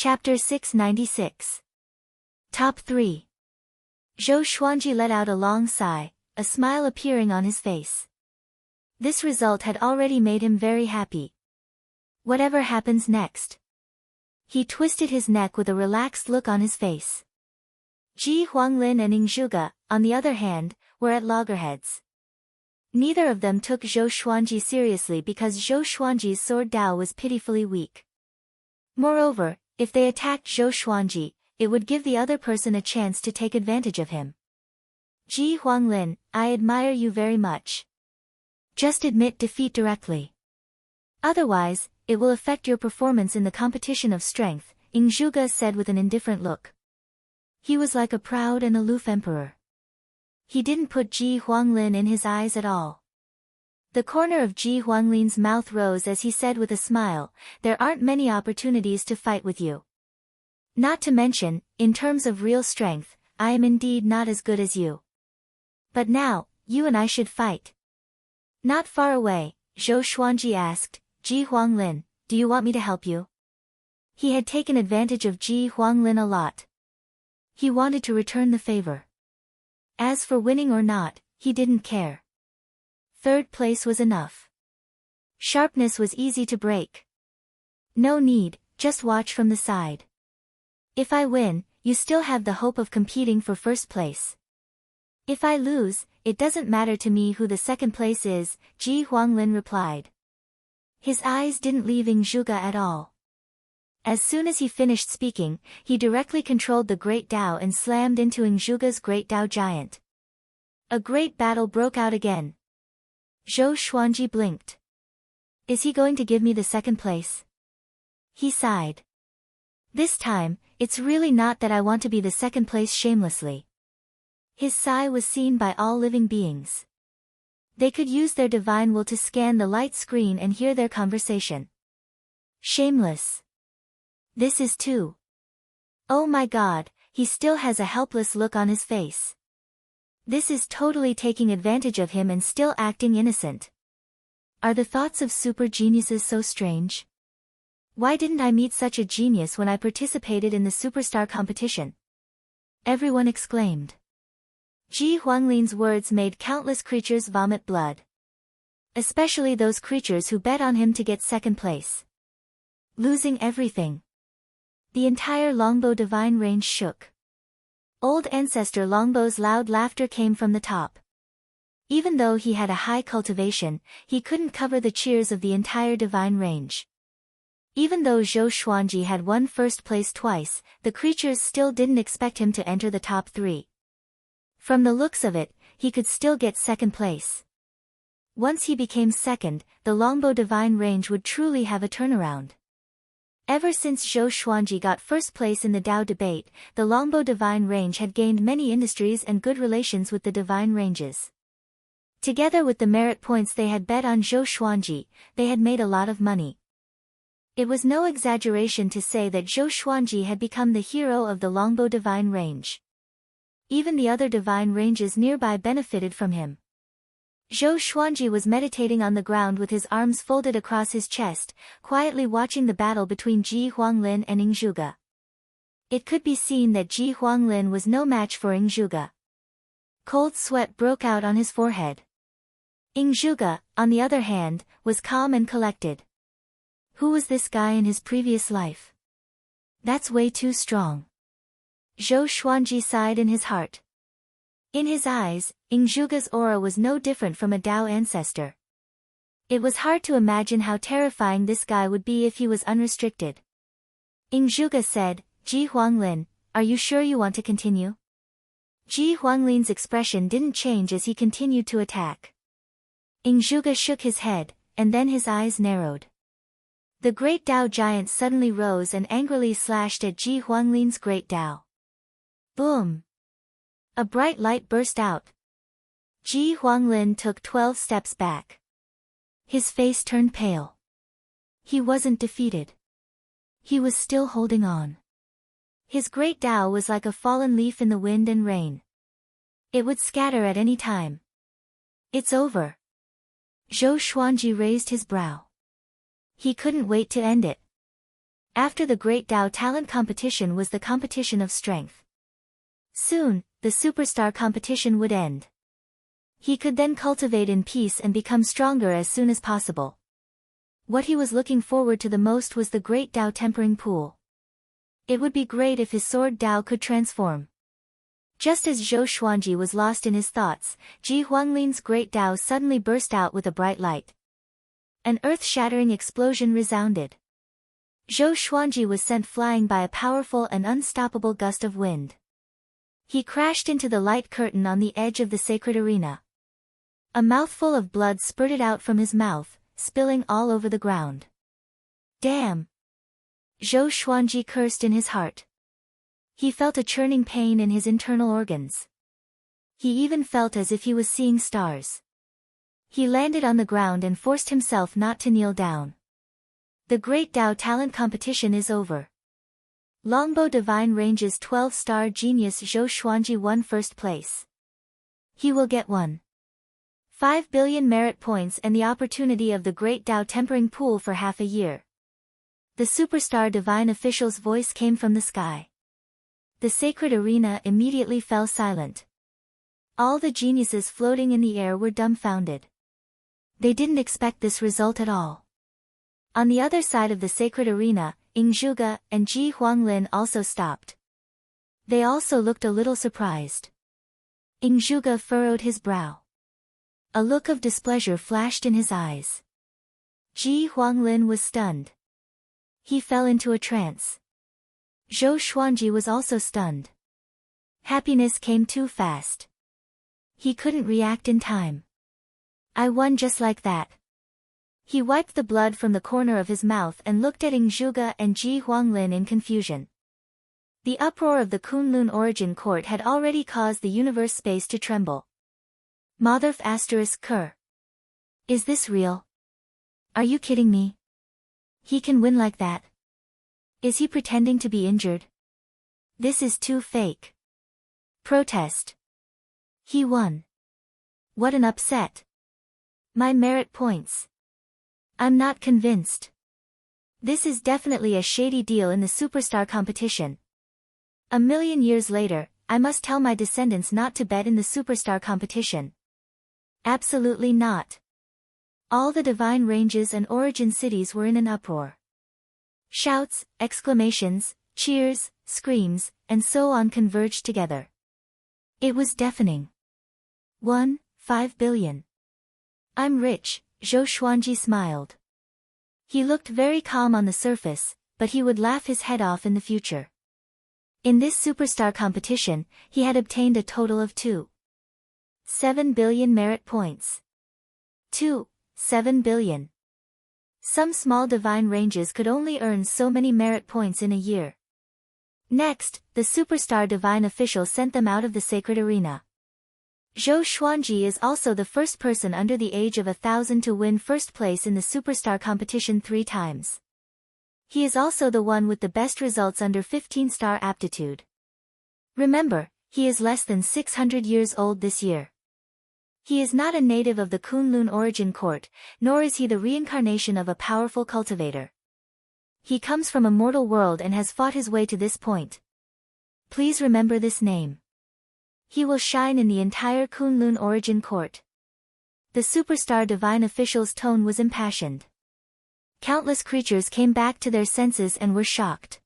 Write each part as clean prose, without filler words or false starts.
Chapter 696. Top 3. Zhou Xuanji let out a long sigh, a smile appearing on his face. This result had already made him very happy. Whatever happens next. He twisted his neck with a relaxed look on his face. Ji Huanglin and Ing Zhuge, on the other hand, were at loggerheads. Neither of them took Zhou Xuanji seriously because Zhou Xuanji's sword Dao was pitifully weak. Moreover, if they attacked Zhou Xuanji, it would give the other person a chance to take advantage of him. Ji Huanglin, I admire you very much. Just admit defeat directly. Otherwise, it will affect your performance in the competition of strength, Ing Zhuge said with an indifferent look. He was like a proud and aloof emperor. He didn't put Ji Huanglin in his eyes at all. The corner of Ji Huanglin's mouth rose as he said with a smile, there aren't many opportunities to fight with you. Not to mention, in terms of real strength, I am indeed not as good as you. But now, you and I should fight. Not far away, Zhou Xuanji asked, Ji Huanglin, do you want me to help you? He had taken advantage of Ji Huanglin a lot. He wanted to return the favor. As for winning or not, he didn't care. Third place was enough. Sharpness was easy to break. No need, just watch from the side. If I win, you still have the hope of competing for first place. If I lose, it doesn't matter to me who the second place is, Ji Huanglin replied. His eyes didn't leave Ing Zhuge at all. As soon as he finished speaking, he directly controlled the Great Dao and slammed into Ing Zhuge's Great Dao giant. A great battle broke out again. Zhou Xuanji blinked. Is he going to give me the second place? He sighed. This time, it's really not that I want to be the second place shamelessly. His sigh was seen by all living beings. They could use their divine will to scan the light screen and hear their conversation. Shameless. This is too. Oh my God, he still has a helpless look on his face. This is totally taking advantage of him and still acting innocent. Are the thoughts of super geniuses so strange? Why didn't I meet such a genius when I participated in the superstar competition? Everyone exclaimed. Ji Huanglin's words made countless creatures vomit blood. Especially those creatures who bet on him to get second place. Losing everything. The entire longbow divine range shook. Old Ancestor Longbow's loud laughter came from the top. Even though he had a high cultivation, he couldn't cover the cheers of the entire divine range. Even though Zhou Xuanji had won first place twice, the creatures still didn't expect him to enter the top 3. From the looks of it, he could still get second place. Once he became second, the longbow divine range would truly have a turnaround. Ever since Zhou Xuanji got first place in the Dao debate, the longbow divine range had gained many industries and good relations with the divine ranges. Together with the merit points they had bet on Zhou Xuanji, they had made a lot of money. It was no exaggeration to say that Zhou Xuanji had become the hero of the longbow divine range. Even the other divine ranges nearby benefited from him. Zhou Xuanji was meditating on the ground with his arms folded across his chest, quietly watching the battle between Ji Huanglin and Ing Zhuge. It could be seen that Ji Huanglin was no match for Ing Zhuge. Cold sweat broke out on his forehead. Ing Zhuge, on the other hand, was calm and collected. Who was this guy in his previous life? That's way too strong. Zhou Xuanji sighed in his heart. In his eyes, Ing Zhuge's aura was no different from a Dao ancestor. It was hard to imagine how terrifying this guy would be if he was unrestricted. Ing Zhuge said, Ji Huanglin, are you sure you want to continue? Ji Huanglin's expression didn't change as he continued to attack. Ing Zhuge shook his head, and then his eyes narrowed. The Great Dao giant suddenly rose and angrily slashed at Ji Huanglin's Great Dao. Boom! A bright light burst out. Ji Huanglin took 12 steps back. His face turned pale. He wasn't defeated. He was still holding on. His Great Dao was like a fallen leaf in the wind and rain. It would scatter at any time. It's over. Zhou Xuanji raised his brow. He couldn't wait to end it. After the Great Tao Talent Competition was the competition of strength. Soon, the superstar competition would end. He could then cultivate in peace and become stronger as soon as possible. What he was looking forward to the most was the Great Tao Tempering Pool. It would be great if his sword Tao could transform. Just as Zhou Xuanji was lost in his thoughts, Ji Huanglin's Great Tao suddenly burst out with a bright light. An earth-shattering explosion resounded. Zhou Xuanji was sent flying by a powerful and unstoppable gust of wind. He crashed into the light curtain on the edge of the sacred arena. A mouthful of blood spurted out from his mouth, spilling all over the ground. Damn! Zhou Xuanji cursed in his heart. He felt a churning pain in his internal organs. He even felt as if he was seeing stars. He landed on the ground and forced himself not to kneel down. The Great Tao Talent Competition is over. Longbow Divine Range's 12-star genius Zhou Xuanji won first place. He will get 1.5 billion merit points and the opportunity of the Great Tao Tempering Pool for half a year. The superstar divine official's voice came from the sky. The sacred arena immediately fell silent. All the geniuses floating in the air were dumbfounded. They didn't expect this result at all. On the other side of the sacred arena, Ying Zhuge and Ji Huanglin also stopped. They also looked a little surprised. Ying Zhuge furrowed his brow. A look of displeasure flashed in his eyes. Ji Huanglin was stunned. He fell into a trance. Zhou Xuanji was also stunned. Happiness came too fast. He couldn't react in time. I won just like that. He wiped the blood from the corner of his mouth and looked at Ying Zhuge and Ji Huanglin in confusion. The uproar of the Kunlun Origin Court had already caused the universe space to tremble. Motherf *****. Is this real? Are you kidding me? He can win like that? Is he pretending to be injured? This is too fake. Protest. He won. What an upset. My merit points. I'm not convinced. This is definitely a shady deal in the superstar competition. A million years later, I must tell my descendants not to bet in the superstar competition. Absolutely not. All the divine ranges and origin cities were in an uproar. Shouts, exclamations, cheers, screams, and so on converged together. It was deafening. 1.5 billion. I'm rich, Zhou Xuanji smiled. He looked very calm on the surface, but he would laugh his head off in the future. In this superstar competition, he had obtained a total of 2.7 billion merit points. 2.7 billion. Some small divine ranges could only earn so many merit points in a year. Next, the superstar divine official sent them out of the sacred arena. Zhou Xuanji is also the first person under the age of 1,000 to win first place in the superstar competition 3 times. He is also the one with the best results under 15-star aptitude. Remember, he is less than 600 years old this year. He is not a native of the Kunlun Origin Court, nor is he the reincarnation of a powerful cultivator. He comes from a mortal world and has fought his way to this point. Please remember this name. He will shine in the entire Kunlun Origin Court. The superstar divine official's tone was impassioned. Countless creatures came back to their senses and were shocked.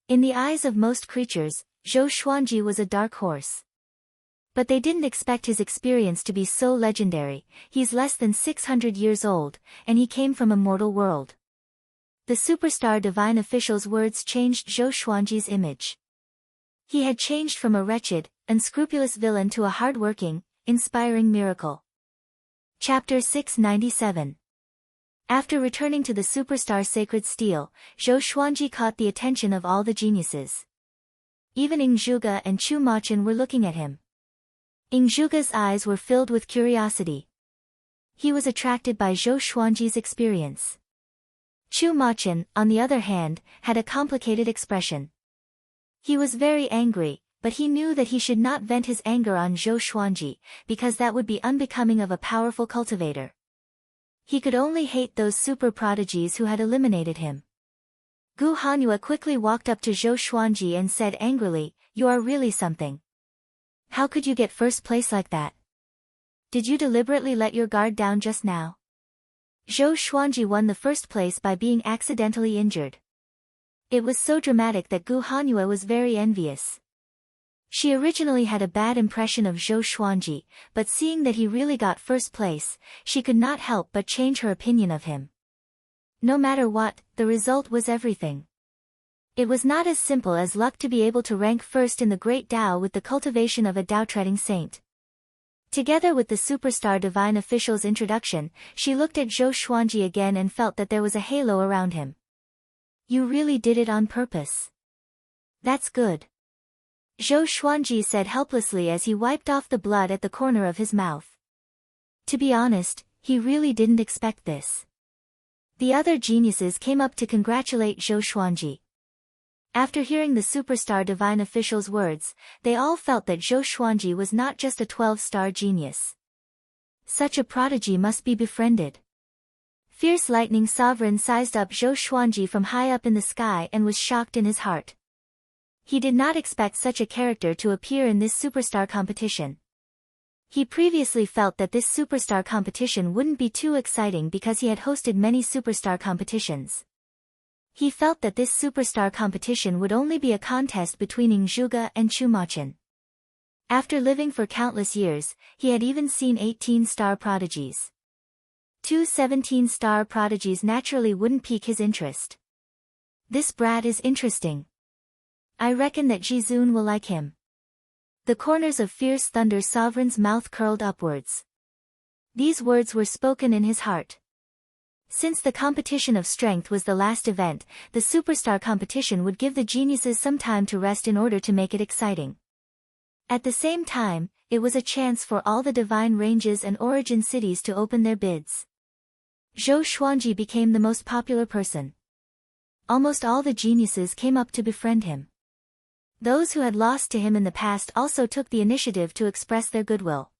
In the eyes of most creatures, Zhou Xuanji was a dark horse. But they didn't expect his experience to be so legendary. He's less than 600 years old, and he came from a mortal world. The superstar divine official's words changed Zhou Xuanji's image. He had changed from a wretched, unscrupulous villain to a hard-working, inspiring miracle. Chapter 697. After returning to the superstar sacred steel, Zhou Xuanji caught the attention of all the geniuses. Even Ying Zhuge and Chu Machen were looking at him. Ying Zhuge's eyes were filled with curiosity. He was attracted by Zhou Xuanji's experience. Chu Machen, on the other hand, had a complicated expression. He was very angry, but he knew that he should not vent his anger on Zhou Xuanji, because that would be unbecoming of a powerful cultivator. He could only hate those super prodigies who had eliminated him. Gu Hanyu quickly walked up to Zhou Xuanji and said angrily, "You are really something. How could you get first place like that? Did you deliberately let your guard down just now?" Zhou Xuanji won the first place by being accidentally injured. It was so dramatic that Gu Hanyu was very envious. She originally had a bad impression of Zhou Xuanji, but seeing that he really got first place, she could not help but change her opinion of him. No matter what, the result was everything. It was not as simple as luck to be able to rank first in the Great Tao with the cultivation of a Tao-treading saint. Together with the superstar divine official's introduction, she looked at Zhou Xuanji again and felt that there was a halo around him. "You really did it on purpose. That's good," Zhou Xuanji said helplessly as he wiped off the blood at the corner of his mouth. To be honest, he really didn't expect this. The other geniuses came up to congratulate Zhou Xuanji. After hearing the superstar divine official's words, they all felt that Zhou Xuanji was not just a 12-star genius. Such a prodigy must be befriended. Fierce Lightning Sovereign sized up Zhou Xuanji from high up in the sky and was shocked in his heart. He did not expect such a character to appear in this superstar competition. He previously felt that this superstar competition wouldn't be too exciting because he had hosted many superstar competitions. He felt that this superstar competition would only be a contest between Ing Zhuge and Chu Machen. After living for countless years, he had even seen 18-star prodigies. Two 17-star prodigies naturally wouldn't pique his interest. This brat is interesting. I reckon that Jizun will like him. The corners of Fierce Thunder Sovereign's mouth curled upwards. These words were spoken in his heart. Since the competition of strength was the last event, the superstar competition would give the geniuses some time to rest in order to make it exciting. At the same time, it was a chance for all the divine ranges and origin cities to open their bids. Zhou Xuanji became the most popular person. Almost all the geniuses came up to befriend him. Those who had lost to him in the past also took the initiative to express their goodwill.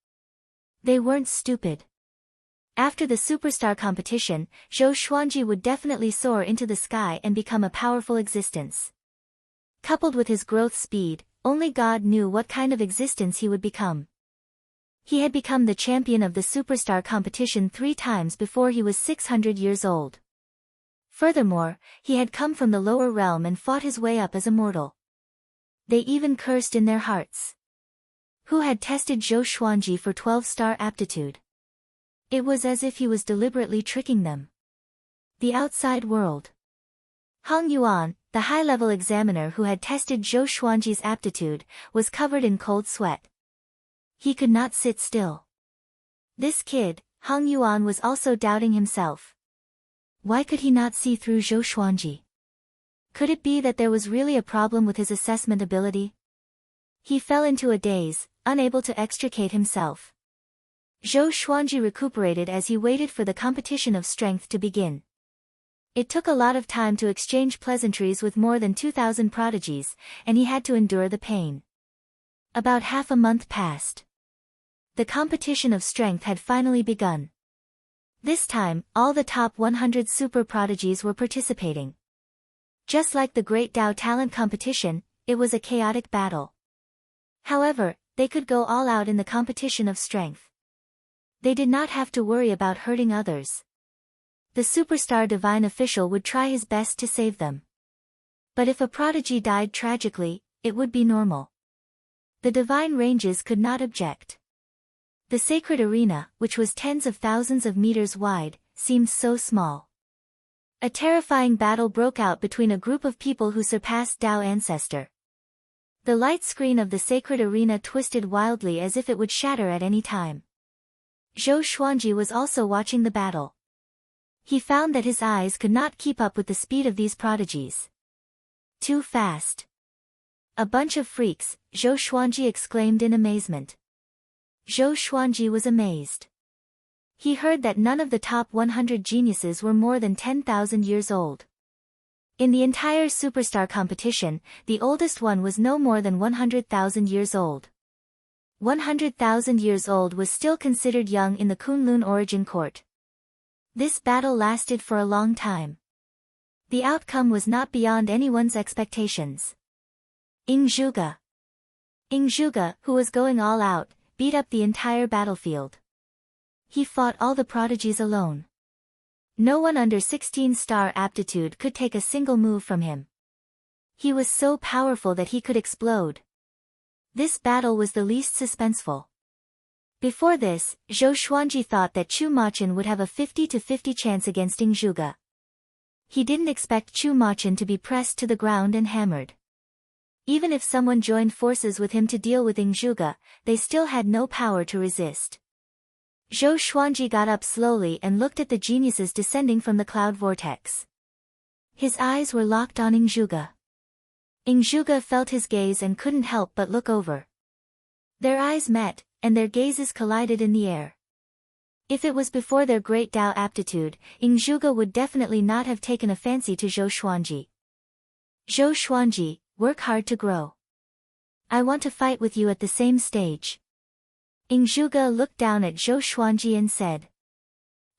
They weren't stupid. After the superstar competition, Zhou Xuanji would definitely soar into the sky and become a powerful existence. Coupled with his growth speed, only God knew what kind of existence he would become. He had become the champion of the superstar competition 3 times before he was 600 years old. Furthermore, he had come from the lower realm and fought his way up as a mortal. They even cursed in their hearts. Who had tested Zhou Xuanji for 12-star aptitude? It was as if he was deliberately tricking them. The outside world. Hong Yuan, the high-level examiner who had tested Zhou Xuanji's aptitude, was covered in cold sweat. He could not sit still. This kid, Hong Yuan, was also doubting himself. Why could he not see through Zhou Xuanji? Could it be that there was really a problem with his assessment ability? He fell into a daze, unable to extricate himself. Zhou Xuanji recuperated as he waited for the competition of strength to begin. It took a lot of time to exchange pleasantries with more than 2,000 prodigies, and he had to endure the pain. About half a month passed. The competition of strength had finally begun. This time, all the top 100 super prodigies were participating. Just like the Great Tao Talent competition, it was a chaotic battle. However, they could go all out in the competition of strength. They did not have to worry about hurting others. The superstar divine official would try his best to save them. But if a prodigy died tragically, it would be normal. The divine ranges could not object. The sacred arena, which was tens of thousands of meters wide, seemed so small. A terrifying battle broke out between a group of people who surpassed Tao Ancestor. The light screen of the sacred arena twisted wildly as if it would shatter at any time. Zhou Xuanji was also watching the battle. He found that his eyes could not keep up with the speed of these prodigies. Too fast. A bunch of freaks, Zhou Xuanji exclaimed in amazement. Zhou Xuanji was amazed. He heard that none of the top 100 geniuses were more than 10,000 years old. In the entire superstar competition, the oldest one was no more than 100,000 years old. 100,000 years old was still considered young in the Kunlun origin court. This battle lasted for a long time. The outcome was not beyond anyone's expectations. Zhuge, who was going all out, beat up the entire battlefield. He fought all the prodigies alone. No one under 16-star aptitude could take a single move from him. He was so powerful that he could explode. This battle was the least suspenseful. Before this, Zhou Xuanji thought that Chu Machin would have a 50-50 chance against Zhuge. He didn't expect Chu Machin to be pressed to the ground and hammered. Even if someone joined forces with him to deal with Zhuge, they still had no power to resist. Zhou Xuanji got up slowly and looked at the geniuses descending from the cloud vortex. His eyes were locked on Zhuge. Zhuge felt his gaze and couldn't help but look over. Their eyes met, and their gazes collided in the air. If it was before their great Dao aptitude, Zhuge would definitely not have taken a fancy to Zhou Xuanji. Zhou Xuanji, work hard to grow. I want to fight with you at the same stage. Zhuge looked down at Zhou Xuanji and said.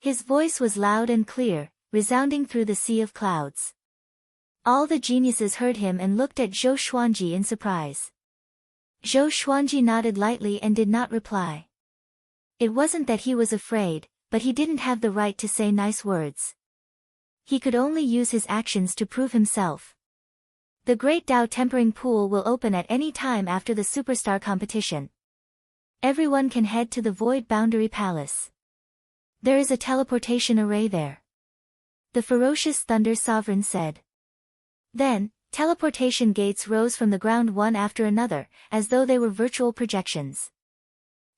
His voice was loud and clear, resounding through the sea of clouds. All the geniuses heard him and looked at Zhou Xuanji in surprise. Zhou Xuanji nodded lightly and did not reply. It wasn't that he was afraid, but he didn't have the right to say nice words. He could only use his actions to prove himself. The Great Dao Tempering Pool will open at any time after the Superstar competition. Everyone can head to the Void Boundary Palace. There is a teleportation array there. The Ferocious Thunder Sovereign said. Then, teleportation gates rose from the ground one after another, as though they were virtual projections.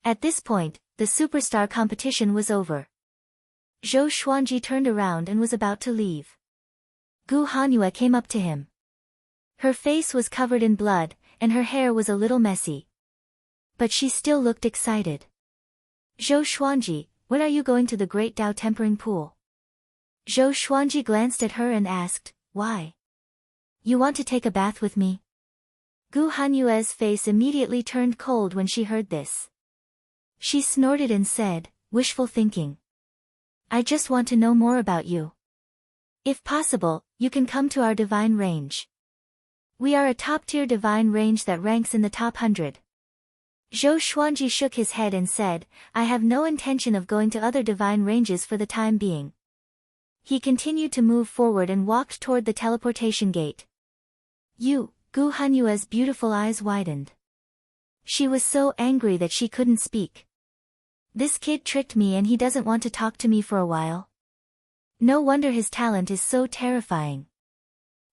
At this point, the Superstar competition was over. Zhou Xuanji turned around and was about to leave. Gu Hanyue came up to him. Her face was covered in blood, and her hair was a little messy. But she still looked excited. Zhou Xuanji, when are you going to the Great Dao Tempering Pool? Zhou Xuanji glanced at her and asked, why? You want to take a bath with me? Gu Hanyue's face immediately turned cold when she heard this. She snorted and said, wishful thinking. I just want to know more about you. If possible, you can come to our divine range. We are a top-tier divine range that ranks in the top 100. Zhou Xuanji shook his head and said, I have no intention of going to other divine ranges for the time being. He continued to move forward and walked toward the teleportation gate. Gu Hanyue's beautiful eyes widened. She was so angry that she couldn't speak. This kid tricked me and he doesn't want to talk to me for a while. No wonder his talent is so terrifying.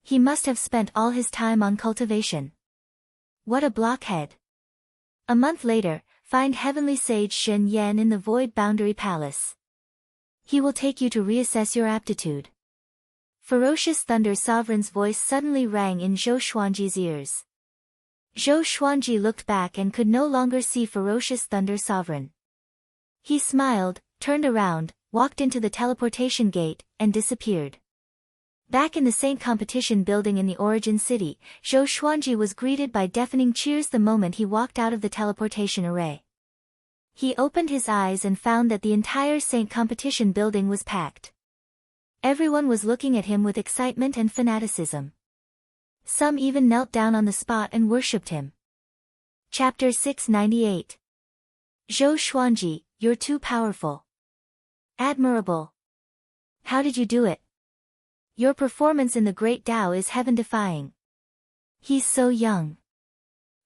He must have spent all his time on cultivation. What a blockhead. A month later, find Heavenly Sage Shen Yan in the Void Boundary Palace. He will take you to reassess your aptitude. Ferocious Thunder Sovereign's voice suddenly rang in Zhou Xuanji's ears. Zhou Xuanji looked back and could no longer see Ferocious Thunder Sovereign. He smiled, turned around, walked into the teleportation gate, and disappeared. Back in the Saint Competition building in the Origin City, Zhou Xuanji was greeted by deafening cheers the moment he walked out of the teleportation array. He opened his eyes and found that the entire Saint Competition building was packed. Everyone was looking at him with excitement and fanaticism. Some even knelt down on the spot and worshipped him. Chapter 698. Zhou Xuanji, you're too powerful. Admirable. How did you do it? Your performance in the Great Dao is heaven-defying. He's so young.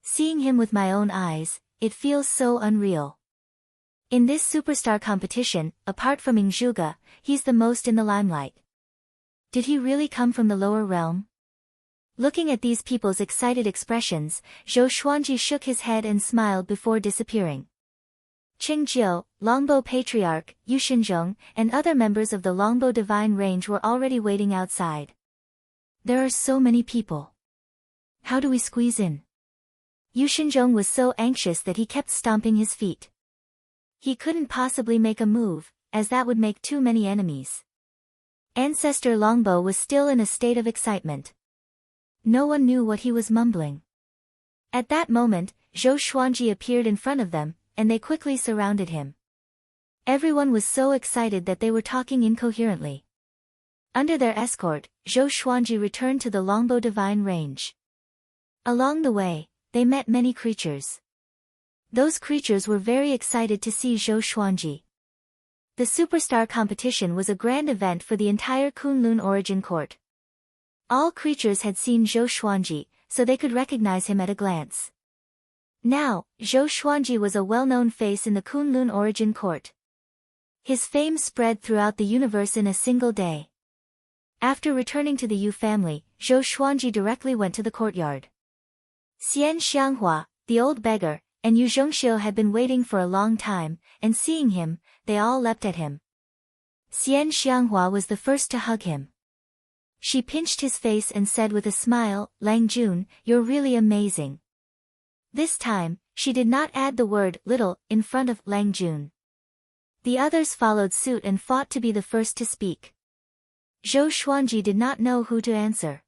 Seeing him with my own eyes, it feels so unreal. In this superstar competition, apart from Zhuge, he's the most in the limelight. Did he really come from the lower realm? Looking at these people's excited expressions, Zhou Xuanji shook his head and smiled before disappearing. Qingjiu, Longbow Patriarch, Yu Xinzhong, and other members of the Longbow Divine Range were already waiting outside. There are so many people. How do we squeeze in? Yu Xinzhong was so anxious that he kept stomping his feet. He couldn't possibly make a move, as that would make too many enemies. Ancestor Longbow was still in a state of excitement. No one knew what he was mumbling. At that moment, Zhou Xuanji appeared in front of them, and they quickly surrounded him. Everyone was so excited that they were talking incoherently. Under their escort, Zhou Xuanji returned to the Longbow Divine Range. Along the way, they met many creatures. Those creatures were very excited to see Zhou Xuanji. The Superstar competition was a grand event for the entire Kunlun Origin Court. All creatures had seen Zhou Xuanji, so they could recognize him at a glance. Now, Zhou Xuanji was a well-known face in the Kunlun Origin Court. His fame spread throughout the universe in a single day. After returning to the Yu family, Zhou Xuanji directly went to the courtyard. Xian Xianghua, the old beggar, and Yu Zhongxiu had been waiting for a long time, and seeing him, they all leapt at him. Xian Xianghua was the first to hug him. She pinched his face and said with a smile, "Lang Jun, you're really amazing." This time, she did not add the word little in front of Lang Jun. The others followed suit and fought to be the first to speak. Zhou Xuanji did not know who to answer.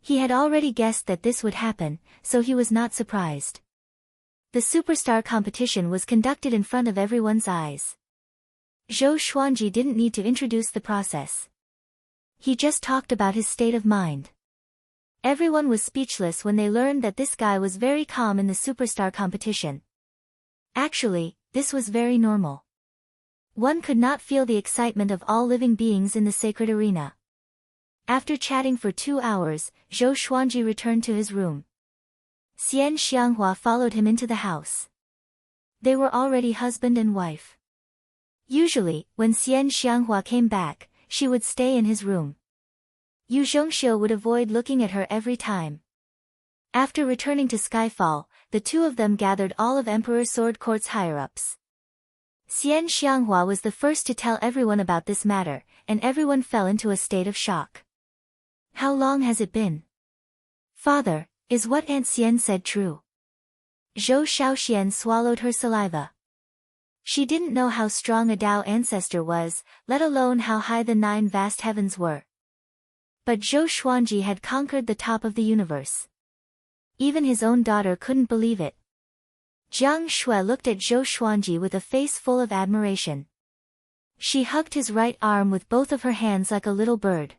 He had already guessed that this would happen, so he was not surprised. The Superstar competition was conducted in front of everyone's eyes. Zhou Xuanji didn't need to introduce the process. He just talked about his state of mind. Everyone was speechless when they learned that this guy was very calm in the Superstar competition. Actually, this was very normal. One could not feel the excitement of all living beings in the sacred arena. After chatting for 2 hours, Zhou Xuanji returned to his room. Xian Xianghua followed him into the house. They were already husband and wife. Usually, when Xian Xianghua came back, she would stay in his room. Yu Zhongxiu would avoid looking at her every time. After returning to Skyfall, the two of them gathered all of Emperor Sword Court's higher-ups. Xian Xianghua was the first to tell everyone about this matter, and everyone fell into a state of shock. "How long has it been?" "Father, is what Aunt Xian said true?" Zhou Shaoxian swallowed her saliva. She didn't know how strong a Dao ancestor was, let alone how high the 9 vast heavens were. But Zhou Xuanji had conquered the top of the universe. Even his own daughter couldn't believe it. Jiang Shui looked at Zhou Xuanji with a face full of admiration. She hugged his right arm with both of her hands like a little bird.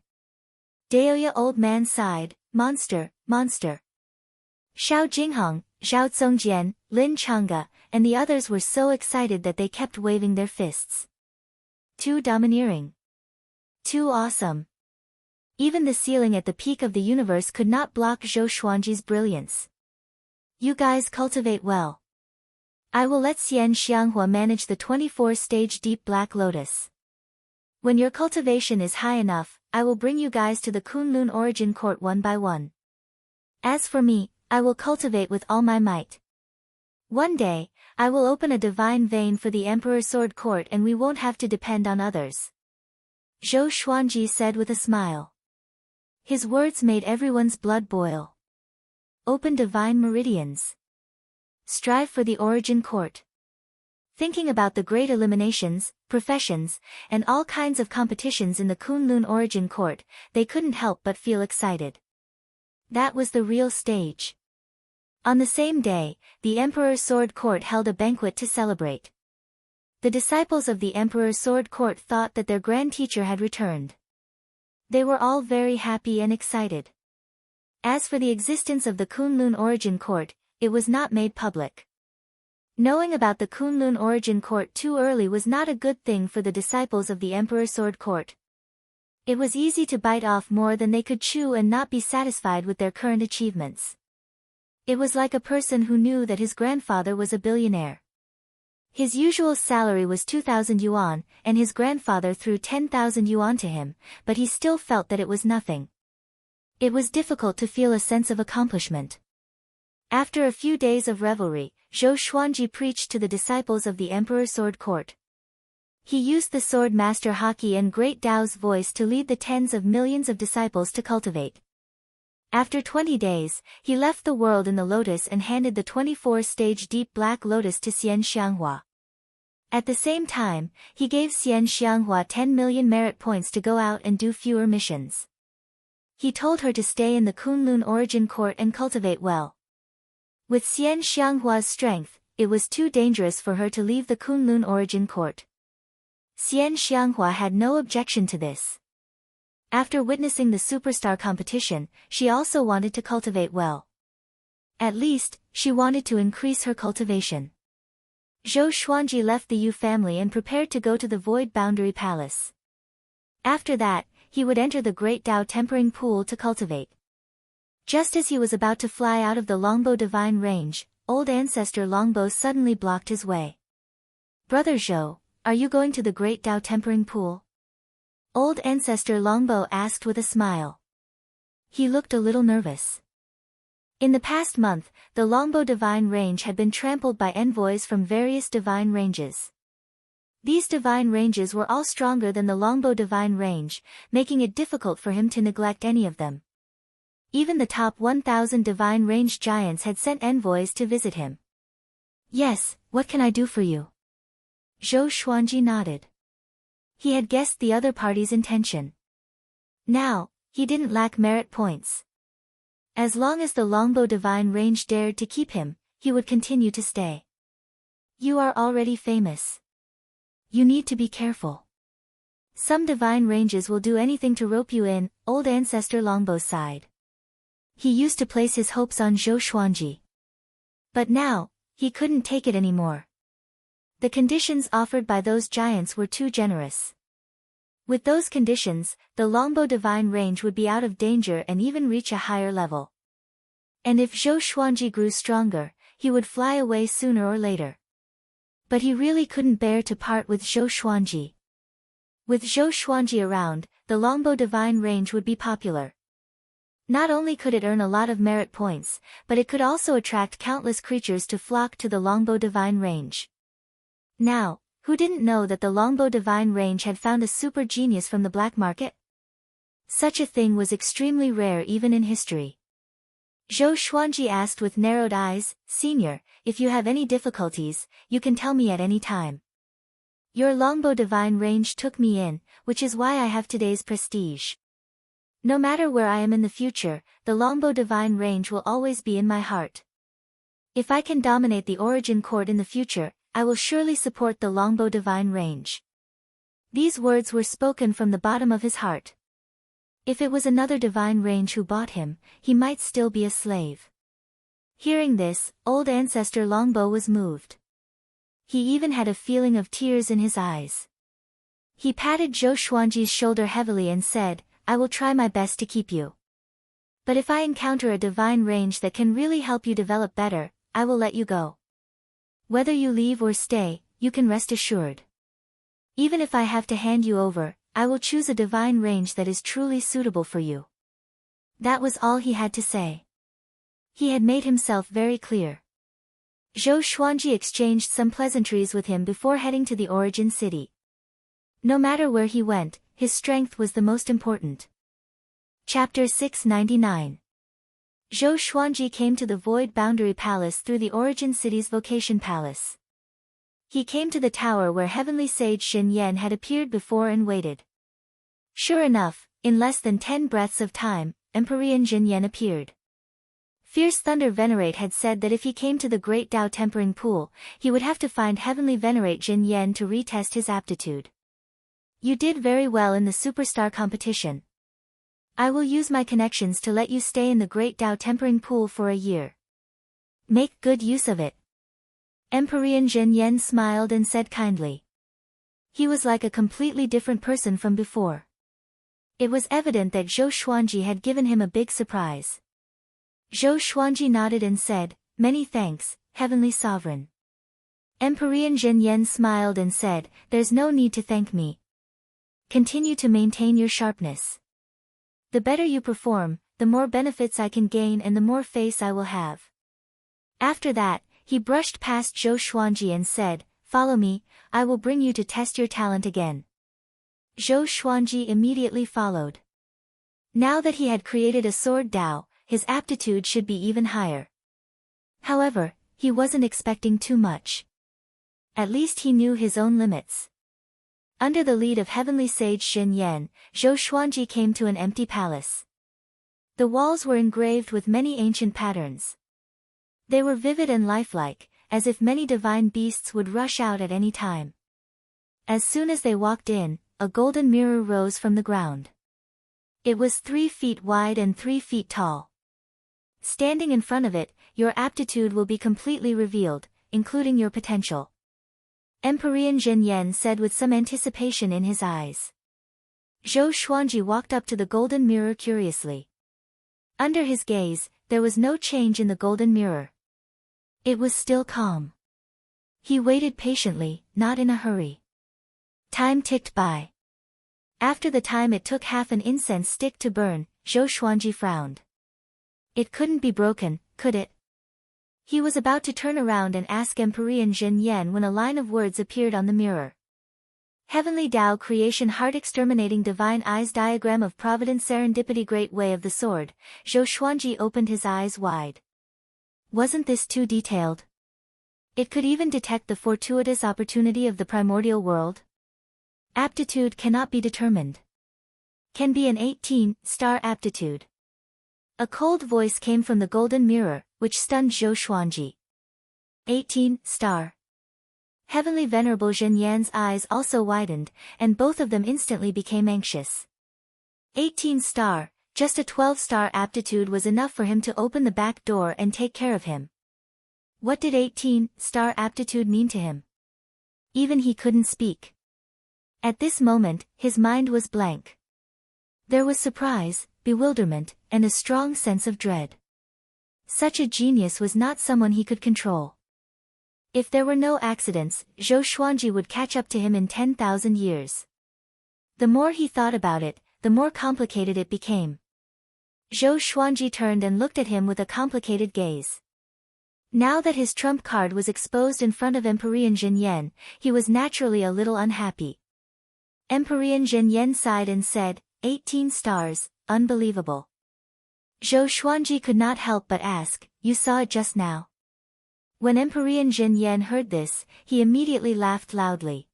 Daoya old man sighed, "Monster, monster." Xiao Jinghong, Zhao Zongjian, Lin Changge, and the others were so excited that they kept waving their fists. Too domineering. Too awesome. Even the ceiling at the peak of the universe could not block Zhou Xuanji's brilliance. "You guys cultivate well. I will let Xian Xianghua manage the 24-stage Deep Black Lotus. When your cultivation is high enough, I will bring you guys to the Kunlun Origin Court one by one. As for me, I will cultivate with all my might. One day, I will open a divine vein for the Emperor Sword Court and we won't have to depend on others," Zhou Xuanji said with a smile. His words made everyone's blood boil. Open divine meridians. Strive for the Origin Court. Thinking about the great eliminations, professions, and all kinds of competitions in the Kunlun Origin Court, they couldn't help but feel excited. That was the real stage. On the same day, the Emperor's Sword Court held a banquet to celebrate. The disciples of the Emperor's Sword Court thought that their grand teacher had returned. They were all very happy and excited. As for the existence of the Kunlun Origin Court, it was not made public. Knowing about the Kunlun Origin Court too early was not a good thing for the disciples of the Emperor's Sword Court. It was easy to bite off more than they could chew and not be satisfied with their current achievements. It was like a person who knew that his grandfather was a billionaire. His usual salary was 2,000 yuan, and his grandfather threw 10,000 yuan to him, but he still felt that it was nothing. It was difficult to feel a sense of accomplishment. After a few days of revelry, Zhou Xuanji preached to the disciples of the Emperor's Sword Court. He used the Sword Master Haki and Great Dao's voice to lead the tens of millions of disciples to cultivate. After 20 days, he left the world in the lotus and handed the 24-stage Deep Black Lotus to Xian Xianghua. At the same time, he gave Xian Xianghua 10 million merit points to go out and do fewer missions. He told her to stay in the Kunlun Origin Court and cultivate well. With Xian Xianghua's strength, it was too dangerous for her to leave the Kunlun Origin Court. Xian Xianghua had no objection to this. After witnessing the superstar competition, she also wanted to cultivate well. At least, she wanted to increase her cultivation. Zhou Xuanji left the Yu family and prepared to go to the Void Boundary Palace. After that, he would enter the Great Tao Tempering Pool to cultivate. Just as he was about to fly out of the Longbow Divine Range, old ancestor Longbow suddenly blocked his way. "Brother Zhou, are you going to the Great Tao Tempering Pool?" Old ancestor Longbow asked with a smile. He looked a little nervous. In the past month, the Longbow Divine Range had been trampled by envoys from various divine ranges. These divine ranges were all stronger than the Longbow Divine Range, making it difficult for him to neglect any of them. Even the top 1,000 divine range giants had sent envoys to visit him. "Yes, what can I do for you?" Zhou Xuanji nodded. He had guessed the other party's intention. Now, he didn't lack merit points. As long as the Longbow Divine Range dared to keep him, he would continue to stay. "You are already famous. You need to be careful. Some divine ranges will do anything to rope you in," old ancestor Longbow sighed. He used to place his hopes on Zhou Xuanji. But now, he couldn't take it anymore. The conditions offered by those giants were too generous. With those conditions, the Longbow Divine Range would be out of danger and even reach a higher level. And if Zhou Xuanji grew stronger, he would fly away sooner or later. But he really couldn't bear to part with Zhou Xuanji. With Zhou Xuanji around, the Longbow Divine Range would be popular. Not only could it earn a lot of merit points, but it could also attract countless creatures to flock to the Longbow Divine Range. Now, who didn't know that the Longbow Divine Range had found a super genius from the black market? Such a thing was extremely rare even in history. Zhou Xuanji asked with narrowed eyes, "Senior, if you have any difficulties, you can tell me at any time. Your Longbow Divine Range took me in, which is why I have today's prestige. No matter where I am in the future, the Longbow Divine Range will always be in my heart. If I can dominate the Origin Court in the future, I will surely support the Longbow Divine Range." These words were spoken from the bottom of his heart. If it was another divine range who bought him, he might still be a slave. Hearing this, old ancestor Longbow was moved. He even had a feeling of tears in his eyes. He patted Zhou Xuanji's shoulder heavily and said, "I will try my best to keep you. But if I encounter a divine range that can really help you develop better, I will let you go. Whether you leave or stay, you can rest assured. Even if I have to hand you over, I will choose a divine range that is truly suitable for you." That was all he had to say. He had made himself very clear. Zhou Xuanji exchanged some pleasantries with him before heading to the Origin City. No matter where he went, his strength was the most important. Chapter 699. Zhou Xuanji came to the Void Boundary Palace through the Origin City's Vocation Palace. He came to the tower where Heavenly Sage Xin Yan had appeared before and waited. Sure enough, in less than 10 breaths of time, Empyrean Xin Yan appeared. Fierce Thunder Venerate had said that if he came to the Great Tao Tempering Pool, he would have to find Heavenly Venerate Xin Yan to retest his aptitude. "You did very well in the Superstar competition. I will use my connections to let you stay in the Great Tao Tempering Pool for a year. Make good use of it." Empyrean Xin Yan smiled and said kindly. He was like a completely different person from before. It was evident that Zhou Xuanji had given him a big surprise. Zhou Xuanji nodded and said, "Many thanks, Heavenly Sovereign." Empyrean Xin Yan smiled and said, "There's no need to thank me. Continue to maintain your sharpness. The better you perform, the more benefits I can gain and the more face I will have." After that, he brushed past Zhou Xuanji and said, "Follow me, I will bring you to test your talent again." Zhou Xuanji immediately followed. Now that he had created a sword Dao, his aptitude should be even higher. However, he wasn't expecting too much. At least he knew his own limits. Under the lead of Heavenly Sage Xin Yan, Zhou Xuanji came to an empty palace. The walls were engraved with many ancient patterns. They were vivid and lifelike, as if many divine beasts would rush out at any time. As soon as they walked in, a golden mirror rose from the ground. It was 3 feet wide and 3 feet tall. Standing in front of it, your aptitude will be completely revealed, including your potential. Emperor Jin Yen said with some anticipation in his eyes. Zhou Xuanji walked up to the golden mirror curiously. Under his gaze, there was no change in the golden mirror. It was still calm. He waited patiently, not in a hurry. Time ticked by. After the time it took half an incense stick to burn, Zhou Xuanji frowned. It couldn't be broken, could it? He was about to turn around and ask Emperor Jin Yen when a line of words appeared on the mirror. Heavenly Tao Creation Heart Exterminating Divine Eyes Diagram of Providence Serendipity Great Way of the Sword. Zhou Xuanji opened his eyes wide. Wasn't this too detailed? It could even detect the fortuitous opportunity of the primordial world. Aptitude cannot be determined. Can be an 18-star aptitude. A cold voice came from the golden mirror, which stunned Zhou Xuanji. 18-star. Heavenly Venerable Jin Yan's eyes also widened, and both of them instantly became anxious. 18-star, just a 12-star aptitude was enough for him to open the back door and take care of him. What did 18-star aptitude mean to him? Even he couldn't speak. At this moment, his mind was blank. There was surprise, bewilderment, and a strong sense of dread. Such a genius was not someone he could control. If there were no accidents, Zhou Xuanji would catch up to him in 10,000 years. The more he thought about it, the more complicated it became. Zhou Xuanji turned and looked at him with a complicated gaze. Now that his trump card was exposed in front of Emperor Jin Yen, he was naturally a little unhappy. Emperor Jin Yen sighed and said, 18 stars, unbelievable. Zhou Xuanji could not help but ask, you saw it just now? When Emperor Jin Yen heard this, he immediately laughed loudly.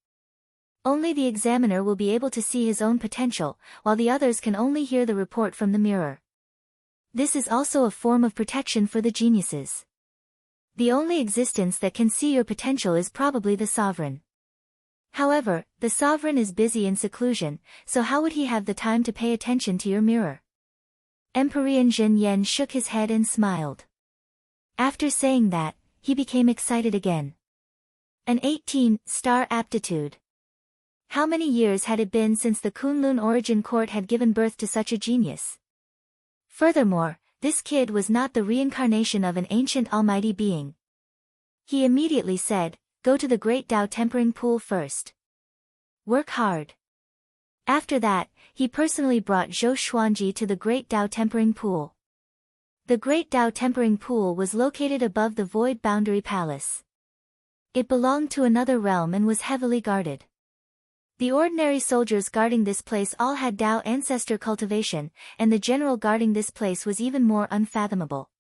Only the examiner will be able to see his own potential, while the others can only hear the report from the mirror. This is also a form of protection for the geniuses. The only existence that can see your potential is probably the sovereign. However, the sovereign is busy in seclusion, so how would he have the time to pay attention to your mirror? Emperor Jin Yen shook his head and smiled. After saying that, he became excited again. An 18-star aptitude. How many years had it been since the Kunlun Origin Court had given birth to such a genius? Furthermore, this kid was not the reincarnation of an ancient almighty being. He immediately said, go to the Great Tao Tempering Pool first. Work hard. After that, he personally brought Zhou Xuanji to the Great Tao Tempering Pool. The Great Tao Tempering Pool was located above the Void Boundary Palace. It belonged to another realm and was heavily guarded. The ordinary soldiers guarding this place all had Tao ancestor cultivation, and the general guarding this place was even more unfathomable.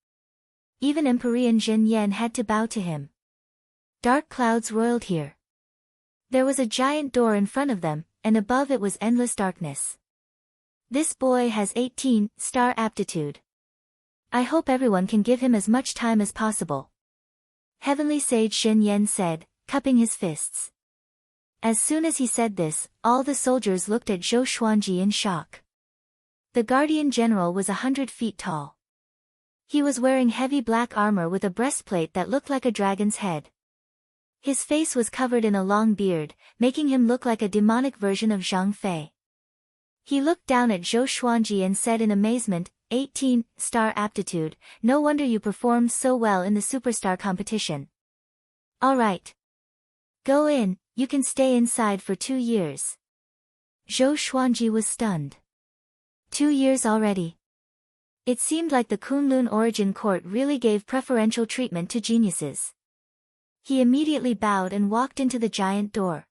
Even Emperor Jin Yen had to bow to him. Dark clouds roiled here. There was a giant door in front of them, and above it was endless darkness. This boy has 18-star aptitude. I hope everyone can give him as much time as possible. Heavenly Sage Shin Yen said, cupping his fists. As soon as he said this, all the soldiers looked at Zhou Xuanji in shock. The Guardian General was 100 feet tall. He was wearing heavy black armor with a breastplate that looked like a dragon's head. His face was covered in a long beard, making him look like a demonic version of Zhang Fei. He looked down at Zhou Xuanji and said in amazement, 18-star aptitude, no wonder you performed so well in the superstar competition. All right. Go in, you can stay inside for 2 years. Zhou Xuanji was stunned. 2 years already. It seemed like the Kunlun Origin Court really gave preferential treatment to geniuses. He immediately bowed and walked into the giant door.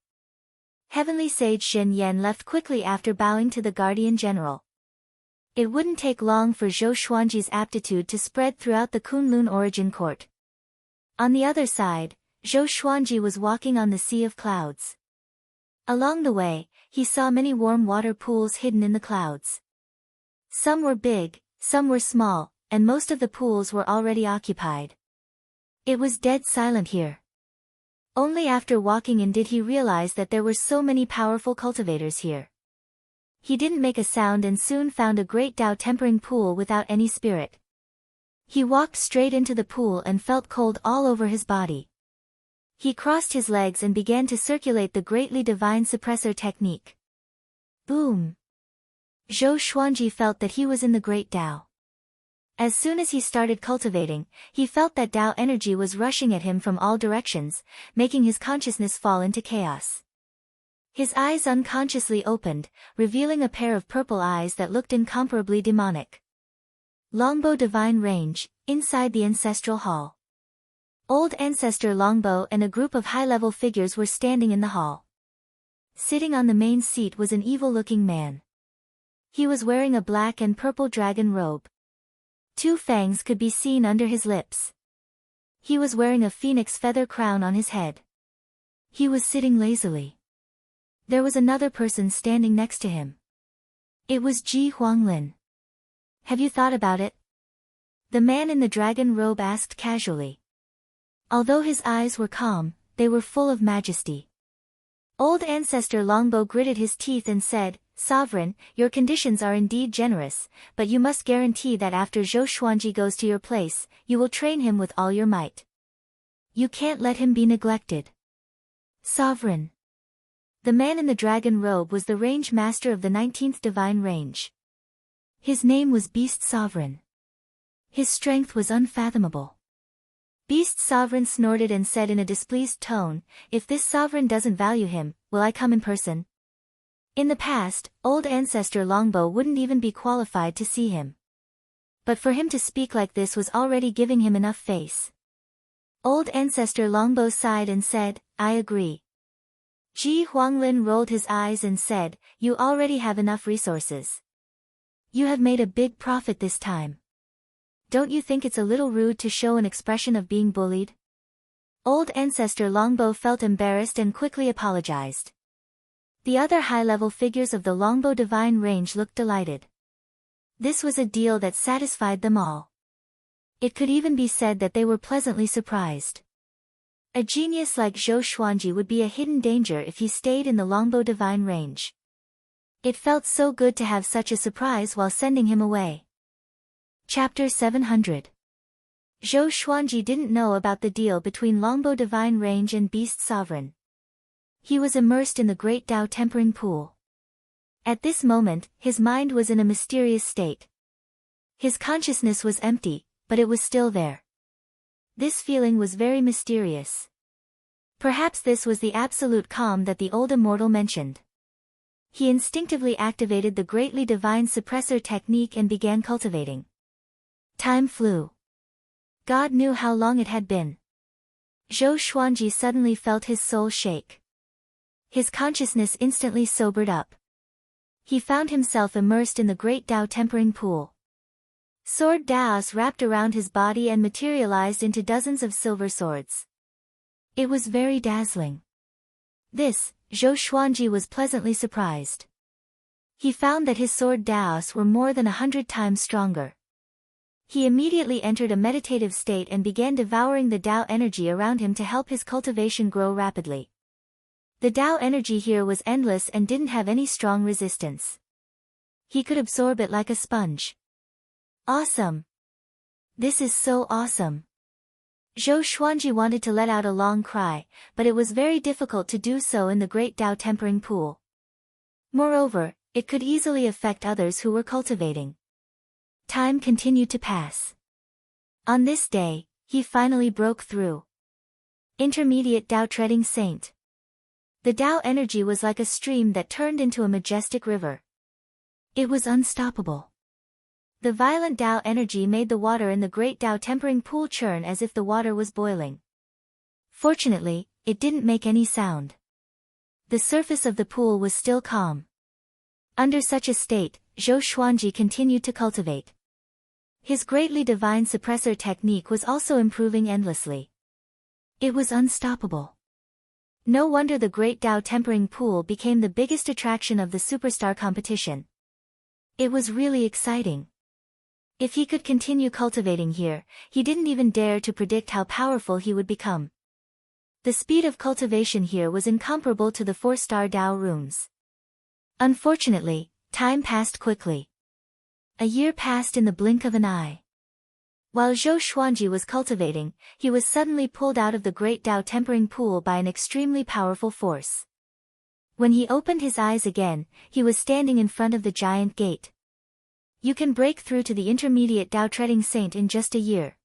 Heavenly Sage Shin Yen left quickly after bowing to the Guardian General. It wouldn't take long for Zhou Xuanji's aptitude to spread throughout the Kunlun Origin Court. On the other side, Zhou Xuanji was walking on the sea of clouds. Along the way, he saw many warm water pools hidden in the clouds. Some were big, some were small, and most of the pools were already occupied. It was dead silent here. Only after walking in did he realize that there were so many powerful cultivators here. He didn't make a sound and soon found a great Tao tempering pool without any spirit. He walked straight into the pool and felt cold all over his body. He crossed his legs and began to circulate the greatly divine suppressor technique. Boom! Zhou Xuanji felt that he was in the great Tao. As soon as he started cultivating, he felt that Tao energy was rushing at him from all directions, making his consciousness fall into chaos. His eyes unconsciously opened, revealing a pair of purple eyes that looked incomparably demonic. Longbow Divine Range, inside the ancestral hall. Old Ancestor Longbow and a group of high-level figures were standing in the hall. Sitting on the main seat was an evil-looking man. He was wearing a black and purple dragon robe. 2 fangs could be seen under his lips. He was wearing a phoenix feather crown on his head. He was sitting lazily. There was another person standing next to him. It was Ji Huanglin. Have you thought about it? The man in the dragon robe asked casually. Although his eyes were calm, they were full of majesty. Old Ancestor Longbow gritted his teeth and said, Sovereign, your conditions are indeed generous, but you must guarantee that after Zhou Xuanji goes to your place, you will train him with all your might. You can't let him be neglected. Sovereign. The man in the dragon robe was the range master of the 19th divine range. His name was Beast Sovereign. His strength was unfathomable. Beast Sovereign snorted and said in a displeased tone, If this sovereign doesn't value him, will I come in person? In the past, old Ancestor Longbow wouldn't even be qualified to see him. But for him to speak like this was already giving him enough face. Old Ancestor Longbow sighed and said, I agree. Ji Huanglin rolled his eyes and said, You already have enough resources. You have made a big profit this time. Don't you think it's a little rude to show an expression of being bullied? Old Ancestor Longbow felt embarrassed and quickly apologized. The other high-level figures of the Longbow Divine Range looked delighted. This was a deal that satisfied them all. It could even be said that they were pleasantly surprised. A genius like Zhou Xuanji would be a hidden danger if he stayed in the Longbow Divine Range. It felt so good to have such a surprise while sending him away. Chapter 700. Zhou Xuanji didn't know about the deal between Longbow Divine Range and Beast Sovereign. He was immersed in the great Tao tempering pool. At this moment, his mind was in a mysterious state. His consciousness was empty, but it was still there. This feeling was very mysterious. Perhaps this was the absolute calm that the old immortal mentioned. He instinctively activated the greatly divine suppressor technique and began cultivating. Time flew. God knew how long it had been. Zhou Xuanji suddenly felt his soul shake. His consciousness instantly sobered up. He found himself immersed in the great Tao tempering pool. Sword Daos wrapped around his body and materialized into dozens of silver swords. It was very dazzling. This, Zhou Xuanji was pleasantly surprised. He found that his sword Daos were more than 100 times stronger. He immediately entered a meditative state and began devouring the Tao energy around him to help his cultivation grow rapidly. The Tao energy here was endless and didn't have any strong resistance. He could absorb it like a sponge. Awesome! This is so awesome! Zhou Xuanji wanted to let out a long cry, but it was very difficult to do so in the great Tao tempering pool. Moreover, it could easily affect others who were cultivating. Time continued to pass. On this day, he finally broke through. Intermediate Tao Treading Saint. The Tao energy was like a stream that turned into a majestic river. It was unstoppable. The violent Tao energy made the water in the great Tao tempering pool churn as if the water was boiling. Fortunately, it didn't make any sound. The surface of the pool was still calm. Under such a state, Zhou Xuanji continued to cultivate. His greatly divine suppressor technique was also improving endlessly. It was unstoppable. No wonder the great Tao tempering pool became the biggest attraction of the superstar competition. It was really exciting. If he could continue cultivating here, he didn't even dare to predict how powerful he would become. The speed of cultivation here was incomparable to the 4-star Tao rooms. Unfortunately, Time passed quickly. A year passed in the blink of an eye. While Zhou Xuanji was cultivating, he was suddenly pulled out of the great Dao tempering pool by an extremely powerful force. When he opened his eyes again, he was standing in front of the giant gate. You can break through to the intermediate Dao treading saint in just a year.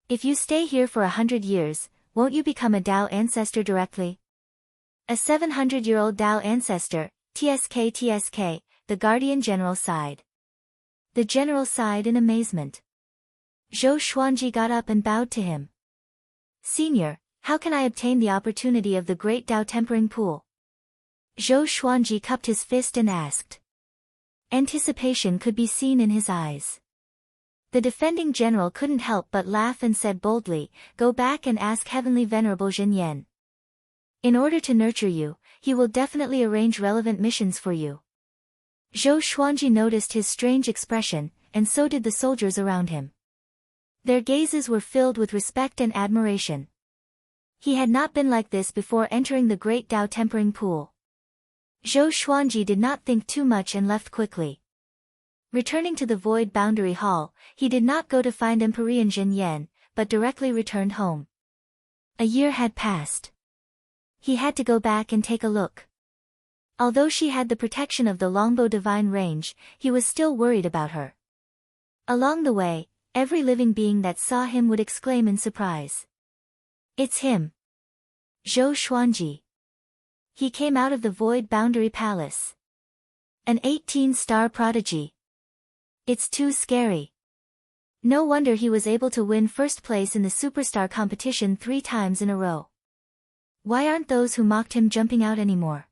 If you stay here for 100 years, won't you become a Dao ancestor directly? A 700-year-old Dao ancestor, TSK, the guardian general sighed. The general sighed in amazement. Zhou Xuanji got up and bowed to him. Senior, how can I obtain the opportunity of the great Dao tempering pool? Zhou Xuanji cupped his fist and asked. Anticipation could be seen in his eyes. The defending general couldn't help but laugh and said boldly, go back and ask Heavenly Venerable Zhen Yan. In order to nurture you, he will definitely arrange relevant missions for you. Zhou Xuanji noticed his strange expression, and so did the soldiers around him. Their gazes were filled with respect and admiration. He had not been like this before entering the great Dao tempering pool. Zhou Xuanji did not think too much and left quickly. Returning to the void boundary hall, he did not go to find Empyrean Zhen Yan, but directly returned home. A year had passed. He had to go back and take a look. Although she had the protection of the Longbow Divine Range, he was still worried about her. Along the way, every living being that saw him would exclaim in surprise. It's him. Zhou Xuanji. He came out of the void boundary palace. An 18-star prodigy. It's too scary. No wonder he was able to win first place in the superstar competition 3 times in a row. Why aren't those who mocked him jumping out anymore?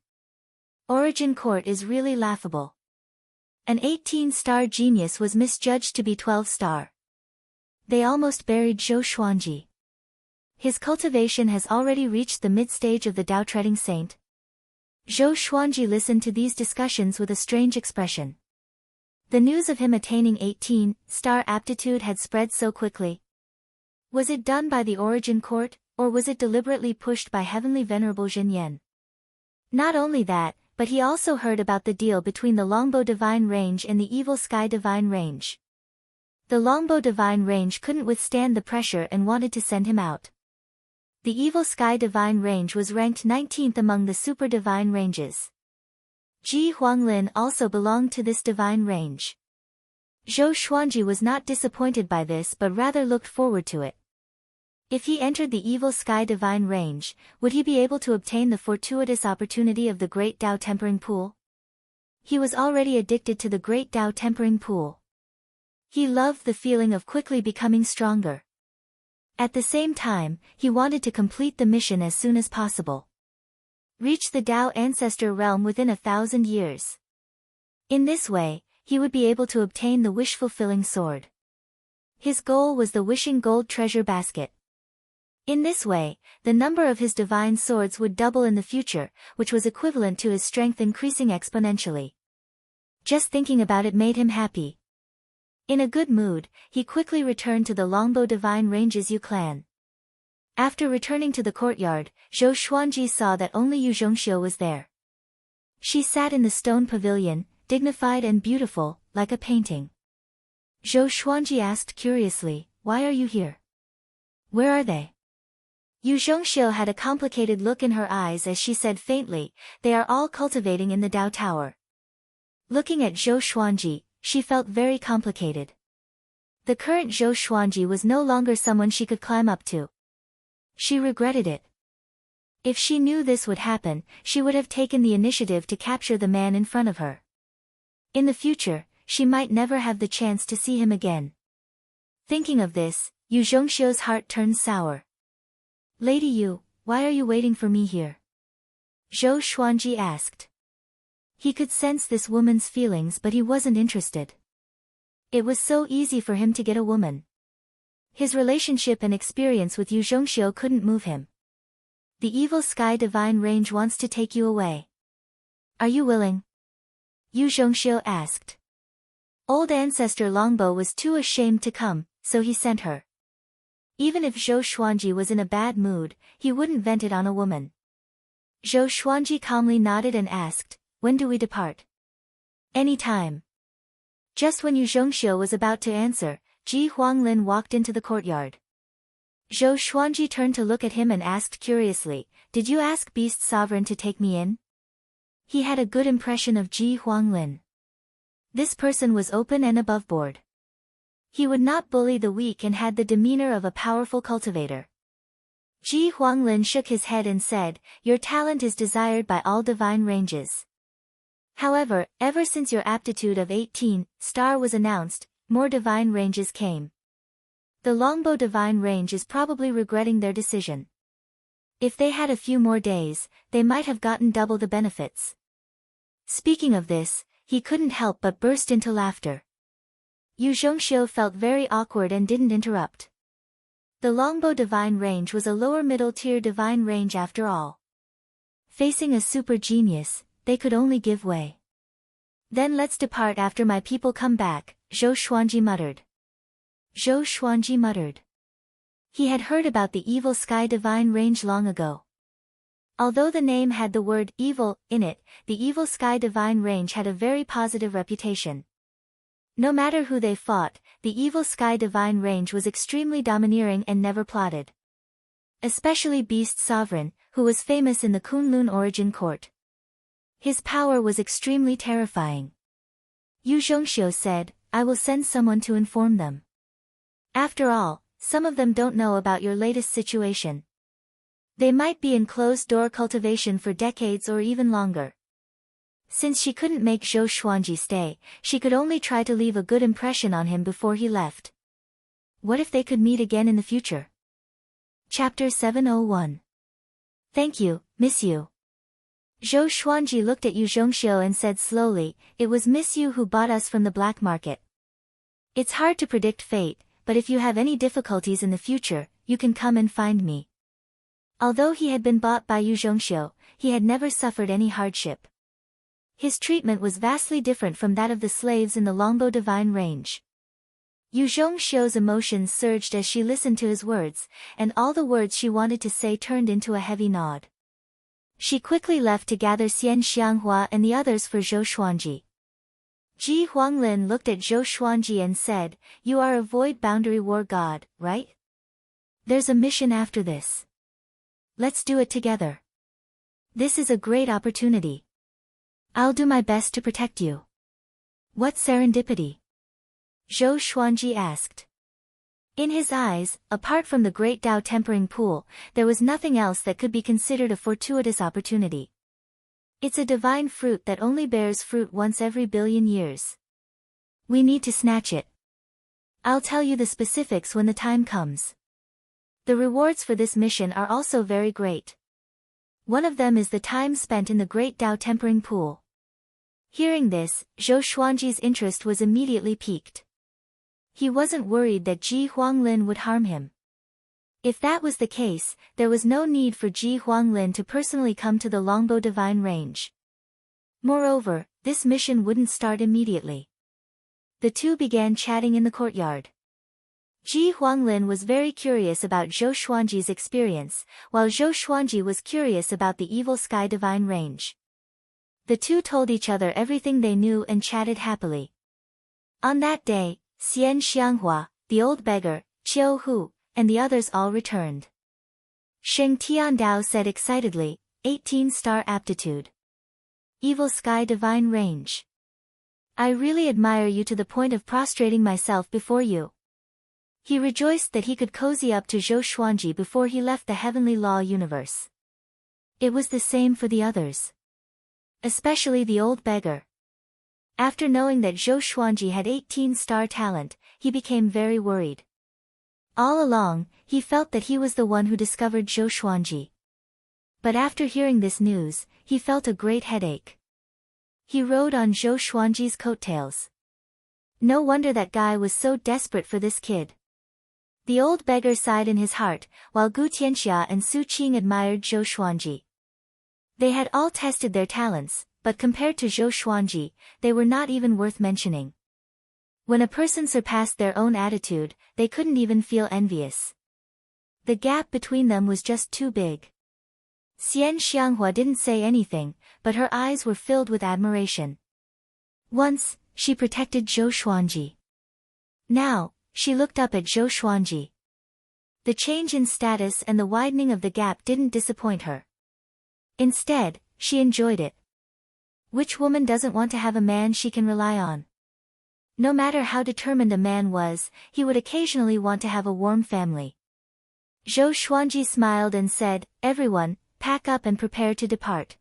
Origin Court is really laughable. An 18-star genius was misjudged to be 12-star. They almost buried Zhou Xuanji. His cultivation has already reached the mid-stage of the Dao treading saint. Zhou Xuanji listened to these discussions with a strange expression. The news of him attaining 18-star aptitude had spread so quickly. Was it done by the Origin Court, or was it deliberately pushed by Heavenly Venerable Zhen Yan? Not only that, but he also heard about the deal between the Longbow Divine Range and the Evil Sky Divine Range. The Longbow Divine Range couldn't withstand the pressure and wanted to send him out. The Evil Sky Divine Range was ranked 19th among the Super Divine Ranges. Ji Huanglin also belonged to this divine range. Zhou Xuanji was not disappointed by this but rather looked forward to it. If he entered the Evil Sky Divine Range, would he be able to obtain the fortuitous opportunity of the Great Dao Tempering Pool? He was already addicted to the Great Dao Tempering Pool. He loved the feeling of quickly becoming stronger. At the same time, he wanted to complete the mission as soon as possible. Reach the Dao Ancestor Realm within 1,000 years. In this way, he would be able to obtain the wish-fulfilling sword. His goal was the Wishing Gold Treasure Basket. In this way, the number of his divine swords would double in the future, which was equivalent to his strength increasing exponentially. Just thinking about it made him happy. In a good mood, he quickly returned to the Longbow Divine Ranges Yu clan. After returning to the courtyard, Zhou Xuanji saw that only Yu Zhongxiu was there. She sat in the stone pavilion, dignified and beautiful, like a painting. Zhou Xuanji asked curiously, "Why are you here? Where are they?" Yu Zhongxiu had a complicated look in her eyes as she said faintly, "They are all cultivating in the Dao Tower." Looking at Zhou Xuanji, she felt very complicated. The current Zhou Xuanji was no longer someone she could climb up to. She regretted it. If she knew this would happen, she would have taken the initiative to capture the man in front of her. In the future, she might never have the chance to see him again. Thinking of this, Yu Zhongxiu's heart turned sour. "Lady Yu, why are you waiting for me here?" Zhou Xuanji asked. He could sense this woman's feelings but he wasn't interested. It was so easy for him to get a woman. His relationship and experience with Yu Zhongxiu couldn't move him. "The Evil Sky Divine Range wants to take you away. Are you willing?" Yu Zhongxiu asked. Old Ancestor Longbow was too ashamed to come, so he sent her. Even if Zhou Xuanji was in a bad mood, he wouldn't vent it on a woman. Zhou Xuanji calmly nodded and asked, "When do we depart?" Any time. Just when Yu Zhongxiu was about to answer, Ji Huanglin walked into the courtyard. Zhou Xuanji turned to look at him and asked curiously, "Did you ask Beast Sovereign to take me in?" He had a good impression of Ji Huanglin. This person was open and aboveboard. He would not bully the weak and had the demeanor of a powerful cultivator. Ji Huanglin shook his head and said, "Your talent is desired by all divine ranges. However, ever since your aptitude of 18 star was announced, more divine ranges came. The Longbow divine range is probably regretting their decision. If they had a few more days, they might have gotten double the benefits." Speaking of this, he couldn't help but burst into laughter. Yu Zhongxiu felt very awkward and didn't interrupt. The Longbow divine range was a lower middle-tier divine range after all. Facing a super genius, they could only give way. "Then let's depart after my people come back," Zhou Xuanji muttered. Zhou Xuanji muttered. He had heard about the evil sky divine range long ago. Although the name had the word evil in it, the evil sky divine range had a very positive reputation. No matter who they fought, the evil sky divine range was extremely domineering and never plotted. Especially Beast Sovereign, who was famous in the Kunlun origin court. His power was extremely terrifying. Yu Zhongxiu said, "I will send someone to inform them. After all, some of them don't know about your latest situation. They might be in closed-door cultivation for decades or even longer." Since she couldn't make Zhou Xuanji stay, she could only try to leave a good impression on him before he left. What if they could meet again in the future? Chapter 701. "Thank you, Miss Yu." Zhou Xuanji looked at Yu Zhongxiu and said slowly, "It was Miss Yu who bought us from the black market. It's hard to predict fate, but if you have any difficulties in the future, you can come and find me." Although he had been bought by Yu Zhongxiu, he had never suffered any hardship. His treatment was vastly different from that of the slaves in the Longbow divine range. Yu Zhongxiu's emotions surged as she listened to his words, and all the words she wanted to say turned into a heavy nod. She quickly left to gather Xian Xianghua and the others for Zhou Xuanji. Ji Huanglin looked at Zhou Xuanji and said, "You are a void boundary war god, right? There's a mission after this. Let's do it together. This is a great opportunity. I'll do my best to protect you." "What serendipity?" Zhou Xuanji asked. In his eyes, apart from the great Tao tempering pool, there was nothing else that could be considered a fortuitous opportunity. It's a divine fruit that only bears fruit once every billion years. We need to snatch it. I'll tell you the specifics when the time comes. The rewards for this mission are also very great. One of them is the time spent in the great Tao tempering pool. Hearing this, Zhou Xuanji's interest was immediately piqued. He wasn't worried that Ji Huanglin would harm him. If that was the case, there was no need for Ji Huanglin to personally come to the Longbow divine range. Moreover, this mission wouldn't start immediately. The two began chatting in the courtyard. Ji Huanglin was very curious about Zhou Xuanji's experience, while Zhou Xuanji was curious about the evil sky divine range. The two told each other everything they knew and chatted happily. On that day, Xian Xianghua, the old beggar, Qiu Hu, and the others all returned. Sheng Tiandao said excitedly, 18-star aptitude. Evil sky divine range. I really admire you to the point of prostrating myself before you. He rejoiced that he could cozy up to Zhou Xuanji before he left the heavenly law universe. It was the same for the others. Especially the old beggar. After knowing that Zhou Xuanji had 18-star talent, he became very worried. All along, he felt that he was the one who discovered Zhou Xuanji. But after hearing this news, he felt a great headache. He rode on Zhou Xuanji's coattails. No wonder that guy was so desperate for this kid. The old beggar sighed in his heart, while Gu Tianxia and Su Qing admired Zhou Xuanji. They had all tested their talents, but compared to Zhou Xuanji, they were not even worth mentioning. When a person surpassed their own attitude, they couldn't even feel envious. The gap between them was just too big. Xian Xianghua didn't say anything, but her eyes were filled with admiration. Once, she protected Zhou Xuanji. Now, she looked up at Zhou Xuanji. The change in status and the widening of the gap didn't disappoint her. Instead, she enjoyed it. Which woman doesn't want to have a man she can rely on? No matter how determined a man was, he would occasionally want to have a warm family. Zhou Xuanji smiled and said, "Everyone, pack up and prepare to depart."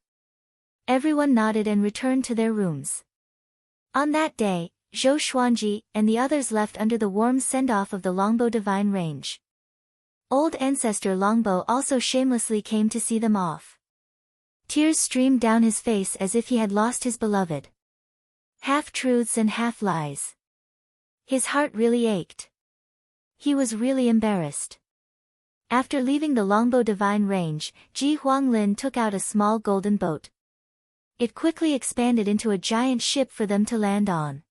Everyone nodded and returned to their rooms. On that day, Zhou Xuanji and the others left under the warm send-off of the Longbow Divine Range. Old ancestor Longbow also shamelessly came to see them off. Tears streamed down his face as if he had lost his beloved. Half-truths and half-lies. His heart really ached. He was really embarrassed. After leaving the Longbow Divine Range, Ji Huanglin took out a small golden boat. It quickly expanded into a giant ship for them to land on.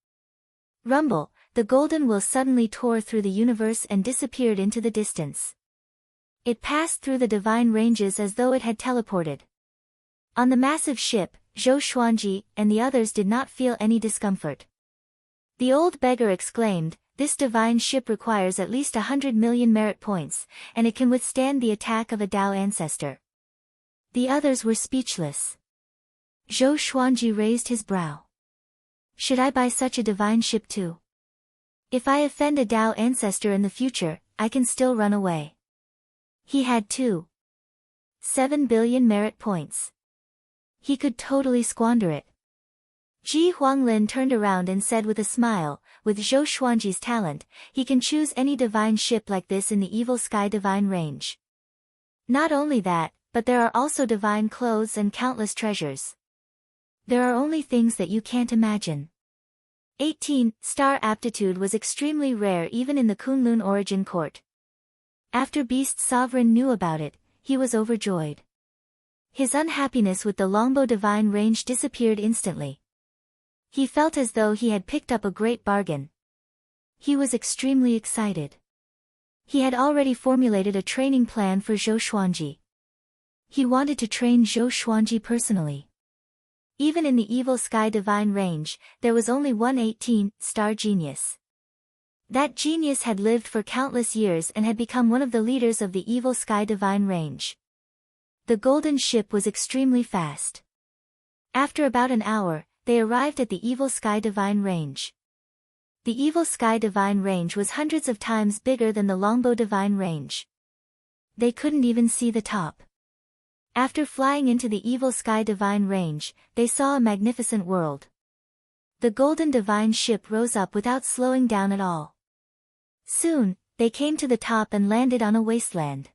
Rumble, the golden wheel suddenly tore through the universe and disappeared into the distance. It passed through the divine ranges as though it had teleported. On the massive ship, Zhou Xuanji and the others did not feel any discomfort. The old beggar exclaimed, "This divine ship requires at least 100 million merit points, and it can withstand the attack of a Dao ancestor." The others were speechless. Zhou Xuanji raised his brow. "Should I buy such a divine ship too? If I offend a Dao ancestor in the future, I can still run away." He had 7 billion merit points. He could totally squander it. Ji Huanglin turned around and said with a smile, "With Zhou Xuanji's talent, he can choose any divine ship like this in the Evil Sky Divine Range. Not only that, but there are also divine clothes and countless treasures. There are only things that you can't imagine." 18. Star aptitude was extremely rare even in the Kunlun origin court. After Beast Sovereign knew about it, he was overjoyed. His unhappiness with the Longbow Divine Range disappeared instantly. He felt as though he had picked up a great bargain. He was extremely excited. He had already formulated a training plan for Zhou Xuanji. He wanted to train Zhou Xuanji personally. Even in the Evil Sky Divine Range, there was only one 18-star genius. That genius had lived for countless years and had become one of the leaders of the Evil Sky Divine Range. The golden ship was extremely fast. After about an hour, they arrived at the Evil Sky Divine Range. The Evil Sky Divine Range was hundreds of times bigger than the Longbow Divine Range. They couldn't even see the top. After flying into the Evil Sky Divine Range, they saw a magnificent world. The golden divine ship rose up without slowing down at all. Soon, they came to the top and landed on a wasteland.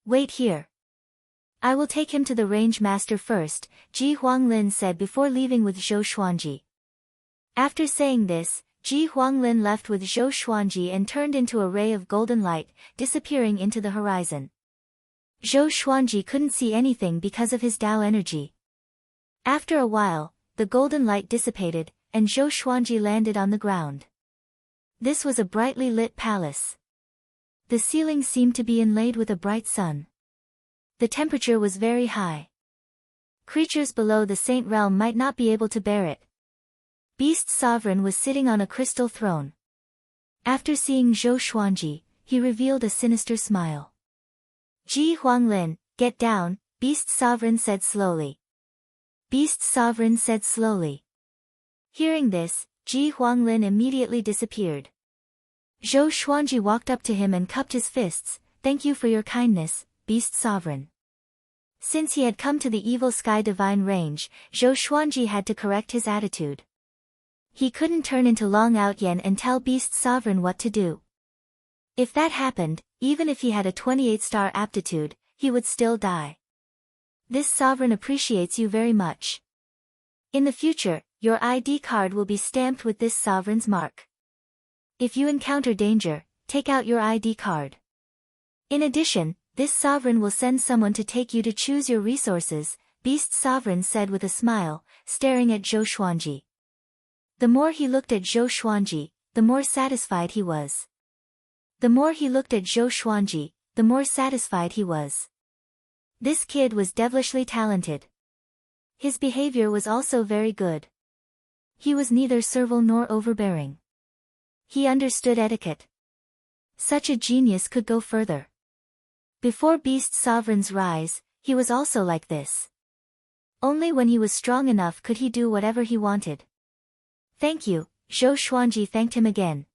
"Wait here. I will take him to the range master first," Ji Huanglin said before leaving with Zhou Xuanji. After saying this, Ji Huanglin left with Zhou Xuanji and turned into a ray of golden light, disappearing into the horizon. Zhou Xuanji couldn't see anything because of his Dao energy. After a while, the golden light dissipated, and Zhou Xuanji landed on the ground. This was a brightly lit palace. The ceiling seemed to be inlaid with a bright sun. The temperature was very high. Creatures below the Saint Realm might not be able to bear it. Beast Sovereign was sitting on a crystal throne. After seeing Zhou Xuanji, he revealed a sinister smile. "Ji Huanglin, get down," Beast Sovereign said slowly. Beast Sovereign said slowly. Hearing this, Ji Huanglin immediately disappeared. Zhou Xuanji walked up to him and cupped his fists. "Thank you for your kindness, Beast Sovereign." Since he had come to the Evil Sky Divine Range, Zhou Xuanji had to correct his attitude. He couldn't turn into Long Outyen and tell Beast Sovereign what to do. If that happened, even if he had a 28-star aptitude, he would still die. "This sovereign appreciates you very much. In the future, your ID card will be stamped with this sovereign's mark. If you encounter danger, take out your ID card. In addition, this sovereign will send someone to take you to choose your resources," Beast Sovereign said with a smile, staring at Zhou Xuanji. The more he looked at Zhou Xuanji, the more satisfied he was. The more he looked at Zhou Xuanji, the more satisfied he was. This kid was devilishly talented. His behavior was also very good. He was neither servile nor overbearing. He understood etiquette. Such a genius could go further. Before Beast Sovereign's rise, he was also like this. Only when he was strong enough could he do whatever he wanted. Thank you, Zhou Xuanji thanked him again.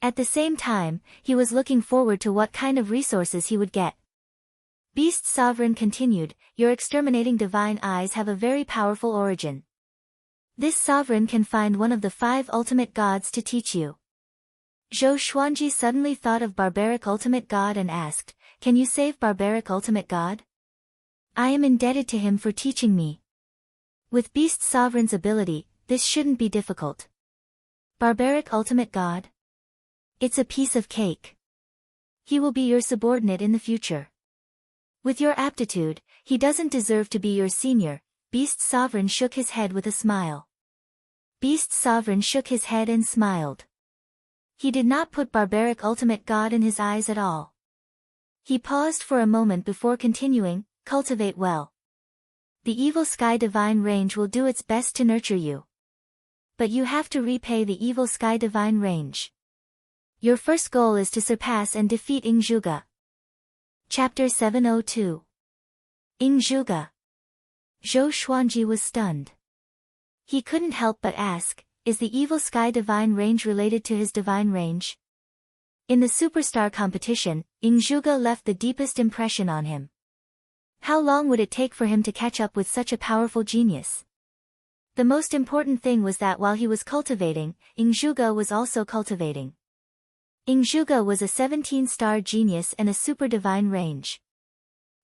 At the same time, he was looking forward to what kind of resources he would get. Beast Sovereign continued, your exterminating divine eyes have a very powerful origin. This sovereign can find one of the 5 ultimate gods to teach you. Zhou Xuanji suddenly thought of barbaric ultimate god and asked, can you save barbaric ultimate god? I am indebted to him for teaching me. With Beast Sovereign's ability, this shouldn't be difficult. Barbaric ultimate god? It's a piece of cake. He will be your subordinate in the future. With your aptitude, he doesn't deserve to be your senior. Beast Sovereign shook his head with a smile. Beast Sovereign shook his head and smiled. He did not put barbaric ultimate god in his eyes at all. He paused for a moment before continuing, cultivate well. The evil sky divine range will do its best to nurture you. But you have to repay the evil sky divine range. Your first goal is to surpass and defeat Ingzhuge. Chapter 702. Ingzhuge. Zhou Xuanji was stunned. He couldn't help but ask, is the evil sky divine range related to his divine range? In the superstar competition, Ingzhuge left the deepest impression on him. How long would it take for him to catch up with such a powerful genius? The most important thing was that while he was cultivating, Ingzhuge was also cultivating. Ingzhuge was a 17-star genius and a super divine range.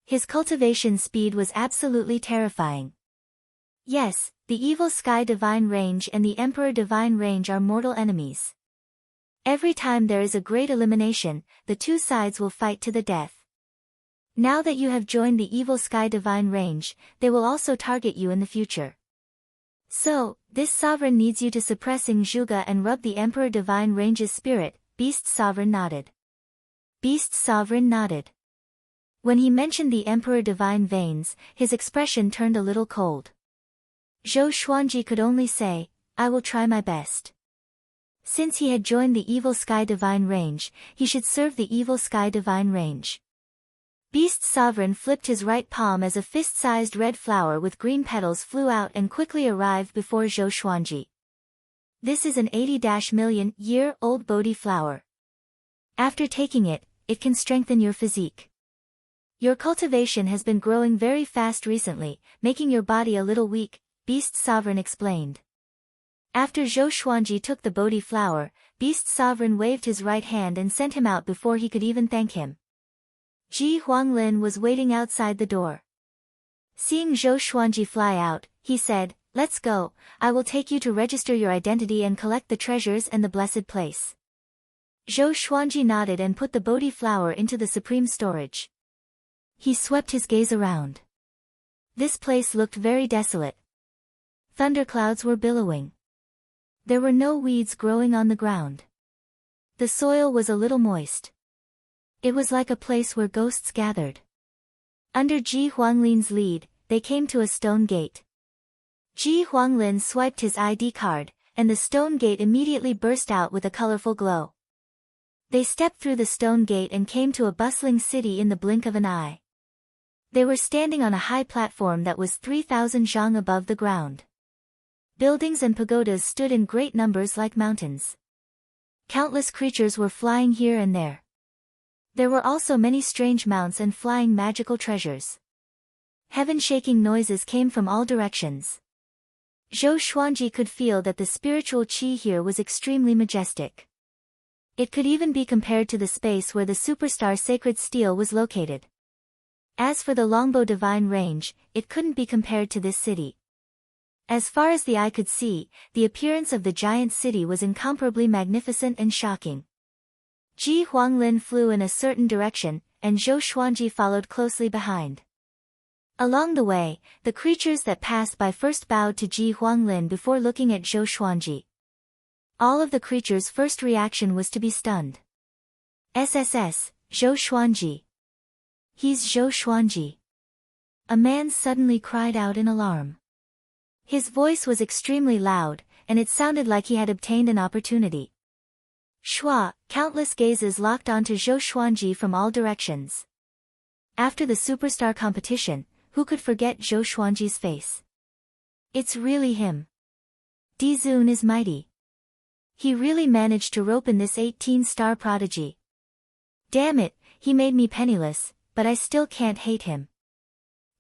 His cultivation speed was absolutely terrifying. Yes, the evil sky divine range and the emperor divine range are mortal enemies. Every time there is a great elimination, the 2 sides will fight to the death. Now that you have joined the evil sky divine range, they will also target you in the future. So, this sovereign needs you to suppress Ingzhuge and rub the emperor divine range's spirit. Beast Sovereign nodded. Beast Sovereign nodded. When he mentioned the Emperor Divine Veins, his expression turned a little cold. Zhou Xuanji could only say, I will try my best. Since he had joined the Evil Sky Divine Range, he should serve the Evil Sky Divine Range. Beast Sovereign flipped his right palm as a fist-sized red flower with green petals flew out and quickly arrived before Zhou Xuanji. This is an 80-million-year-old Bodhi flower. After taking it, it can strengthen your physique. Your cultivation has been growing very fast recently, making your body a little weak, Beast Sovereign explained. After Zhou Xuanji took the Bodhi flower, Beast Sovereign waved his right hand and sent him out before he could even thank him. Ji Huanglin was waiting outside the door. Seeing Zhou Xuanji fly out, he said, let's go, I will take you to register your identity and collect the treasures and the blessed place. Zhou Xuanji nodded and put the Bodhi flower into the supreme storage. He swept his gaze around. This place looked very desolate. Thunderclouds were billowing. There were no weeds growing on the ground. The soil was a little moist. It was like a place where ghosts gathered. Under Ji Huanglin's lead, they came to a stone gate. Ji Huanglin swiped his ID card, and the stone gate immediately burst out with a colorful glow. They stepped through the stone gate and came to a bustling city in the blink of an eye. They were standing on a high platform that was 3,000 zhang above the ground. Buildings and pagodas stood in great numbers like mountains. Countless creatures were flying here and there. There were also many strange mounts and flying magical treasures. Heaven-shaking noises came from all directions. Zhou Xuanji could feel that the spiritual qi here was extremely majestic. It could even be compared to the space where the superstar sacred steel was located. As for the longbow divine range, it couldn't be compared to this city. As far as the eye could see, the appearance of the giant city was incomparably magnificent and shocking. Ji Huanglin flew in a certain direction, and Zhou Xuanji followed closely behind. Along the way, the creatures that passed by first bowed to Ji Huanglin before looking at Zhou Xuanji. All of the creatures' first reaction was to be stunned. SSS, Zhou Xuanji. He's Zhou Xuanji. A man suddenly cried out in alarm. His voice was extremely loud, and it sounded like he had obtained an opportunity. Schwa, countless gazes locked onto Zhou Xuanji from all directions. After the superstar competition, who could forget Zhou Xuanji's face? It's really him. Di Zun is mighty. He really managed to rope in this 18-star prodigy. Damn it, he made me penniless, but I still can't hate him.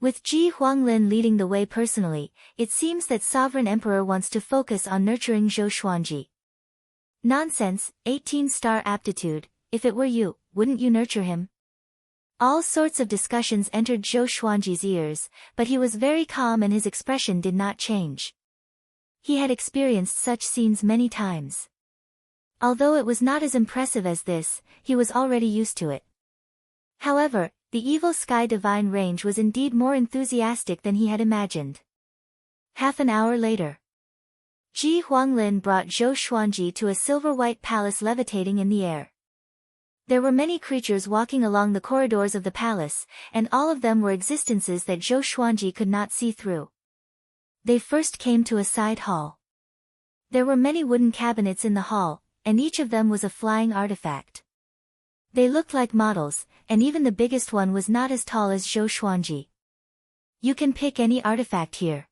With Ji Huanglin leading the way personally, it seems that Sovereign Emperor wants to focus on nurturing Zhou Xuanji. Nonsense, 18-star aptitude, if it were you, wouldn't you nurture him? All sorts of discussions entered Zhou Xuanji's ears, but he was very calm and his expression did not change. He had experienced such scenes many times. Although it was not as impressive as this, he was already used to it. However, the evil sky divine range was indeed more enthusiastic than he had imagined. Half an hour later, Ji Huanglin brought Zhou Xuanji to a silver-white palace levitating in the air. There were many creatures walking along the corridors of the palace, and all of them were existences that Zhou Xuanji could not see through. They first came to a side hall. There were many wooden cabinets in the hall, and each of them was a flying artifact. They looked like models, and even the biggest one was not as tall as Zhou Xuanji. You can pick any artifact here.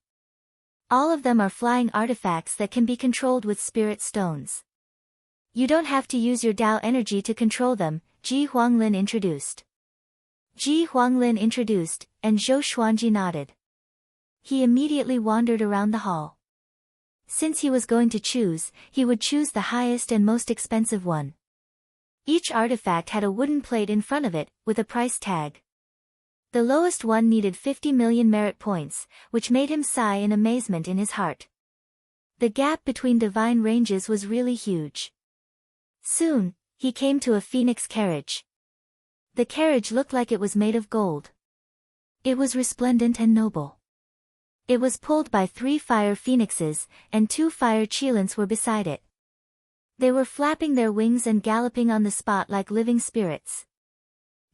All of them are flying artifacts that can be controlled with spirit stones. You don't have to use your Tao energy to control them, Ji Huanglin introduced. Ji Huanglin introduced, and Zhou Xuanji nodded. He immediately wandered around the hall. Since he was going to choose, he would choose the highest and most expensive one. Each artifact had a wooden plate in front of it, with a price tag. The lowest one needed 50 million merit points, which made him sigh in amazement in his heart. The gap between divine ranges was really huge. Soon, he came to a phoenix carriage. The carriage looked like it was made of gold. It was resplendent and noble. It was pulled by 3 fire phoenixes, and 2 fire cheelants were beside it. They were flapping their wings and galloping on the spot like living spirits.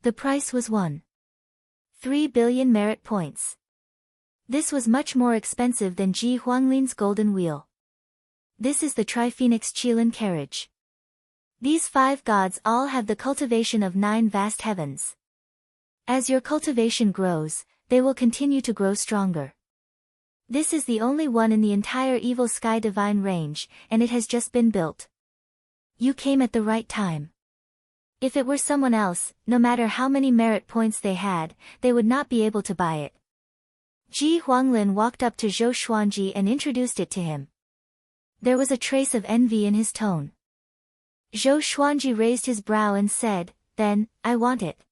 The price was 1.3 billion merit points. This was much more expensive than Ji Huanglin's golden wheel. This is the Tri-Phoenix Cheelan carriage. These 5 gods all have the cultivation of 9 vast heavens. As your cultivation grows, they will continue to grow stronger. This is the only one in the entire evil sky divine range, and it has just been built. You came at the right time. If it were someone else, no matter how many merit points they had, they would not be able to buy it. Ji Huanglin walked up to Zhou Xuanji and introduced it to him. There was a trace of envy in his tone. Zhou Xuanji raised his brow and said, "Then, I want it."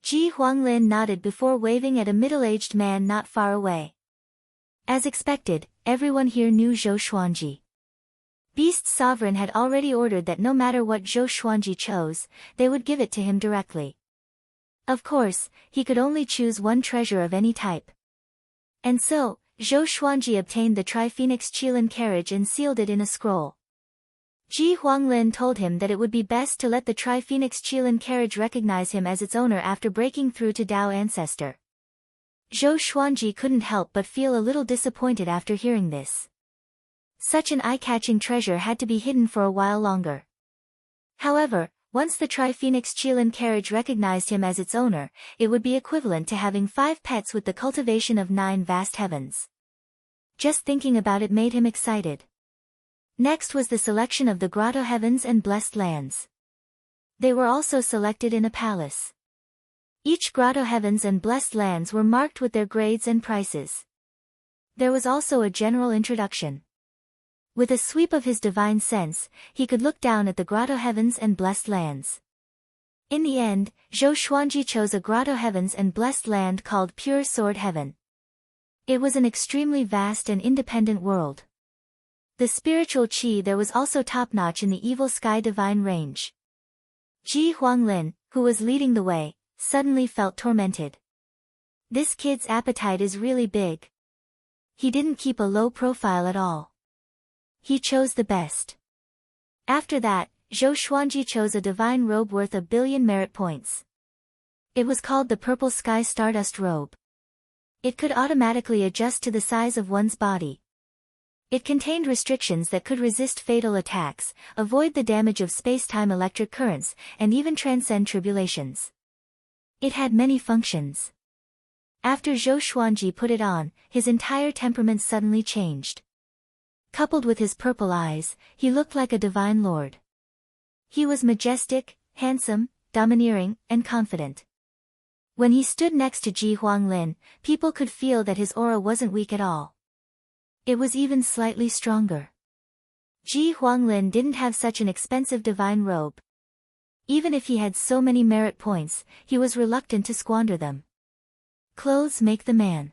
Ji Huanglin nodded before waving at a middle-aged man not far away. As expected, everyone here knew Zhou Xuanji. Beast Sovereign had already ordered that no matter what Zhou Xuanji chose, they would give it to him directly. Of course, he could only choose one treasure of any type. And so, Zhou Xuanji obtained the Tri-Phoenix Cheelan carriage and sealed it in a scroll. Ji Huanglin told him that it would be best to let the Tri-Phoenix Cheelan carriage recognize him as its owner after breaking through to Tao Ancestor. Zhou Xuanji couldn't help but feel a little disappointed after hearing this. Such an eye-catching treasure had to be hidden for a while longer. However, once the Tri-Phoenix Cheelan carriage recognized him as its owner, it would be equivalent to having 5 pets with the cultivation of 9 vast heavens. Just thinking about it made him excited. Next was the selection of the Grotto Heavens and Blessed Lands. They were also selected in a palace. Each Grotto Heavens and Blessed Lands were marked with their grades and prices. There was also a general introduction. With a sweep of his divine sense, he could look down at the Grotto Heavens and Blessed Lands. In the end, Zhou Xuanji chose a Grotto Heavens and Blessed Land called Pure Sword Heaven. It was an extremely vast and independent world. The spiritual chi there was also top-notch in the evil sky divine range. Ji Huanglin, who was leading the way, suddenly felt tormented. This kid's appetite is really big. He didn't keep a low profile at all. He chose the best. After that, Zhou Xuanji chose a divine robe worth 1 billion merit points. It was called the Purple Sky Stardust Robe. It could automatically adjust to the size of one's body. It contained restrictions that could resist fatal attacks, avoid the damage of space-time electric currents, and even transcend tribulations. It had many functions. After Zhou Xuanji put it on, his entire temperament suddenly changed. Coupled with his purple eyes, he looked like a divine lord. He was majestic, handsome, domineering, and confident. When he stood next to Ji Huanglin, people could feel that his aura wasn't weak at all. It was even slightly stronger. Ji Huanglin didn't have such an expensive divine robe. Even if he had so many merit points, he was reluctant to squander them. Clothes make the man.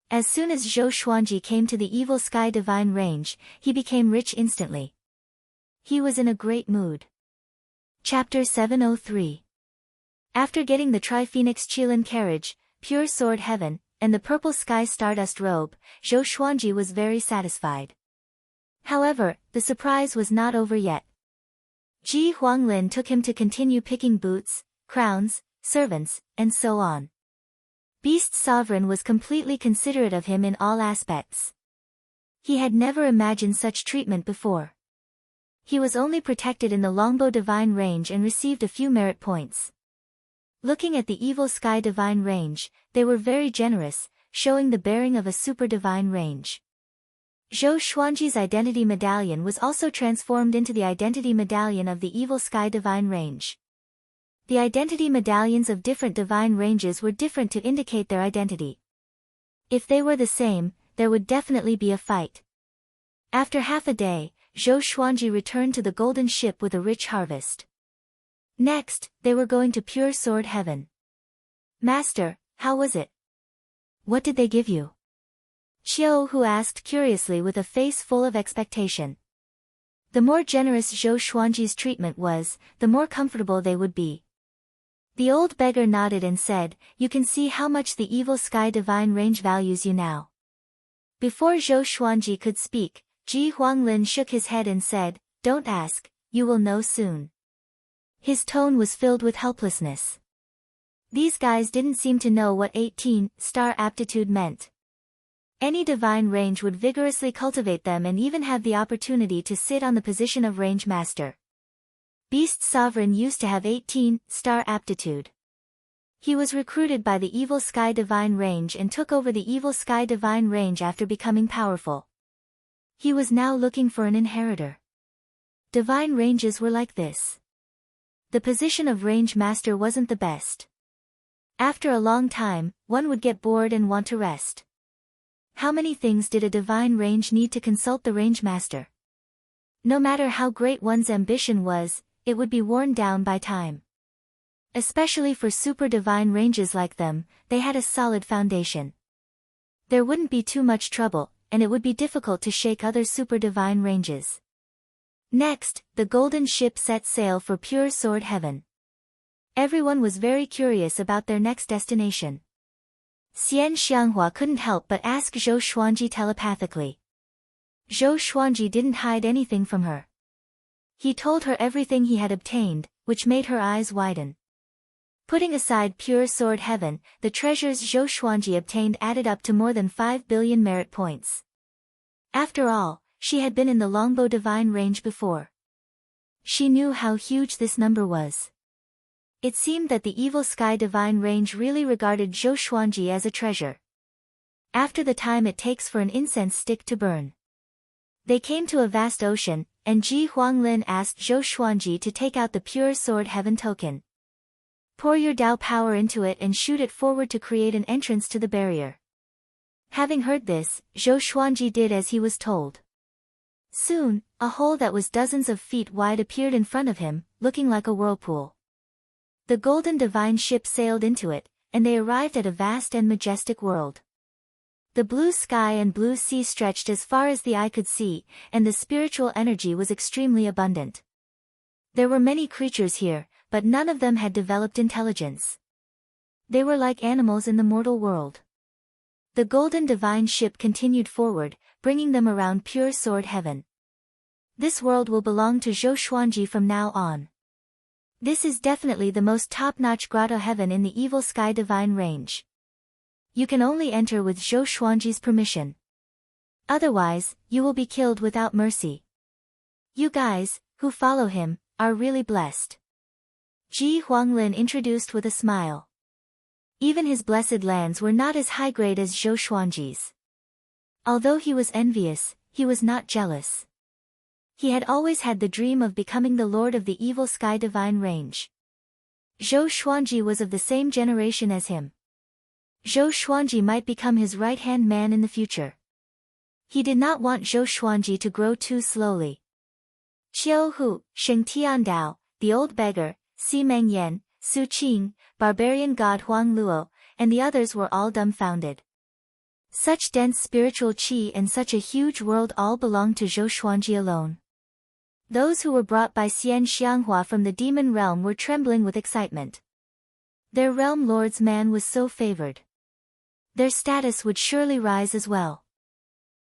As soon as Zhou Xuanji came to the Evil Sky Divine Range, he became rich instantly. He was in a great mood. Chapter 703. After getting the Tri-Phoenix Qilin carriage, Pure Sword Heaven, and the Purple Sky Stardust robe, Zhou Xuanji was very satisfied. However, the surprise was not over yet. Ji Huanglin took him to continue picking boots, crowns, servants, and so on. Beast Sovereign was completely considerate of him in all aspects. He had never imagined such treatment before. He was only protected in the Longbow Divine Range and received a few merit points. Looking at the Evil Sky Divine Range, they were very generous, showing the bearing of a super divine range. Zhou Xuanji's identity medallion was also transformed into the identity medallion of the Evil Sky Divine Range. The identity medallions of different divine ranges were different to indicate their identity. If they were the same, there would definitely be a fight. After half a day, Zhou Xuanji returned to the golden ship with a rich harvest. Next, they were going to Pure Sword Heaven. Master, how was it? What did they give you? Qiu Hu asked curiously with a face full of expectation. The more generous Zhou Xuanji's treatment was, the more comfortable they would be. The old beggar nodded and said, "You can see how much the Evil Sky Divine Range values you now." Before Zhou Xuanji could speak, Ji Huanglin shook his head and said, "Don't ask, you will know soon." His tone was filled with helplessness. These guys didn't seem to know what 18-star aptitude meant. Any divine range would vigorously cultivate them and even have the opportunity to sit on the position of range master. Beast Sovereign used to have 18-star aptitude. He was recruited by the Evil Sky Divine Range and took over the Evil Sky Divine Range after becoming powerful. He was now looking for an inheritor. Divine ranges were like this. The position of range master wasn't the best. After a long time, one would get bored and want to rest. How many things did a divine range need to consult the range master? No matter how great one's ambition was, it would be worn down by time. Especially for super divine ranges like them, they had a solid foundation. There wouldn't be too much trouble, and it would be difficult to shake other super divine ranges. Next, the golden ship set sail for Pure Sword Heaven. Everyone was very curious about their next destination. Xian Xianghua couldn't help but ask Zhou Xuanji telepathically. Zhou Xuanji didn't hide anything from her. He told her everything he had obtained, which made her eyes widen. Putting aside Pure Sword Heaven, the treasures Zhou Xuanji obtained added up to more than 5 billion merit points. After all, she had been in the Longbow Divine Range before. She knew how huge this number was. It seemed that the Evil Sky Divine Range really regarded Zhou Xuanji as a treasure. After the time it takes for an incense stick to burn. They came to a vast ocean, and Ji Huanglin asked Zhou Xuanji to take out the Pure Sword Heaven token. Pour your Dao power into it and shoot it forward to create an entrance to the barrier. Having heard this, Zhou Xuanji did as he was told. Soon, a hole that was dozens of feet wide appeared in front of him, looking like a whirlpool. The golden divine ship sailed into it, and they arrived at a vast and majestic world. The blue sky and blue sea stretched as far as the eye could see, and the spiritual energy was extremely abundant. There were many creatures here, but none of them had developed intelligence. They were like animals in the mortal world. The golden divine ship continued forward, bringing them around Pure Sword Heaven. This world will belong to Zhou Xuanji from now on. This is definitely the most top-notch grotto heaven in the Evil Sky Divine Range. You can only enter with Zhou Xuanji's permission. Otherwise, you will be killed without mercy. You guys, who follow him, are really blessed. Ji Huanglin introduced with a smile. Even his blessed lands were not as high grade as Zhou Xuanji's. Although he was envious, he was not jealous. He had always had the dream of becoming the lord of the evil sky divine range. Zhou Xuanji was of the same generation as him. Zhou Xuanji might become his right-hand man in the future. He did not want Zhou Xuanji to grow too slowly. Qiu Hu, Sheng Tiandao, the old beggar, Si Mengyan, Su Qing, barbarian god Huang Luo, and the others were all dumbfounded. Such dense spiritual qi and such a huge world all belonged to Zhou Xuanji alone. Those who were brought by Xian Xianghua from the demon realm were trembling with excitement. Their realm lord's man was so favored. Their status would surely rise as well.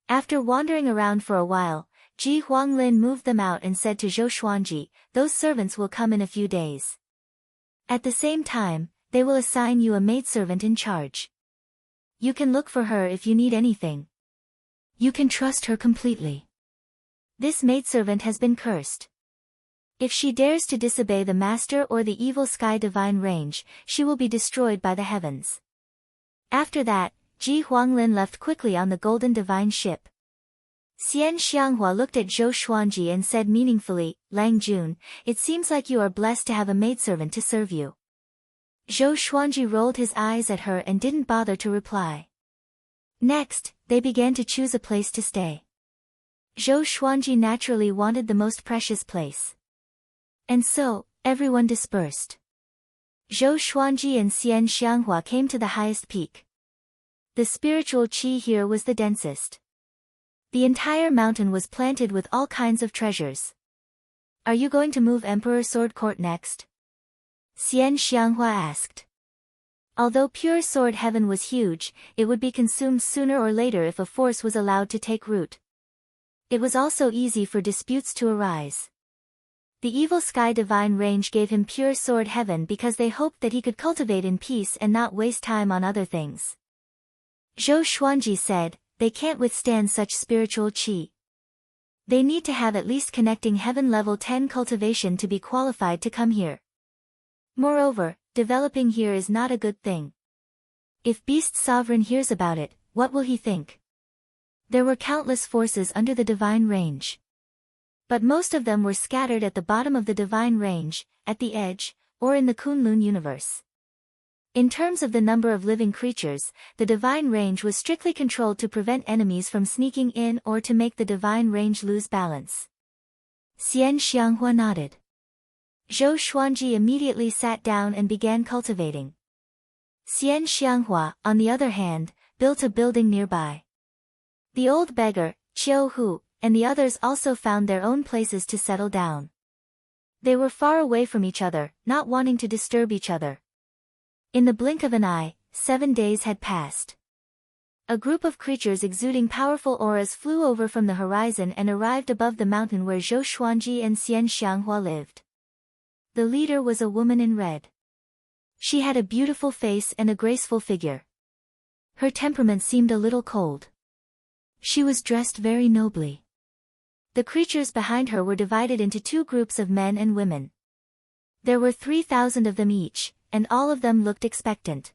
After wandering around for a while, Ji Huanglin moved them out and said to Zhou Xuanji, "Those servants will come in a few days. At the same time, they will assign you a maidservant in charge. You can look for her if you need anything. You can trust her completely. This maidservant has been cursed. If she dares to disobey the master or the evil sky divine range, she will be destroyed by the heavens." After that, Ji Huanglin left quickly on the golden divine ship. Xian Xianghua looked at Zhou Xuanji and said meaningfully, "Lang Jun, it seems like you are blessed to have a maidservant to serve you." Zhou Xuanji rolled his eyes at her and didn't bother to reply. Next, they began to choose a place to stay. Zhou Xuanji naturally wanted the most precious place. And so, everyone dispersed. Zhou Xuanji and Xian Xianghua came to the highest peak. The spiritual qi here was the densest. The entire mountain was planted with all kinds of treasures. "Are you going to move Emperor Sword Court next?" Xian Xianghua asked. Although pure sword heaven was huge, it would be consumed sooner or later if a force was allowed to take root. It was also easy for disputes to arise. The evil sky divine range gave him pure sword heaven because they hoped that he could cultivate in peace and not waste time on other things. Zhou Xuanji said, "They can't withstand such spiritual qi. They need to have at least connecting heaven level 10 cultivation to be qualified to come here. Moreover, developing here is not a good thing. If Beast Sovereign hears about it, what will he think?" There were countless forces under the divine range. But most of them were scattered at the bottom of the divine range, at the edge, or in the Kunlun universe. In terms of the number of living creatures, the divine range was strictly controlled to prevent enemies from sneaking in or to make the divine range lose balance. Xian Xianghua nodded. Zhou Xuanji immediately sat down and began cultivating. Xian Xianghua, on the other hand, built a building nearby. The old beggar, Qiu Hu, and the others also found their own places to settle down. They were far away from each other, not wanting to disturb each other. In the blink of an eye, 7 days had passed. A group of creatures exuding powerful auras flew over from the horizon and arrived above the mountain where Zhou Xuanji and Xian Xianghua lived. The leader was a woman in red. She had a beautiful face and a graceful figure. Her temperament seemed a little cold. She was dressed very nobly. The creatures behind her were divided into 2 groups of men and women. There were 3,000 of them each, and all of them looked expectant.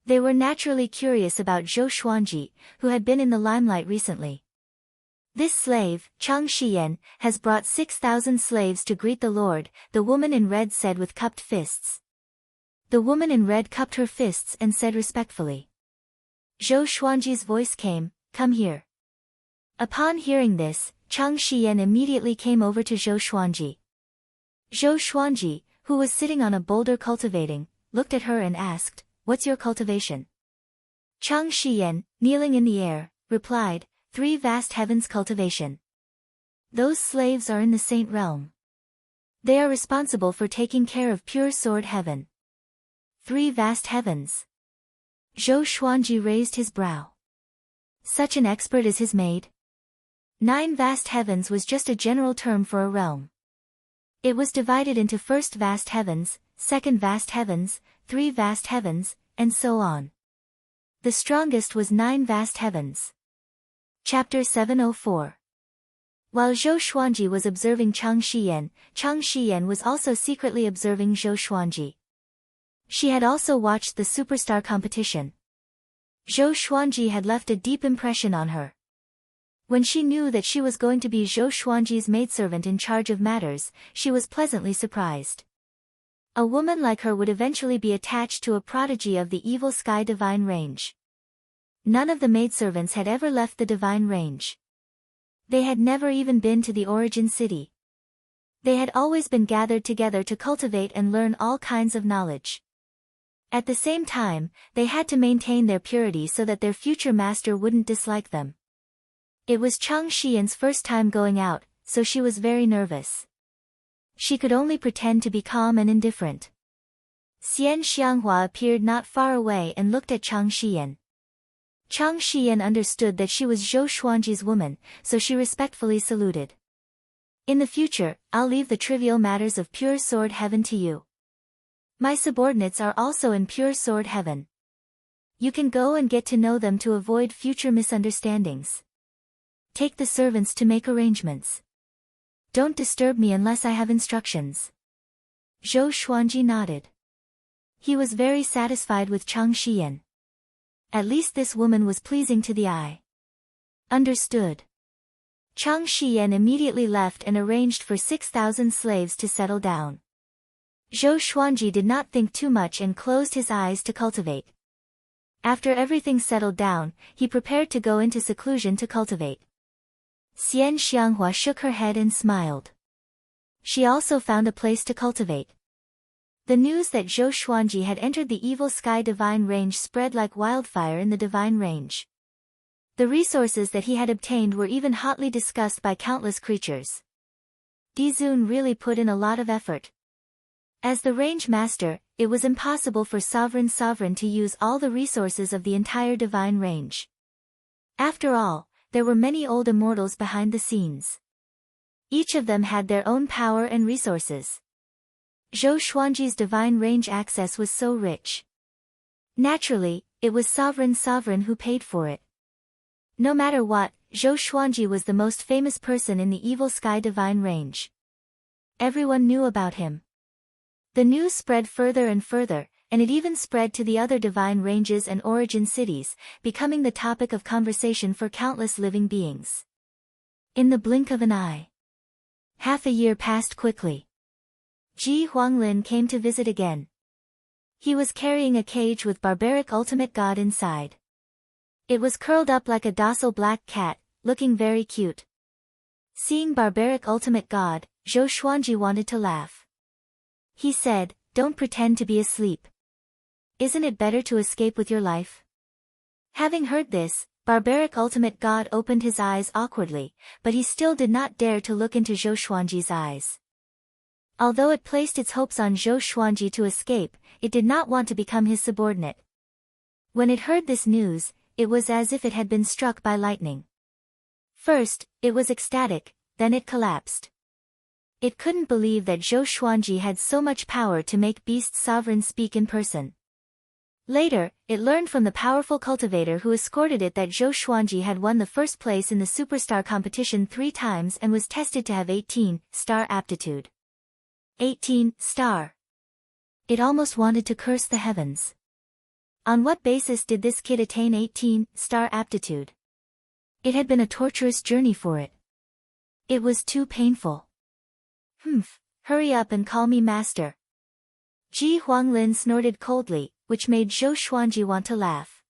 They were naturally curious about Zhou Xuanji, who had been in the limelight recently. "This slave, Chang Shiyan, has brought 6,000 slaves to greet the Lord," the woman in red said with cupped fists. The woman in red cupped her fists and said respectfully. Zhou Xuanji's voice came, "Come here." Upon hearing this, Chang Shiyan immediately came over to Zhou Xuanji. Zhou Xuanji, who was sitting on a boulder cultivating, looked at her and asked, "What's your cultivation?" Chang Shiyan, kneeling in the air, replied, 3 vast heavens cultivation. Those slaves are in the saint realm. They are responsible for taking care of pure sword heaven. 3 vast heavens. Zhou Xuanji raised his brow. Such an expert as his maid? 9 vast heavens was just a general term for a realm. It was divided into first vast heavens, second vast heavens, 3 vast heavens, and so on. The strongest was 9 vast heavens. Chapter 704. While Zhou Xuanji was observing Chang Shiyan was also secretly observing Zhou Xuanji. She had also watched the superstar competition. Zhou Xuanji had left a deep impression on her. When she knew that she was going to be Zhou Xuanji's maidservant in charge of matters, she was pleasantly surprised. A woman like her would eventually be attached to a prodigy of the evil sky divine range. None of the maidservants had ever left the divine range. They had never even been to the origin city. They had always been gathered together to cultivate and learn all kinds of knowledge. At the same time, they had to maintain their purity so that their future master wouldn't dislike them. It was Chang Shiyan's first time going out, so she was very nervous. She could only pretend to be calm and indifferent. Xian Xianghua appeared not far away and looked at Chang Shiyan. Chang Shiyan understood that she was Zhou Xuanji's woman, so she respectfully saluted. In the future, I'll leave the trivial matters of pure sword heaven to you. My subordinates are also in pure sword heaven. You can go and get to know them to avoid future misunderstandings. Take the servants to make arrangements. Don't disturb me unless I have instructions. Zhou Xuanji nodded. He was very satisfied with Chang Shiyan. At least this woman was pleasing to the eye. Understood. Chang Shiyan immediately left and arranged for 6,000 slaves to settle down. Zhou Xuanji did not think too much and closed his eyes to cultivate. After everything settled down, he prepared to go into seclusion to cultivate. Xian Xianghua shook her head and smiled. She also found a place to cultivate. The news that Zhou Xuanji had entered the evil sky divine range spread like wildfire in the divine range. The resources that he had obtained were even hotly discussed by countless creatures. Dizun really put in a lot of effort. As the range master, it was impossible for Sovereign to use all the resources of the entire divine range. After all, there were many old immortals behind the scenes. Each of them had their own power and resources. Zhou Xuanji's divine range access was so rich. Naturally, it was Sovereign who paid for it. No matter what, Zhou Xuanji was the most famous person in the evil sky divine range. Everyone knew about him. The news spread further and further, and it even spread to the other divine ranges and origin cities, becoming the topic of conversation for countless living beings. In the blink of an eye. Half a year passed quickly. Ji Huanglin came to visit again. He was carrying a cage with barbaric ultimate god inside. It was curled up like a docile black cat, looking very cute. Seeing barbaric ultimate god, Zhou Xuanji wanted to laugh. He said, "Don't pretend to be asleep. Isn't it better to escape with your life?" Having heard this, barbaric ultimate god opened his eyes awkwardly, but he still did not dare to look into Zhou Xuanji's eyes. Although it placed its hopes on Zhou Xuanji to escape, it did not want to become his subordinate. When it heard this news, it was as if it had been struck by lightning. First, it was ecstatic, then it collapsed. It couldn't believe that Zhou Xuanji had so much power to make Beast Sovereign speak in person. Later, it learned from the powerful cultivator who escorted it that Zhou Xuanji had won the first place in the superstar competition 3 times and was tested to have 18-star aptitude. 18-star. It almost wanted to curse the heavens. On what basis did this kid attain 18-star aptitude? It had been a torturous journey for it. It was too painful. Hurry up and call me master. Ji Huanglin snorted coldly, which made Zhou Xuanji want to laugh.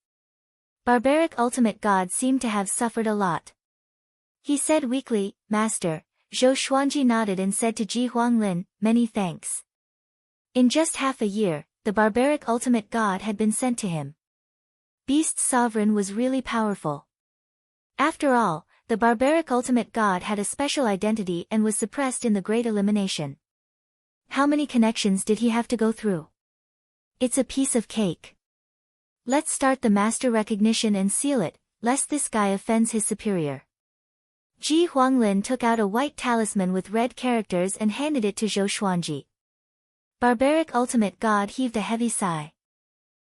Barbaric ultimate god seemed to have suffered a lot. He said weakly, "Master." Zhou Xuanji nodded and said to Ji Huanglin, "Many thanks." In just half a year, the barbaric ultimate god had been sent to him. Beast Sovereign was really powerful. After all, the barbaric ultimate god had a special identity and was suppressed in the Great Elimination. How many connections did he have to go through? It's a piece of cake. Let's start the master recognition and seal it, lest this guy offends his superior. Ji Huanglin took out a white talisman with red characters and handed it to Zhou Xuanji. Barbaric ultimate god heaved a heavy sigh.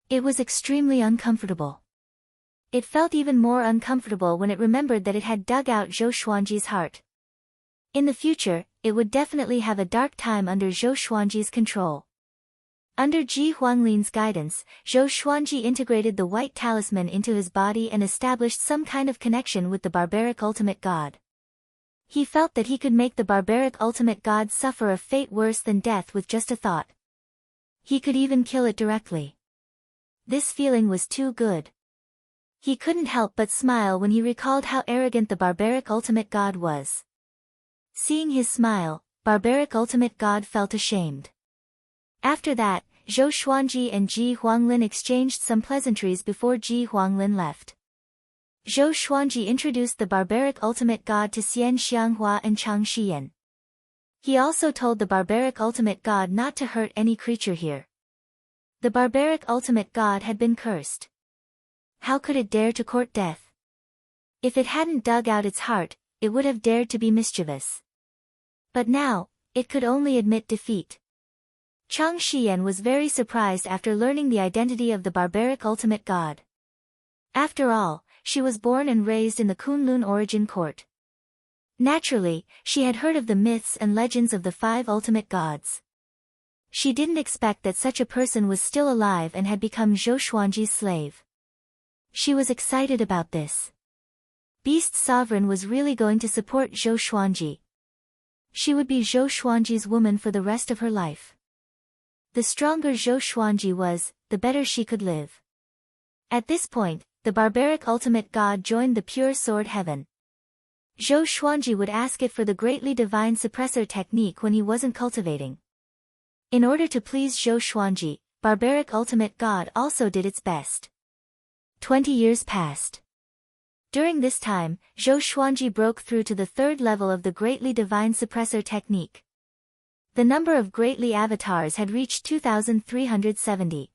It was extremely uncomfortable. It felt even more uncomfortable when it remembered that it had dug out Zhou Xuanji's heart. In the future, it would definitely have a dark time under Zhou Xuanji's control. Under Ji Huanglin's guidance, Zhou Xuanji integrated the white talisman into his body and established some kind of connection with the barbaric ultimate god. He felt that he could make the barbaric ultimate god suffer a fate worse than death with just a thought. He could even kill it directly. This feeling was too good. He couldn't help but smile when he recalled how arrogant the barbaric ultimate god was. Seeing his smile, barbaric ultimate god felt ashamed. After that, Zhou Xuanji and Ji Huanglin exchanged some pleasantries before Ji Huanglin left. Zhou Xuanji introduced the barbaric ultimate god to Xian Xianghua and Chang Shiyan. He also told the barbaric ultimate god not to hurt any creature here. The barbaric ultimate god had been cursed. How could it dare to court death? If it hadn't dug out its heart, it would have dared to be mischievous. But now, it could only admit defeat. Chang Shiyan was very surprised after learning the identity of the barbaric ultimate god. After all, she was born and raised in the Kunlun origin court. Naturally, she had heard of the myths and legends of the 5 ultimate gods. She didn't expect that such a person was still alive and had become Zhou Xuanji's slave. She was excited about this. Beast Sovereign was really going to support Zhou Xuanji. She would be Zhou Xuanji's woman for the rest of her life. The stronger Zhou Xuanji was, the better she could live. At this point, the barbaric ultimate god joined the pure sword heaven. Zhou Xuanji would ask it for the greatly divine suppressor technique when he wasn't cultivating. In order to please Zhou Xuanji, barbaric ultimate god also did its best. 20 years passed. During this time, Zhou Xuanji broke through to the 3rd level of the greatly divine suppressor technique. The number of greatly avatars had reached 2,370.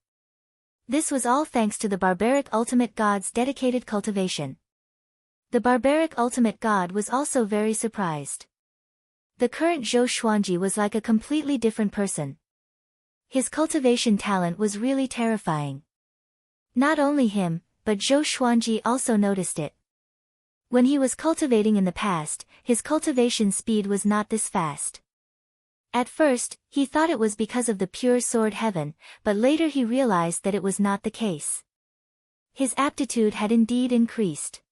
This was all thanks to the barbaric ultimate god's dedicated cultivation. The barbaric ultimate god was also very surprised. The current Zhou Xuanji was like a completely different person. His cultivation talent was really terrifying. Not only him, but Zhou Xuanji also noticed it. When he was cultivating in the past, his cultivation speed was not this fast. At first, he thought it was because of the pure sword heaven, but later he realized that it was not the case. His aptitude had indeed increased.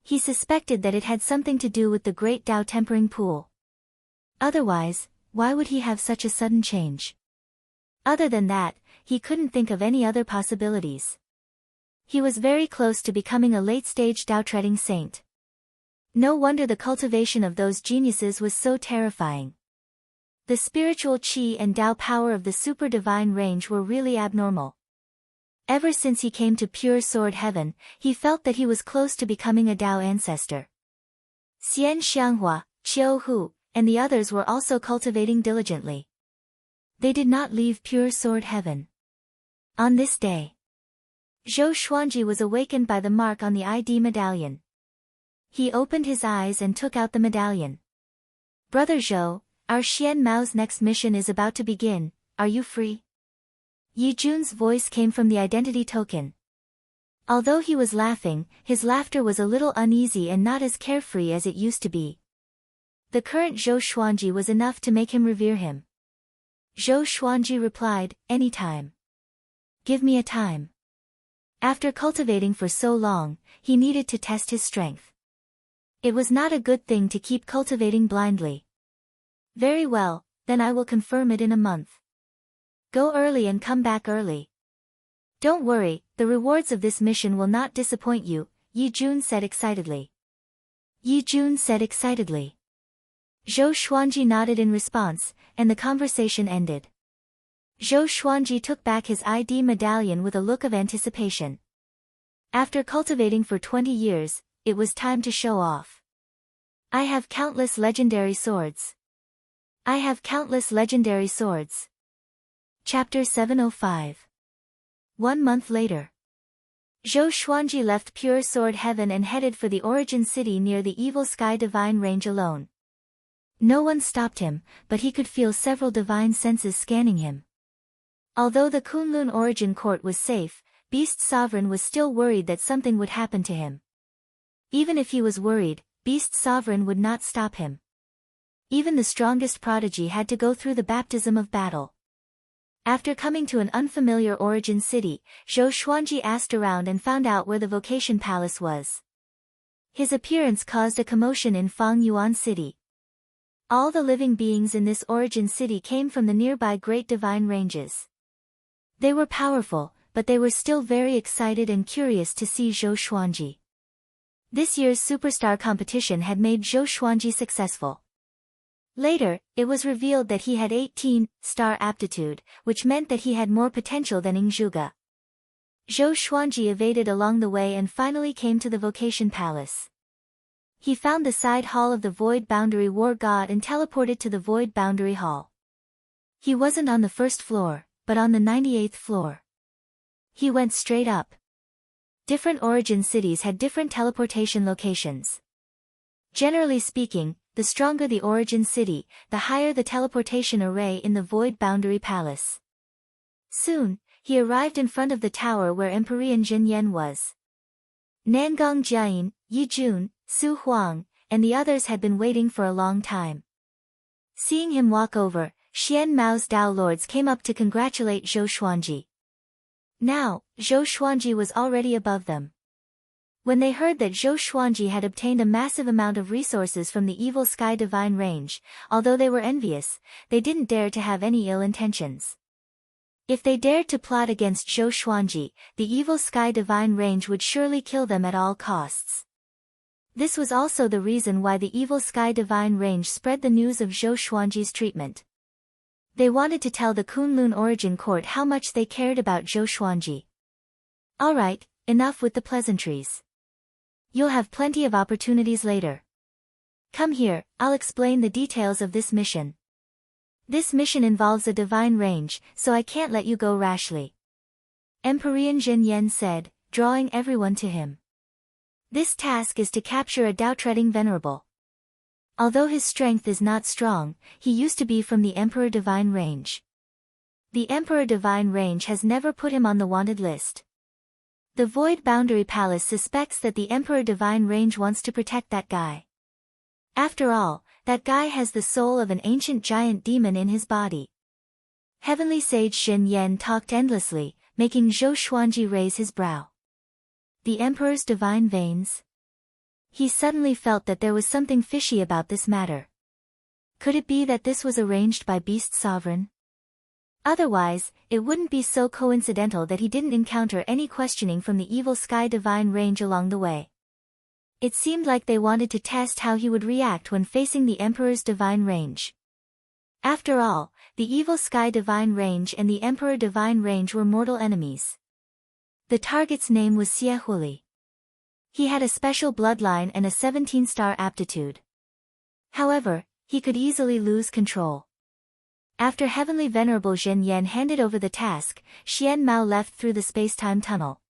He suspected that it had something to do with the great Tao tempering pool. Otherwise, why would he have such a sudden change? Other than that, he couldn't think of any other possibilities. He was very close to becoming a late-stage Tao-treading saint. No wonder the cultivation of those geniuses was so terrifying. The spiritual qi and Tao power of the super-divine range were really abnormal. Ever since he came to pure sword heaven, he felt that he was close to becoming a Tao ancestor. Xian Xianghua, Qiu Hu, and the others were also cultivating diligently. They did not leave pure sword heaven. On this day, Zhou Xuanji was awakened by the mark on the ID medallion. He opened his eyes and took out the medallion. Brother Zhou, our Xian Mao's next mission is about to begin, are you free? Yi Jun's voice came from the identity token. Although he was laughing, his laughter was a little uneasy and not as carefree as it used to be. The current Zhou Xuanji was enough to make him revere him. Zhou Xuanji replied, anytime. Give me a time. After cultivating for so long, he needed to test his strength. It was not a good thing to keep cultivating blindly. Very well, then I will confirm it in a month. Go early and come back early. Don't worry, the rewards of this mission will not disappoint you, Yi Jun said excitedly. Yi Jun said excitedly. Zhou Xuanji nodded in response, and the conversation ended. Zhou Xuanji took back his ID medallion with a look of anticipation. After cultivating for 20 years, it was time to show off. I have countless legendary swords. I have countless legendary swords. Chapter 705. 1 month later. Zhou Xuanji left Pure Sword Heaven and headed for the origin city near the Evil Sky Divine Range alone. No one stopped him, but he could feel several divine senses scanning him. Although the Kunlun origin court was safe, Beast Sovereign was still worried that something would happen to him. Even if he was worried, Beast Sovereign would not stop him. Even the strongest prodigy had to go through the baptism of battle. After coming to an unfamiliar origin city, Zhou Xuanji asked around and found out where the vocation palace was. His appearance caused a commotion in Fang Yuan City. All the living beings in this origin city came from the nearby Great Divine Ranges. They were powerful, but they were still very excited and curious to see Zhou Xuanji. This year's superstar competition had made Zhou Xuanji successful. Later, it was revealed that he had 18-star aptitude, which meant that he had more potential than Ing Zhuge. Zhou Xuanji evaded along the way and finally came to the Vocation Palace. He found the side hall of the Void Boundary War God and teleported to the Void Boundary Hall. He wasn't on the first floor, but on the 98th floor. He went straight up. Different origin cities had different teleportation locations. Generally speaking, the stronger the origin city, the higher the teleportation array in the Void Boundary Palace. Soon, he arrived in front of the tower where Emperor Jin Yan was. Nangong Jiayin, Yi Jun, Su Huang, and the others had been waiting for a long time. Seeing him walk over, Xian Mao's Dao Lords came up to congratulate Zhou Xuanji. Now, Zhou Xuanji was already above them. When they heard that Zhou Xuanji had obtained a massive amount of resources from the evil Sky Divine Range, although they were envious, they didn't dare to have any ill intentions. If they dared to plot against Zhou Xuanji, the evil Sky Divine Range would surely kill them at all costs. This was also the reason why the evil Sky Divine Range spread the news of Zhou Xuanji's treatment. They wanted to tell the Kunlun Origin Court how much they cared about Zhou Xuanji. Alright, enough with the pleasantries. You'll have plenty of opportunities later. Come here, I'll explain the details of this mission. This mission involves a divine range, so I can't let you go rashly. Emperor Jin Yan said, drawing everyone to him. This task is to capture a Dao-treading venerable. Although his strength is not strong, he used to be from the Emperor Divine Range. The Emperor Divine Range has never put him on the wanted list. The Void Boundary Palace suspects that the Emperor Divine Range wants to protect that guy. After all, that guy has the soul of an ancient giant demon in his body. Heavenly Sage Xin Yan talked endlessly, making Zhou Xuanji raise his brow. The Emperor's divine veins? He suddenly felt that there was something fishy about this matter. Could it be that this was arranged by Beast Sovereign? Otherwise, it wouldn't be so coincidental that he didn't encounter any questioning from the evil Sky Divine Range along the way. It seemed like they wanted to test how he would react when facing the Emperor's Divine Range. After all, the evil Sky Divine Range and the Emperor Divine Range were mortal enemies. The target's name was Xie. He had a special bloodline and a 17-star aptitude. However, he could easily lose control. After Heavenly Venerable Zhen Yan handed over the task, Xian Mao left through the space-time tunnel.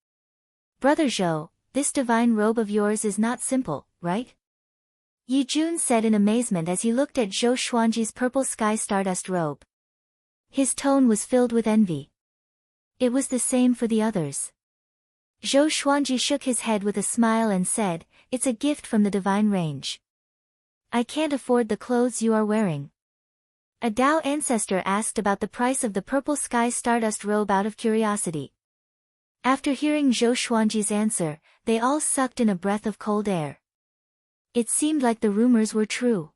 Brother Zhou, this divine robe of yours is not simple, right? Yi Jun said in amazement as he looked at Zhou Xuanji's purple sky stardust robe. His tone was filled with envy. It was the same for the others. Zhou Xuanji shook his head with a smile and said, it's a gift from the Divine Range. I can't afford the clothes you are wearing. A Dao ancestor asked about the price of the purple sky stardust robe out of curiosity. After hearing Zhou Xuanji's answer, they all sucked in a breath of cold air. It seemed like the rumors were true.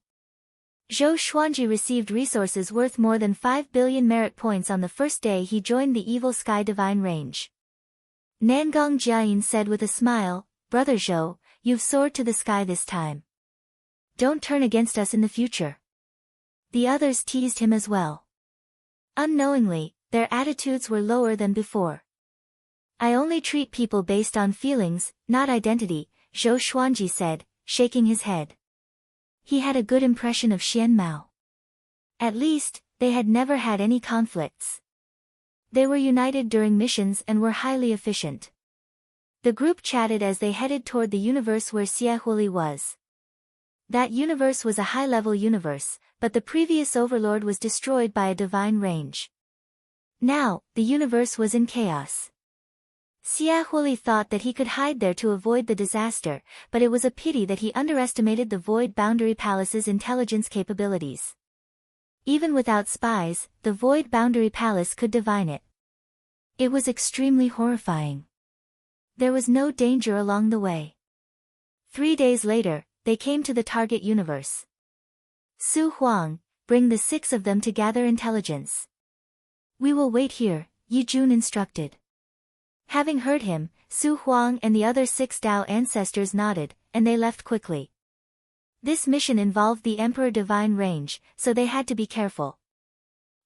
Zhou Xuanji received resources worth more than 5 billion merit points on the first day he joined the evil Sky Divine Range. Nangong Jiayin said with a smile, Brother Zhou, you've soared to the sky this time. Don't turn against us in the future. The others teased him as well. Unknowingly, their attitudes were lower than before. I only treat people based on feelings, not identity, Zhou Xuanji said, shaking his head. He had a good impression of Xian Mao. At least, they had never had any conflicts. They were united during missions and were highly efficient. The group chatted as they headed toward the universe where Xie was. That universe was a high-level universe, but the previous overlord was destroyed by a divine range. Now, the universe was in chaos. Xia Huili thought that he could hide there to avoid the disaster, but it was a pity that he underestimated the Void Boundary Palace's intelligence capabilities. Even without spies, the Void Boundary Palace could divine it. It was extremely horrifying. There was no danger along the way. 3 days later, they came to the target universe. Su Huang, bring the 6 of them to gather intelligence. We will wait here, Yi Jun instructed. Having heard him, Su Huang and the other 6 Dao ancestors nodded, and they left quickly. This mission involved the Emperor Divine Range, so they had to be careful.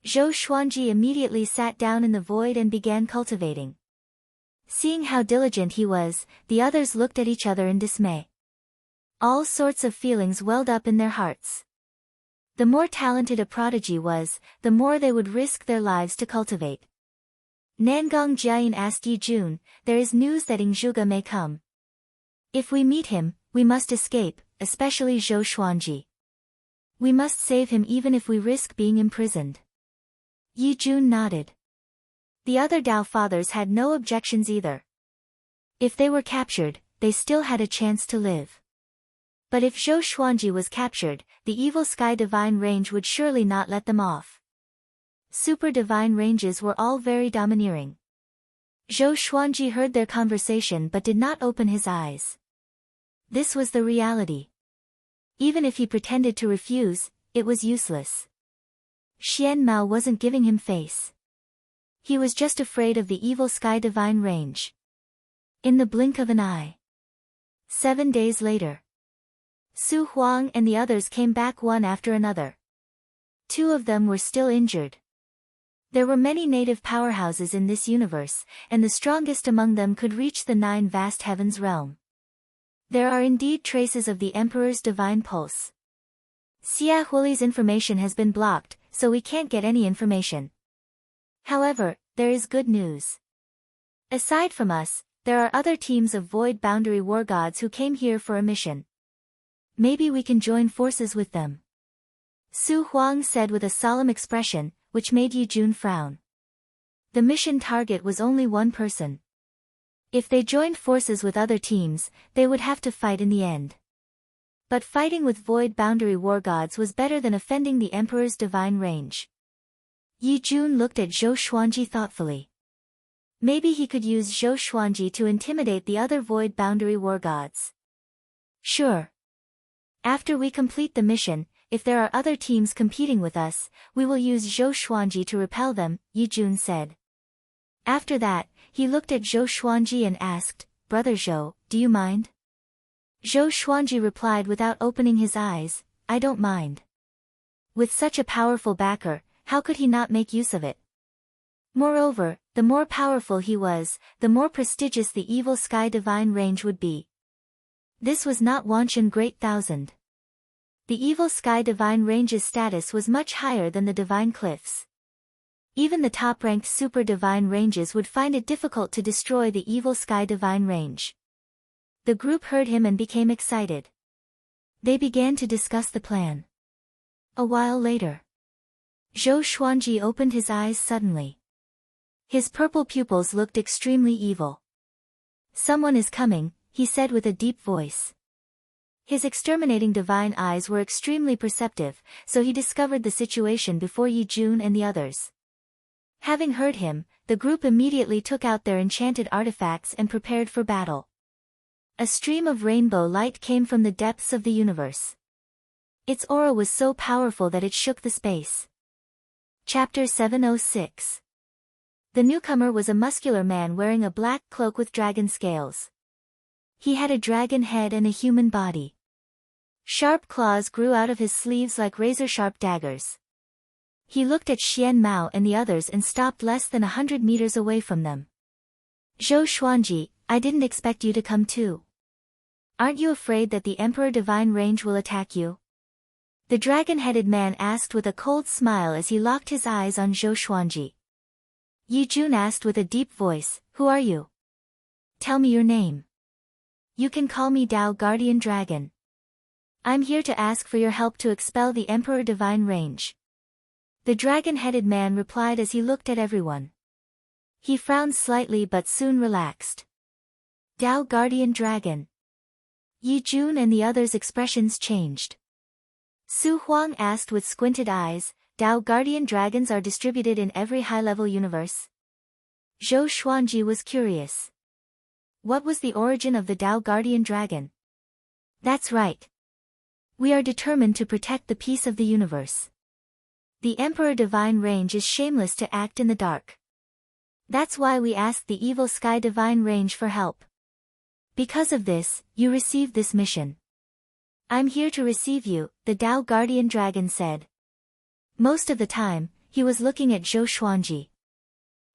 Zhou Xuanji immediately sat down in the void and began cultivating. Seeing how diligent he was, the others looked at each other in dismay. All sorts of feelings welled up in their hearts. The more talented a prodigy was, the more they would risk their lives to cultivate. Nangong Jiayin asked Yi Jun, there is news that Ing Zhuge may come. If we meet him, we must escape, especially Zhou Xuanji. We must save him even if we risk being imprisoned. Yi Jun nodded. The other Dao fathers had no objections either. If they were captured, they still had a chance to live. But if Zhou Xuanji was captured, the evil Sky Divine Range would surely not let them off. Super Divine Ranges were all very domineering. Zhou Xuanji heard their conversation but did not open his eyes. This was the reality. Even if he pretended to refuse, it was useless. Xian Mao wasn't giving him face. He was just afraid of the evil Sky Divine Range. In the blink of an eye. 7 days later. Su Huang and the others came back one after another. 2 of them were still injured. There were many native powerhouses in this universe, and the strongest among them could reach the 9 vast heavens realm. There are indeed traces of the Emperor's divine pulse. Xia Huili's information has been blocked, so we can't get any information. However, there is good news. Aside from us, there are other teams of Void Boundary War Gods who came here for a mission. Maybe we can join forces with them. Su Huang said with a solemn expression, which made Yi Jun frown. The mission target was only one person. If they joined forces with other teams, they would have to fight in the end. But fighting with Void Boundary War Gods was better than offending the Emperor's divine range. Yi Jun looked at Zhou Xuanji thoughtfully. Maybe he could use Zhou Xuanji to intimidate the other Void Boundary War Gods. Sure. After we complete the mission, if there are other teams competing with us, we will use Zhou Xuanji to repel them, Yi Jun said. After that, he looked at Zhou Xuanji and asked, Brother Zhou, do you mind? Zhou Xuanji replied without opening his eyes, I don't mind. With such a powerful backer, how could he not make use of it? Moreover, the more powerful he was, the more prestigious the evil Sky Divine Range would be. This was not Wanshan Great Thousand. The evil Sky Divine Range's status was much higher than the Divine Cliffs. Even the top-ranked Super Divine Ranges would find it difficult to destroy the evil Sky Divine Range. The group heard him and became excited. They began to discuss the plan. A while later. Zhou Xuanji opened his eyes suddenly. His purple pupils looked extremely evil. Someone is coming, he said with a deep voice. His exterminating divine eyes were extremely perceptive, so he discovered the situation before Yi Jun and the others. Having heard him, the group immediately took out their enchanted artifacts and prepared for battle. A stream of rainbow light came from the depths of the universe. Its aura was so powerful that it shook the space. Chapter 706. The newcomer was a muscular man wearing a black cloak with dragon scales. He had a dragon head and a human body. Sharp claws grew out of his sleeves like razor-sharp daggers. He looked at Xian Mao and the others and stopped less than 100 meters away from them. Zhou Xuanji, I didn't expect you to come too. Aren't you afraid that the Emperor Divine Range will attack you? The dragon-headed man asked with a cold smile as he locked his eyes on Zhou Xuanji. Yi Jun asked with a deep voice, Who are you? Tell me your name. You can call me Dao Guardian Dragon. I'm here to ask for your help to expel the Emperor Divine Range. The dragon-headed man replied as he looked at everyone. He frowned slightly but soon relaxed. Dao Guardian Dragon. Yi Jun and the others' expressions changed. Su Huang asked with squinted eyes, Dao Guardian Dragons are distributed in every high-level universe? Zhou Xuanji was curious. What was the origin of the Dao Guardian Dragon? That's right. We are determined to protect the peace of the universe. The Emperor Divine Range is shameless to act in the dark. That's why we asked the evil Sky Divine Range for help. Because of this, you received this mission. I'm here to receive you, the Dao Guardian Dragon said. Most of the time, he was looking at Zhou Xuanji.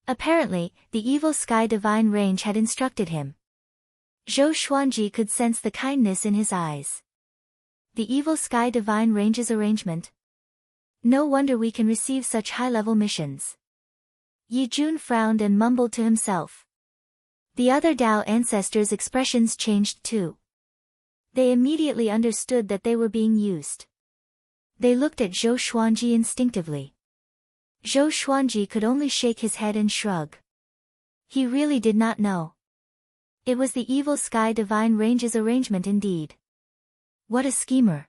Apparently, the evil Sky Divine Range had instructed him. Zhou Xuanji could sense the kindness in his eyes. The evil Sky Divine Range's arrangement? No wonder we can receive such high-level missions. Yi Jun frowned and mumbled to himself. The other Dao ancestors' expressions changed too. They immediately understood that they were being used. They looked at Zhou Xuanji instinctively. Zhou Xuanji could only shake his head and shrug. He really did not know. It was the evil Sky Divine Range's arrangement indeed. What a schemer.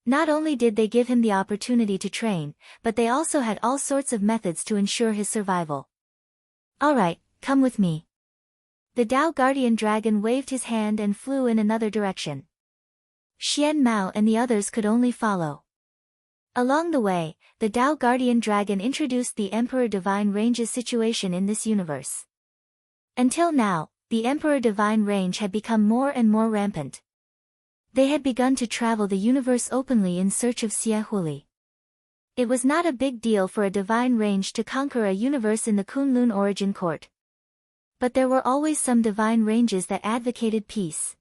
Not only did they give him the opportunity to train, but they also had all sorts of methods to ensure his survival. Alright, come with me. The Dao Guardian Dragon waved his hand and flew in another direction. Xian Mao and the others could only follow. Along the way, the Dao Guardian Dragon introduced the Emperor Divine Range's situation in this universe. Until now, the Emperor Divine Range had become more and more rampant. They had begun to travel the universe openly in search of Xiahuli. It was not a big deal for a divine range to conquer a universe in the Kunlun origin court. But there were always some divine ranges that advocated peace.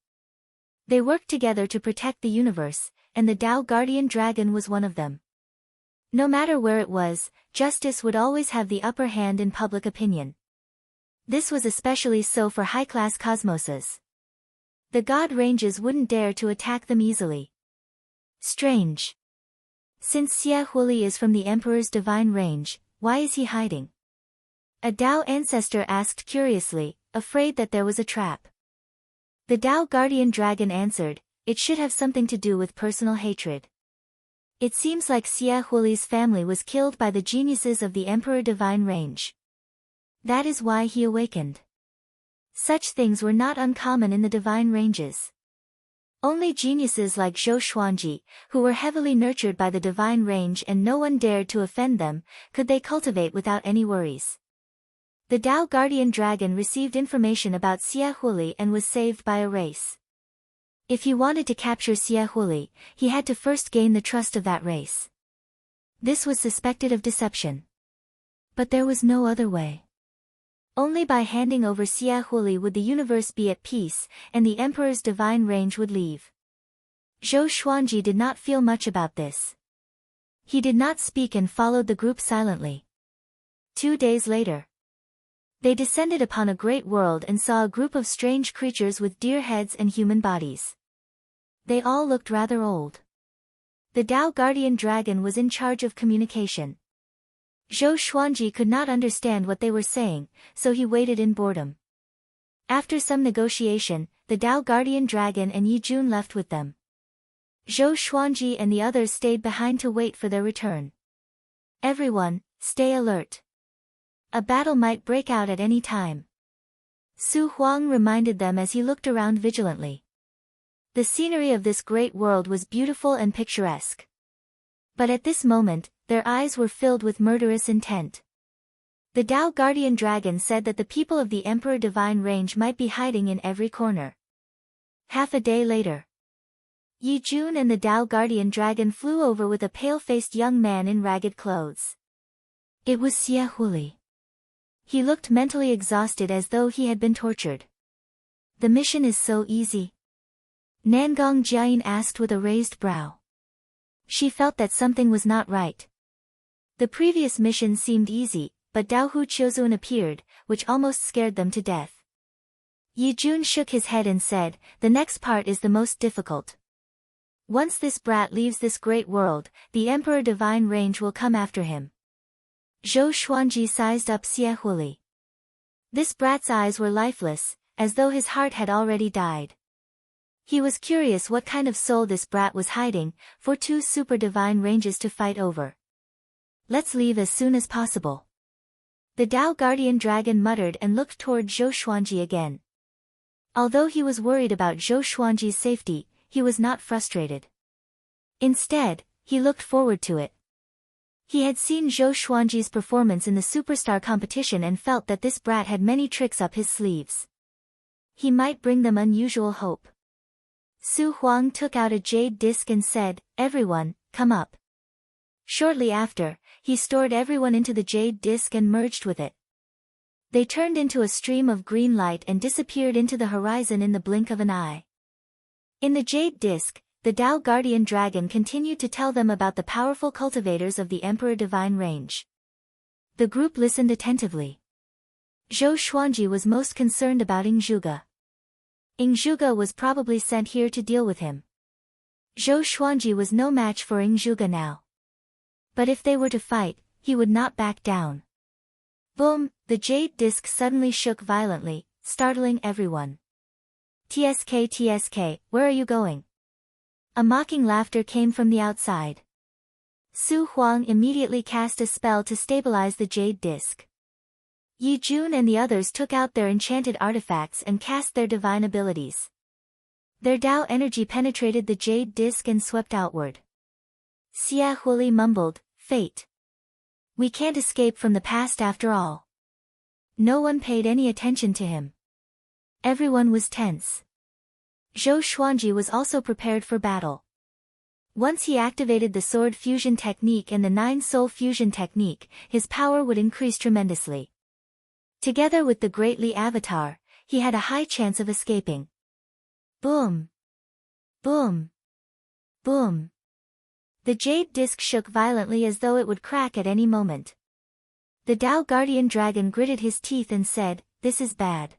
They worked together to protect the universe, and the Dao Guardian Dragon was one of them. No matter where it was, justice would always have the upper hand in public opinion. This was especially so for high-class cosmoses. The god ranges wouldn't dare to attack them easily. Strange. Since Xiahuli is from the Emperor's divine range, why is he hiding? A Dao ancestor asked curiously, afraid that there was a trap. The Dao Guardian Dragon answered, it should have something to do with personal hatred. It seems like Xiahuli's family was killed by the geniuses of the Emperor Divine Range. That is why he awakened. Such things were not uncommon in the divine ranges. Only geniuses like Zhou Xuanji, who were heavily nurtured by the divine range and no one dared to offend them, could they cultivate without any worries. The Dao Guardian Dragon received information about Xiahuli and was saved by a race. If he wanted to capture Xiahuli, he had to first gain the trust of that race. This was suspected of deception. But there was no other way. Only by handing over Xiahuli would the universe be at peace, and the Emperor's divine range would leave. Zhou Xuanji did not feel much about this. He did not speak and followed the group silently. 2 days later, they descended upon a great world and saw a group of strange creatures with deer heads and human bodies. They all looked rather old. The Dao Guardian Dragon was in charge of communication. Zhou Xuanji could not understand what they were saying, so he waited in boredom. After some negotiation, the Dao Guardian Dragon and Yi Jun left with them. Zhou Xuanji and the others stayed behind to wait for their return. Everyone, stay alert. A battle might break out at any time. Su Huang reminded them as he looked around vigilantly. The scenery of this great world was beautiful and picturesque. But at this moment, their eyes were filled with murderous intent. The Dao Guardian Dragon said that the people of the Emperor Divine Range might be hiding in every corner. Half a day later, Yi Jun and the Dao Guardian Dragon flew over with a pale-faced young man in ragged clothes. It was Xiahuli. He looked mentally exhausted as though he had been tortured. The mission is so easy? Nangong Jiayin asked with a raised brow. She felt that something was not right. The previous mission seemed easy, but Dao Hu Qiuzun appeared, which almost scared them to death. Yi Jun shook his head and said, the next part is the most difficult. Once this brat leaves this great world, the Emperor Divine Range will come after him. Zhou Xuanji sized up Xiahuli. This brat's eyes were lifeless, as though his heart had already died. He was curious what kind of soul this brat was hiding, for two super divine ranges to fight over. Let's leave as soon as possible. The Tao Guardian Dragon muttered and looked toward Zhou Xuanji again. Although he was worried about Zhou Xuanji's safety, he was not frustrated. Instead, he looked forward to it. He had seen Zhou Xuanji's performance in the superstar competition and felt that this brat had many tricks up his sleeves. He might bring them unusual hope. Su Huang took out a jade disc and said, "Everyone, come up." Shortly after, he stored everyone into the jade disc and merged with it. They turned into a stream of green light and disappeared into the horizon in the blink of an eye. In the jade disc, the Tao Guardian Dragon continued to tell them about the powerful cultivators of the Emperor Divine Range. The group listened attentively. Zhou Xuanji was most concerned about Zhuge. Zhuge was probably sent here to deal with him. Zhou Xuanji was no match for Zhuge now. But if they were to fight, he would not back down. Boom! The jade disc suddenly shook violently, startling everyone. "TSK, TSK, where are you going?" A mocking laughter came from the outside. Su Huang immediately cast a spell to stabilize the jade disc. Yi Jun and the others took out their enchanted artifacts and cast their divine abilities. Their Tao energy penetrated the jade disc and swept outward. Xia Huili mumbled, "Fate. We can't escape from the past after all." No one paid any attention to him. Everyone was tense. Zhou Xuanji was also prepared for battle. Once he activated the sword fusion technique and the 9-soul fusion technique, his power would increase tremendously. Together with the Great Li Avatar, he had a high chance of escaping. Boom! Boom! Boom! The jade disc shook violently as though it would crack at any moment. The Tao Guardian Dragon gritted his teeth and said, "This is bad.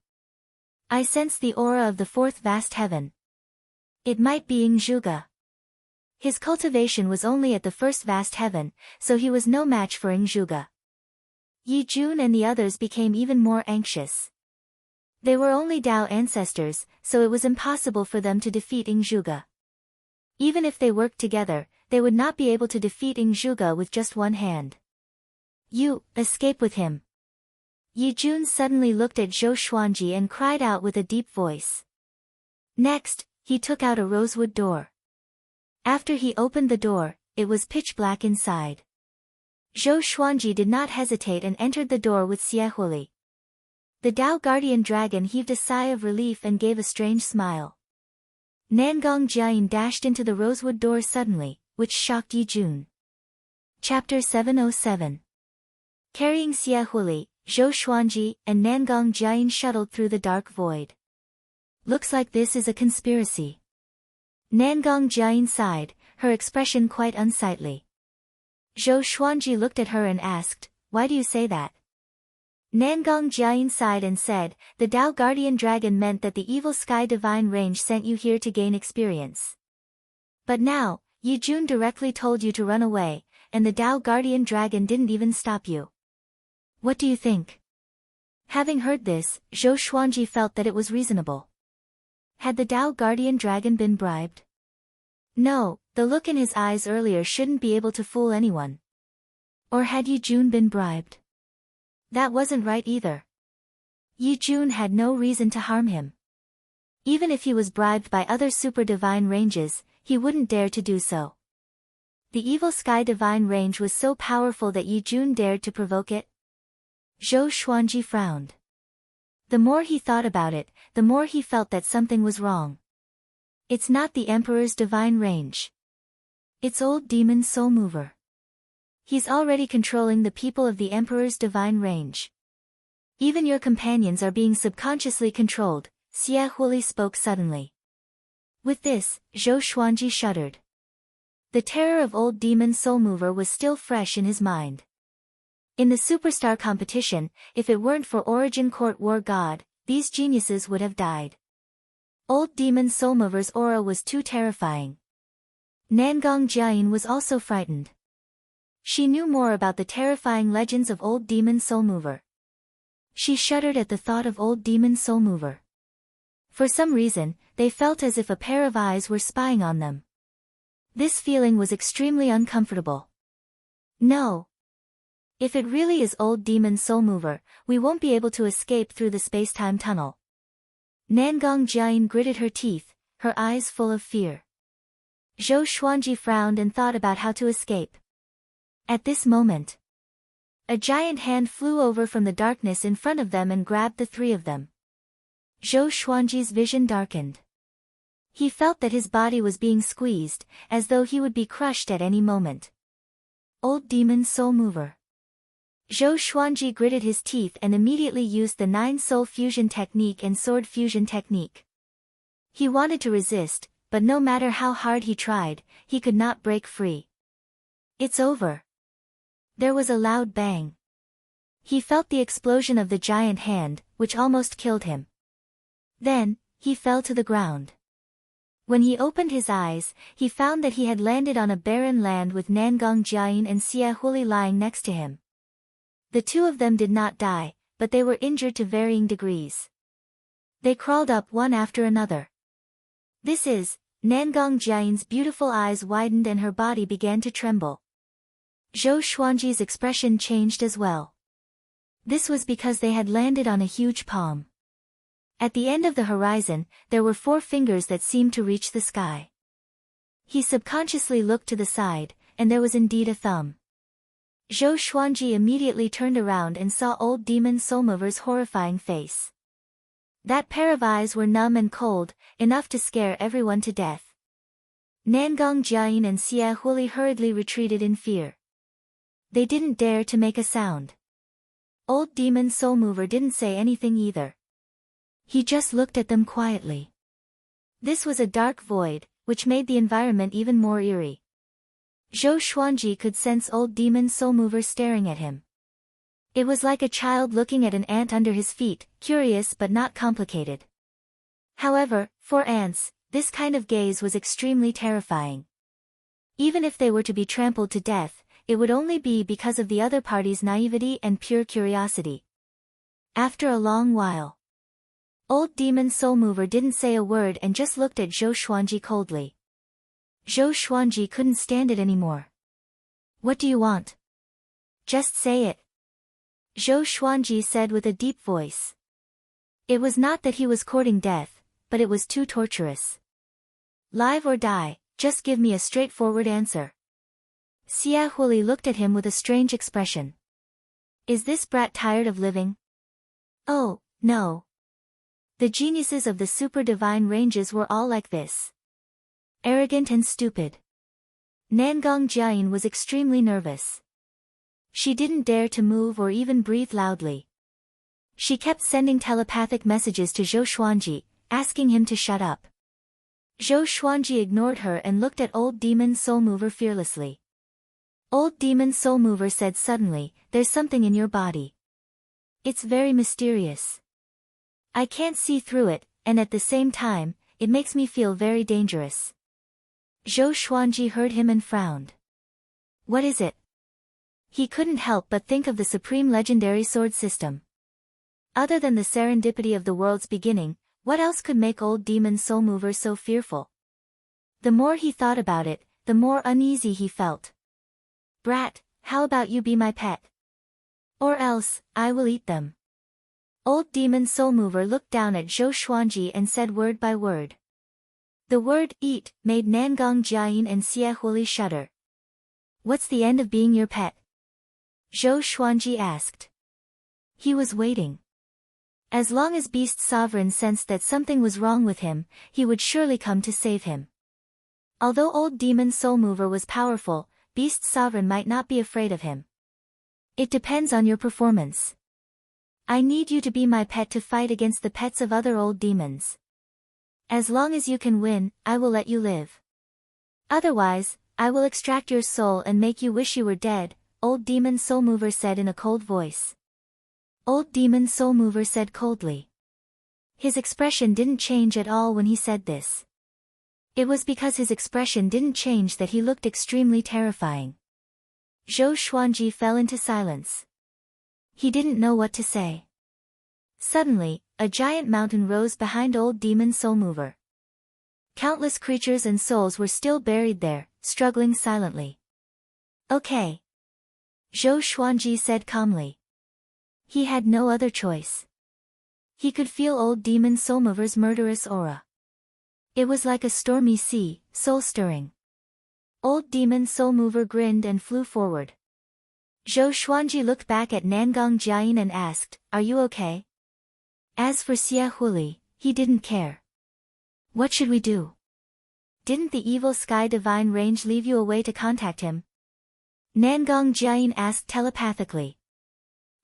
I sense the aura of the fourth vast heaven. It might be Zhuge." His cultivation was only at the first vast heaven, so he was no match for Zhuge. Yi Jun and the others became even more anxious. They were only Tao ancestors, so it was impossible for them to defeat Zhuge. Even if they worked together, they would not be able to defeat Zhuge with just one hand. "You, escape with him." Yi Jun suddenly looked at Zhou Xuanji and cried out with a deep voice. Next, he took out a rosewood door. After he opened the door, it was pitch black inside. Zhou Xuanji did not hesitate and entered the door with Xia Huili. The Tao Guardian Dragon heaved a sigh of relief and gave a strange smile. Nangong Jiayin dashed into the rosewood door suddenly, which shocked Yi Jun. Chapter 707. Carrying Xia Huili, Zhou Xuanji and Nangong Jiayin shuttled through the dark void. "Looks like this is a conspiracy." Nangong Jiayin sighed, her expression quite unsightly. Zhou Xuanji looked at her and asked, "Why do you say that?" Nangong Jiayin sighed and said, "The Tao Guardian Dragon meant that the evil Sky Divine Range sent you here to gain experience. But now, Yi Jun directly told you to run away, and the Tao Guardian Dragon didn't even stop you. What do you think?" Having heard this, Zhou Xuanji felt that it was reasonable. Had the Tao Guardian Dragon been bribed? No, the look in his eyes earlier shouldn't be able to fool anyone. Or had Yi Jun been bribed? That wasn't right either. Yi Jun had no reason to harm him. Even if he was bribed by other super divine ranges, he wouldn't dare to do so. The evil Sky Divine Range was so powerful that Yi Jun dared to provoke it? Zhou Xuanji frowned. The more he thought about it, the more he felt that something was wrong. It's not the Emperor's divine range. It's old demon soul mover. He's already controlling the people of the Emperor's divine range. Even your companions are being subconsciously controlled, Xia Huili spoke suddenly. With this, Zhou Xuanji shuddered. The terror of old demon soul mover was still fresh in his mind. In the superstar competition, if it weren't for Origin Court War God, these geniuses would have died. Old demon soul mover's aura was too terrifying. Nangong Jiayin was also frightened. She knew more about the terrifying legends of old demon soul mover. She shuddered at the thought of old demon soul mover. For some reason, they felt as if a pair of eyes were spying on them. This feeling was extremely uncomfortable. No. If it really is old demon soul mover, we won't be able to escape through the space-time tunnel. Nangong Jiayin gritted her teeth, her eyes full of fear. Zhou Xuanji frowned and thought about how to escape. At this moment, a giant hand flew over from the darkness in front of them and grabbed the three of them. Zhou Xuanji's vision darkened. He felt that his body was being squeezed, as though he would be crushed at any moment. Old demon soul mover. Zhou Xuanji gritted his teeth and immediately used the 9-soul fusion technique and sword fusion technique. He wanted to resist, but no matter how hard he tried, he could not break free. It's over. There was a loud bang. He felt the explosion of the giant hand, which almost killed him. Then, he fell to the ground. When he opened his eyes, he found that he had landed on a barren land with Nangong Jiayin and Xie Huli lying next to him. The two of them did not die, but they were injured to varying degrees. They crawled up one after another. This is, Nangong Jiayin's beautiful eyes widened and her body began to tremble. Zhou Xuanji's expression changed as well. This was because they had landed on a huge palm. At the end of the horizon, there were 4 fingers that seemed to reach the sky. He subconsciously looked to the side, and there was indeed a thumb. Zhou Xuanji immediately turned around and saw old demon soulmover's horrifying face. That pair of eyes were numb and cold, enough to scare everyone to death. Nangong Jiayin and Xie Huli hurriedly retreated in fear. They didn't dare to make a sound. Old demon soulmover didn't say anything either. He just looked at them quietly. This was a dark void, which made the environment even more eerie. Zhou Xuanji could sense old demon soulmover staring at him. It was like a child looking at an ant under his feet, curious but not complicated. However, for ants, this kind of gaze was extremely terrifying. Even if they were to be trampled to death, it would only be because of the other party's naivety and pure curiosity. After a long while, old demon soulmover didn't say a word and just looked at Zhou Xuanji coldly. Zhou Xuanji couldn't stand it anymore. What do you want? Just say it. Zhou Xuanji said with a deep voice. It was not that he was courting death, but it was too torturous. Live or die, just give me a straightforward answer. Xie Huli looked at him with a strange expression. Is this brat tired of living? Oh, no. The geniuses of the super divine ranges were all like this. Arrogant and stupid. Nangong Jiayin was extremely nervous. She didn't dare to move or even breathe loudly. She kept sending telepathic messages to Zhou Xuanji, asking him to shut up. Zhou Xuanji ignored her and looked at old demon soulmover fearlessly. Old demon soulmover said suddenly, there's something in your body. It's very mysterious. I can't see through it, and at the same time, it makes me feel very dangerous. Zhou Xuanji heard him and frowned. What is it? He couldn't help but think of the supreme legendary sword system. Other than the serendipity of the world's beginning, what else could make old demon soulmover so fearful? The more he thought about it, the more uneasy he felt. Brat, how about you be my pet? Or else, I will eat them. Old demon soulmover looked down at Zhou Xuanji and said word by word. The word eat made Nangong Jiayin and Xie Huli shudder. What's the end of being your pet? Zhou Xuanji asked. He was waiting. As long as Beast Sovereign sensed that something was wrong with him, he would surely come to save him. Although old demon soulmover was powerful, Beast Sovereign might not be afraid of him. It depends on your performance. I need you to be my pet to fight against the pets of other old demons. As long as you can win, I will let you live. Otherwise, I will extract your soul and make you wish you were dead, old demon soulmover said in a cold voice. Old demon soulmover said coldly. His expression didn't change at all when he said this. It was because his expression didn't change that he looked extremely terrifying. Zhou Xuanji fell into silence. He didn't know what to say. Suddenly, a giant mountain rose behind old demon soul mover. Countless creatures and souls were still buried there, struggling silently. Okay. Zhou Xuanji said calmly. He had no other choice. He could feel old demon soul mover's murderous aura. It was like a stormy sea, soul-stirring. Old demon soul mover grinned and flew forward. Zhou Xuanji looked back at Nangong Jiayin and asked, "Are you okay?" As for Xie Huli, he didn't care. What should we do? Didn't the evil sky divine range leave you a way to contact him? Nangong Jiayin asked telepathically.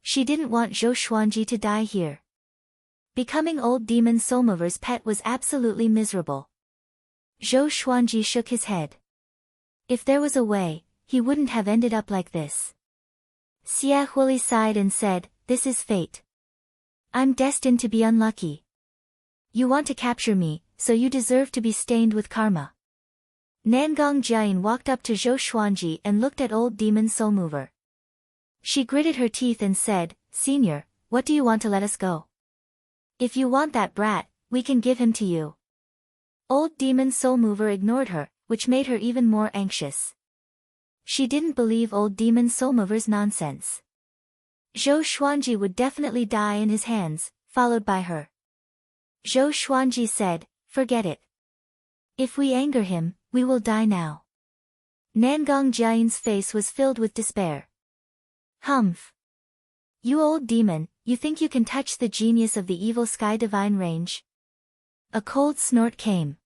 She didn't want Zhou Xuanji to die here. Becoming old demon soulmover's pet was absolutely miserable. Zhou Xuanji shook his head. If there was a way, he wouldn't have ended up like this. Xie Huli sighed and said, "This is fate. I'm destined to be unlucky. You want to capture me, so you deserve to be stained with karma." Nangong Jiayin walked up to Zhou Xuanji and looked at old demon soulmover. She gritted her teeth and said, "Senior, what do you want to let us go? If you want that brat, we can give him to you." Old demon soulmover ignored her, which made her even more anxious. She didn't believe old demon soulmover's nonsense. Zhou Xuanji would definitely die in his hands, followed by her. Zhou Xuanji said, "Forget it. If we anger him, we will die now." Nangong Jiayin's face was filled with despair. "Humph. You old demon, you think you can touch the genius of the evil sky divine range?" A cold snort came.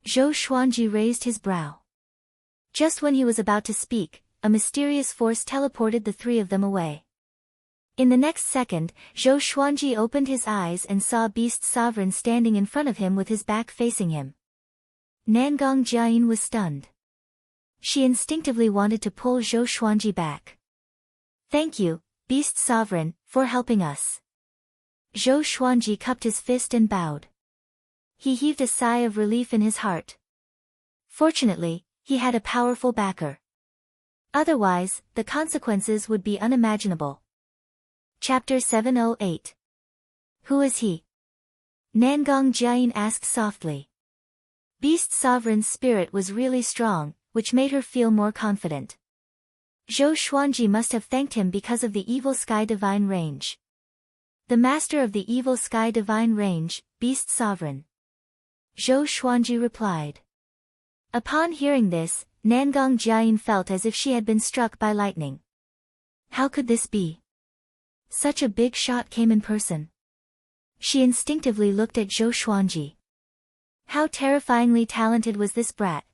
Zhou Xuanji raised his brow. Just when he was about to speak, a mysterious force teleported the three of them away. In the next second, Zhou Xuanji opened his eyes and saw Beast Sovereign standing in front of him with his back facing him. Nangong Jiayin was stunned. She instinctively wanted to pull Zhou Xuanji back. "Thank you, Beast Sovereign, for helping us." Zhou Xuanji cupped his fist and bowed. He heaved a sigh of relief in his heart. Fortunately, he had a powerful backer. Otherwise, the consequences would be unimaginable. Chapter 708. Who is he? Nangong Jiayin asked softly. Beast Sovereign's spirit was really strong, which made her feel more confident. Zhou Xuanji must have thanked him because of the evil sky divine range. The master of the evil sky divine range, Beast Sovereign. Zhou Xuanji replied. Upon hearing this, Nangong Jiayin felt as if she had been struck by lightning. How could this be? Such a big shot came in person. She instinctively looked at Zhou Xuanji. How terrifyingly talented was this brat?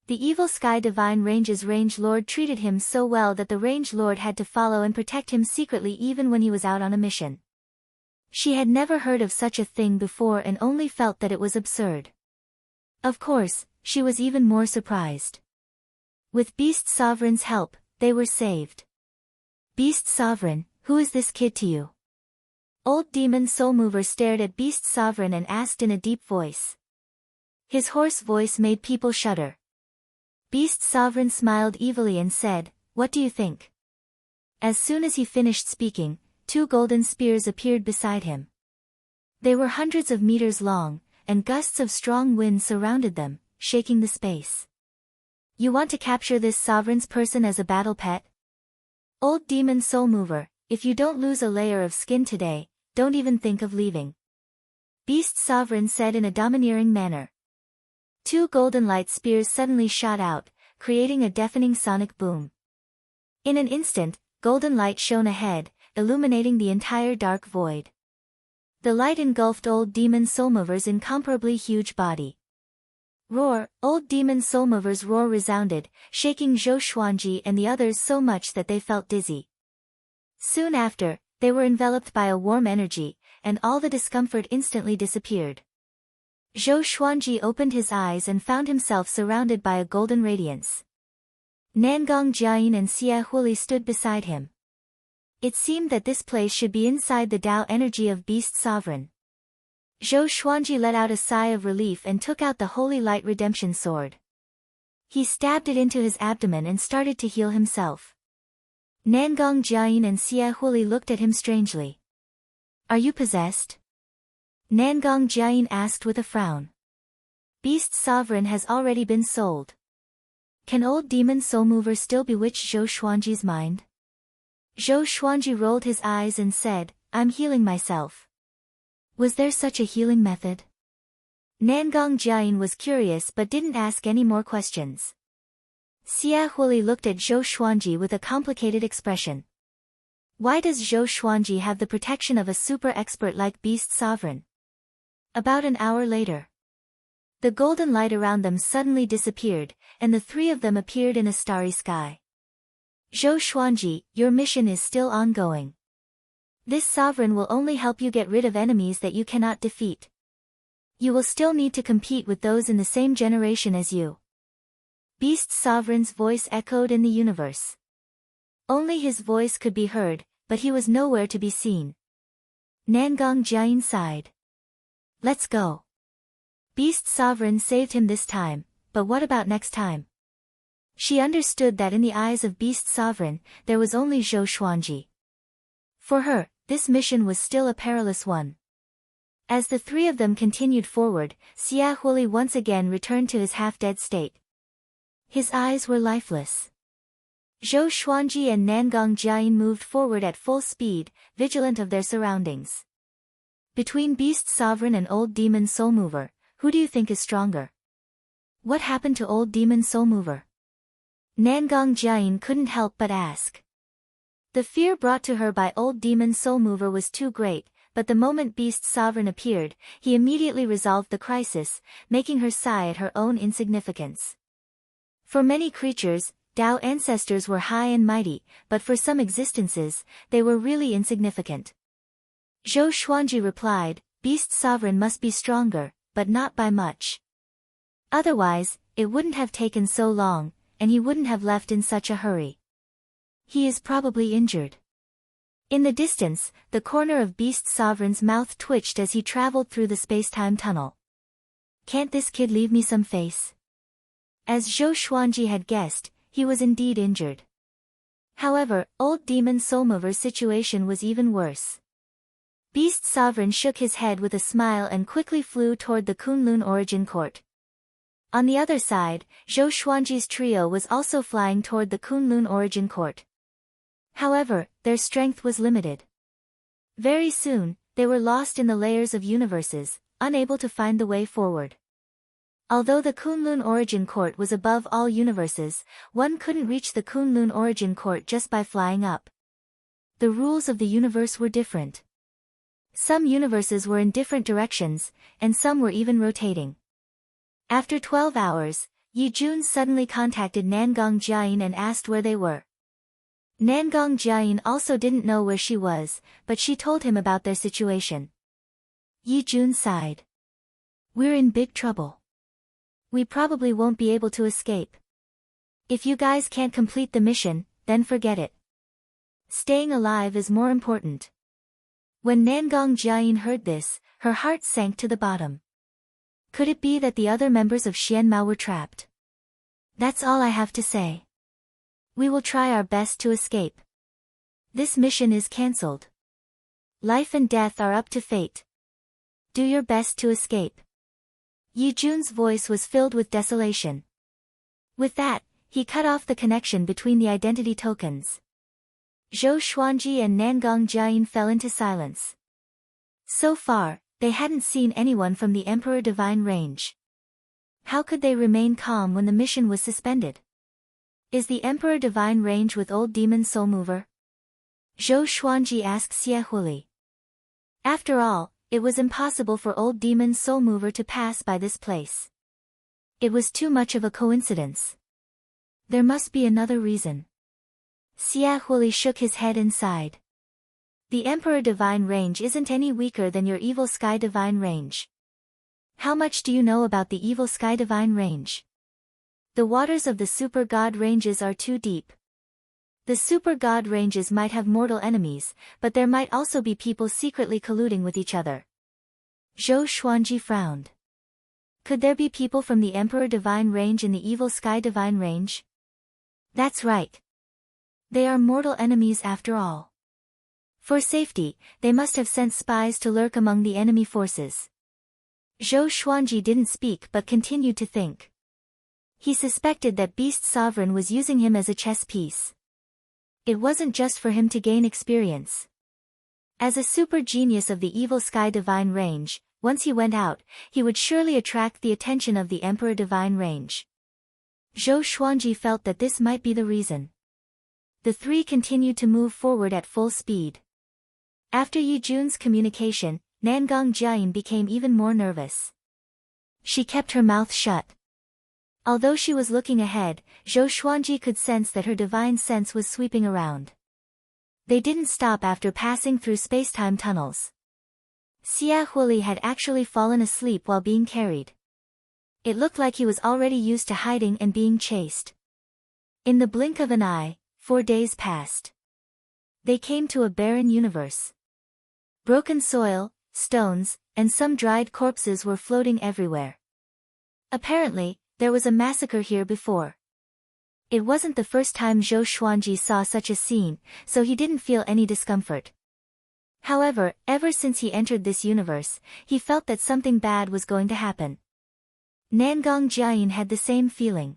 The evil sky divine range's range lord treated him so well that the range lord had to follow and protect him secretly even when he was out on a mission. She had never heard of such a thing before and only felt that it was absurd. Of course, she was even more surprised. With Beast Sovereign's help, they were saved. Beast Sovereign, who is this kid to you? Old Demon Soulmover stared at Beast Sovereign and asked in a deep voice. His hoarse voice made people shudder. Beast Sovereign smiled evilly and said, "What do you think?" As soon as he finished speaking, 2 golden spears appeared beside him. They were hundreds of meters long, and gusts of strong wind surrounded them, shaking the space. You want to capture this sovereign's person as a battle pet? Old Demon Soulmover, if you don't lose a layer of skin today, don't even think of leaving. Beast Sovereign said in a domineering manner. 2 golden light spears suddenly shot out, creating a deafening sonic boom. In an instant, golden light shone ahead, illuminating the entire dark void. The light engulfed Old Demon Soulmover's incomparably huge body. Roar! Old Demon Soulmover's roar resounded, shaking Zhou Xuanji and the others so much that they felt dizzy. Soon after, they were enveloped by a warm energy, and all the discomfort instantly disappeared. Zhou Xuanji opened his eyes and found himself surrounded by a golden radiance. Nangong Jiayin and Xie Huli stood beside him. It seemed that this place should be inside the Tao energy of Beast Sovereign. Zhou Xuanji let out a sigh of relief and took out the Holy Light Redemption Sword. He stabbed it into his abdomen and started to heal himself. Nangong Jiayin and Xie Huli looked at him strangely. Are you possessed? Nangong Jiayin asked with a frown. Beast Sovereign has already been sold. Can old demon soul mover still bewitch Zhou Xuanji's mind? Zhou Xuanji rolled his eyes and said, I'm healing myself. Was there such a healing method? Nangong Jiayin was curious but didn't ask any more questions. Xia Huili looked at Zhou Xuanji with a complicated expression. Why does Zhou Xuanji have the protection of a super expert like Beast Sovereign? About an hour later, the golden light around them suddenly disappeared, and the three of them appeared in a starry sky. Zhou Xuanji, your mission is still ongoing. This sovereign will only help you get rid of enemies that you cannot defeat. You will still need to compete with those in the same generation as you. Beast Sovereign's voice echoed in the universe. Only his voice could be heard, but he was nowhere to be seen. Nangong Jiayin sighed. Let's go. Beast Sovereign saved him this time, but what about next time? She understood that in the eyes of Beast Sovereign, there was only Zhou Xuanji. For her, this mission was still a perilous one. As the three of them continued forward, Xia Huili once again returned to his half-dead state. His eyes were lifeless. Zhou Xuanji and Nangong Jiayin moved forward at full speed, vigilant of their surroundings. Between Beast Sovereign and Old Demon Soul Mover, who do you think is stronger? What happened to Old Demon Soul Mover? Nangong Jiayin couldn't help but ask. The fear brought to her by Old Demon Soul Mover was too great, but the moment Beast Sovereign appeared, he immediately resolved the crisis, making her sigh at her own insignificance. For many creatures, Tao ancestors were high and mighty, but for some existences, they were really insignificant. Zhou Xuanji replied, Beast Sovereign must be stronger, but not by much. Otherwise, it wouldn't have taken so long, and he wouldn't have left in such a hurry. He is probably injured. In the distance, the corner of Beast Sovereign's mouth twitched as he traveled through the space-time tunnel. Can't this kid leave me some face? As Zhou Xuanji had guessed, he was indeed injured. However, Old Demon Soulmover's situation was even worse. Beast Sovereign shook his head with a smile and quickly flew toward the Kunlun Origin Court. On the other side, Zhou Xuanji's trio was also flying toward the Kunlun Origin Court. However, their strength was limited. Very soon, they were lost in the layers of universes, unable to find the way forward. Although the Kunlun Origin Court was above all universes, one couldn't reach the Kunlun Origin Court just by flying up. The rules of the universe were different. Some universes were in different directions, and some were even rotating. After 12 hours, Yi Jun suddenly contacted Nangong Jiayin and asked where they were. Nangong Jiayin also didn't know where she was, but she told him about their situation. Yi Jun sighed. We're in big trouble. We probably won't be able to escape. If you guys can't complete the mission, then forget it. Staying alive is more important. When Nangong Jiayin heard this, her heart sank to the bottom. Could it be that the other members of Xianmao were trapped? That's all I have to say. We will try our best to escape. This mission is cancelled. Life and death are up to fate. Do your best to escape. Yi Jun's voice was filled with desolation. With that, he cut off the connection between the identity tokens. Zhou Xuanji and Nangong Jiayin fell into silence. So far, they hadn't seen anyone from the Emperor Divine range. How could they remain calm when the mission was suspended? Is the Emperor Divine range with Old Demon Soul Mover? Zhou Xuanji asked Xie Huili. After all, it was impossible for Old Demon Soul Mover to pass by this place. It was too much of a coincidence. There must be another reason. Xie Huili shook his head and sighed. The Emperor Divine range isn't any weaker than your Evil Sky Divine range. How much do you know about the Evil Sky Divine range? The waters of the Super God ranges are too deep. The Super God ranges might have mortal enemies, but there might also be people secretly colluding with each other. Zhou Xuanji frowned. Could there be people from the Emperor Divine range in the Evil Sky Divine range? That's right. They are mortal enemies after all. For safety, they must have sent spies to lurk among the enemy forces. Zhou Xuanji didn't speak but continued to think. He suspected that Beast Sovereign was using him as a chess piece. It wasn't just for him to gain experience. As a super genius of the Evil Sky Divine Range, once he went out, he would surely attract the attention of the Emperor Divine Range. Zhou Xuanji felt that this might be the reason. The three continued to move forward at full speed. After Yi Jun's communication, Nangong Jiayin became even more nervous. She kept her mouth shut. Although she was looking ahead, Zhou Xuanji could sense that her divine sense was sweeping around. They didn't stop after passing through space-time tunnels. Xia Huili had actually fallen asleep while being carried. It looked like he was already used to hiding and being chased. In the blink of an eye, 4 days passed. They came to a barren universe. Broken soil, stones, and some dried corpses were floating everywhere. Apparently, there was a massacre here before. It wasn't the first time Zhou Xuanji saw such a scene, so he didn't feel any discomfort. However, ever since he entered this universe, he felt that something bad was going to happen. Nangong Jiayin had the same feeling.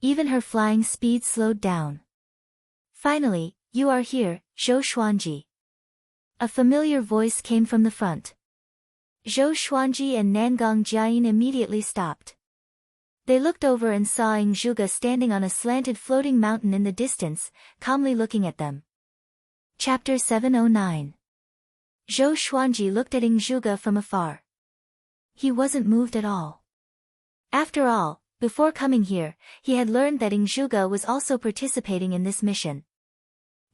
Even her flying speed slowed down. Finally, you are here, Zhou Xuanji. A familiar voice came from the front. Zhou Xuanji and Nangong Jiayin immediately stopped. They looked over and saw Ing Zhuge standing on a slanted floating mountain in the distance, calmly looking at them. Chapter 709. Zhou Xuanji looked at Ing Zhuge from afar. He wasn't moved at all. After all, before coming here, he had learned that Ing Zhuge was also participating in this mission.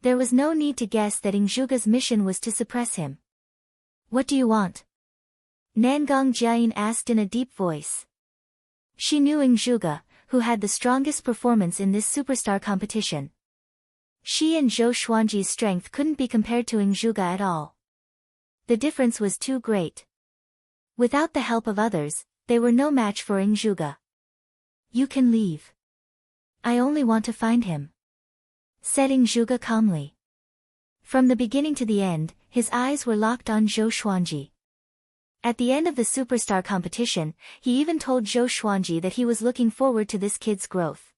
There was no need to guess that Ing Zhuge's mission was to suppress him. What do you want? Nangong Jiayin asked in a deep voice. She knew Ing Zhuge, who had the strongest performance in this superstar competition. She and Zhou Xuanji's strength couldn't be compared to Ing Zhuge at all. The difference was too great. Without the help of others, they were no match for Ing Zhuge. You can leave. I only want to find him, said Ing Zhuge calmly. From the beginning to the end, his eyes were locked on Zhou Xuanji. At the end of the superstar competition, he even told Zhou Xuanji that he was looking forward to this kid's growth.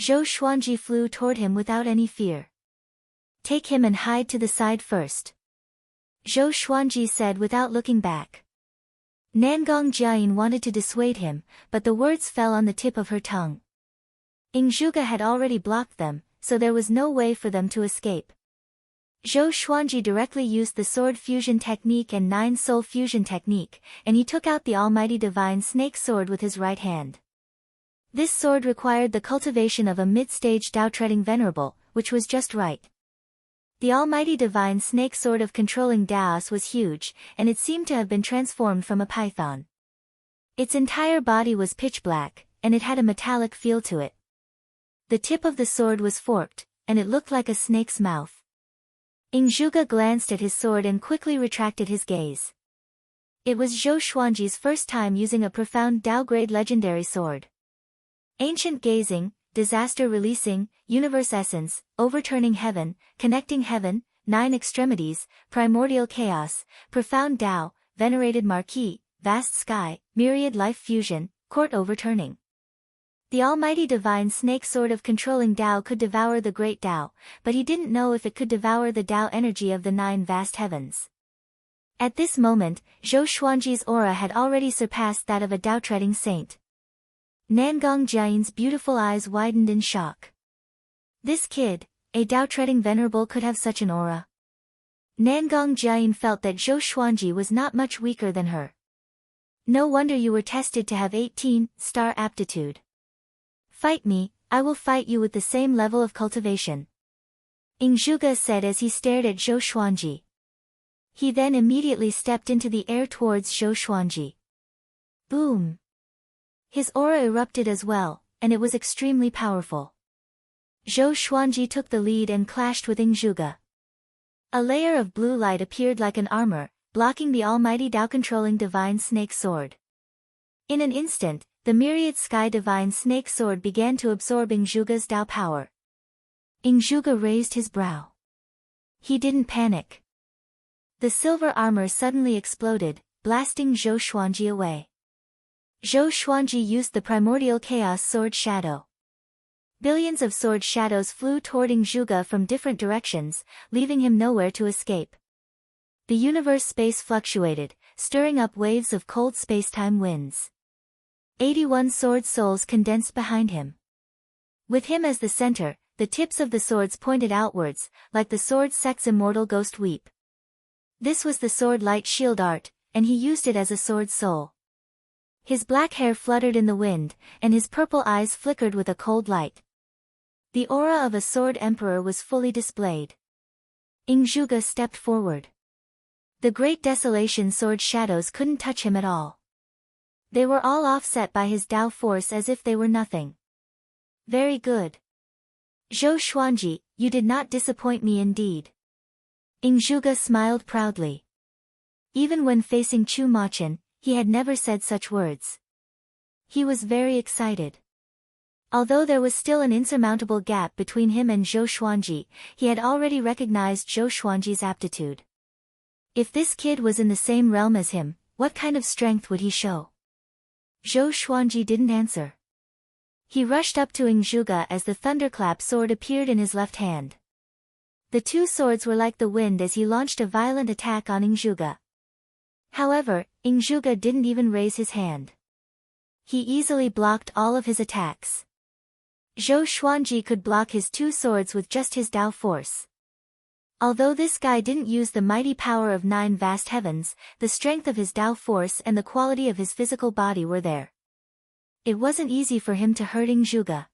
Zhou Xuanji flew toward him without any fear. Take him and hide to the side first, Zhou Xuanji said without looking back. Nangong Jiayin wanted to dissuade him, but the words fell on the tip of her tongue. Ing Zhuge had already blocked them, so there was no way for them to escape. Zhou Xuanji directly used the Sword Fusion Technique and Nine Soul Fusion Technique, and he took out the Almighty Divine Snake Sword with his right hand. This sword required the cultivation of a mid-stage Dao-treading venerable, which was just right. The Almighty Divine Snake Sword of controlling Daos was huge, and it seemed to have been transformed from a python. Its entire body was pitch black, and it had a metallic feel to it. The tip of the sword was forked, and it looked like a snake's mouth. Ing Zhuge glanced at his sword and quickly retracted his gaze. It was Zhou Xuanji's first time using a profound Dao-grade legendary sword. Ancient Gazing, Disaster Releasing, Universe Essence, Overturning Heaven, Connecting Heaven, Nine Extremities, Primordial Chaos, Profound Dao, Venerated Marquis, Vast Sky, Myriad Life Fusion, Court Overturning. The Almighty Divine Snake Sword of controlling Dao could devour the Great Dao, but he didn't know if it could devour the Dao energy of the Nine Vast Heavens. At this moment, Zhou Xuanji's aura had already surpassed that of a Dao-treading saint. Nangong Jiayin's beautiful eyes widened in shock. This kid, a Dao-treading venerable, could have such an aura. Nangong Jiayin felt that Zhou Xuanji was not much weaker than her. No wonder you were tested to have 18-star aptitude. Fight me, I will fight you with the same level of cultivation, Ing Zhuge said as he stared at Zhou Xuanji. He then immediately stepped into the air towards Zhou Xuanji. Boom! His aura erupted as well, and it was extremely powerful. Zhou Xuanji took the lead and clashed with Ing Zhuge. A layer of blue light appeared like an armor, blocking the almighty Dao-controlling Divine Snake Sword. In an instant, the myriad Sky Divine Snake Sword began to absorb Ing Zhuge's Dao power. Ing Zhuge raised his brow. He didn't panic. The silver armor suddenly exploded, blasting Zhou Xuanji away. Zhou Xuanji used the primordial chaos sword shadow. Billions of sword shadows flew toward Zhuge from different directions, leaving him nowhere to escape. The universe space fluctuated, stirring up waves of cold space-time winds. 81 sword souls condensed behind him. With him as the center, the tips of the swords pointed outwards, like the sword sect's immortal ghost weep. This was the sword light shield art, and he used it as a sword soul. His black hair fluttered in the wind, and his purple eyes flickered with a cold light. The aura of a sword emperor was fully displayed. Zhuge stepped forward. The great desolation sword shadows couldn't touch him at all. They were all offset by his Tao force as if they were nothing. Very good. Zhou Xuanji, you did not disappoint me indeed. Zhuge smiled proudly. Even when facing Chu Machin, he had never said such words. He was very excited. Although there was still an insurmountable gap between him and Zhou Xuanji, he had already recognized Zhou Xuanji's aptitude. If this kid was in the same realm as him, what kind of strength would he show? Zhou Xuanji didn't answer. He rushed up to Zhuge as the thunderclap sword appeared in his left hand. The two swords were like the wind as he launched a violent attack on Zhuge. However, Zhuge didn't even raise his hand. He easily blocked all of his attacks. Zhou Xuanji could block his two swords with just his Tao force. Although this guy didn't use the mighty power of 9 vast heavens, the strength of his Tao force and the quality of his physical body were there. It wasn't easy for him to hurt Zhuge.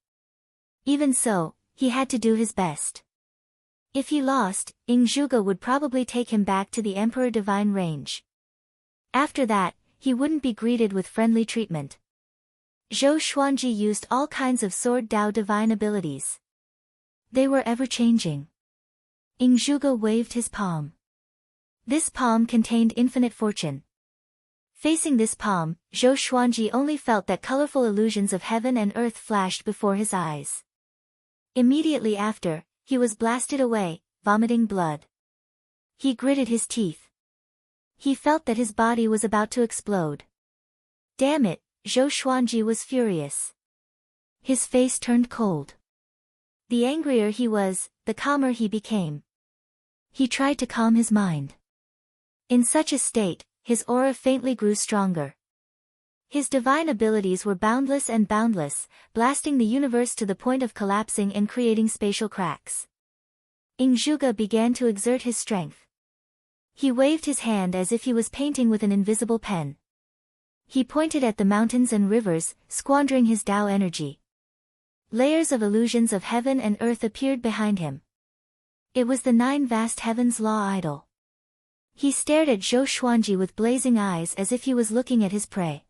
Even so, he had to do his best. If he lost, Zhuge would probably take him back to the Emperor Divine range. After that, he wouldn't be greeted with friendly treatment. Zhou Xuanji used all kinds of sword Tao divine abilities. They were ever-changing. Zhuge waved his palm. This palm contained infinite fortune. Facing this palm, Zhou Xuanji only felt that colorful illusions of heaven and earth flashed before his eyes. Immediately after, he was blasted away, vomiting blood. He gritted his teeth. He felt that his body was about to explode. Damn it, Zhou Xuanji was furious. His face turned cold. The angrier he was, the calmer he became. He tried to calm his mind. In such a state, his aura faintly grew stronger. His divine abilities were boundless and boundless, blasting the universe to the point of collapsing and creating spatial cracks. Zhuge began to exert his strength. He waved his hand as if he was painting with an invisible pen. He pointed at the mountains and rivers, squandering his Tao energy. Layers of illusions of heaven and earth appeared behind him. It was the 9 vast heavens law idol. He stared at Zhou Xuanji with blazing eyes as if he was looking at his prey.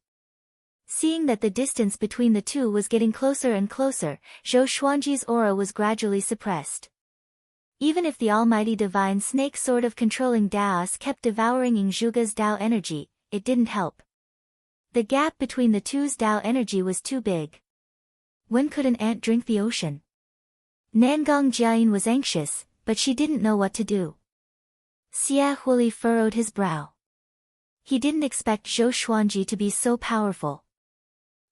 Seeing that the distance between the two was getting closer and closer, Zhou Xuanji's aura was gradually suppressed. Even if the almighty divine snake sword of controlling Taos kept devouring Zhuge's Tao energy, it didn't help. The gap between the two's Tao energy was too big. When could an ant drink the ocean? Nangong Jiayin was anxious, but she didn't know what to do. Xia Huili furrowed his brow. He didn't expect Zhou Xuanji to be so powerful.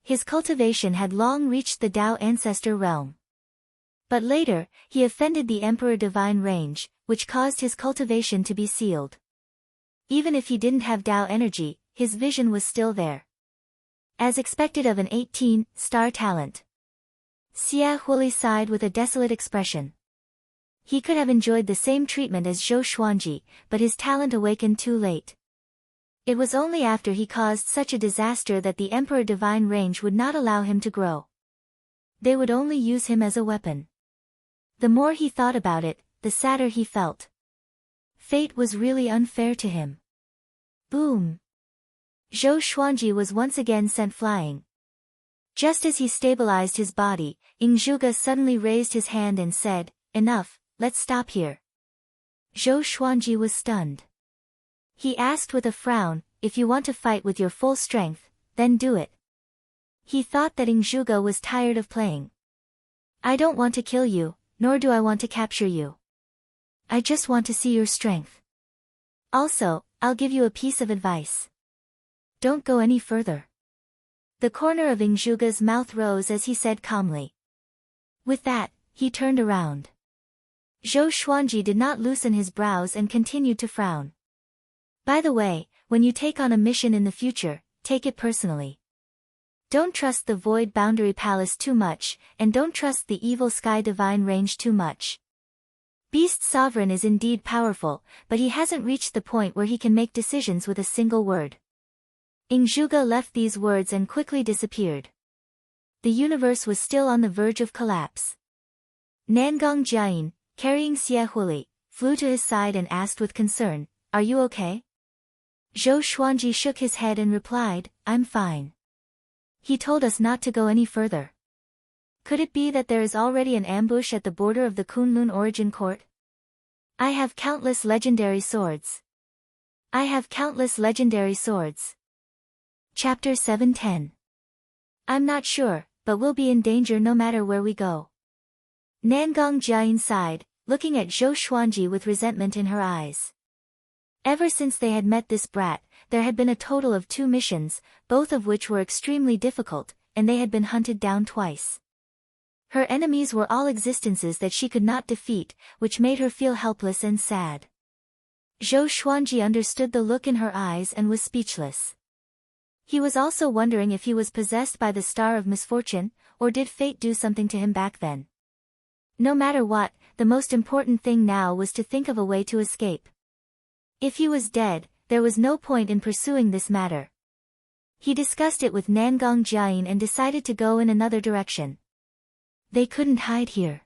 His cultivation had long reached the Tao ancestor realm. But later, he offended the Emperor Divine range, which caused his cultivation to be sealed. Even if he didn't have Tao energy, his vision was still there. As expected of an 18-star talent. Xia Huili sighed with a desolate expression. He could have enjoyed the same treatment as Zhou Xuanji, but his talent awakened too late. It was only after he caused such a disaster that the Emperor Divine range would not allow him to grow. They would only use him as a weapon. The more he thought about it, the sadder he felt. Fate was really unfair to him. Boom! Zhou Xuanji was once again sent flying. Just as he stabilized his body, Zhuge suddenly raised his hand and said, "Enough, let's stop here." Zhou Xuanji was stunned. He asked with a frown, "If you want to fight with your full strength, then do it." He thought that Zhuge was tired of playing. "I don't want to kill you, nor do I want to capture you." I just want to see your strength. Also, I'll give you a piece of advice. Don't go any further. The corner of Ingjuga's mouth rose as he said calmly. With that, he turned around. Zhou Xuanji did not loosen his brows and continued to frown. By the way, when you take on a mission in the future, take it personally. Don't trust the Void Boundary Palace too much, and don't trust the Evil Sky Divine Range too much. Beast Sovereign is indeed powerful, but he hasn't reached the point where he can make decisions with a single word. Ingjuga left these words and quickly disappeared. The universe was still on the verge of collapse. Nangong Jiayin, carrying Xie Huli, flew to his side and asked with concern, "Are you okay?" Zhou Xuanji shook his head and replied, "I'm fine. He told us not to go any further." Could it be that there is already an ambush at the border of the Kunlun Origin Court? I have countless legendary swords. I have countless legendary swords. Chapter 710. I'm not sure, but we'll be in danger no matter where we go. Nangong Jiayin sighed, looking at Zhou Xuanji with resentment in her eyes. Ever since they had met this brat, there had been a total of 2 missions, both of which were extremely difficult, and they had been hunted down twice. Her enemies were all existences that she could not defeat, which made her feel helpless and sad. Zhou Xuanji understood the look in her eyes and was speechless. He was also wondering if he was possessed by the Star of Misfortune, or did fate do something to him back then. No matter what, the most important thing now was to think of a way to escape. If he was dead, there was no point in pursuing this matter. He discussed it with Nangong Jiayin and decided to go in another direction. They couldn't hide here.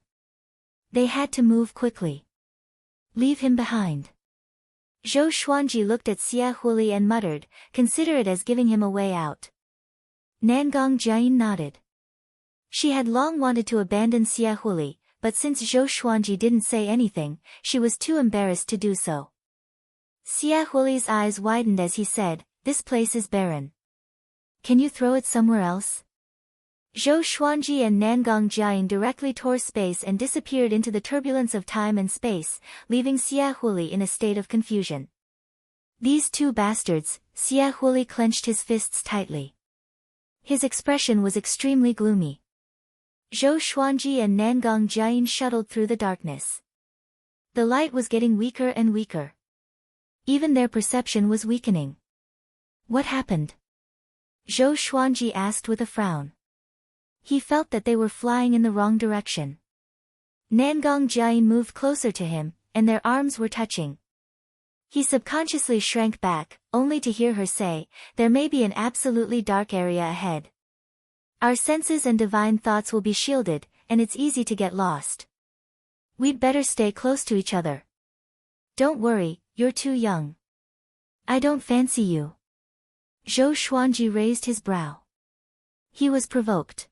They had to move quickly. Leave him behind. Zhou Xuanji looked at Xie Huli and muttered, "Consider it as giving him a way out." Nangong Jiayin nodded. She had long wanted to abandon Xie Huli, but since Zhou Xuanji didn't say anything, she was too embarrassed to do so. Xie Huli's eyes widened as he said, "This place is barren. Can you throw it somewhere else?" Zhou Xuanji and Nangong Jiayin directly tore space and disappeared into the turbulence of time and space, leaving Xie Huli in a state of confusion. These 2 bastards, Xie Huli clenched his fists tightly. His expression was extremely gloomy. Zhou Xuanji and Nangong Jiayin shuttled through the darkness. The light was getting weaker and weaker. Even their perception was weakening. What happened? Zhou Xuanji asked with a frown. He felt that they were flying in the wrong direction. Nangong Jiayin moved closer to him, and their arms were touching. He subconsciously shrank back, only to hear her say, "There may be an absolutely dark area ahead. Our senses and divine thoughts will be shielded, and it's easy to get lost. We'd better stay close to each other. Don't worry, you're too young. I don't fancy you." Zhou Xuanji raised his brow. He was provoked.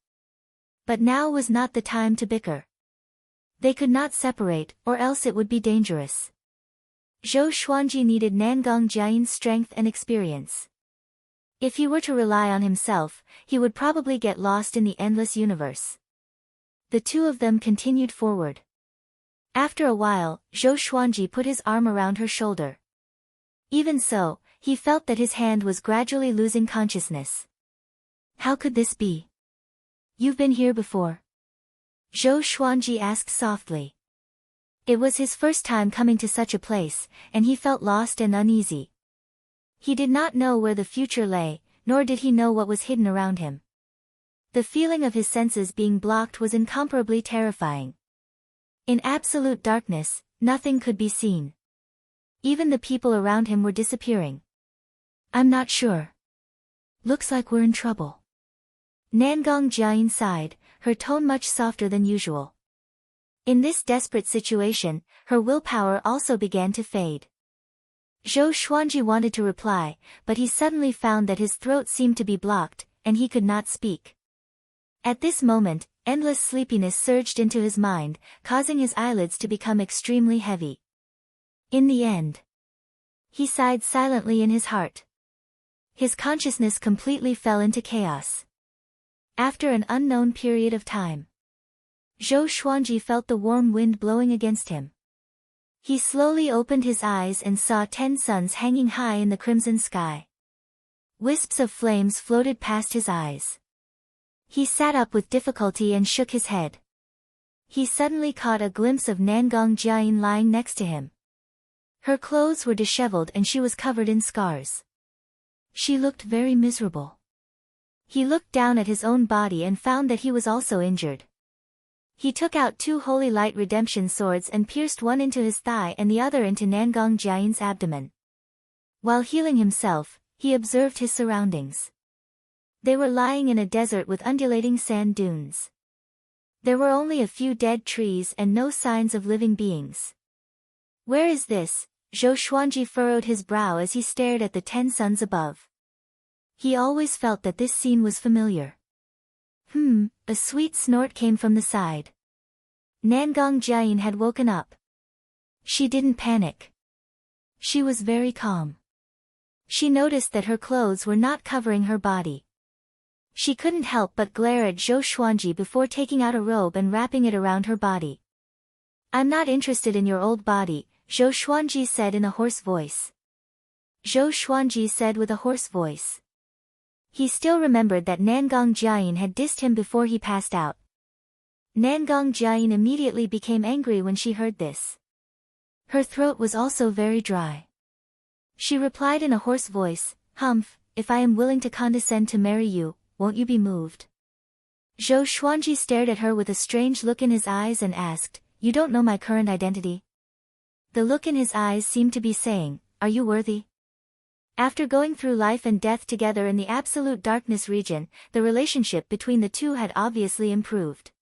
But now was not the time to bicker. They could not separate, or else it would be dangerous. Zhou Xuanji needed Nangong Jiayin's strength and experience. If he were to rely on himself, he would probably get lost in the endless universe. The 2 of them continued forward. After a while, Zhou Xuanji put his arm around her shoulder. Even so, he felt that his hand was gradually losing consciousness. How could this be? "You've been here before?" Zhou Xuanji asked softly. It was his first time coming to such a place, and he felt lost and uneasy. He did not know where the future lay, nor did he know what was hidden around him. The feeling of his senses being blocked was incomparably terrifying. In absolute darkness, nothing could be seen. Even the people around him were disappearing. "I'm not sure. Looks like we're in trouble." Nangong Jiayin sighed, her tone much softer than usual. In this desperate situation, her willpower also began to fade. Zhou Xuanji wanted to reply, but he suddenly found that his throat seemed to be blocked, and he could not speak. At this moment, endless sleepiness surged into his mind, causing his eyelids to become extremely heavy. In the end, he sighed silently in his heart. His consciousness completely fell into chaos. After an unknown period of time, Zhou Xuanji felt the warm wind blowing against him. He slowly opened his eyes and saw 10 suns hanging high in the crimson sky. Wisps of flames floated past his eyes. He sat up with difficulty and shook his head. He suddenly caught a glimpse of Nangong Jiayin lying next to him. Her clothes were disheveled and she was covered in scars. She looked very miserable. He looked down at his own body and found that he was also injured. He took out 2 holy light redemption swords and pierced one into his thigh and the other into Nangong Jiayin's abdomen. While healing himself, he observed his surroundings. They were lying in a desert with undulating sand dunes. There were only a few dead trees and no signs of living beings. Where is this? Zhou Xuanji furrowed his brow as he stared at the 10 suns above. He always felt that this scene was familiar. A sweet snort came from the side. Nangong Jiayin had woken up. She didn't panic. She was very calm. She noticed that her clothes were not covering her body. She couldn't help but glare at Zhou Xuanji before taking out a robe and wrapping it around her body. "I'm not interested in your old body," Zhou Xuanji said in a hoarse voice. Zhou Xuanji said with a hoarse voice. He still remembered that Nangong Jiayin had dissed him before he passed out. Nangong Jiayin immediately became angry when she heard this. Her throat was also very dry. She replied in a hoarse voice, "Humph, if I am willing to condescend to marry you, won't you be moved?" Zhou Xuanji stared at her with a strange look in his eyes and asked, "You don't know my current identity?" The look in his eyes seemed to be saying, "Are you worthy?" After going through life and death together in the absolute darkness region, the relationship between the two had obviously improved.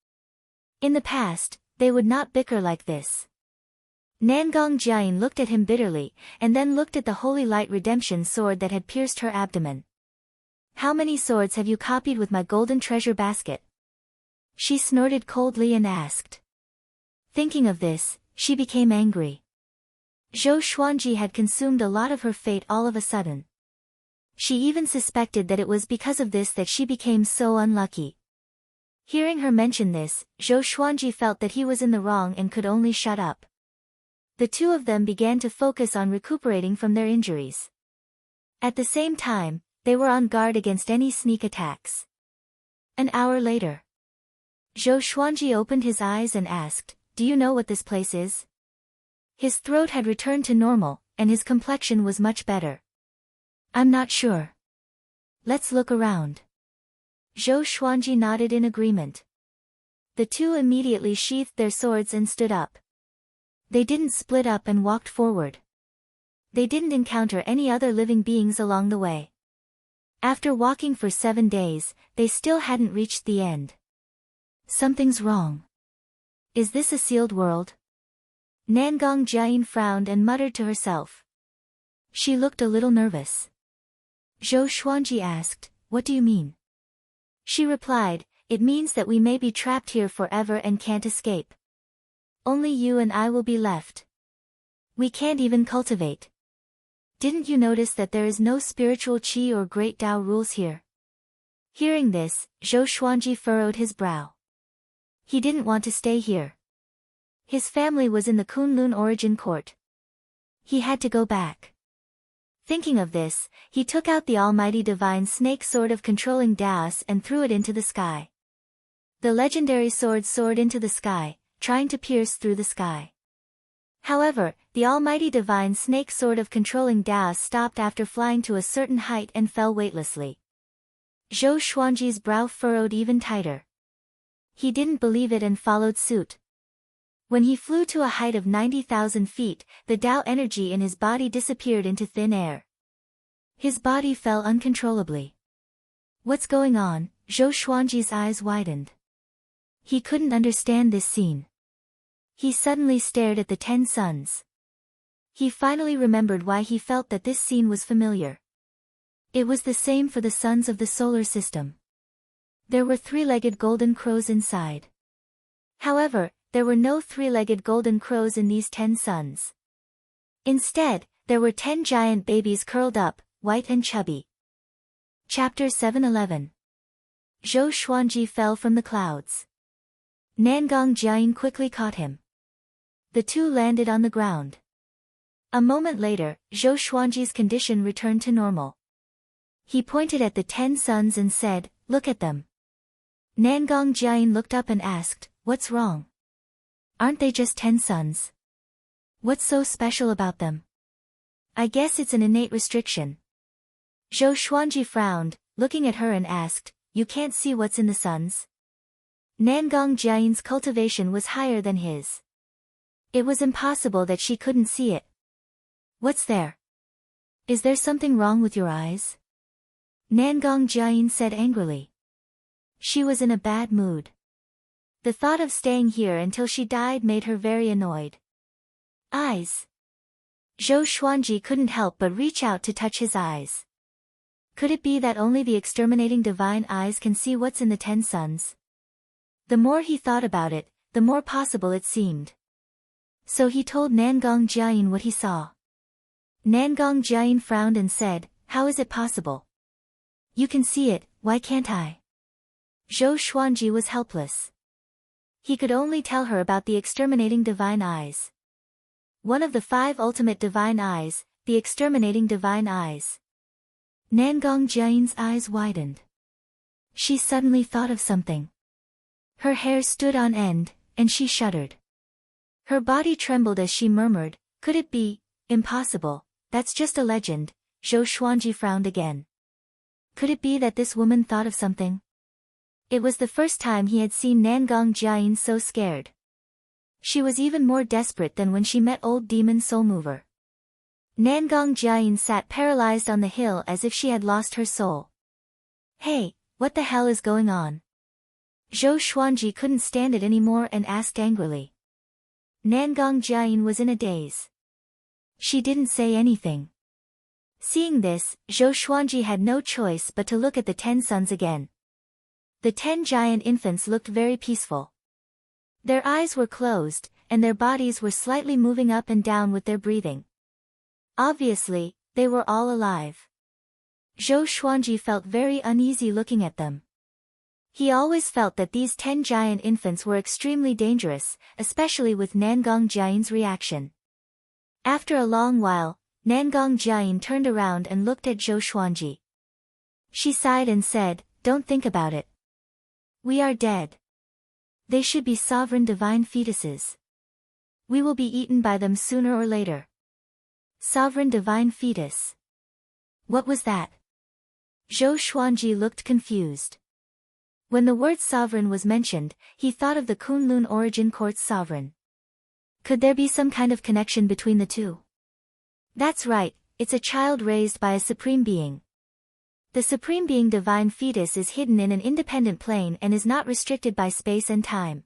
In the past, they would not bicker like this. Nangong Jiayin looked at him bitterly, and then looked at the holy light redemption sword that had pierced her abdomen. "How many swords have you copied with my golden treasure basket?" She snorted coldly and asked. Thinking of this, she became angry. Zhou Xuanji had consumed a lot of her fate all of a sudden. She even suspected that it was because of this that she became so unlucky. Hearing her mention this, Zhou Xuanji felt that he was in the wrong and could only shut up. The two of them began to focus on recuperating from their injuries. At the same time, they were on guard against any sneak attacks. An hour later, Zhou Xuanji opened his eyes and asked, "Do you know what this place is?" His throat had returned to normal, and his complexion was much better. "I'm not sure. Let's look around." Zhou Xuanji nodded in agreement. The two immediately sheathed their swords and stood up. They didn't split up and walked forward. They didn't encounter any other living beings along the way. After walking for 7 days, they still hadn't reached the end. Something's wrong. Is this a sealed world? Nangong Jiayin frowned and muttered to herself. She looked a little nervous. Zhou Xuanji asked, "What do you mean?" She replied, "It means that we may be trapped here forever and can't escape. Only you and I will be left. We can't even cultivate. Didn't you notice that there is no spiritual qi or great Tao rules here?" Hearing this, Zhou Xuanji furrowed his brow. He didn't want to stay here. His family was in the Kunlun origin court. He had to go back. Thinking of this, he took out the almighty divine snake sword of controlling Daos and threw it into the sky. The legendary sword soared into the sky, trying to pierce through the sky. However, the almighty divine snake sword of controlling Daos stopped after flying to a certain height and fell weightlessly. Zhou Xuanji's brow furrowed even tighter. He didn't believe it and followed suit. When he flew to a height of 90,000 feet, the Tao energy in his body disappeared into thin air. His body fell uncontrollably. What's going on? Zhou Xuanji's eyes widened. He couldn't understand this scene. He suddenly stared at the 10 suns. He finally remembered why he felt that this scene was familiar. It was the same for the suns of the solar system. There were 3-legged golden crows inside. However, there were no 3-legged golden crows in these 10 suns. Instead, there were 10 giant babies curled up, white and chubby. Chapter 711. Zhou Xuanji fell from the clouds. Nangong Jiayin quickly caught him. The two landed on the ground. A moment later, Zhou Xuanji's condition returned to normal. He pointed at the 10 suns and said, "Look at them." Nangong Jiayin looked up and asked, "What's wrong? Aren't they just 10 suns? What's so special about them?" "I guess it's an innate restriction." Zhou Xuanji frowned, looking at her and asked, "You can't see what's in the suns?" Nangong Jiayin's cultivation was higher than his. It was impossible that she couldn't see it. "What's there? Is there something wrong with your eyes?" Nangong Jiayin said angrily. She was in a bad mood. The thought of staying here until she died made her very annoyed. Eyes. Zhou Xuanji couldn't help but reach out to touch his eyes. Could it be that only the exterminating divine eyes can see what's in the 10 suns? The more he thought about it, the more possible it seemed. So he told Nangong Jiayin what he saw. Nangong Jiayin frowned and said, "How is it possible? You can see it, why can't I?" Zhou Xuanji was helpless. He could only tell her about the exterminating divine eyes. One of the 5 ultimate divine eyes, the exterminating divine eyes. Nangong Jiayin's eyes widened. She suddenly thought of something. Her hair stood on end, and she shuddered. Her body trembled as she murmured, "Could it be? Impossible, that's just a legend." Zhou Xuanji frowned again. Could it be that this woman thought of something? It was the first time he had seen Nangong Jiayin so scared. She was even more desperate than when she met old demon Soulmover. Nangong Jiayin sat paralyzed on the hill as if she had lost her soul. "Hey, what the hell is going on?" Zhou Xuanji couldn't stand it anymore and asked angrily. Nangong Jiayin was in a daze. She didn't say anything. Seeing this, Zhou Xuanji had no choice but to look at the 10 suns again. The 10 giant infants looked very peaceful. Their eyes were closed, and their bodies were slightly moving up and down with their breathing. Obviously, they were all alive. Zhou Xuanji felt very uneasy looking at them. He always felt that these 10 giant infants were extremely dangerous, especially with Nangong Jiayin's reaction. After a long while, Nangong Jiayin turned around and looked at Zhou Xuanji. She sighed and said, "Don't think about it. We are dead. They should be sovereign divine fetuses. We will be eaten by them sooner or later." Sovereign divine fetus. What was that? Zhou Xuanji looked confused. When the word sovereign was mentioned, he thought of the Kunlun origin court's sovereign. Could there be some kind of connection between the two? That's right, it's a child raised by a supreme being. The supreme being divine fetus is hidden in an independent plane and is not restricted by space and time.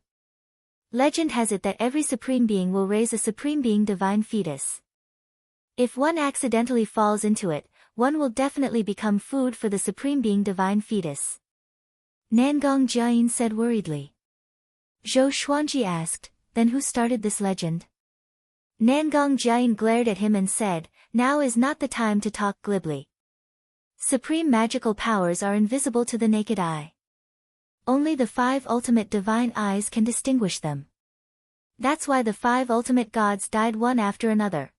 Legend has it that every supreme being will raise a supreme being divine fetus. If one accidentally falls into it, one will definitely become food for the supreme being divine fetus. Nangong Jiayin said worriedly. Zhou Xuanji asked, "Then who started this legend?" Nangong Jiayin glared at him and said, "Now is not the time to talk glibly. Supreme magical powers are invisible to the naked eye. Only the 5 ultimate divine eyes can distinguish them. That's why the 5 ultimate gods died one after another."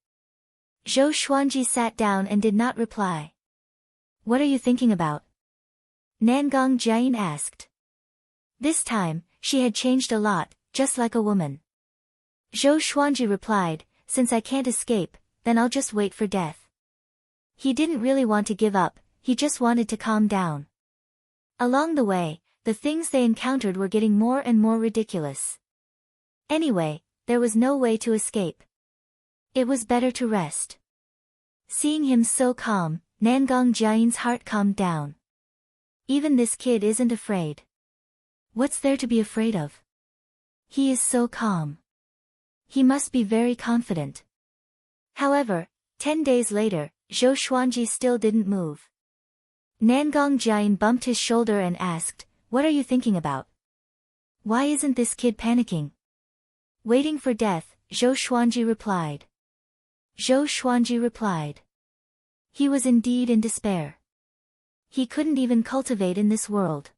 Zhou Xuanji sat down and did not reply. "What are you thinking about?" Nangong Jiayin asked. This time, she had changed a lot, just like a woman. Zhou Xuanji replied, "Since I can't escape, then I'll just wait for death." He didn't really want to give up, he just wanted to calm down. Along the way, the things they encountered were getting more and more ridiculous. Anyway, there was no way to escape. It was better to rest. Seeing him so calm, Nangong Jiayin's heart calmed down. Even this kid isn't afraid. What's there to be afraid of? He is so calm. He must be very confident. However, 10 days later, Zhou Xuanji still didn't move. Nangong Jiayin bumped his shoulder and asked, "What are you thinking about? Why isn't this kid panicking?" "Waiting for death," Zhou Xuanji replied. Zhou Xuanji replied. He was indeed in despair. He couldn't even cultivate in this world.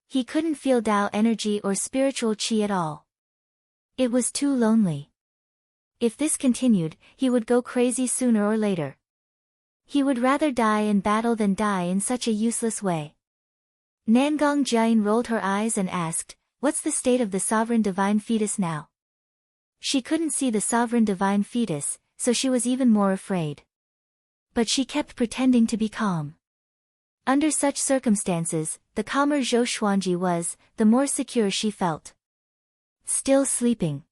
He couldn't feel Tao energy or spiritual qi at all. It was too lonely. If this continued, he would go crazy sooner or later. He would rather die in battle than die in such a useless way. Nangong Jian rolled her eyes and asked, "What's the state of the sovereign divine fetus now?" She couldn't see the sovereign divine fetus, so she was even more afraid. But she kept pretending to be calm. Under such circumstances, the calmer Zhou Xuanji was, the more secure she felt. "Still sleeping.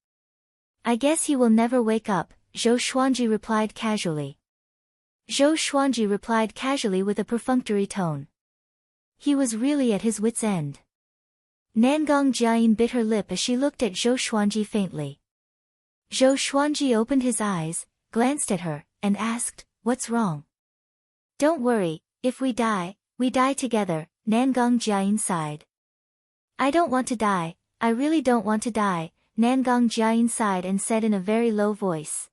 I guess he will never wake up," Zhou Xuanji replied casually. Zhou Xuanji replied casually with a perfunctory tone. He was really at his wit's end. Nangong Jian bit her lip as she looked at Zhou Xuanji faintly. Zhou Xuanji opened his eyes, glanced at her, and asked, "What's wrong?" "Don't worry, if we die together," Nangong Jian sighed. "I don't want to die, I really don't want to die," Nangong Jian sighed and said in a very low voice.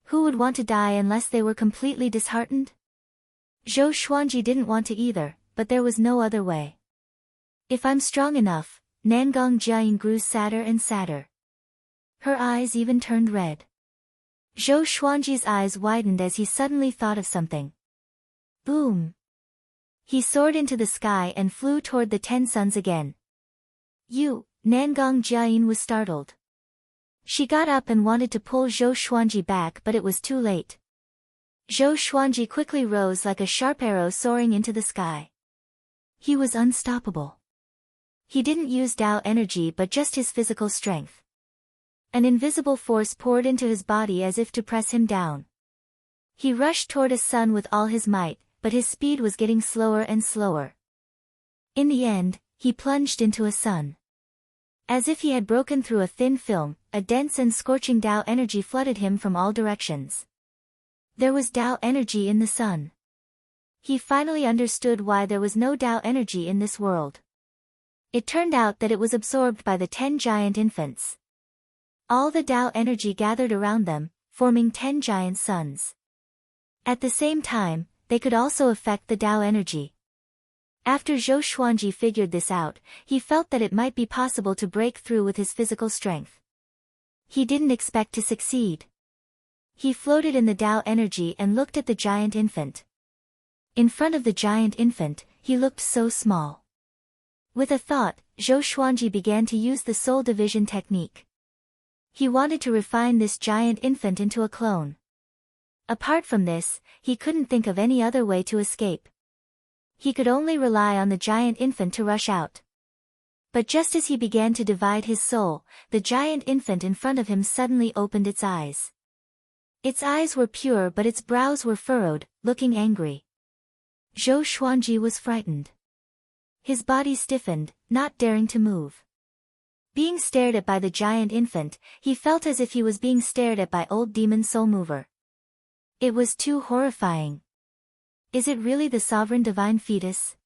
Who would want to die unless they were completely disheartened? Zhou Xuanji didn't want to either, but there was no other way. "If I'm strong enough," Nangong Jian grew sadder and sadder. Her eyes even turned red. Zhou Xuanji's eyes widened as he suddenly thought of something. Boom! He soared into the sky and flew toward the 10 suns again. Nangong Jian was startled. She got up and wanted to pull Zhou Xuanji back, but it was too late. Zhou Xuanji quickly rose like a sharp arrow soaring into the sky. He was unstoppable. He didn't use Tao energy but just his physical strength. An invisible force poured into his body as if to press him down. He rushed toward a sun with all his might, but his speed was getting slower and slower. In the end, he plunged into a sun. As if he had broken through a thin film, a dense and scorching Tao energy flooded him from all directions. There was Tao energy in the sun. He finally understood why there was no Tao energy in this world. It turned out that it was absorbed by the 10 giant infants. All the Tao energy gathered around them, forming 10 giant suns. At the same time, they could also affect the Tao energy. After Zhou Xuanji figured this out, he felt that it might be possible to break through with his physical strength. He didn't expect to succeed. He floated in the Tao energy and looked at the giant infant. In front of the giant infant, he looked so small. With a thought, Zhou Xuanji began to use the soul division technique. He wanted to refine this giant infant into a clone. Apart from this, he couldn't think of any other way to escape. He could only rely on the giant infant to rush out. But just as he began to divide his soul, the giant infant in front of him suddenly opened its eyes. Its eyes were pure but its brows were furrowed, looking angry. Zhou Xuanji was frightened. His body stiffened, not daring to move. Being stared at by the giant infant, he felt as if he was being stared at by old demon soul mover. It was too horrifying. Is it really the sovereign divine fetus?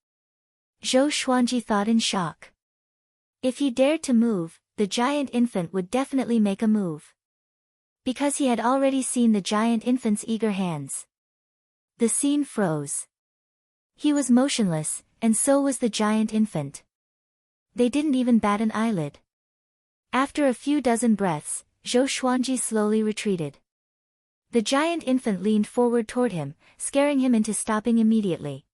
Zhou Xuanji thought in shock. If he dared to move, the giant infant would definitely make a move. Because he had already seen the giant infant's eager hands. The scene froze. He was motionless, and so was the giant infant. They didn't even bat an eyelid. After a few dozen breaths, Zhou Xuanji slowly retreated. The giant infant leaned forward toward him, scaring him into stopping immediately.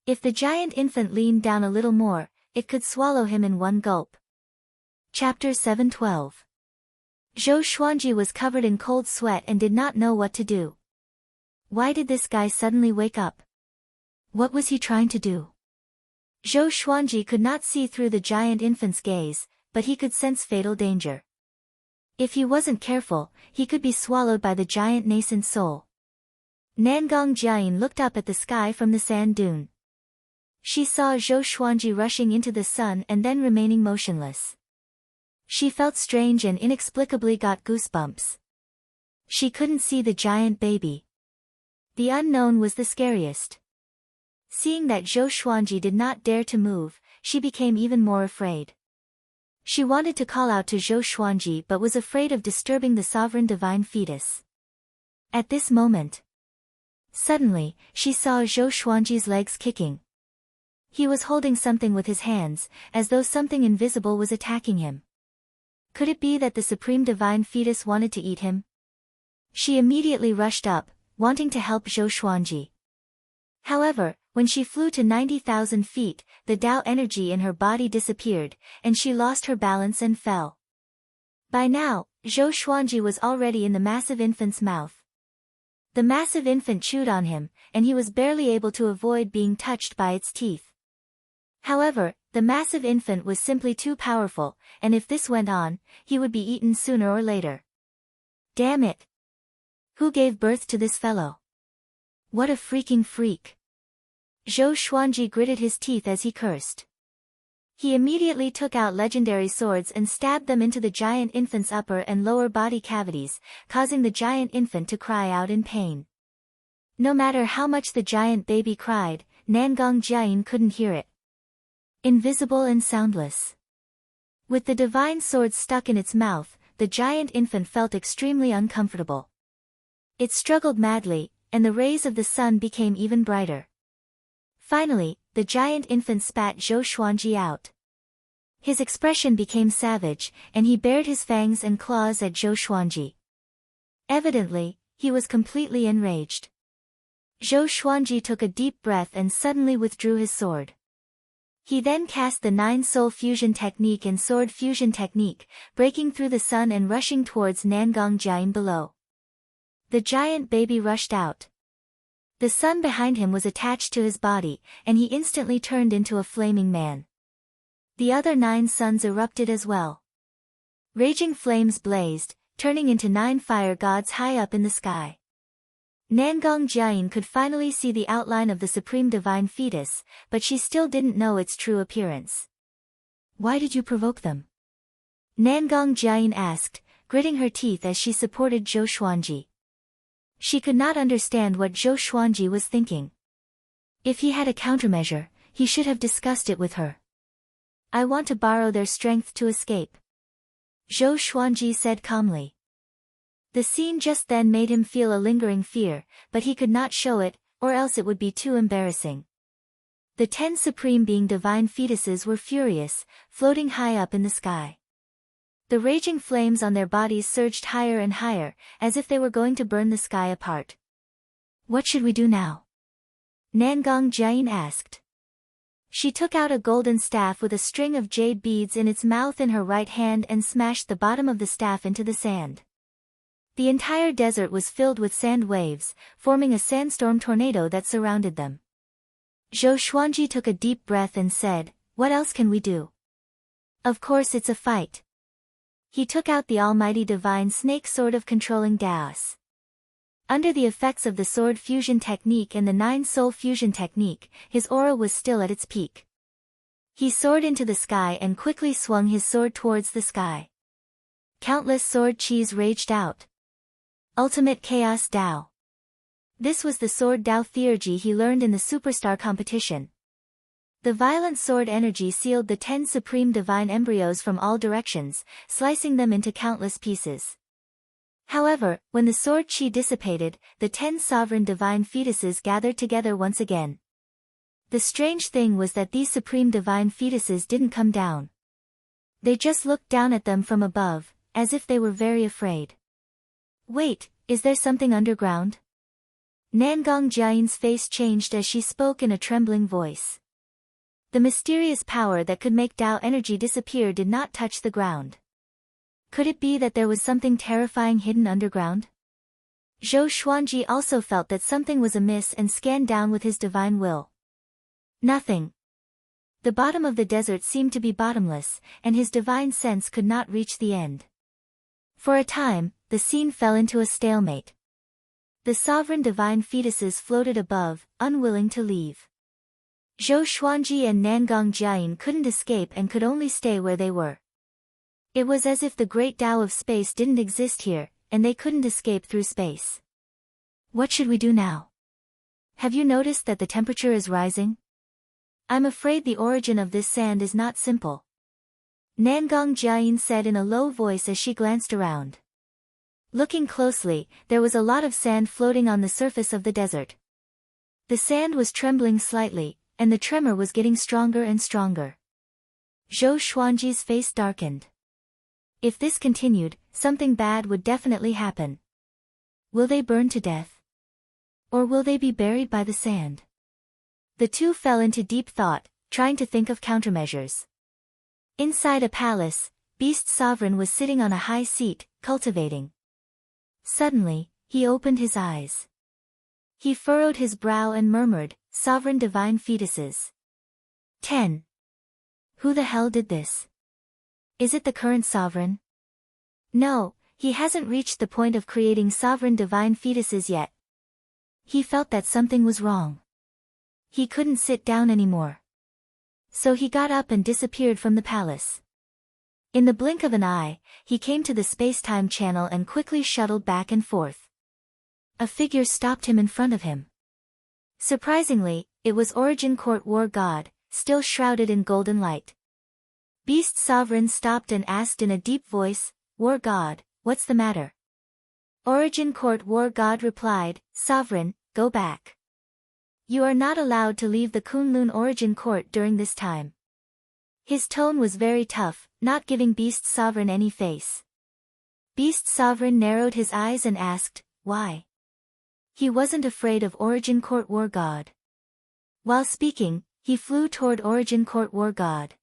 If the giant infant leaned down a little more, it could swallow him in one gulp. Chapter 712. Zhou Xuanji was covered in cold sweat and did not know what to do. Why did this guy suddenly wake up? What was he trying to do? Zhou Xuanji could not see through the giant infant's gaze, but he could sense fatal danger. If he wasn't careful, he could be swallowed by the giant nascent soul. Nangong Jian looked up at the sky from the sand dune. She saw Zhou Xuanji rushing into the sun and then remaining motionless. She felt strange and inexplicably got goosebumps. She couldn't see the giant baby. The unknown was the scariest. Seeing that Zhou Xuanji did not dare to move, she became even more afraid. She wanted to call out to Zhou Xuanji but was afraid of disturbing the sovereign divine fetus. At this moment, suddenly, she saw Zhou Xuanji's legs kicking. He was holding something with his hands, as though something invisible was attacking him. Could it be that the supreme divine fetus wanted to eat him? She immediately rushed up, wanting to help Zhou Xuanji. However, when she flew to 90,000 feet, the Tao energy in her body disappeared, and she lost her balance and fell. By now, Zhou Xuanji was already in the massive infant's mouth. The massive infant chewed on him, and he was barely able to avoid being touched by its teeth. However, the massive infant was simply too powerful, and if this went on, he would be eaten sooner or later. Damn it! Who gave birth to this fellow? What a freaking freak! Zhou Xuanji gritted his teeth as he cursed. He immediately took out legendary swords and stabbed them into the giant infant's upper and lower body cavities, causing the giant infant to cry out in pain. No matter how much the giant baby cried, Nangong Jiayin couldn't hear it. Invisible and soundless. With the divine sword stuck in its mouth, the giant infant felt extremely uncomfortable. It struggled madly, and the rays of the sun became even brighter. Finally, the giant infant spat Zhou Xuanji out. His expression became savage, and he bared his fangs and claws at Zhou Xuanji. Evidently, he was completely enraged. Zhou Xuanji took a deep breath and suddenly withdrew his sword. He then cast the 9-soul fusion technique and sword fusion technique, breaking through the sun and rushing towards Nangong Jiayin below. The giant baby rushed out. The sun behind him was attached to his body, and he instantly turned into a flaming man. The other 9 suns erupted as well. Raging flames blazed, turning into 9 fire gods high up in the sky. Nangong Jiayin could finally see the outline of the supreme divine fetus, but she still didn't know its true appearance. Why did you provoke them? Nangong Jiayin asked, gritting her teeth as she supported Zhou Xuanji. She could not understand what Zhou Xuanji was thinking. If he had a countermeasure, he should have discussed it with her. I want to borrow their strength to escape. Zhou Xuanji said calmly. The scene just then made him feel a lingering fear, but he could not show it, or else it would be too embarrassing. The 10 supreme being divine fetuses were furious, floating high up in the sky. The raging flames on their bodies surged higher and higher, as if they were going to burn the sky apart. What should we do now? Nangong Jiayin asked. She took out a golden staff with a string of jade beads in its mouth in her right hand and smashed the bottom of the staff into the sand. The entire desert was filled with sand waves, forming a sandstorm tornado that surrounded them. Zhou Xuanji took a deep breath and said, "What else can we do? Of course it's a fight." He took out the almighty divine snake sword of controlling Daos. Under the effects of the sword fusion technique and the 9-soul fusion technique, his aura was still at its peak. He soared into the sky and quickly swung his sword towards the sky. Countless sword chis raged out. Ultimate Chaos Dao. This was the sword Dao theurgy he learned in the superstar competition. The violent sword energy sealed the 10 supreme divine embryos from all directions, slicing them into countless pieces. However, when the sword chi dissipated, the 10 sovereign divine fetuses gathered together once again. The strange thing was that these supreme divine fetuses didn't come down. They just looked down at them from above, as if they were very afraid. Wait, is there something underground? Nangong Jiayin's face changed as she spoke in a trembling voice. The mysterious power that could make Dao energy disappear did not touch the ground. Could it be that there was something terrifying hidden underground? Zhou Xuanji also felt that something was amiss and scanned down with his divine will. Nothing. The bottom of the desert seemed to be bottomless, and his divine sense could not reach the end. For a time, the scene fell into a stalemate. The sovereign divine fetuses floated above, unwilling to leave. Zhou Xuanji and Nangong Jiayin couldn't escape and could only stay where they were. It was as if the great Tao of space didn't exist here, and they couldn't escape through space. What should we do now? Have you noticed that the temperature is rising? I'm afraid the origin of this sand is not simple. Nangong Jiayin said in a low voice as she glanced around. Looking closely, there was a lot of sand floating on the surface of the desert. The sand was trembling slightly, and the tremor was getting stronger and stronger. Zhou Xuanji's face darkened. If this continued, something bad would definitely happen. Will they burn to death? Or will they be buried by the sand? The two fell into deep thought, trying to think of countermeasures. Inside a palace, Beast Sovereign was sitting on a high seat, cultivating. Suddenly, he opened his eyes. He furrowed his brow and murmured, "Sovereign divine fetuses." 10. Who the hell did this? Is it the current sovereign? No, he hasn't reached the point of creating sovereign divine fetuses yet. He felt that something was wrong. He couldn't sit down anymore. So he got up and disappeared from the palace. In the blink of an eye, he came to the space-time channel and quickly shuttled back and forth. A figure stopped him in front of him. Surprisingly, it was Origin Court War God, still shrouded in golden light. Beast Sovereign stopped and asked in a deep voice, "War God, what's the matter?" Origin Court War God replied, "Sovereign, go back. You are not allowed to leave the Kunlun Origin Court during this time." His tone was very tough, not giving Beast Sovereign any face. Beast Sovereign narrowed his eyes and asked, "Why?" He wasn't afraid of Origin Court War God. While speaking, he flew toward Origin Court War God.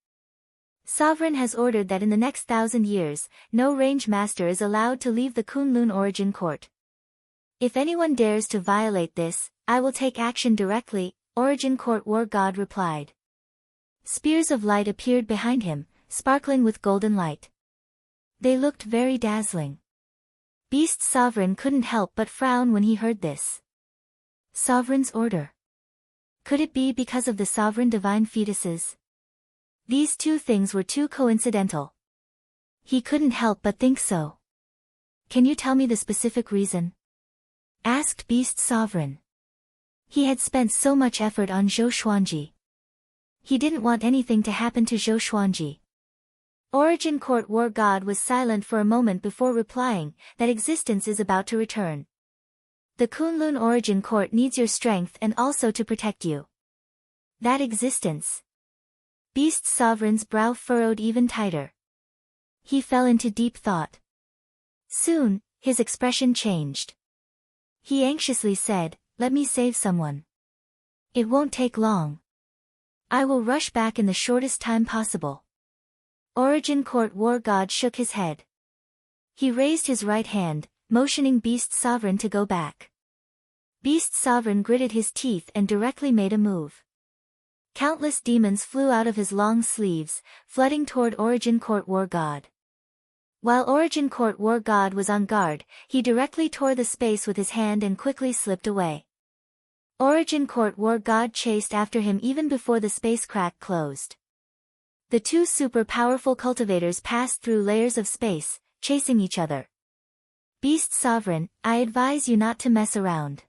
Sovereign has ordered that in the next 1,000 years, no range master is allowed to leave the Kunlun Origin Court. If anyone dares to violate this, I will take action directly, Origin Court War God replied. Spears of light appeared behind him, sparkling with golden light. They looked very dazzling. Beast Sovereign couldn't help but frown when he heard this. Sovereign's order. Could it be because of the sovereign divine fetuses? These two things were too coincidental. He couldn't help but think so. Can you tell me the specific reason? Asked Beast Sovereign. He had spent so much effort on Zhou Xuanji. He didn't want anything to happen to Zhou Xuanji. Origin Court War God was silent for a moment before replying, that existence is about to return. The Kunlun Origin Court needs your strength and also to protect you. That existence. Beast Sovereign's brow furrowed even tighter. He fell into deep thought. Soon, his expression changed. He anxiously said, "Let me save someone. It won't take long. I will rush back in the shortest time possible." Origin Court War God shook his head. He raised his right hand, motioning Beast Sovereign to go back. Beast Sovereign gritted his teeth and directly made a move. Countless demons flew out of his long sleeves, flooding toward Origin Court War God. While Origin Court War God was on guard, he directly tore the space with his hand and quickly slipped away. Origin Court War God chased after him even before the space crack closed. The two super-powerful cultivators passed through layers of space, chasing each other. Beast Sovereign, I advise you not to mess around.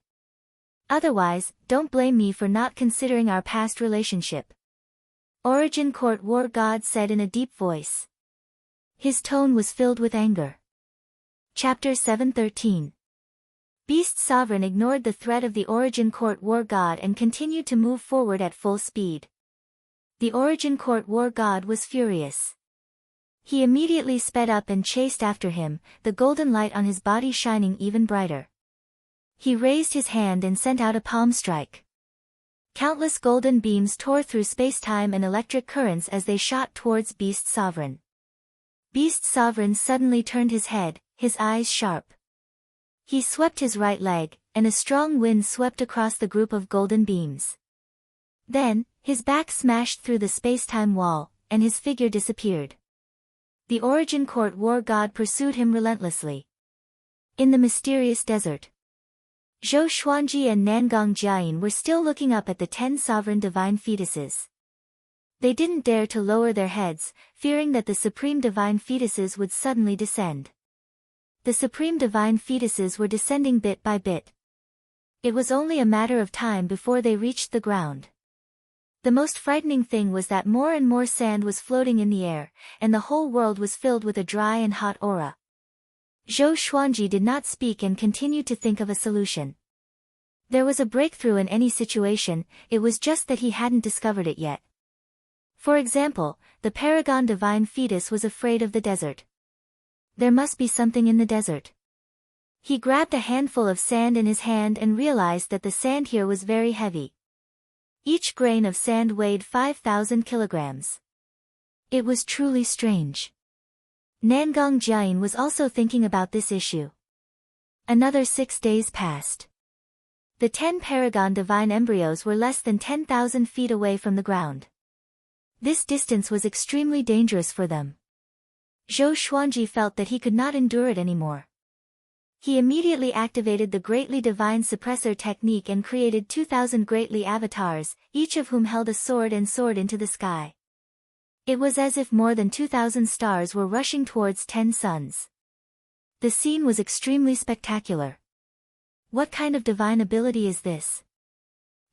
Otherwise, don't blame me for not considering our past relationship. Origin Court War God said in a deep voice. His tone was filled with anger. Chapter 713. Beast Sovereign ignored the threat of the Origin Court War God and continued to move forward at full speed. The Origin Court War God was furious. He immediately sped up and chased after him, the golden light on his body shining even brighter. He raised his hand and sent out a palm strike. Countless golden beams tore through space-time and electric currents as they shot towards Beast Sovereign. Beast Sovereign suddenly turned his head, his eyes sharp. He swept his right leg, and a strong wind swept across the group of golden beams. Then, his back smashed through the space-time wall, and his figure disappeared. The Origin Court War God pursued him relentlessly. In the mysterious desert, Zhou Xuanji and Nangong Jiayin were still looking up at the 10 sovereign divine fetuses. They didn't dare to lower their heads, fearing that the supreme divine fetuses would suddenly descend. The supreme divine fetuses were descending bit by bit. It was only a matter of time before they reached the ground. The most frightening thing was that more and more sand was floating in the air, and the whole world was filled with a dry and hot aura. Zhou Xuanji did not speak and continued to think of a solution. There was a breakthrough in any situation, it was just that he hadn't discovered it yet. For example, the Paragon Divine Fetus was afraid of the desert. There must be something in the desert. He grabbed a handful of sand in his hand and realized that the sand here was very heavy. Each grain of sand weighed 5,000 kilograms. It was truly strange. Nangong Jian was also thinking about this issue. Another 6 days passed. The 10 paragon divine embryos were less than 10,000 feet away from the ground. This distance was extremely dangerous for them. Zhou Xuanji felt that he could not endure it anymore. He immediately activated the Greatly Divine Suppressor technique and created 2,000 Greatly avatars, each of whom held a sword and soared into the sky. It was as if more than 2,000 stars were rushing towards 10 suns. The scene was extremely spectacular. What kind of divine ability is this?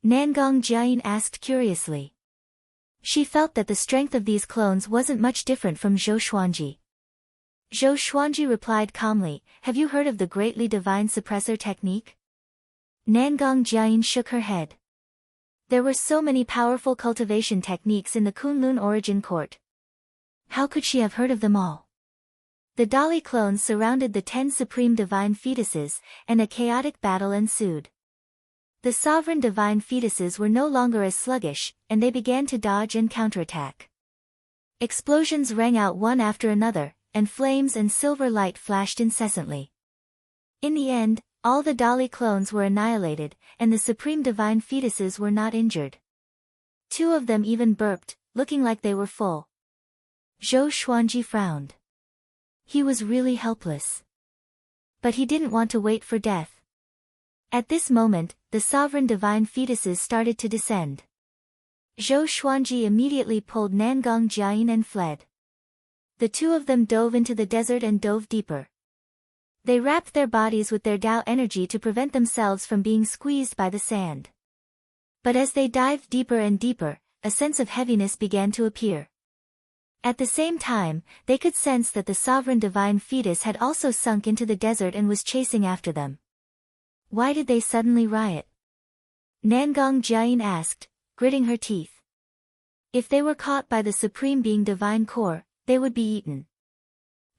Nangong Jian asked curiously. She felt that the strength of these clones wasn't much different from Zhou Xuanji. Zhou Xuanji replied calmly, "Have you heard of the Greatly Divine Suppressor technique?" Nangong Jian shook her head. There were so many powerful cultivation techniques in the Kunlun origin court. How could she have heard of them all? The Dali clones surrounded the 10 supreme divine fetuses, and a chaotic battle ensued. The sovereign divine fetuses were no longer as sluggish, and they began to dodge and counterattack. Explosions rang out one after another, and flames and silver light flashed incessantly. In the end, all the Dali clones were annihilated, and the supreme divine fetuses were not injured. 2 of them even burped, looking like they were full. Zhou Xuanji frowned. He was really helpless. But he didn't want to wait for death. At this moment, the sovereign divine fetuses started to descend. Zhou Xuanji immediately pulled Nangong Jian and fled. The 2 of them dove into the desert and dove deeper. They wrapped their bodies with their Tao energy to prevent themselves from being squeezed by the sand. But as they dived deeper and deeper, a sense of heaviness began to appear. At the same time, they could sense that the sovereign divine fetus had also sunk into the desert and was chasing after them. Why did they suddenly riot? Nangong Jian asked, gritting her teeth. If they were caught by the Supreme Being Divine Core, they would be eaten.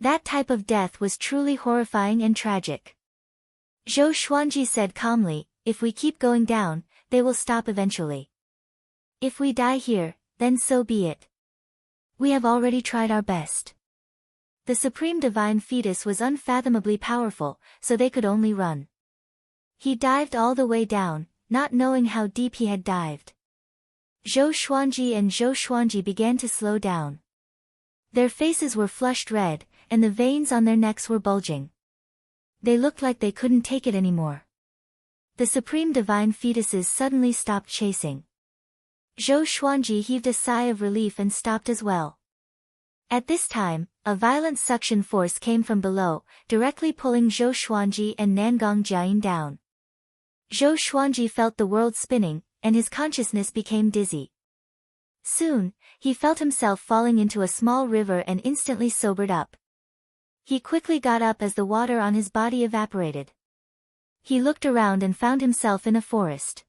That type of death was truly horrifying and tragic. Zhou Xuanji said calmly, "If we keep going down, they will stop eventually. If we die here, then so be it. We have already tried our best." The Supreme Divine Fetus was unfathomably powerful, so they could only run. He dived all the way down, not knowing how deep he had dived. Zhou Xuanji began to slow down. Their faces were flushed red, and the veins on their necks were bulging. They looked like they couldn't take it anymore. The Supreme Divine Fetuses suddenly stopped chasing. Zhou Xuanji heaved a sigh of relief and stopped as well. At this time, a violent suction force came from below, directly pulling Zhou Xuanji and Nangong Jian down. Zhou Xuanji felt the world spinning, and his consciousness became dizzy. Soon, he felt himself falling into a small river and instantly sobered up. He quickly got up as the water on his body evaporated. He looked around and found himself in a forest.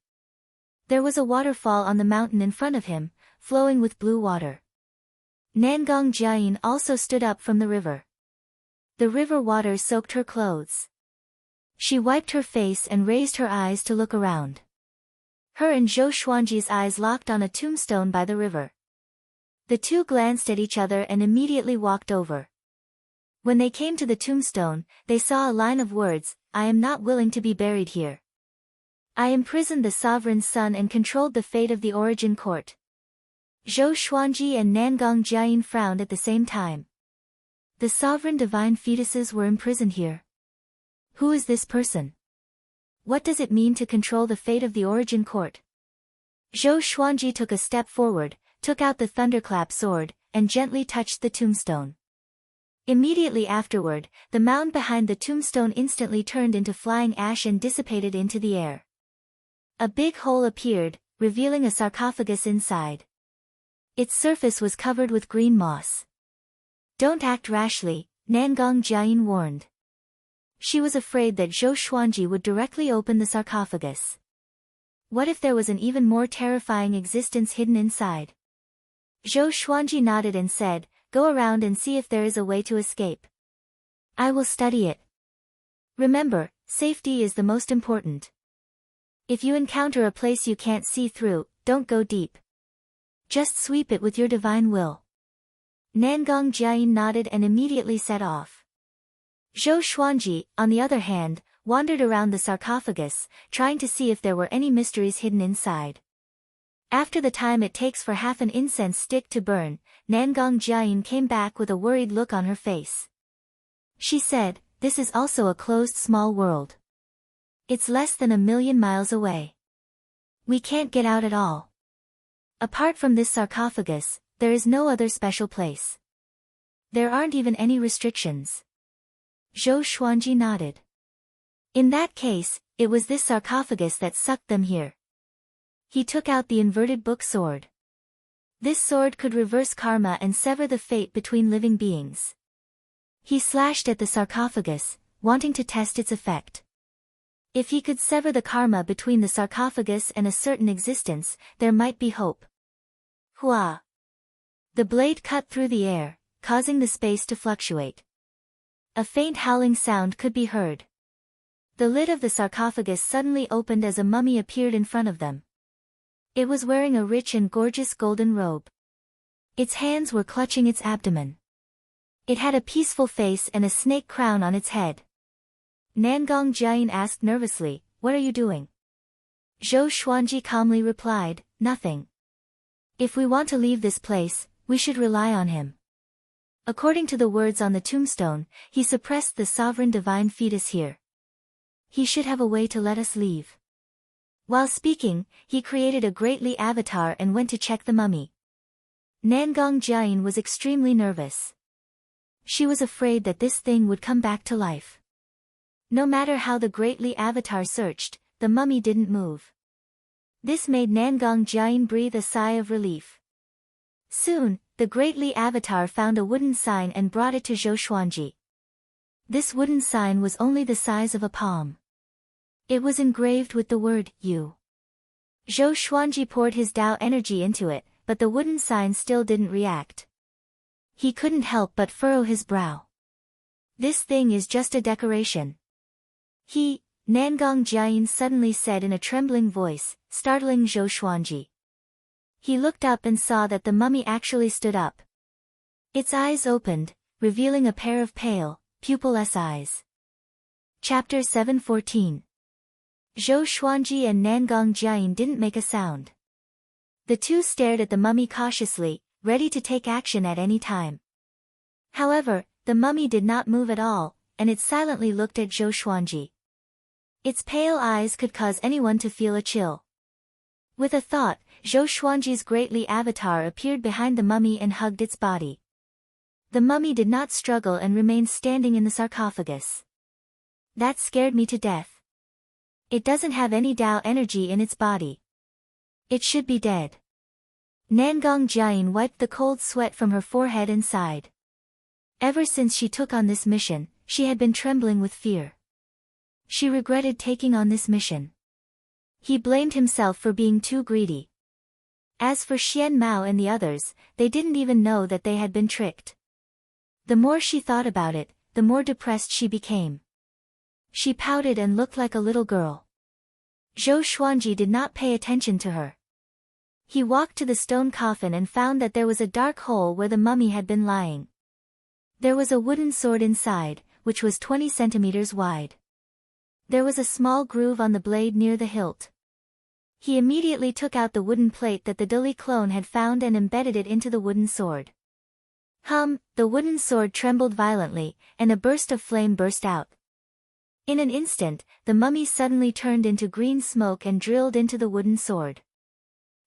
There was a waterfall on the mountain in front of him, flowing with blue water. Nangong Jian also stood up from the river. The river water soaked her clothes. She wiped her face and raised her eyes to look around. Her and Zhou Xuanji's eyes locked on a tombstone by the river. The 2 glanced at each other and immediately walked over. When they came to the tombstone, they saw a line of words, "I am not willing to be buried here. I imprisoned the sovereign's son and controlled the fate of the origin court." Zhou Xuanji and Nangong Jian frowned at the same time. The sovereign divine fetuses were imprisoned here. Who is this person? What does it mean to control the fate of the origin court? Zhou Xuanji took a step forward, took out the thunderclap sword, and gently touched the tombstone. Immediately afterward, the mound behind the tombstone instantly turned into flying ash and dissipated into the air. A big hole appeared, revealing a sarcophagus inside. Its surface was covered with green moss. "Don't act rashly," Nangong Jian warned. She was afraid that Zhou Xuanji would directly open the sarcophagus. What if there was an even more terrifying existence hidden inside? Zhou Xuanji nodded and said, "Go around and see if there is a way to escape." I will study it. Remember, safety is the most important. If you encounter a place you can't see through, don't go deep. Just sweep it with your divine will. Nangong Jiayin nodded and immediately set off. Zhou Xuanji, on the other hand, wandered around the sarcophagus, trying to see if there were any mysteries hidden inside. After the time it takes for half an incense stick to burn, Nangong Jiayin came back with a worried look on her face. She said, "This is also a closed small world. It's less than 1,000,000 miles away. We can't get out at all. Apart from this sarcophagus, there is no other special place. There aren't even any restrictions." Zhou Xuanji nodded. In that case, it was this sarcophagus that sucked them here. He took out the inverted book sword. This sword could reverse karma and sever the fate between living beings. He slashed at the sarcophagus, wanting to test its effect. If he could sever the karma between the sarcophagus and a certain existence, there might be hope. Hua! The blade cut through the air, causing the space to fluctuate. A faint howling sound could be heard. The lid of the sarcophagus suddenly opened as a mummy appeared in front of them. It was wearing a rich and gorgeous golden robe. Its hands were clutching its abdomen. It had a peaceful face and a snake crown on its head. Nangong Jiayin asked nervously, "What are you doing?" Zhou Xuanji calmly replied, "Nothing. If we want to leave this place, we should rely on him. According to the words on the tombstone, he suppressed the sovereign divine fetus here. He should have a way to let us leave." While speaking, he created a greatly avatar and went to check the mummy. Nangong Jiayin was extremely nervous. She was afraid that this thing would come back to life. No matter how the greatly avatar searched, the mummy didn't move. This made Nangong Jiayin breathe a sigh of relief. Soon, the greatly avatar found a wooden sign and brought it to Zhou Xuanji. This wooden sign was only the size of a palm. It was engraved with the word, "You." Zhou Xuanji poured his Tao energy into it, but the wooden sign still didn't react. He couldn't help but furrow his brow. "This thing is just a decoration." Nangong Jiayin suddenly said in a trembling voice, startling Zhou Xuanji. He looked up and saw that the mummy actually stood up. Its eyes opened, revealing a pair of pale, pupilless eyes. Chapter 714. Zhou Xuanji and Nangong Jiayin didn't make a sound. The two stared at the mummy cautiously, ready to take action at any time. However, the mummy did not move at all, and it silently looked at Zhou Xuanji. Its pale eyes could cause anyone to feel a chill. With a thought, Zhou Xuanji's greatly avatar appeared behind the mummy and hugged its body. The mummy did not struggle and remained standing in the sarcophagus. That scared me to death. It doesn't have any Tao energy in its body. It should be dead. Nangong Jiayin wiped the cold sweat from her forehead and sighed. Ever since she took on this mission, she had been trembling with fear. She regretted taking on this mission. He blamed himself for being too greedy. As for Xian Mao and the others, they didn't even know that they had been tricked. The more she thought about it, the more depressed she became. She pouted and looked like a little girl. Zhou Xuanji did not pay attention to her. He walked to the stone coffin and found that there was a dark hole where the mummy had been lying. There was a wooden sword inside, which was 20 centimeters wide. There was a small groove on the blade near the hilt. He immediately took out the wooden plate that the Dali clone had found and embedded it into the wooden sword. The wooden sword trembled violently, and a burst of flame burst out. In an instant, the mummy suddenly turned into green smoke and drilled into the wooden sword.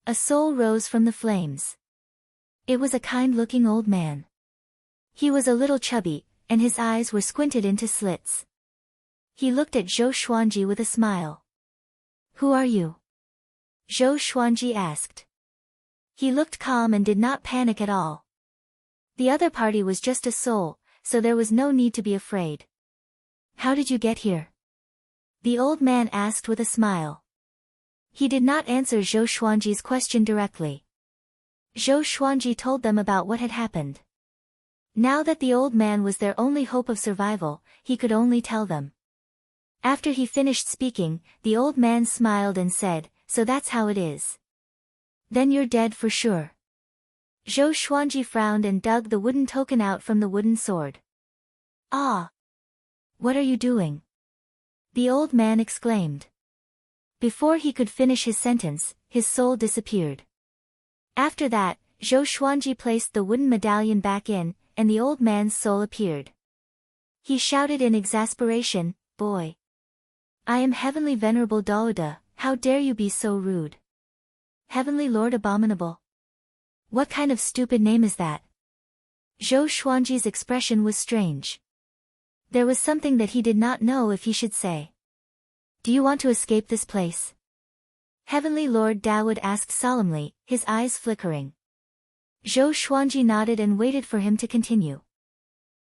A soul rose from the flames. It was a kind-looking old man. He was a little chubby, and his eyes were squinted into slits. He looked at Zhou Xuanji with a smile. "Who are you?" Zhou Xuanji asked. He looked calm and did not panic at all. The other party was just a soul, so there was no need to be afraid. "How did you get here?" the old man asked with a smile. He did not answer Zhou Xuanji's question directly. Zhou Xuanji told them about what had happened. Now that the old man was their only hope of survival, he could only tell them. After he finished speaking, the old man smiled and said, "So that's how it is. Then you're dead for sure." Zhou Xuanji frowned and dug the wooden token out from the wooden sword. "Ah! What are you doing?" the old man exclaimed. Before he could finish his sentence, his soul disappeared. After that, Zhou Xuanji placed the wooden medallion back in, and the old man's soul appeared. He shouted in exasperation, "Boy! I am Heavenly Venerable Daoda, how dare you be so rude? Heavenly Lord Abominable! What kind of stupid name is that?" Zhou Xuanji's expression was strange. There was something that he did not know if he should say. "Do you want to escape this place?" Heavenly Lord Daoud asked solemnly, his eyes flickering. Zhou Xuanji nodded and waited for him to continue.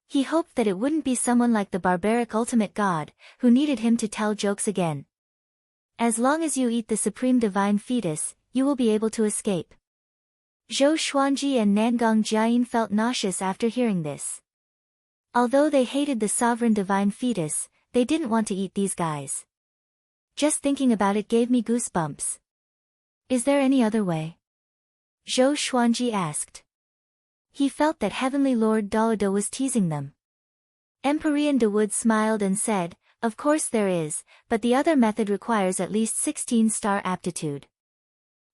He hoped that it wouldn't be someone like the barbaric ultimate god, who needed him to tell jokes again. "As long as you eat the supreme divine fetus, you will be able to escape." Zhou Xuanji and Nangong Jiayin felt nauseous after hearing this. Although they hated the sovereign divine fetus, they didn't want to eat these guys. Just thinking about it gave me goosebumps. "Is there any other way?" Zhou Xuanji asked. He felt that Heavenly Lord Daoda was teasing them. Emperor Dawood smiled and said, "Of course there is, but the other method requires at least 16-star aptitude.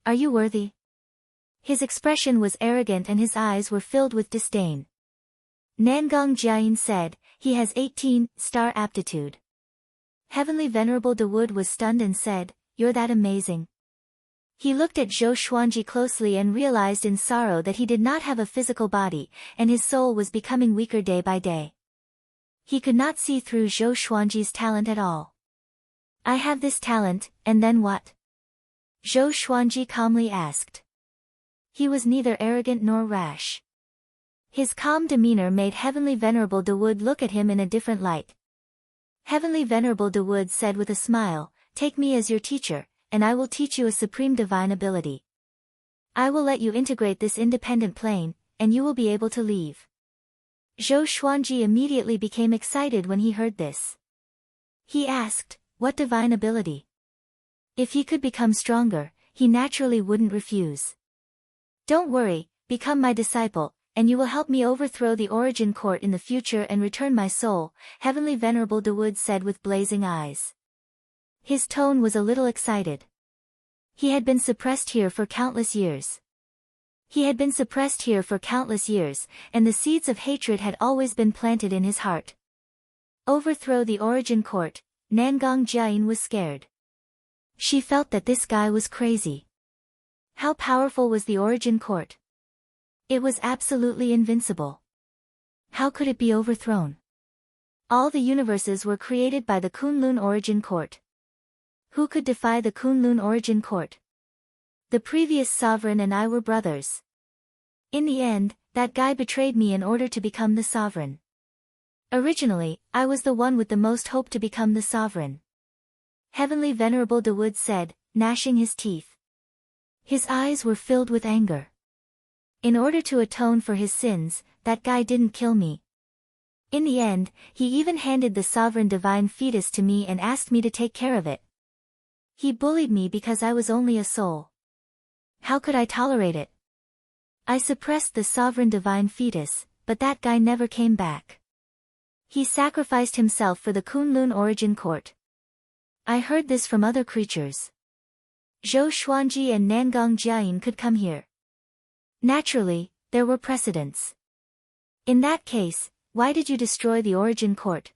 Are you worthy?" His expression was arrogant and his eyes were filled with disdain. Nangong Jiayin said, "He has 18-star aptitude." Heavenly Venerable Dawood was stunned and said, "You're that amazing?" He looked at Zhou Xuanji closely and realized in sorrow that he did not have a physical body, and his soul was becoming weaker day by day. He could not see through Zhou Xuanji's talent at all. "I have this talent, and then what?" Zhou Xuanji calmly asked. He was neither arrogant nor rash. His calm demeanor made Heavenly Venerable Dawood look at him in a different light. Heavenly Venerable Dawood said with a smile, "Take me as your teacher, and I will teach you a supreme divine ability. I will let you integrate this independent plane, and you will be able to leave." Zhou Xuanji immediately became excited when he heard this. He asked, "What divine ability?" If he could become stronger, he naturally wouldn't refuse. "Don't worry, become my disciple, and you will help me overthrow the Origin Court in the future and return my soul," Heavenly Venerable Dawood said with blazing eyes. His tone was a little excited. He had been suppressed here for countless years. And the seeds of hatred had always been planted in his heart. Overthrow the Origin Court, Nangong Jiayin was scared. She felt that this guy was crazy. How powerful was the Origin Court? It was absolutely invincible. How could it be overthrown? All the universes were created by the Kunlun Origin Court. Who could defy the Kunlun Origin Court? The previous sovereign and I were brothers. In the end, that guy betrayed me in order to become the sovereign. Originally, I was the one with the most hope to become the sovereign. Heavenly Venerable Dawood said, gnashing his teeth. His eyes were filled with anger. In order to atone for his sins, that guy didn't kill me. In the end, he even handed the sovereign divine fetus to me and asked me to take care of it. He bullied me because I was only a soul. How could I tolerate it? I suppressed the sovereign divine fetus, but that guy never came back. He sacrificed himself for the Kunlun Origin Court. I heard this from other creatures. Zhou Xuanji and Nangong Jiayin could come here. Naturally, there were precedents. In that case, why did you destroy the Origin Court?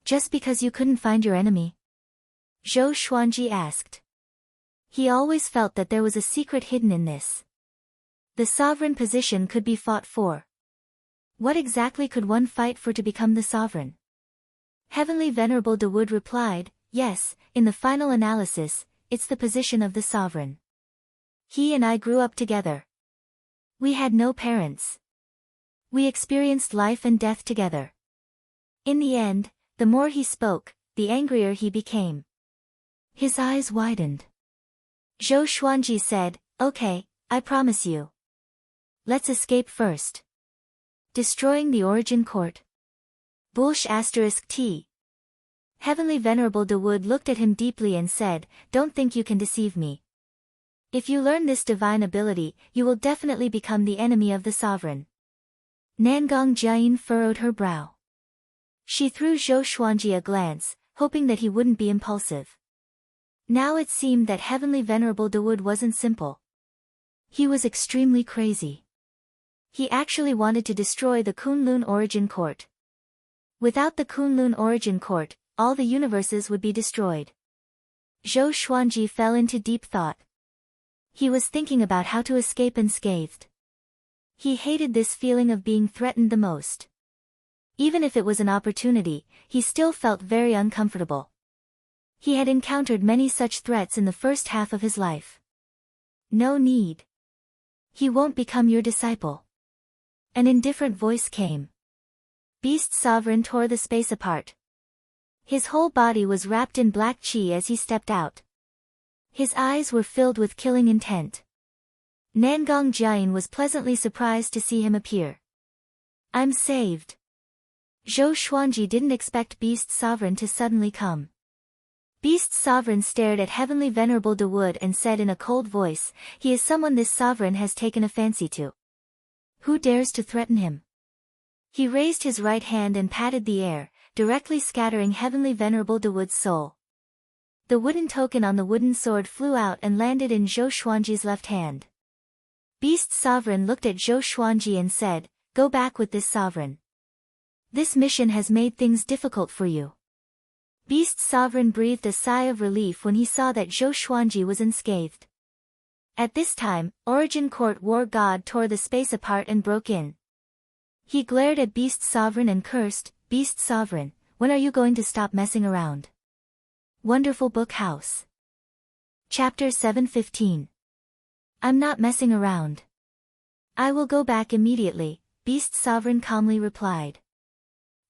Just because you couldn't find your enemy? Zhou Xuanji asked. He always felt that there was a secret hidden in this. The sovereign position could be fought for. What exactly could one fight for to become the sovereign? Heavenly Venerable Dawood replied, yes, in the final analysis, it's the position of the sovereign. He and I grew up together. We had no parents. We experienced life and death together. In the end, the more he spoke, the angrier he became. His eyes widened. Zhou Xuanji said, okay, I promise you. Let's escape first. Destroying the Origin Court. Bullsh *T. Heavenly Venerable Dawood looked at him deeply and said, "Don't think you can deceive me. If you learn this divine ability, you will definitely become the enemy of the sovereign." Nangong Jian furrowed her brow. She threw Zhou Xuanji a glance, hoping that he wouldn't be impulsive. Now it seemed that Heavenly Venerable Dawood wasn't simple. He was extremely crazy. He actually wanted to destroy the Kunlun Origin Court. Without the Kunlun Origin Court, all the universes would be destroyed. Zhou Xuanji fell into deep thought. He was thinking about how to escape unscathed. He hated this feeling of being threatened the most. Even if it was an opportunity, he still felt very uncomfortable. He had encountered many such threats in the first half of his life. No need. He won't become your disciple. An indifferent voice came. Beast Sovereign tore the space apart. His whole body was wrapped in black qi as he stepped out. His eyes were filled with killing intent. Nangong Jian was pleasantly surprised to see him appear. "I'm saved." Zhou Xuanji didn't expect Beast Sovereign to suddenly come. Beast Sovereign stared at Heavenly Venerable Dawood and said in a cold voice, "He is someone this sovereign has taken a fancy to. Who dares to threaten him?" He raised his right hand and patted the air, directly scattering Heavenly Venerable Dawood's soul. The wooden token on the wooden sword flew out and landed in Zhou Xuanji's left hand. Beast Sovereign looked at Zhou Xuanji and said, "Go back with this sovereign. This mission has made things difficult for you." Beast Sovereign breathed a sigh of relief when he saw that Zhou Xuanji was unscathed. At this time, Origin Court War God tore the space apart and broke in. He glared at Beast Sovereign and cursed, "Beast Sovereign, when are you going to stop messing around?" Wonderful Book House. Chapter 715. "I'm not messing around. I will go back immediately," Beast Sovereign calmly replied.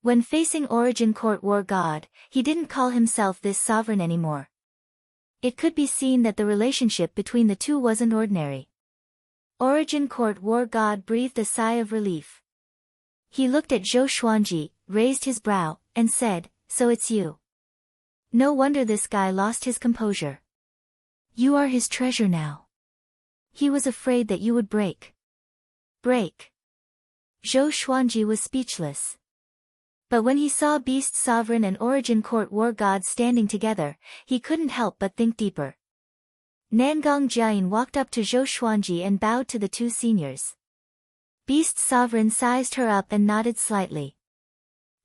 When facing Origin Court War God, he didn't call himself this sovereign anymore. It could be seen that the relationship between the two wasn't ordinary. Origin Court War God breathed a sigh of relief. He looked at Zhou Xuanji, raised his brow, and said, "So it's you. No wonder this guy lost his composure. You are his treasure now. He was afraid that you would break." Break. Zhou Xuanji was speechless. But when he saw Beast Sovereign and Origin Court War God standing together, he couldn't help but think deeper. Nangong Jian walked up to Zhou Xuanji and bowed to the two seniors. Beast Sovereign sized her up and nodded slightly.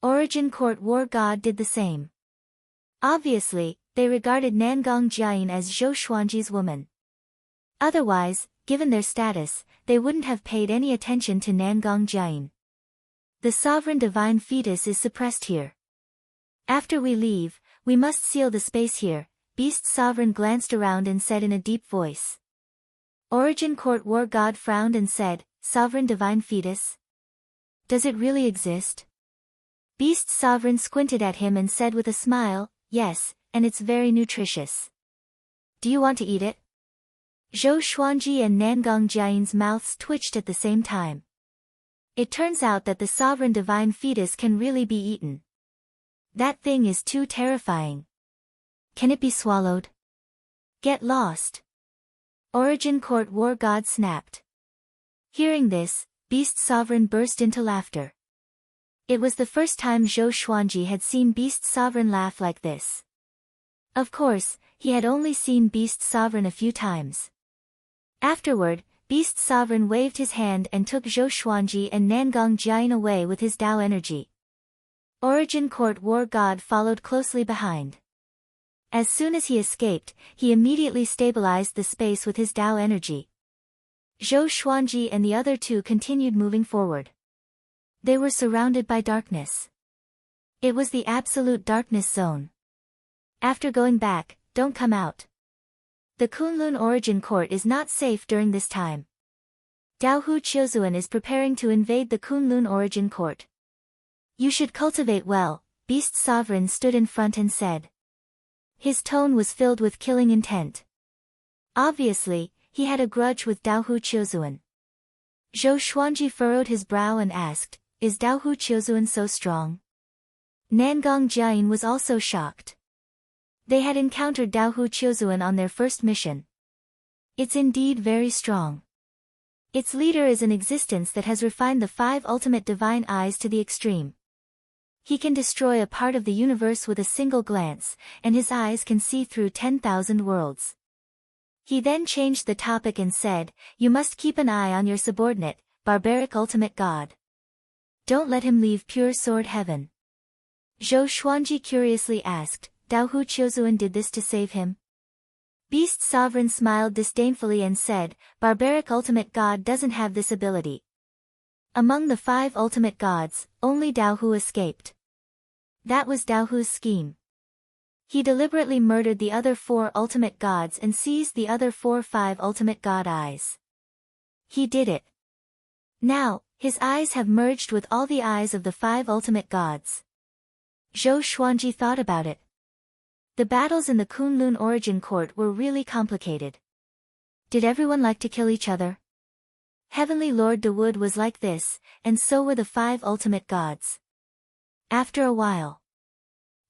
Origin Court War God did the same. Obviously, they regarded Nangong Jian as Zhou Xuanji's woman. Otherwise, given their status, they wouldn't have paid any attention to Nangong Jian. The sovereign divine fetus is suppressed here. After we leave, we must seal the space here, Beast Sovereign glanced around and said in a deep voice. Origin Court War God frowned and said, "Sovereign divine fetus? Does it really exist?" Beast Sovereign squinted at him and said with a smile, "Yes, and it's very nutritious. Do you want to eat it?" Zhou Xuanji and Nangong Jian's mouths twitched at the same time. It turns out that the sovereign divine fetus can really be eaten. That thing is too terrifying. Can it be swallowed? Get lost. Origin Court War God snapped. Hearing this, Beast Sovereign burst into laughter. It was the first time Zhou Xuanji had seen Beast Sovereign laugh like this. Of course, he had only seen Beast Sovereign a few times. Afterward, Beast Sovereign waved his hand and took Zhou Xuanji and Nangong Jian away with his Tao energy. Origin Court War God followed closely behind. As soon as he escaped, he immediately stabilized the space with his Tao energy. Zhou Xuanji and the other two continued moving forward. They were surrounded by darkness. It was the absolute darkness zone. After going back, don't come out. The Kunlun Origin Court is not safe during this time. Dao Hu Chiozuan is preparing to invade the Kunlun Origin Court. You should cultivate well, Beast Sovereign stood in front and said. His tone was filled with killing intent. Obviously, he had a grudge with Dao Hu Chiozuan. Zhou Xuanji furrowed his brow and asked, is Daohu Chiozuan so strong? Nangong Jiayin was also shocked. They had encountered Daohu Chiozuan on their first mission. It's indeed very strong. Its leader is an existence that has refined the 5 ultimate divine eyes to the extreme. He can destroy a part of the universe with a single glance, and his eyes can see through 10,000 worlds. He then changed the topic and said, "You must keep an eye on your subordinate, barbaric ultimate god. Don't let him leave pure sword heaven." Zhou Xuanji curiously asked, "Daohu Chiozuan did this to save him?" Beast Sovereign smiled disdainfully and said, "Barbaric ultimate god doesn't have this ability. Among the 5 ultimate gods, only Daohu escaped. That was Daohu's scheme. He deliberately murdered the other 4 ultimate gods and seized the other 5 ultimate god eyes. He did it. Now, his eyes have merged with all the eyes of the 5 ultimate gods." Zhou Xuanji thought about it. The battles in the Kunlun Origin Court were really complicated. Did everyone like to kill each other? Heavenly Lord Dawood was like this, and so were the 5 ultimate gods. After a while,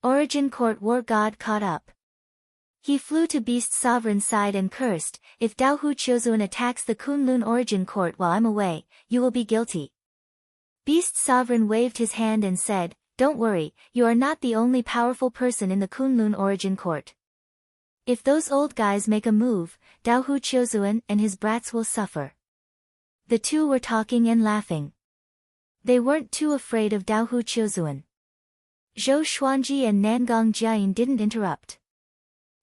Origin Court War God caught up. He flew to Beast Sovereign's side and cursed, "If Daohu Chiozuan attacks the Kunlun Origin Court while I'm away, you will be guilty." Beast Sovereign waved his hand and said, "Don't worry, you are not the only powerful person in the Kunlun Origin Court. If those old guys make a move, Daohu Chiozuan and his brats will suffer." The two were talking and laughing. They weren't too afraid of Daohu Chiozuan. Zhou Xuanji and Nangong Jiayin didn't interrupt.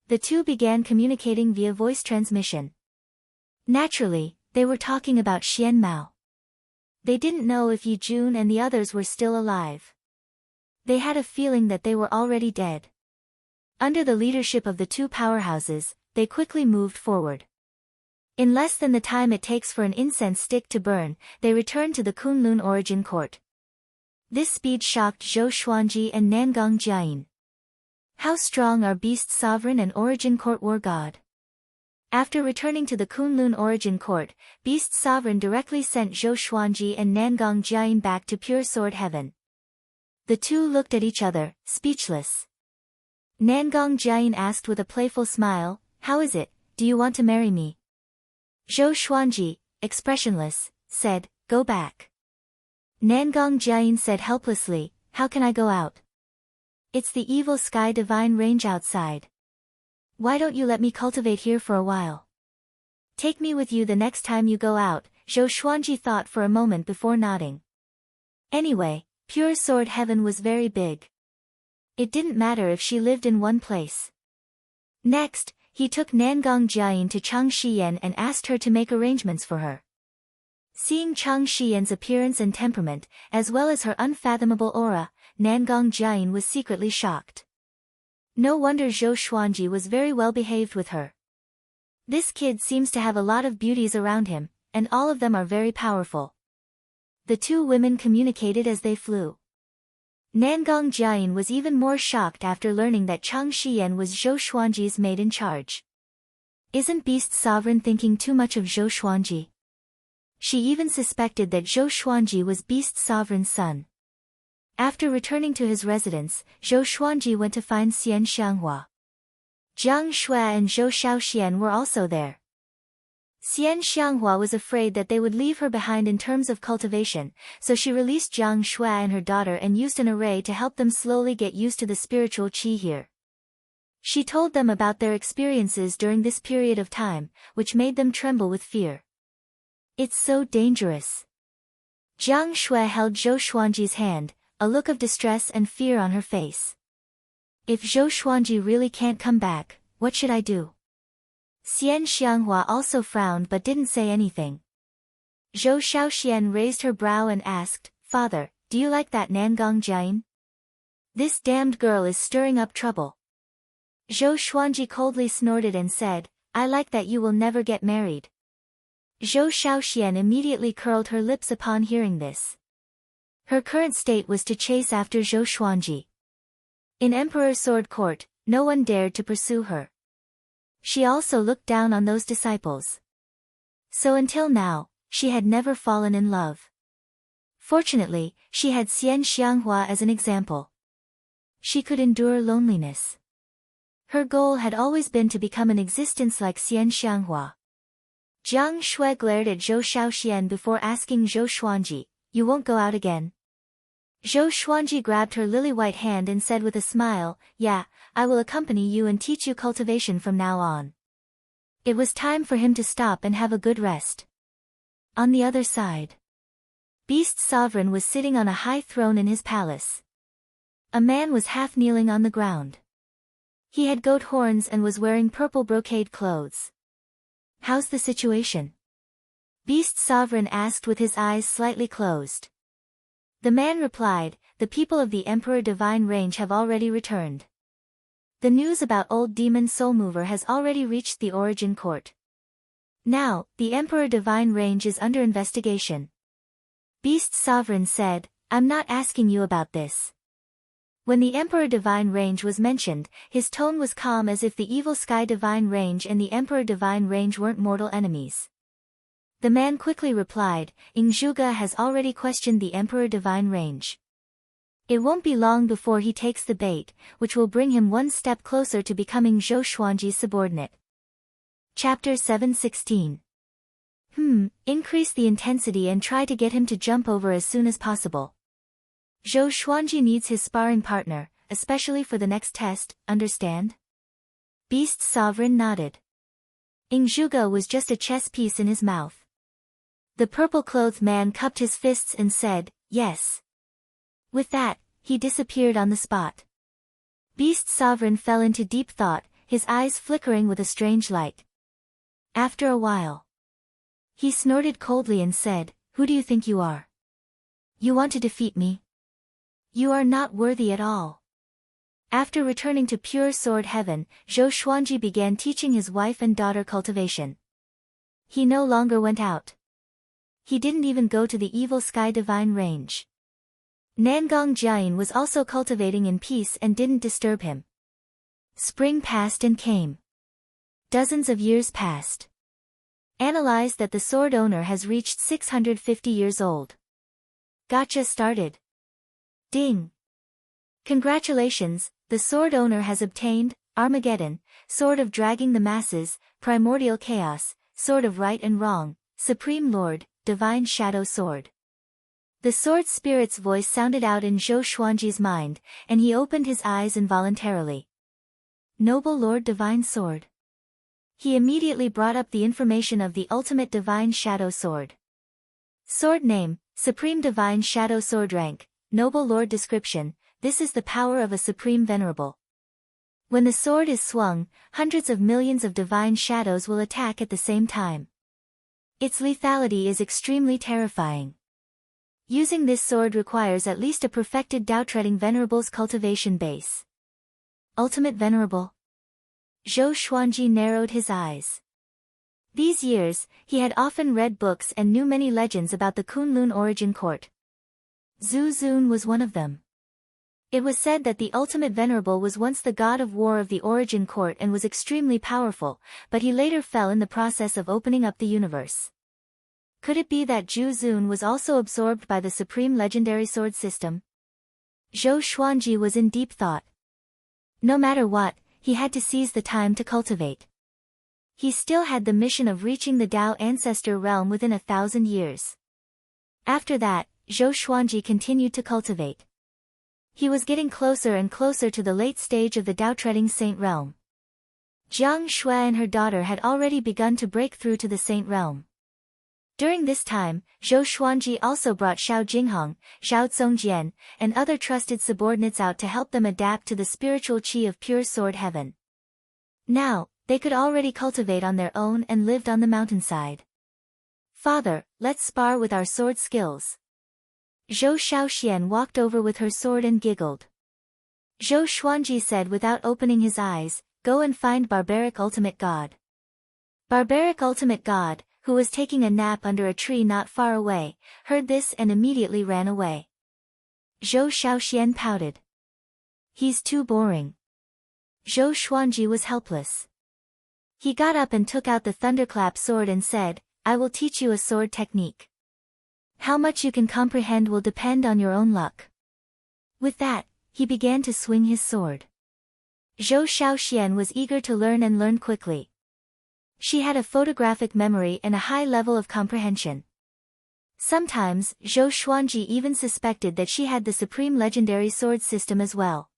The two began communicating via voice transmission. Naturally, they were talking about Xian Mao. They didn't know if Yi Jun and the others were still alive. They had a feeling that they were already dead. Under the leadership of the 2 powerhouses, they quickly moved forward. In less than the time it takes for an incense stick to burn, they returned to the Kunlun Origin Court. This speed shocked Zhou Xuanji and Nangong Jiayin. How strong are Beast Sovereign and Origin Court War God? After returning to the Kunlun Origin Court, Beast Sovereign directly sent Zhou Xuanji and Nangong Jiayin back to pure sword heaven. The two looked at each other, speechless. Nangong Jiayin asked with a playful smile, "How is it, do you want to marry me?" Zhou Xuanji, expressionless, said, "Go back." Nangong Jiayin said helplessly, "How can I go out? It's the evil sky divine range outside. Why don't you let me cultivate here for a while? Take me with you the next time you go out." Zhou Xuanji thought for a moment before nodding. Anyway, pure sword heaven was very big. It didn't matter if she lived in one place. Next, he took Nangong Jiayin to Chang Shiyan and asked her to make arrangements for her. Seeing Chang Shiyan's appearance and temperament, as well as her unfathomable aura, Nangong Jiayin was secretly shocked. No wonder Zhou Xuanji was very well behaved with her. This kid seems to have a lot of beauties around him, and all of them are very powerful. The 2 women communicated as they flew. Nangong Jiayin was even more shocked after learning that Chang Shiyan was Zhou Xuanji's maid in charge. Isn't Beast Sovereign thinking too much of Zhou Xuanji? She even suspected that Zhou Xuanji was Beast Sovereign's son. After returning to his residence, Zhou Xuanji went to find Xian Xianghua. Jiang Shui and Zhou Shaoxian were also there. Xian Xianghua was afraid that they would leave her behind in terms of cultivation, so she released Jiang Shui and her daughter and used an array to help them slowly get used to the spiritual qi here. She told them about their experiences during this period of time, which made them tremble with fear. "It's so dangerous." Jiang Shui held Zhou Xuanji's hand, a look of distress and fear on her face. "If Zhou Xuanji really can't come back, what should I do?" Xian Xianghua also frowned but didn't say anything. Zhou Shaoxian raised her brow and asked, "Father, do you like that Nangong Jiayin? This damned girl is stirring up trouble." Zhou Xuanji coldly snorted and said, "I like that you will never get married." Zhou Shaoxian immediately curled her lips upon hearing this. Her current state was to chase after Zhou Xuanji. In Emperor Sword Court, no one dared to pursue her. She also looked down on those disciples. So until now, she had never fallen in love. Fortunately, she had Xian Xianghua as an example. She could endure loneliness. Her goal had always been to become an existence like Xian Xianghua. Jiang Shui glared at Zhou Shaoxian before asking Zhou Xuanji, "You won't go out again?" Zhou Xuanji grabbed her lily-white hand and said with a smile, "Yeah, I will accompany you and teach you cultivation from now on." It was time for him to stop and have a good rest. On the other side, Beast Sovereign was sitting on a high throne in his palace. A man was half kneeling on the ground. He had goat horns and was wearing purple brocade clothes. "How's the situation?" Beast Sovereign asked with his eyes slightly closed. The man replied, "The people of the Emperor Divine Range have already returned. The news about old demon Soulmover has already reached the Origin Court. Now, the Emperor Divine Range is under investigation." Beast Sovereign said, "I'm not asking you about this." When the Emperor Divine Range was mentioned, his tone was calm as if the evil Sky Divine Range and the Emperor Divine Range weren't mortal enemies. The man quickly replied, "Ingzhuge has already questioned the Emperor Divine Range. It won't be long before he takes the bait, which will bring him one step closer to becoming Zhou Xuanji's subordinate." Chapter 716. Increase the intensity and try to get him to jump over as soon as possible. Zhou Xuanji needs his sparring partner, especially for the next test, understand? Beast Sovereign nodded. Ingzhuge was just a chess piece in his mouth. The purple-clothed man cupped his fists and said, "Yes." With that, he disappeared on the spot. Beast Sovereign fell into deep thought, his eyes flickering with a strange light. After a while, he snorted coldly and said, "Who do you think you are? You want to defeat me? You are not worthy at all." After returning to pure sword heaven, Zhou Xuanji began teaching his wife and daughter cultivation. He no longer went out. He didn't even go to the evil Sky Divine Range. Nangong Jiayin was also cultivating in peace and didn't disturb him. Spring passed and came. Dozens of years passed. Analyze that the sword owner has reached 650 years old. Gotcha started. Ding. Congratulations, the sword owner has obtained Armageddon, Sword of Dragging the Masses, Primordial Chaos, Sword of Right and Wrong, Supreme Lord, Divine Shadow Sword. The sword spirit's voice sounded out in Zhou Xuanji's mind, and he opened his eyes involuntarily. Noble Lord Divine Sword. He immediately brought up the information of the ultimate Divine Shadow Sword. Sword name, Supreme Divine Shadow Sword rank, Noble Lord description, this is the power of a Supreme Venerable. When the sword is swung, hundreds of millions of divine shadows will attack at the same time. Its lethality is extremely terrifying. Using this sword requires at least a perfected Dao-treading Venerable's cultivation base. Ultimate Venerable. Zhou Xuanji narrowed his eyes. These years, he had often read books and knew many legends about the Kunlun Origin Court. Zhu Zun was one of them. It was said that the ultimate venerable was once the god of war of the Origin Court and was extremely powerful, but he later fell in the process of opening up the universe. Could it be that Zhu Zun was also absorbed by the supreme legendary sword system? Zhou Xuanji was in deep thought. No matter what, he had to seize the time to cultivate. He still had the mission of reaching the Dao ancestor realm within 1,000 years. After that, Zhou Xuanji continued to cultivate. He was getting closer and closer to the late stage of the Dao-treading Saint realm. Jiang Shui and her daughter had already begun to break through to the Saint realm. During this time, Zhou Xuanji also brought Xiao Jinghong, Xiao Zongjian, and other trusted subordinates out to help them adapt to the spiritual qi of pure sword heaven. Now, they could already cultivate on their own and lived on the mountainside. "Father, let's spar with our sword skills." Zhou Shaoxian walked over with her sword and giggled. Zhou Xuanji said without opening his eyes, "Go and find Barbaric Ultimate God." Barbaric Ultimate God, who was taking a nap under a tree not far away, heard this and immediately ran away. Zhou Shaoxian pouted. "He's too boring." Zhou Xuanji was helpless. He got up and took out the thunderclap sword and said, "I will teach you a sword technique." How much you can comprehend will depend on your own luck. With that, he began to swing his sword. Zhou Shaoxian was eager to learn and learned quickly. She had a photographic memory and a high level of comprehension. Sometimes, Zhou Xuanji even suspected that she had the supreme legendary sword system as well.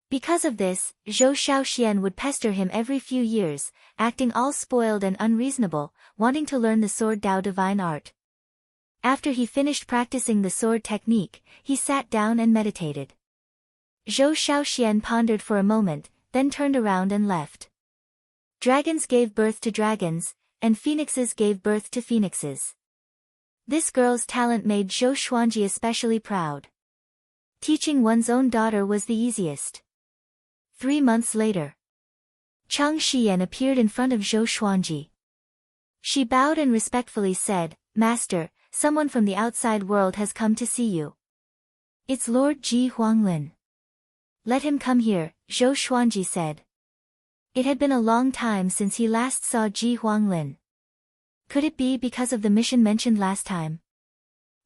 Because of this, Zhou Shaoxian would pester him every few years, acting all spoiled and unreasonable, wanting to learn the sword Dao divine art. After he finished practicing the sword technique, he sat down and meditated. Zhou Shaoxian pondered for a moment, then turned around and left. Dragons gave birth to dragons, and phoenixes gave birth to phoenixes. This girl's talent made Zhou Xuanji especially proud. Teaching one's own daughter was the easiest. 3 months later, Chang Shiyan appeared in front of Zhou Xuanji. She bowed and respectfully said, "Master, someone from the outside world has come to see you. It's Lord Ji Huanglin." "Let him come here," Zhou Xuanji said. It had been a long time since he last saw Ji Huanglin. Could it be because of the mission mentioned last time?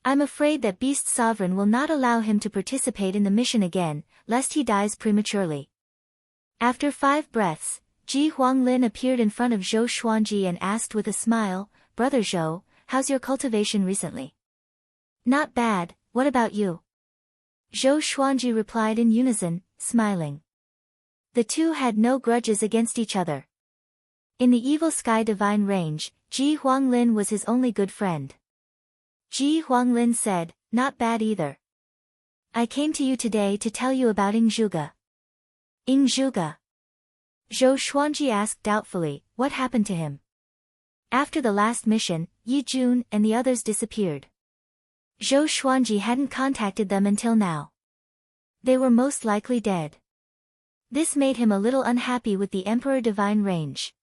"I'm afraid that Beast Sovereign will not allow him to participate in the mission again, lest he dies prematurely." After 5 breaths, Ji Huanglin appeared in front of Zhou Xuanji and asked with a smile, "Brother Zhou, how's your cultivation recently?" "Not bad, what about you?" Zhou Xuanji replied in unison, smiling. The two had no grudges against each other. In the Evil Sky Divine Range, Ji Huanglin was his only good friend. Ji Huanglin said, "Not bad either. I came to you today to tell you about Ingzhuge." "Ingzhuge?" Zhou Xuanji asked doubtfully, "What happened to him?" After the last mission, Yi Jun and the others disappeared. Zhou Xuanji hadn't contacted them until now. They were most likely dead. This made him a little unhappy with the Emperor Divine Range.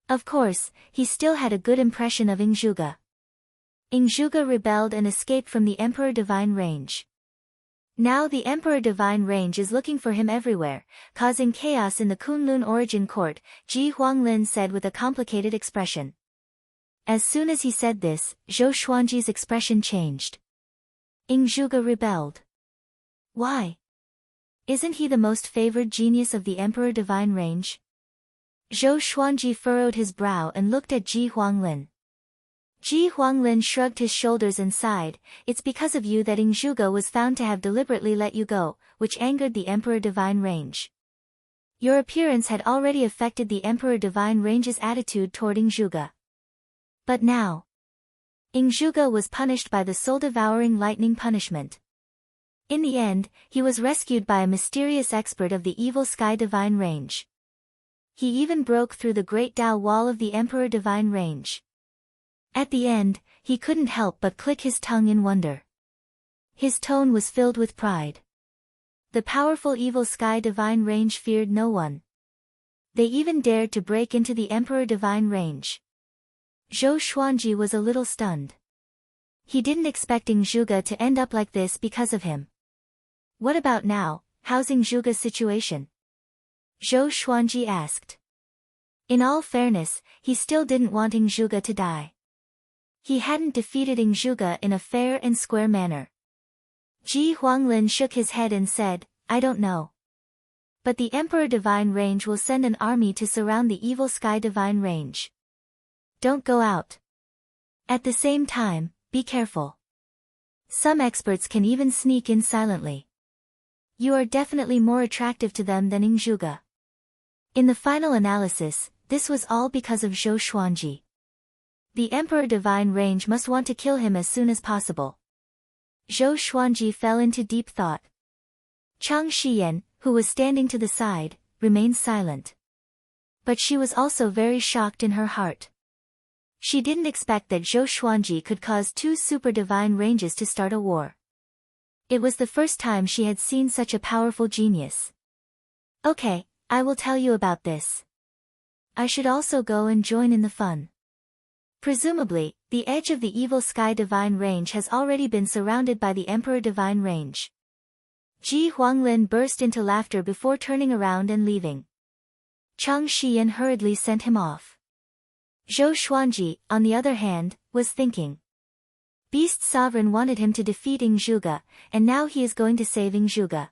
Of course, he still had a good impression of Ingzhuge. Ingzhuge rebelled and escaped from the Emperor Divine Range. Now the Emperor Divine Range is looking for him everywhere, causing chaos in the Kunlun Origin Court, Ji Huanglin said with a complicated expression. As soon as he said this, Zhou Xuanji's expression changed. Ingzhuge rebelled. Why? Isn't he the most favored genius of the Emperor Divine Range? Zhou Xuanji furrowed his brow and looked at Ji Huanglin. Ji Huanglin shrugged his shoulders and sighed, "It's because of you that Ingzhuge was found to have deliberately let you go, which angered the Emperor Divine Range. Your appearance had already affected the Emperor Divine Range's attitude toward Ingzhuge. But now, Ingzhuge was punished by the soul-devouring lightning punishment. In the end, he was rescued by a mysterious expert of the Evil Sky Divine Range. He even broke through the Great Tao Wall of the Emperor Divine Range. At the end, he couldn't help but click his tongue in wonder. His tone was filled with pride. The powerful Evil Sky Divine Range feared no one. They even dared to break into the Emperor Divine Range. Zhou Xuanji was a little stunned. He didn't expect Ingzhuge to end up like this because of him. What about now, how's Ingzhuge's situation? Zhou Xuanji asked. In all fairness, he still didn't want Ingzhuge to die. He hadn't defeated Ingzhuge in a fair and square manner. Ji Huanglin shook his head and said, "I don't know. But the Emperor Divine Range will send an army to surround the Evil Sky Divine Range. Don't go out. At the same time, be careful. Some experts can even sneak in silently. You are definitely more attractive to them than Ingzhuge." In the final analysis, this was all because of Zhou Xuanji. The Emperor Divine Range must want to kill him as soon as possible. Zhou Xuanji fell into deep thought. Chang Shiyan, who was standing to the side, remained silent. But she was also very shocked in her heart. She didn't expect that Zhou Xuanji could cause 2 super divine ranges to start a war. It was the first time she had seen such a powerful genius. "Okay, I will tell you about this. I should also go and join in the fun." Presumably, the edge of the Evil Sky Divine Range has already been surrounded by the Emperor Divine Range. Ji Huanglin burst into laughter before turning around and leaving. Chang Shiyan hurriedly sent him off. Zhou Xuanji, on the other hand, was thinking. Beast Sovereign wanted him to defeat Ingzhuge, and now he is going to save Ingzhuge.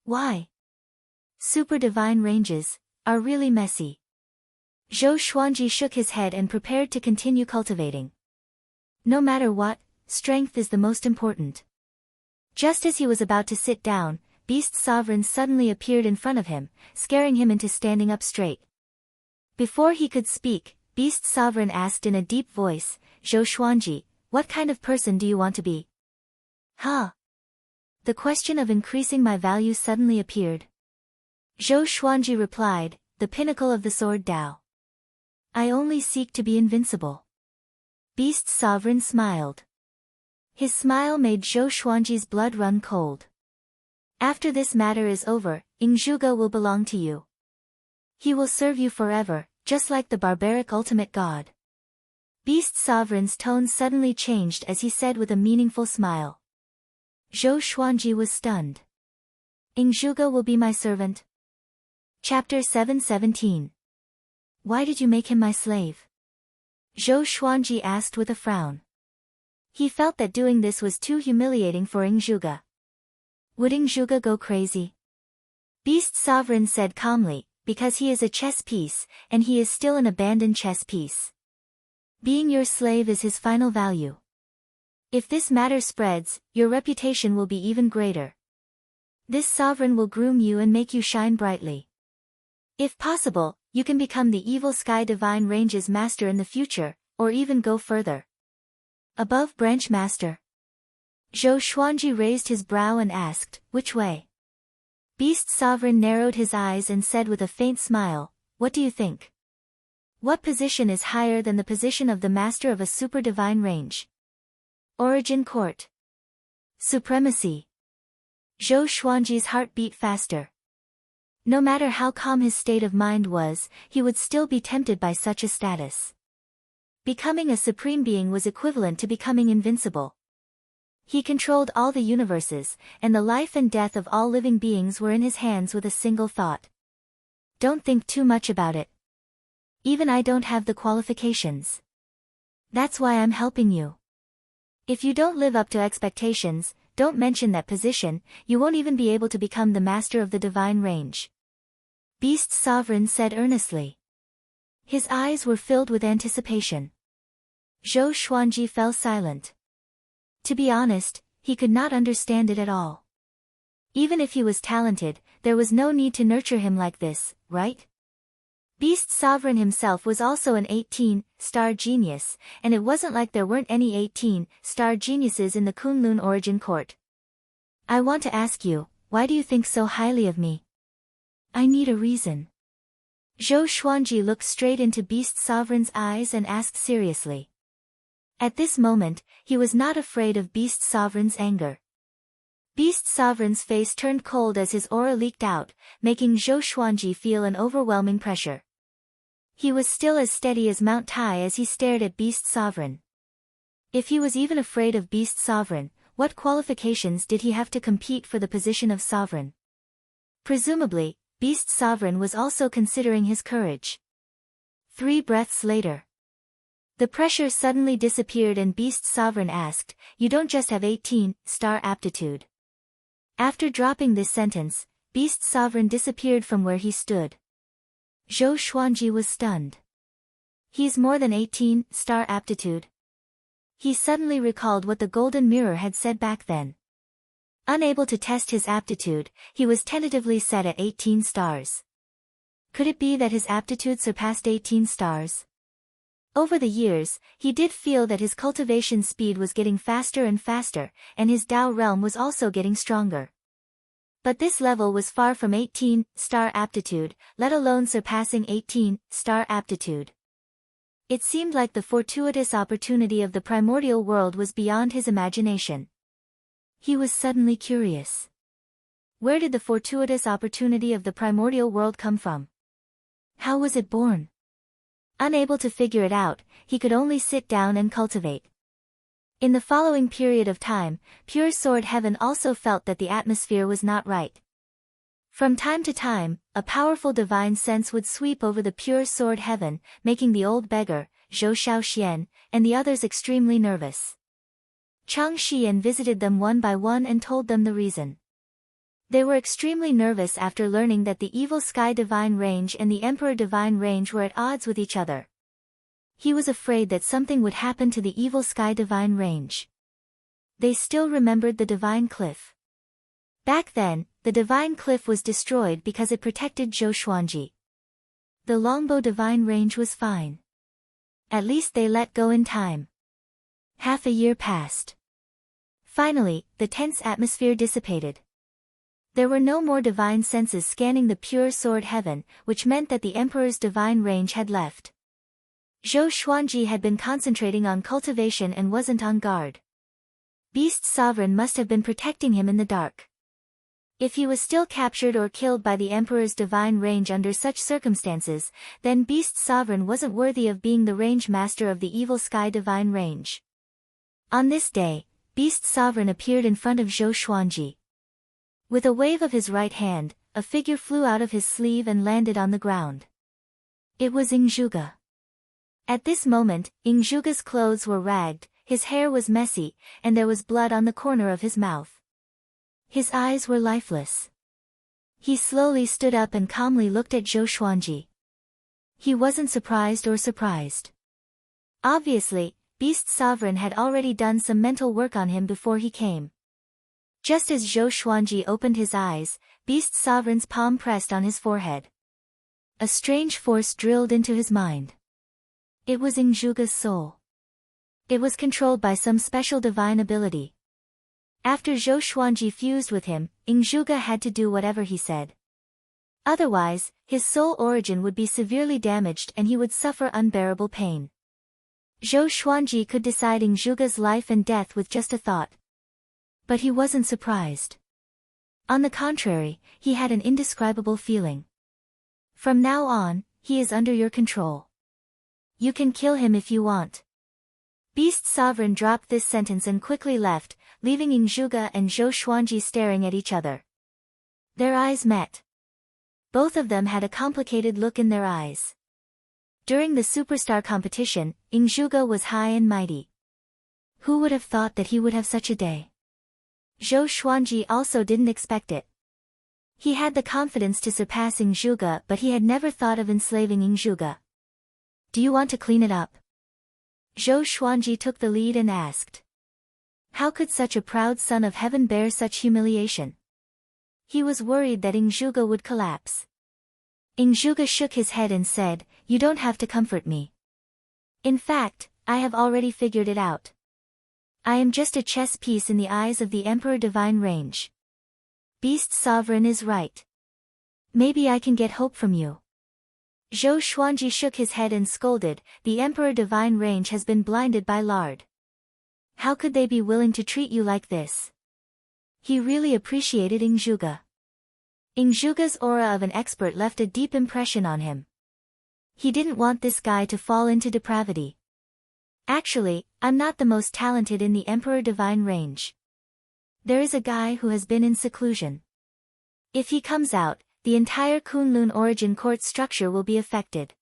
Why? Super divine ranges are really messy. Zhou Xuanji shook his head and prepared to continue cultivating. No matter what, strength is the most important. Just as he was about to sit down, Beast Sovereign suddenly appeared in front of him, scaring him into standing up straight. Before he could speak, Beast Sovereign asked in a deep voice, Zhou Xuanji, what kind of person do you want to be? Huh? The question of increasing my value suddenly appeared. Zhou Xuanji replied, the pinnacle of the sword Dao. I only seek to be invincible. Beast Sovereign smiled. His smile made Zhou Xuanji's blood run cold. After this matter is over, Ingzhuge will belong to you. He will serve you forever, just like the barbaric ultimate god. Beast Sovereign's tone suddenly changed as he said with a meaningful smile. Zhou Xuanji was stunned. Ingzhuge will be my servant. Chapter 717. Why did you make him my slave? Zhou Xuanji asked with a frown. He felt that doing this was too humiliating for Ingzhuge. Would Ingzhuge go crazy? Beast Sovereign said calmly, because he is a chess piece, and he is still an abandoned chess piece. Being your slave is his final value. If this matter spreads, your reputation will be even greater. This sovereign will groom you and make you shine brightly. If possible, you can become the evil Sky Divine Ranges Master in the future, or even go further. Above Branch Master. Zhou Xuanji raised his brow and asked, which way? Beast Sovereign narrowed his eyes and said with a faint smile, what do you think? What position is higher than the position of the master of a super divine range? Origin Court. Supremacy. Zhou Xuanji's heart beat faster. No matter how calm his state of mind was, he would still be tempted by such a status. Becoming a supreme being was equivalent to becoming invincible. He controlled all the universes, and the life and death of all living beings were in his hands with a single thought. Don't think too much about it. Even I don't have the qualifications. That's why I'm helping you. If you don't live up to expectations, don't mention that position, you won't even be able to become the master of the divine range. Beast Sovereign said earnestly. His eyes were filled with anticipation. Zhou Xuanji fell silent. To be honest, he could not understand it at all. Even if he was talented, there was no need to nurture him like this, right? Beast Sovereign himself was also an 18-star genius, and it wasn't like there weren't any 18-star geniuses in the Kunlun Origin Court. I want to ask you, why do you think so highly of me? I need a reason. Zhou Xuanji looked straight into Beast Sovereign's eyes and asked seriously. At this moment, he was not afraid of Beast Sovereign's anger. Beast Sovereign's face turned cold as his aura leaked out, making Zhou Xuanji feel an overwhelming pressure. He was still as steady as Mount Tai as he stared at Beast Sovereign. If he was even afraid of Beast Sovereign, what qualifications did he have to compete for the position of sovereign? Presumably, Beast Sovereign was also considering his courage. 3 breaths later. The pressure suddenly disappeared and Beast Sovereign asked, you don't just have 18-star aptitude. After dropping this sentence, Beast Sovereign disappeared from where he stood. Zhou Xuanji was stunned. He's more than 18-star aptitude. He suddenly recalled what the Golden Mirror had said back then. Unable to test his aptitude, he was tentatively set at 18 stars. Could it be that his aptitude surpassed 18 stars? Over the years, he did feel that his cultivation speed was getting faster and faster, and his Dao realm was also getting stronger. But this level was far from 18-star aptitude, let alone surpassing 18-star aptitude. It seemed like the fortuitous opportunity of the primordial world was beyond his imagination. He was suddenly curious. Where did the fortuitous opportunity of the primordial world come from? How was it born? Unable to figure it out, he could only sit down and cultivate. In the following period of time, Pure Sword Heaven also felt that the atmosphere was not right. From time to time, a powerful divine sense would sweep over the Pure Sword Heaven, making the old beggar, Zhou Shaoxian, and the others extremely nervous. Chang Xian visited them one by one and told them the reason. They were extremely nervous after learning that the evil Sky Divine Range and the Emperor Divine Range were at odds with each other. He was afraid that something would happen to the evil Sky Divine Range. They still remembered the Divine Cliff. Back then, the Divine Cliff was destroyed because it protected Zhou Xuanji. The Longbow Divine Range was fine. At least they let go in time. Half a year passed. Finally, the tense atmosphere dissipated. There were no more divine senses scanning the pure sword heaven, which meant that the Emperor's divine range had left. Zhou Xuanji had been concentrating on cultivation and wasn't on guard. Beast Sovereign must have been protecting him in the dark. If he was still captured or killed by the Emperor's divine range under such circumstances, then Beast Sovereign wasn't worthy of being the range master of the evil Sky Divine Range. On this day, Beast Sovereign appeared in front of Zhou Xuanji. With a wave of his right hand, a figure flew out of his sleeve and landed on the ground. It was Ingzhuge. At this moment, Ingzhuge's clothes were ragged, his hair was messy, and there was blood on the corner of his mouth. His eyes were lifeless. He slowly stood up and calmly looked at Zhou Xuanji. He wasn't surprised or surprised. Obviously, Beast Sovereign had already done some mental work on him before he came. Just as Zhou Xuanji opened his eyes, Beast Sovereign's palm pressed on his forehead. A strange force drilled into his mind. It was Ingzhuge's soul. It was controlled by some special divine ability. After Zhou Xuanji fused with him, Ingzhuge had to do whatever he said. Otherwise, his soul origin would be severely damaged and he would suffer unbearable pain. Zhou Xuanji could decide Ingzhuge's life and death with just a thought. But he wasn't surprised. On the contrary, he had an indescribable feeling. From now on, he is under your control. You can kill him if you want. Beast Sovereign dropped this sentence and quickly left, leaving Ingzhuge and Zhou Xuanji staring at each other. Their eyes met. Both of them had a complicated look in their eyes. During the superstar competition, Ingzhuge was high and mighty. Who would have thought that he would have such a day? Zhou Xuanji also didn't expect it. He had the confidence to surpass Ingzhuge, but he had never thought of enslaving Ingzhuge. Do you want to clean it up? Zhou Xuanji took the lead and asked. How could such a proud son of heaven bear such humiliation? He was worried that Ingzhuge would collapse. Ingzhuge shook his head and said, You don't have to comfort me. In fact, I have already figured it out. I am just a chess piece in the eyes of the Emperor Divine Range. Beast Sovereign is right. Maybe I can get hope from you. Zhou Xuanji shook his head and scolded, The Emperor Divine Range has been blinded by lard. How could they be willing to treat you like this? He really appreciated Ingzhuge. Ingzhuge's aura of an expert left a deep impression on him. He didn't want this guy to fall into depravity. Actually, I'm not the most talented in the Emperor Divine Range. There is a guy who has been in seclusion. If he comes out, the entire Kunlun origin court structure will be affected.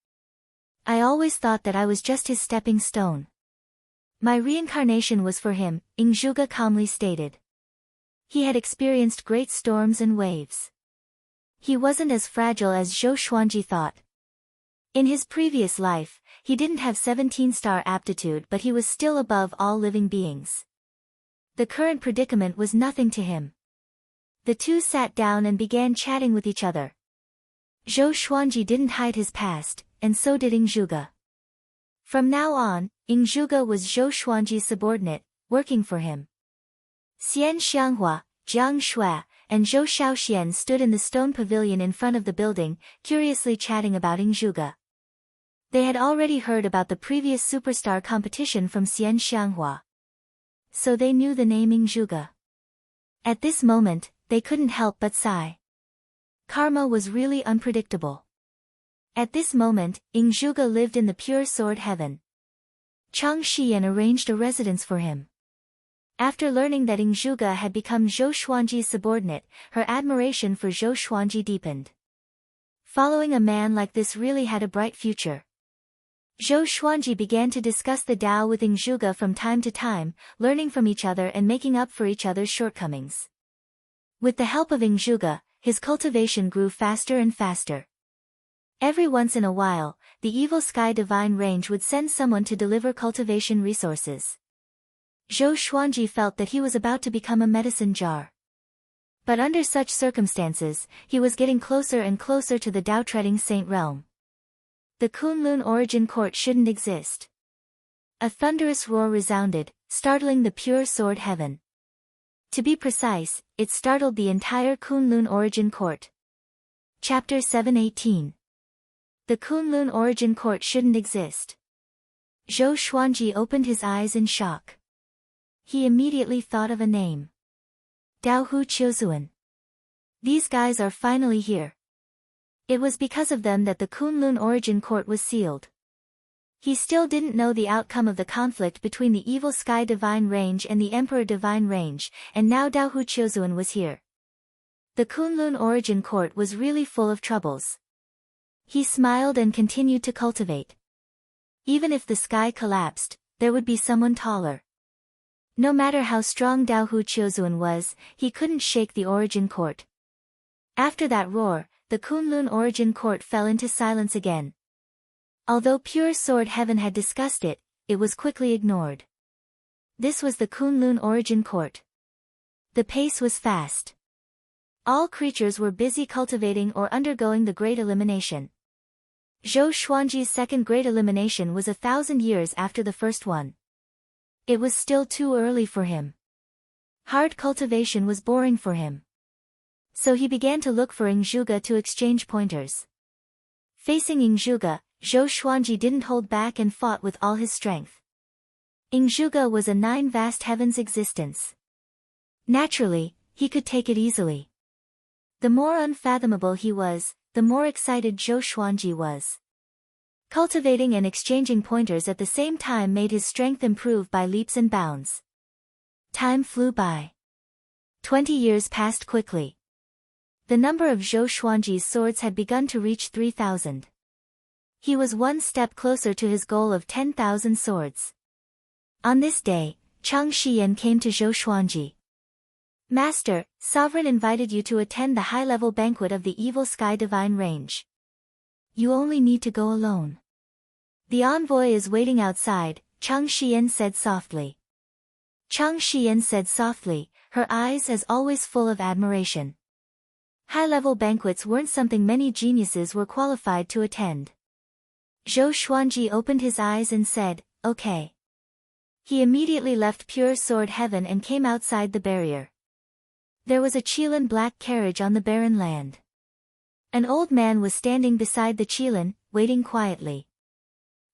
I always thought that I was just his stepping stone. My reincarnation was for him, Ingzhuge calmly stated. He had experienced great storms and waves. He wasn't as fragile as Zhou Xuanji thought. In his previous life, he didn't have 17-star aptitude, but he was still above all living beings. The current predicament was nothing to him. The two sat down and began chatting with each other. Zhou Xuanji didn't hide his past, and so did Ingzhuge. From now on, Ingzhuge was Zhou Xuanji's subordinate, working for him. Xian Xianghua, Jiang Shui, and Zhou Shaoxian stood in the stone pavilion in front of the building, curiously chatting about Ingzhuge. They had already heard about the previous superstar competition from Xian Xianghua. So they knew the name Ingzhuge. At this moment, they couldn't help but sigh. Karma was really unpredictable. At this moment, Ingzhuge lived in the pure sword heaven. Chang Xian arranged a residence for him. After learning that Ingzhuge had become Zhou Xuanji's subordinate, her admiration for Zhou Xuanji deepened. Following a man like this really had a bright future. Zhou Xuanji began to discuss the Tao with Ing Zhuge from time to time, learning from each other and making up for each other's shortcomings. With the help of Ing Zhuge, his cultivation grew faster and faster. Every once in a while, the evil sky divine range would send someone to deliver cultivation resources. Zhou Xuanji felt that he was about to become a medicine jar. But under such circumstances, he was getting closer and closer to the Tao-treading saint realm. The Kunlun origin court shouldn't exist. A thunderous roar resounded, startling the pure sword heaven. To be precise, it startled the entire Kunlun origin court. Chapter 718. The Kunlun origin court shouldn't exist. Zhou Xuanji opened his eyes in shock. He immediately thought of a name. Dao Hu Qiuzuan. These guys are finally here. It was because of them that the Kunlun origin court was sealed. He still didn't know the outcome of the conflict between the evil sky divine range and the emperor divine range, and now Dao Hu Qiuzuan was here. The Kunlun origin court was really full of troubles. He smiled and continued to cultivate. Even if the sky collapsed, there would be someone taller. No matter how strong Dao Hu Qiuzuan was, he couldn't shake the origin court. After that roar, the Kunlun origin court fell into silence again. Although pure sword heaven had discussed it, it was quickly ignored. This was the Kunlun origin court. The pace was fast. All creatures were busy cultivating or undergoing the Great Elimination. Zhou Xuanji's second Great Elimination was 1,000 years after the first one. It was still too early for him. Hard cultivation was boring for him. So he began to look for Ing Zhuge to exchange pointers. Facing Ing Zhuge, Zhou Xuanji didn't hold back and fought with all his strength. Ing Zhuge was a 9 vast heavens existence. Naturally, he could take it easily. The more unfathomable he was, the more excited Zhou Xuanji was. Cultivating and exchanging pointers at the same time made his strength improve by leaps and bounds. Time flew by. 20 years passed quickly. The number of Zhou Xuanji's swords had begun to reach 3,000. He was one step closer to his goal of 10,000 swords. On this day, Chang Shiyan came to Zhou Xuanji. Master, Sovereign invited you to attend the high-level banquet of the Evil Sky Divine Range. You only need to go alone. The envoy is waiting outside, Chang Shiyan said softly. Chang Shiyan said softly, her eyes as always full of admiration. High-level banquets weren't something many geniuses were qualified to attend. Zhou Xuanji opened his eyes and said, okay. He immediately left pure sword heaven and came outside the barrier. There was a Qilin black carriage on the barren land. An old man was standing beside the Qilin, waiting quietly.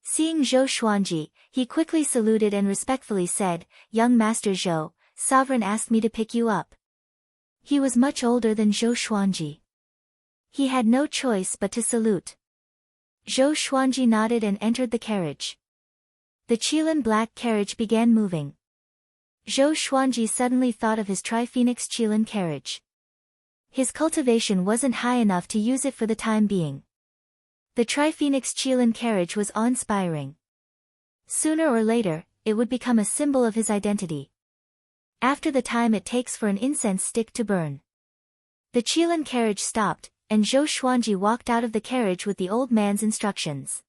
Seeing Zhou Xuanji, he quickly saluted and respectfully said, Young Master Zhou, Sovereign asked me to pick you up. He was much older than Zhou Xuanji. He had no choice but to salute. Zhou Xuanji nodded and entered the carriage. The Qilin black carriage began moving. Zhou Xuanji suddenly thought of his Tri-Phoenix Qilin carriage. His cultivation wasn't high enough to use it for the time being. The Tri-Phoenix Qilin carriage was awe-inspiring. Sooner or later, it would become a symbol of his identity. After the time it takes for an incense stick to burn. The Qilin carriage stopped, and Zhou Xuanji walked out of the carriage with the old man's instructions.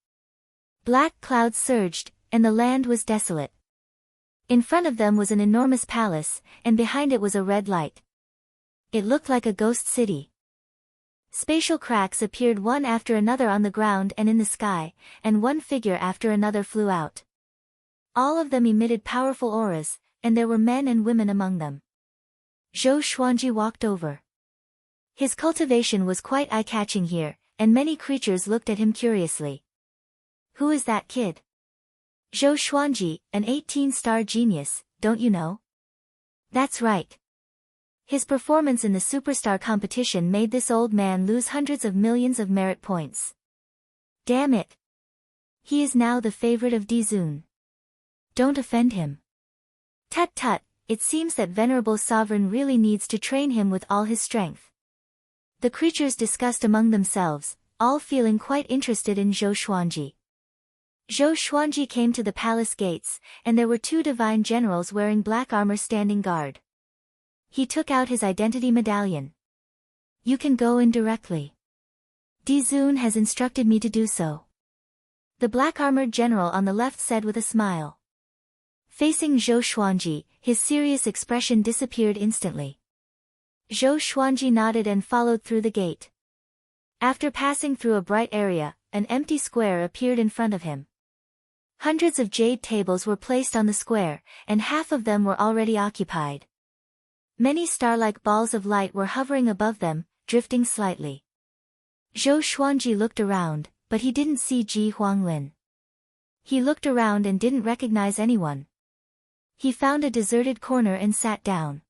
Black clouds surged, and the land was desolate. In front of them was an enormous palace, and behind it was a red light. It looked like a ghost city. Spatial cracks appeared one after another on the ground and in the sky, and one figure after another flew out. All of them emitted powerful auras, and there were men and women among them. Zhou Xuanji walked over. His cultivation was quite eye-catching here, and many creatures looked at him curiously. Who is that kid? Zhou Xuanji, an 18-star genius, don't you know? That's right. His performance in the superstar competition made this old man lose hundreds of millions of merit points. Damn it. He is now the favorite of Dizun. Don't offend him. Tut-tut, it seems that Venerable Sovereign really needs to train him with all his strength. The creatures discussed among themselves, all feeling quite interested in Zhou Xuanji. Zhou Xuanji came to the palace gates, and there were two divine generals wearing black armor standing guard. He took out his identity medallion. You can go in directly. Di Zun has instructed me to do so. The black-armored general on the left said with a smile. Facing Zhou Xuanji, his serious expression disappeared instantly. Zhou Xuanji nodded and followed through the gate. After passing through a bright area, an empty square appeared in front of him. Hundreds of jade tables were placed on the square, and half of them were already occupied. Many star-like balls of light were hovering above them, drifting slightly. Zhou Xuanji looked around, but he didn't see Ji Huanglin. He looked around and didn't recognize anyone. He found a deserted corner and sat down.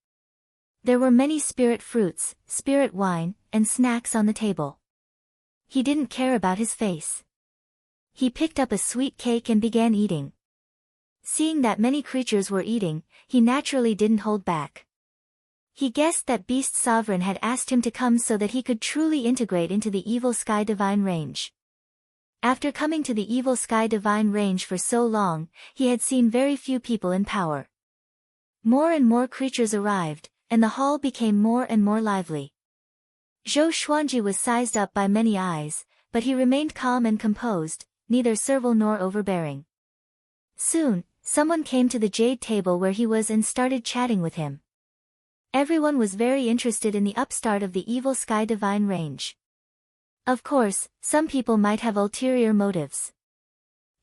There were many spirit fruits, spirit wine, and snacks on the table. He didn't care about his face. He picked up a sweet cake and began eating. Seeing that many creatures were eating, he naturally didn't hold back. He guessed that Beast Sovereign had asked him to come so that he could truly integrate into the Evil Sky Divine Range. After coming to the Evil Sky Divine Range for so long, he had seen very few people in power. More and more creatures arrived, and the hall became more and more lively. Zhou Xuanji was sized up by many eyes, but he remained calm and composed, neither servile nor overbearing. Soon, someone came to the jade table where he was and started chatting with him. Everyone was very interested in the upstart of the Evil Sky Divine Range. Of course, some people might have ulterior motives.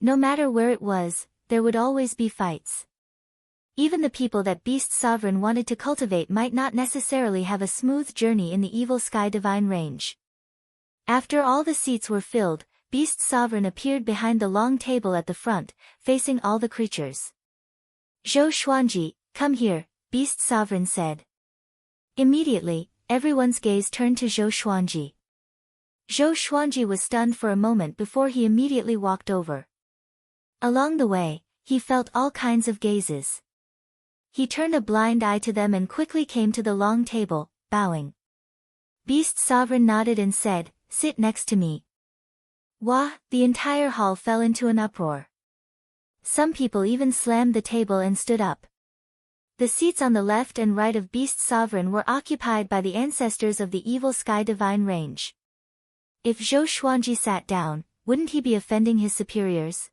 No matter where it was, there would always be fights. Even the people that Beast Sovereign wanted to cultivate might not necessarily have a smooth journey in the Evil Sky Divine Range. After all the seats were filled, Beast Sovereign appeared behind the long table at the front, facing all the creatures. Zhou Xuanji, come here, Beast Sovereign said. Immediately, everyone's gaze turned to Zhou Xuanji. Zhou Xuanji was stunned for a moment before he immediately walked over. Along the way, he felt all kinds of gazes. He turned a blind eye to them and quickly came to the long table, bowing. Beast Sovereign nodded and said, sit next to me. Wah! The entire hall fell into an uproar. Some people even slammed the table and stood up. The seats on the left and right of Beast Sovereign were occupied by the ancestors of the Evil Sky Divine Range. If Zhou Xuanji sat down, wouldn't he be offending his superiors?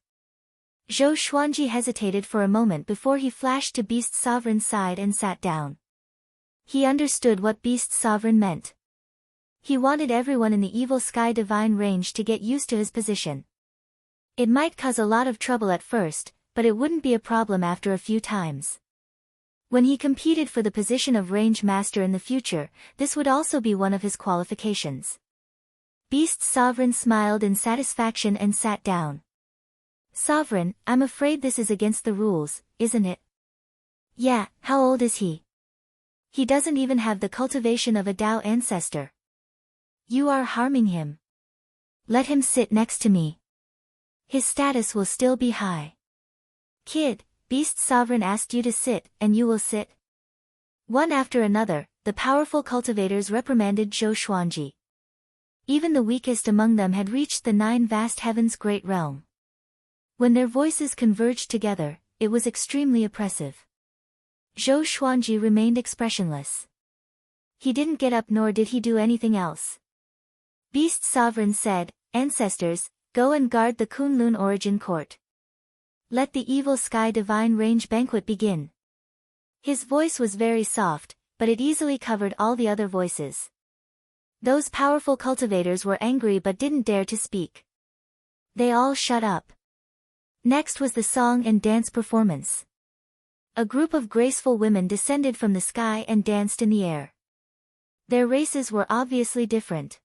Zhou Xuanji hesitated for a moment before he flashed to Beast Sovereign's side and sat down. He understood what Beast Sovereign meant. He wanted everyone in the Evil Sky Divine Range to get used to his position. It might cause a lot of trouble at first, but it wouldn't be a problem after a few times. When he competed for the position of Range Master in the future, this would also be one of his qualifications. Beast Sovereign smiled in satisfaction and sat down. Sovereign, I'm afraid this is against the rules, isn't it? Yeah, how old is he? He doesn't even have the cultivation of a Dao ancestor. You are harming him. Let him sit next to me. His status will still be high. Kid, Beast Sovereign asked you to sit, and you will sit? One after another, the powerful cultivators reprimanded Zhou Xuanji. Even the weakest among them had reached the 9 vast heavens great realm. When their voices converged together, it was extremely oppressive. Zhou Xuanji remained expressionless. He didn't get up nor did he do anything else. Beast Sovereign said, Ancestors, go and guard the Kunlun Origin Court. Let the Evil Sky Divine Range banquet begin. His voice was very soft, but it easily covered all the other voices. Those powerful cultivators were angry but didn't dare to speak. They all shut up. Next was the song and dance performance. A group of graceful women descended from the sky and danced in the air. Their races were obviously different.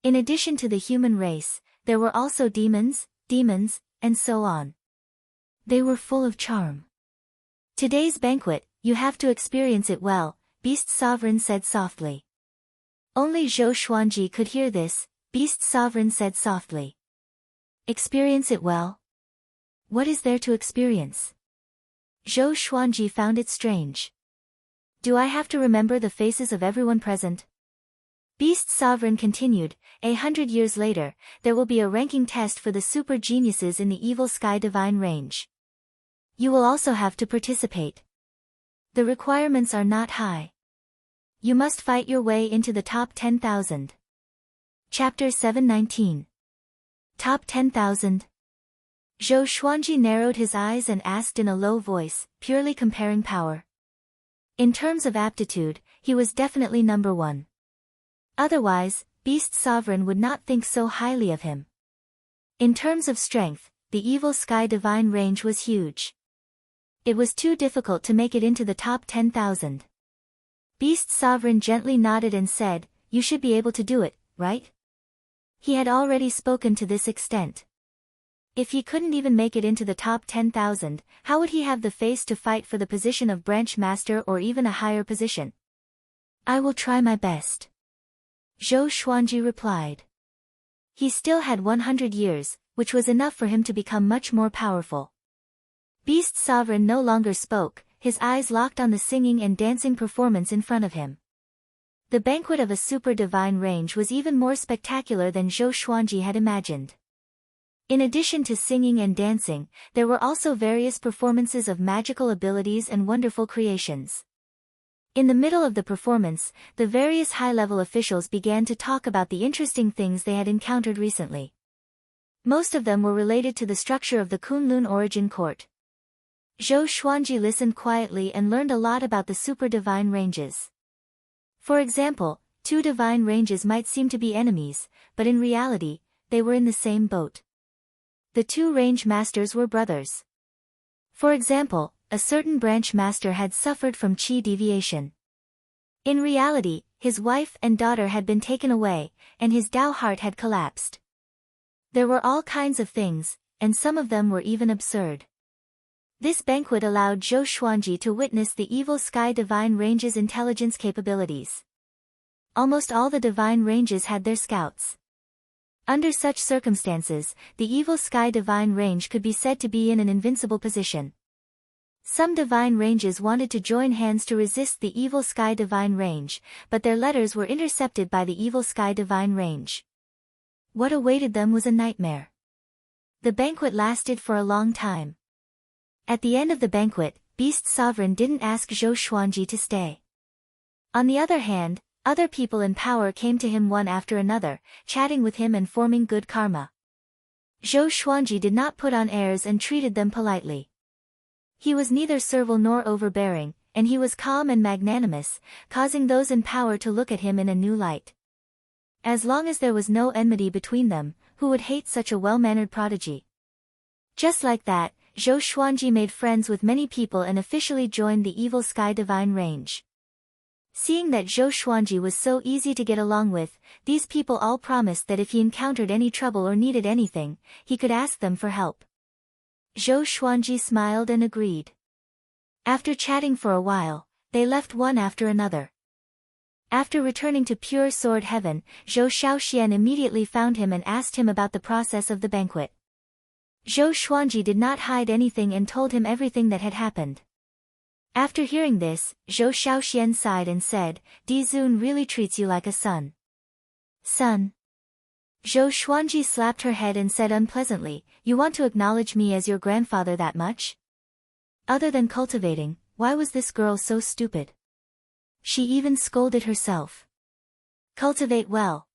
In addition to the human race, there were also demons, and so on. They were full of charm. Today's banquet, you have to experience it well, Beast Sovereign said softly. Only Zhou Xuanji could hear this. Beast Sovereign said softly. Experience it well? What is there to experience? Zhou Xuanji found it strange. Do I have to remember the faces of everyone present? Beast Sovereign continued, 100 years later, there will be a ranking test for the super geniuses in the Evil Sky Divine range. You will also have to participate. The requirements are not high. You must fight your way into the top 10,000. Chapter 719. Top 10,000. Zhou Xuanji narrowed his eyes and asked in a low voice, purely comparing power. In terms of aptitude, he was definitely number one. Otherwise, Beast Sovereign would not think so highly of him. In terms of strength, the Evil Sky Divine range was huge. It was too difficult to make it into the top 10,000. Beast Sovereign gently nodded and said, you should be able to do it, right? He had already spoken to this extent. If he couldn't even make it into the top 10,000, how would he have the face to fight for the position of branch master or even a higher position? I will try my best. Zhou Xuanji replied. He still had 100 years, which was enough for him to become much more powerful. Beast Sovereign no longer spoke, his eyes locked on the singing and dancing performance in front of him. The banquet of a super divine range was even more spectacular than Zhou Xuanji had imagined. In addition to singing and dancing, there were also various performances of magical abilities and wonderful creations. In the middle of the performance, the various high-level officials began to talk about the interesting things they had encountered recently. Most of them were related to the structure of the Kunlun Origin Court. Zhou Xuanji listened quietly and learned a lot about the super divine ranges. For example, two divine ranges might seem to be enemies, but in reality, they were in the same boat. The two range masters were brothers. For example, a certain branch master had suffered from chi deviation. In reality, his wife and daughter had been taken away, and his Tao heart had collapsed. There were all kinds of things, and some of them were even absurd. This banquet allowed Zhou Xuanji to witness the Evil Sky Divine Range's intelligence capabilities. Almost all the divine ranges had their scouts. Under such circumstances, the Evil Sky Divine Range could be said to be in an invincible position. Some divine ranges wanted to join hands to resist the Evil Sky Divine Range, but their letters were intercepted by the Evil Sky Divine Range. What awaited them was a nightmare. The banquet lasted for a long time. At the end of the banquet, Beast Sovereign didn't ask Zhou Xuanji to stay. On the other hand, other people in power came to him one after another, chatting with him and forming good karma. Zhou Xuanji did not put on airs and treated them politely. He was neither servile nor overbearing, and he was calm and magnanimous, causing those in power to look at him in a new light. As long as there was no enmity between them, who would hate such a well-mannered prodigy? Just like that, Zhou Xuanji made friends with many people and officially joined the Evil Sky Divine Range. Seeing that Zhou Xuanji was so easy to get along with, these people all promised that if he encountered any trouble or needed anything, he could ask them for help. Zhou Xuanji smiled and agreed. After chatting for a while, they left one after another. After returning to pure sword heaven, Zhou Shaoxian immediately found him and asked him about the process of the banquet. Zhou Xuanji did not hide anything and told him everything that had happened. After hearing this, Zhou Shaoxian sighed and said, Di Zun really treats you like a son. Son. Zhou Xuanji slapped her head and said unpleasantly, you want to acknowledge me as your grandfather that much? Other than cultivating, why was this girl so stupid? She even scolded herself. Cultivate well.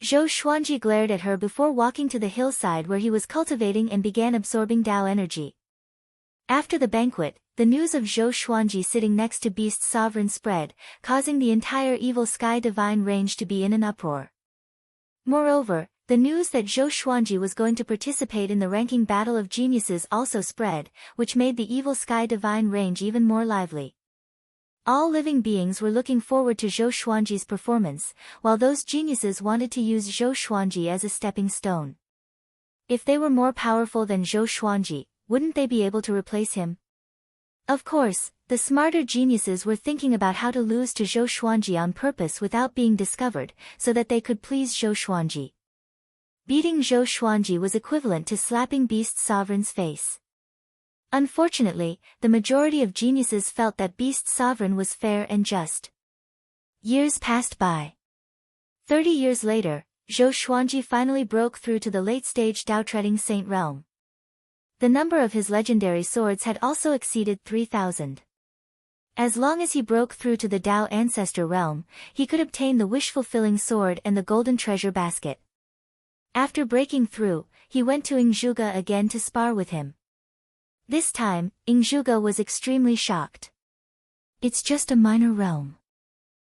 Zhou Xuanji glared at her before walking to the hillside where he was cultivating and began absorbing Tao energy. After the banquet, the news of Zhou Xuanji sitting next to Beast Sovereign spread, causing the entire Evil Sky Divine Range to be in an uproar. Moreover, the news that Zhou Xuanji was going to participate in the ranking battle of geniuses also spread, which made the Evil Sky Divine Range even more lively. All living beings were looking forward to Zhou Xuanji's performance, while those geniuses wanted to use Zhou Xuanji as a stepping stone. If they were more powerful than Zhou Xuanji, wouldn't they be able to replace him? Of course, the smarter geniuses were thinking about how to lose to Zhou Xuanji on purpose without being discovered, so that they could please Zhou Xuanji. Beating Zhou Xuanji was equivalent to slapping Beast Sovereign's face. Unfortunately, the majority of geniuses felt that Beast Sovereign was fair and just. Years passed by. 30 years later, Zhou Xuanji finally broke through to the late-stage Dao-treading saint realm. The number of his legendary swords had also exceeded 3,000. As long as he broke through to the Dao ancestor realm, he could obtain the wish-fulfilling sword and the golden treasure basket. After breaking through, he went to Ingzhuge again to spar with him. This time, Ingzhuge was extremely shocked. It's just a minor realm.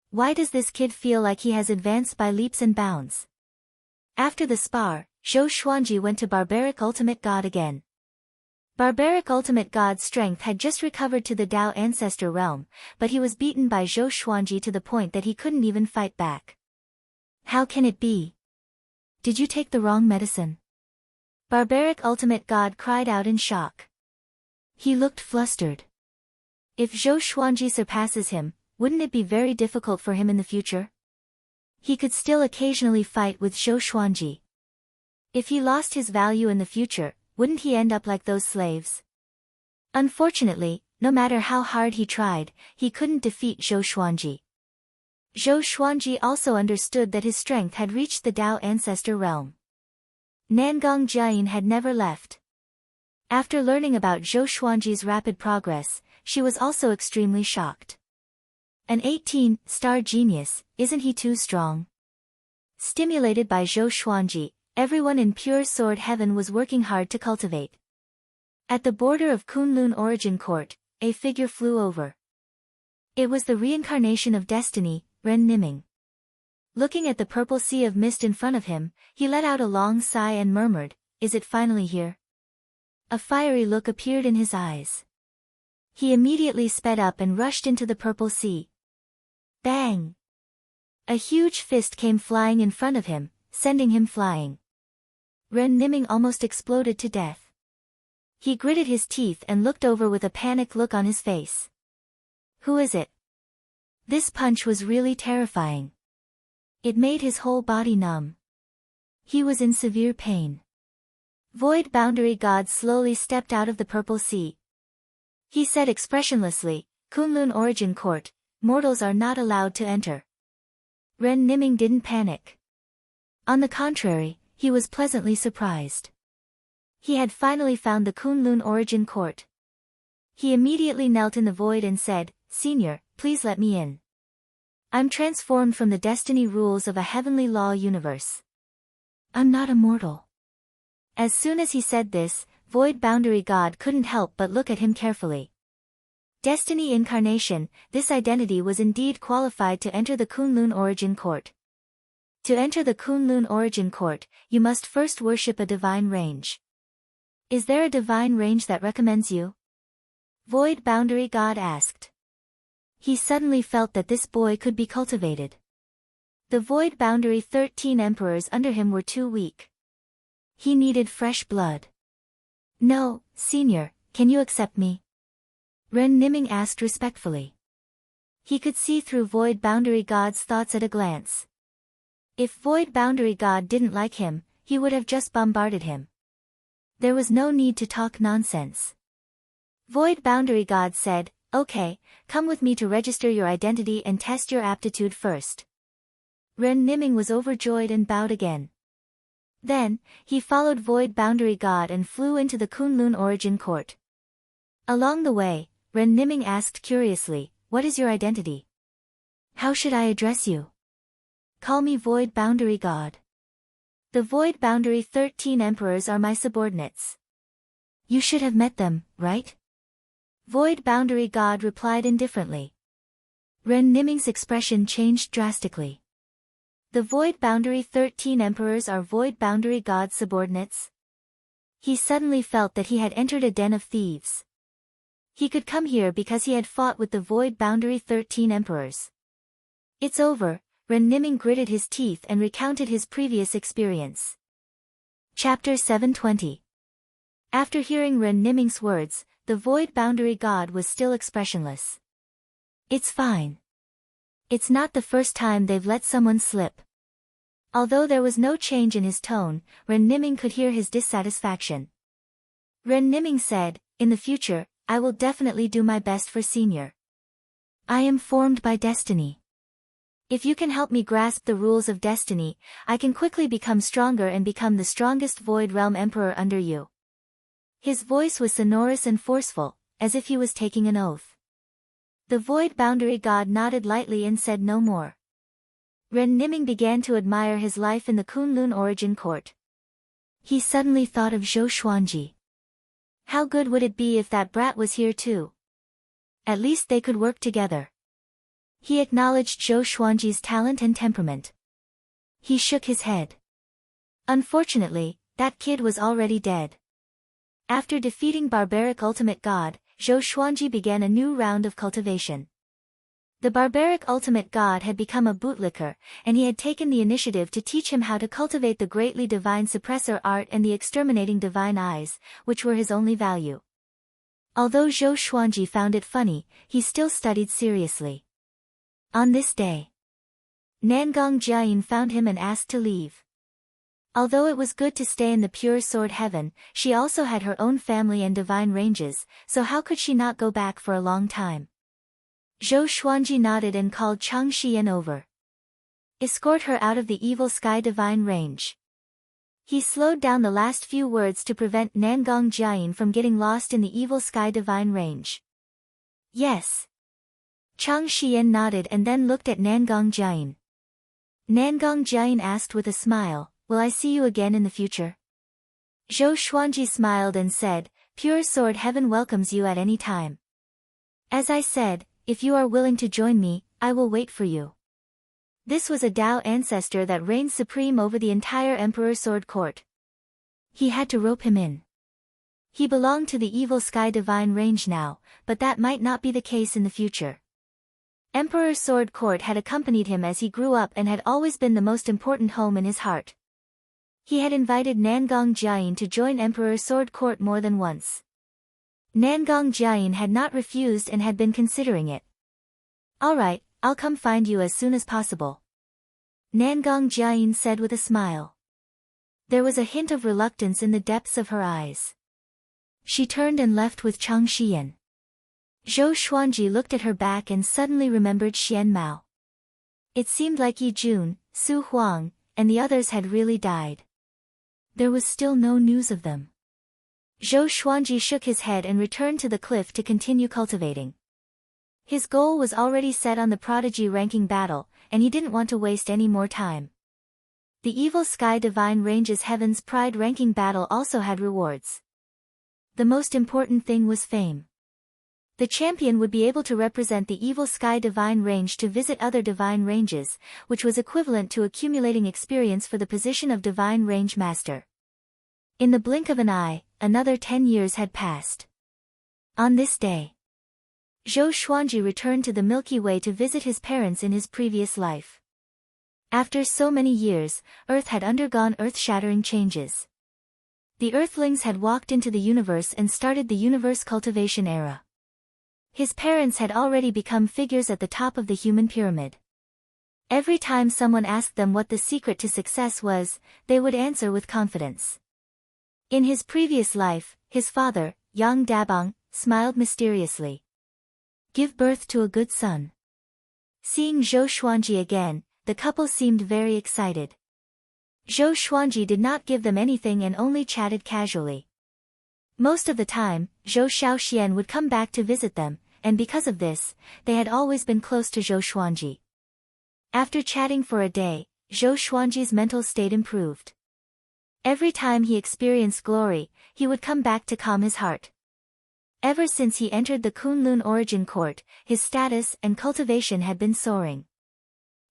Why does this kid feel like he has advanced by leaps and bounds? After the spar, Zhou Xuanji went to Barbaric Ultimate God again. Barbaric Ultimate God's strength had just recovered to the Dao ancestor realm, but he was beaten by Zhou Xuanji to the point that he couldn't even fight back. How can it be? Did you take the wrong medicine? Barbaric Ultimate God cried out in shock. He looked flustered. If Zhou Xuanji surpasses him, wouldn't it be very difficult for him in the future? He could still occasionally fight with Zhou Xuanji. If he lost his value in the future, wouldn't he end up like those slaves? Unfortunately, no matter how hard he tried, he couldn't defeat Zhou Xuanji. Zhou Xuanji also understood that his strength had reached the Dao ancestor realm. Nangong Jiayin had never left. After learning about Zhou Xuanji's rapid progress, she was also extremely shocked. An 18-star genius, isn't he too strong? Stimulated by Zhou Xuanji, everyone in pure sword heaven was working hard to cultivate. At the border of Kunlun Origin Court, a figure flew over. It was the reincarnation of destiny, Ren Niming. Looking at the purple sea of mist in front of him, he let out a long sigh and murmured, "Is it finally here?" A fiery look appeared in his eyes. He immediately sped up and rushed into the purple sea. Bang! A huge fist came flying in front of him, sending him flying. Ren Niming almost exploded to death. He gritted his teeth and looked over with a panicked look on his face. Who is it? This punch was really terrifying. It made his whole body numb. He was in severe pain. Void Boundary God slowly stepped out of the purple sea. He said expressionlessly, "Kunlun Origin Court, mortals are not allowed to enter." Ren Niming didn't panic. On the contrary, he was pleasantly surprised. He had finally found the Kunlun Origin Court. He immediately knelt in the void and said, "Senior, please let me in. I'm transformed from the destiny rules of a heavenly law universe. I'm not a mortal." As soon as he said this, Void Boundary God couldn't help but look at him carefully. Destiny incarnation, this identity was indeed qualified to enter the Kunlun Origin Court. To enter the Kunlun Origin Court, you must first worship a divine range. Is there a divine range that recommends you? Void Boundary God asked. He suddenly felt that this boy could be cultivated. The Void Boundary 13 emperors under him were too weak. He needed fresh blood. "No, Senior, can you accept me?" Ren Niming asked respectfully. He could see through Void Boundary God's thoughts at a glance. If Void Boundary God didn't like him, he would have just bombarded him. There was no need to talk nonsense. Void Boundary God said, "Okay, come with me to register your identity and test your aptitude first." Ren Niming was overjoyed and bowed again. Then, he followed Void Boundary God and flew into the Kunlun Origin Court. Along the way, Ren Niming asked curiously, "What is your identity? How should I address you?" "Call me Void Boundary God. The Void Boundary 13 emperors are my subordinates." "You should have met them, right?" Void Boundary God replied indifferently. Ren Niming's expression changed drastically. The Void Boundary 13 emperors are Void Boundary God's subordinates? He suddenly felt that he had entered a den of thieves. He could come here because he had fought with the Void Boundary 13 emperors. "It's over," Ren Niming gritted his teeth and recounted his previous experience. Chapter 720. After hearing Ren Niming's words, the Void Boundary God was still expressionless. "It's fine. It's not the first time they've let someone slip." Although there was no change in his tone, Ren Niming could hear his dissatisfaction. Ren Niming said, "In the future, I will definitely do my best for Senior. I am formed by destiny. If you can help me grasp the rules of destiny, I can quickly become stronger and become the strongest Void Realm Emperor under you. His voice was sonorous and forceful, as if he was taking an oath. The Void Boundary God nodded lightly and said no more. Ren Niming began to admire his life in the Kunlun Origin Court. He suddenly thought of Zhou Xuanji. How good would it be if that brat was here too? At least they could work together. He acknowledged Zhou Xuanji's talent and temperament. He shook his head. Unfortunately, that kid was already dead. After defeating Barbaric Ultimate God, Zhou Xuanji began a new round of cultivation. The Barbaric Ultimate God had become a bootlicker, and he had taken the initiative to teach him how to cultivate the greatly divine suppressor art and the exterminating divine eyes, which were his only value. Although Zhou Xuanji found it funny, he still studied seriously. On this day, Nangong Jiayin found him and asked to leave. Although it was good to stay in the pure sword heaven, she also had her own family and divine ranges, so how could she not go back for a long time? Zhou Xuanji nodded and called Chang Xian over. Escort her out of the evil sky divine range. He slowed down the last few words to prevent Nangong Jiayin from getting lost in the evil sky divine range. Yes. Chang Xian nodded and then looked at Nangong Jiayin. Nangong Jiayin asked with a smile, "Will I see you again in the future?" Zhou Xuanji smiled and said, "Pure sword heaven welcomes you at any time. As I said, if you are willing to join me, I will wait for you." This was a Dao ancestor that reigned supreme over the entire Emperor Sword Court. He had to rope him in. He belonged to the evil sky divine range now, but that might not be the case in the future. Emperor Sword Court had accompanied him as he grew up and had always been the most important home in his heart. He had invited Nangong Jiayin to join Emperor Sword Court more than once. Nangong Jiayin had not refused and had been considering it. "All right, I'll come find you as soon as possible," Nangong Jiayin said with a smile. There was a hint of reluctance in the depths of her eyes. She turned and left with Chang Xian. Zhou Xuanji looked at her back and suddenly remembered Xian Mao. It seemed like Yi Jun, Su Huang, and the others had really died. There was still no news of them. Zhou Xuanji shook his head and returned to the cliff to continue cultivating. His goal was already set on the prodigy ranking battle, and he didn't want to waste any more time. The Evil Sky Divine Range's Heaven's Pride ranking battle also had rewards. The most important thing was fame. The champion would be able to represent the Evil Sky Divine Range to visit other divine ranges, which was equivalent to accumulating experience for the position of Divine Range Master. In the blink of an eye, another 10 years had passed. On this day, Zhou Xuanji returned to the Milky Way to visit his parents in his previous life. After so many years, Earth had undergone earth-shattering changes. The Earthlings had walked into the universe and started the universe cultivation era. His parents had already become figures at the top of the human pyramid. Every time someone asked them what the secret to success was, they would answer with confidence. In his previous life, his father, Yang Dabang, smiled mysteriously. "Give birth to a good son." Seeing Zhou Xuanji again, the couple seemed very excited. Zhou Xuanji did not give them anything and only chatted casually. Most of the time, Zhou Xiaoxian would come back to visit them, and because of this, they had always been close to Zhou Xuanji. After chatting for a day, Zhou Xuanji's mental state improved. Every time he experienced glory, he would come back to calm his heart. Ever since he entered the Kunlun Origin Court, his status and cultivation had been soaring.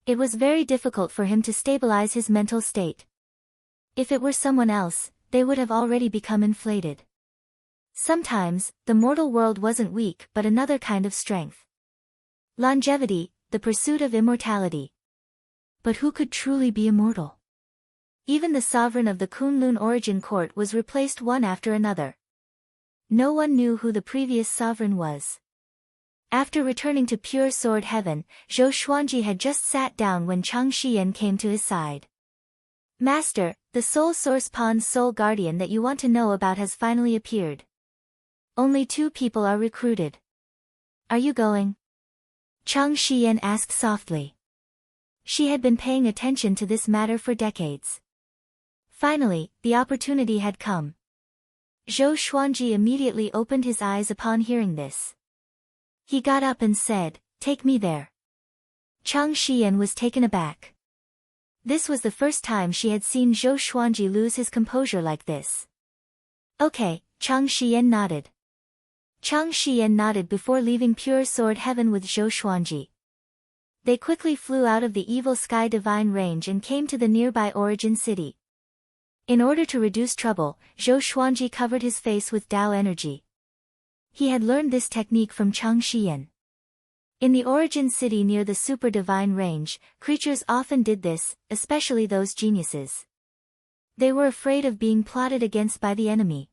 It was very difficult for him to stabilize his mental state. If it were someone else, they would have already become inflated. Sometimes, the mortal world wasn't weak but another kind of strength. Longevity, the pursuit of immortality. But who could truly be immortal? Even the sovereign of the Kunlun Origin Court was replaced one after another. No one knew who the previous sovereign was. After returning to pure sword heaven, Zhou Xuanji had just sat down when Chang Xian came to his side. "Master, the Soul Source Pond's soul guardian that you want to know about has finally appeared. Only 2 people are recruited. Are you going?" Chang Xian asked softly. She had been paying attention to this matter for decades. Finally, the opportunity had come. Zhou Xuanji immediately opened his eyes upon hearing this. He got up and said, "Take me there." Chang Shiyan was taken aback. This was the first time she had seen Zhou Xuanji lose his composure like this. "Okay," Chang Shiyan nodded. Chang Shiyan nodded before leaving pure sword heaven with Zhou Xuanji. They quickly flew out of the evil sky divine range and came to the nearby origin city. In order to reduce trouble, Zhou Xuanji covered his face with Dao energy. He had learned this technique from Chang Shiyan. In the origin city near the super divine range, creatures often did this, especially those geniuses. They were afraid of being plotted against by the enemy.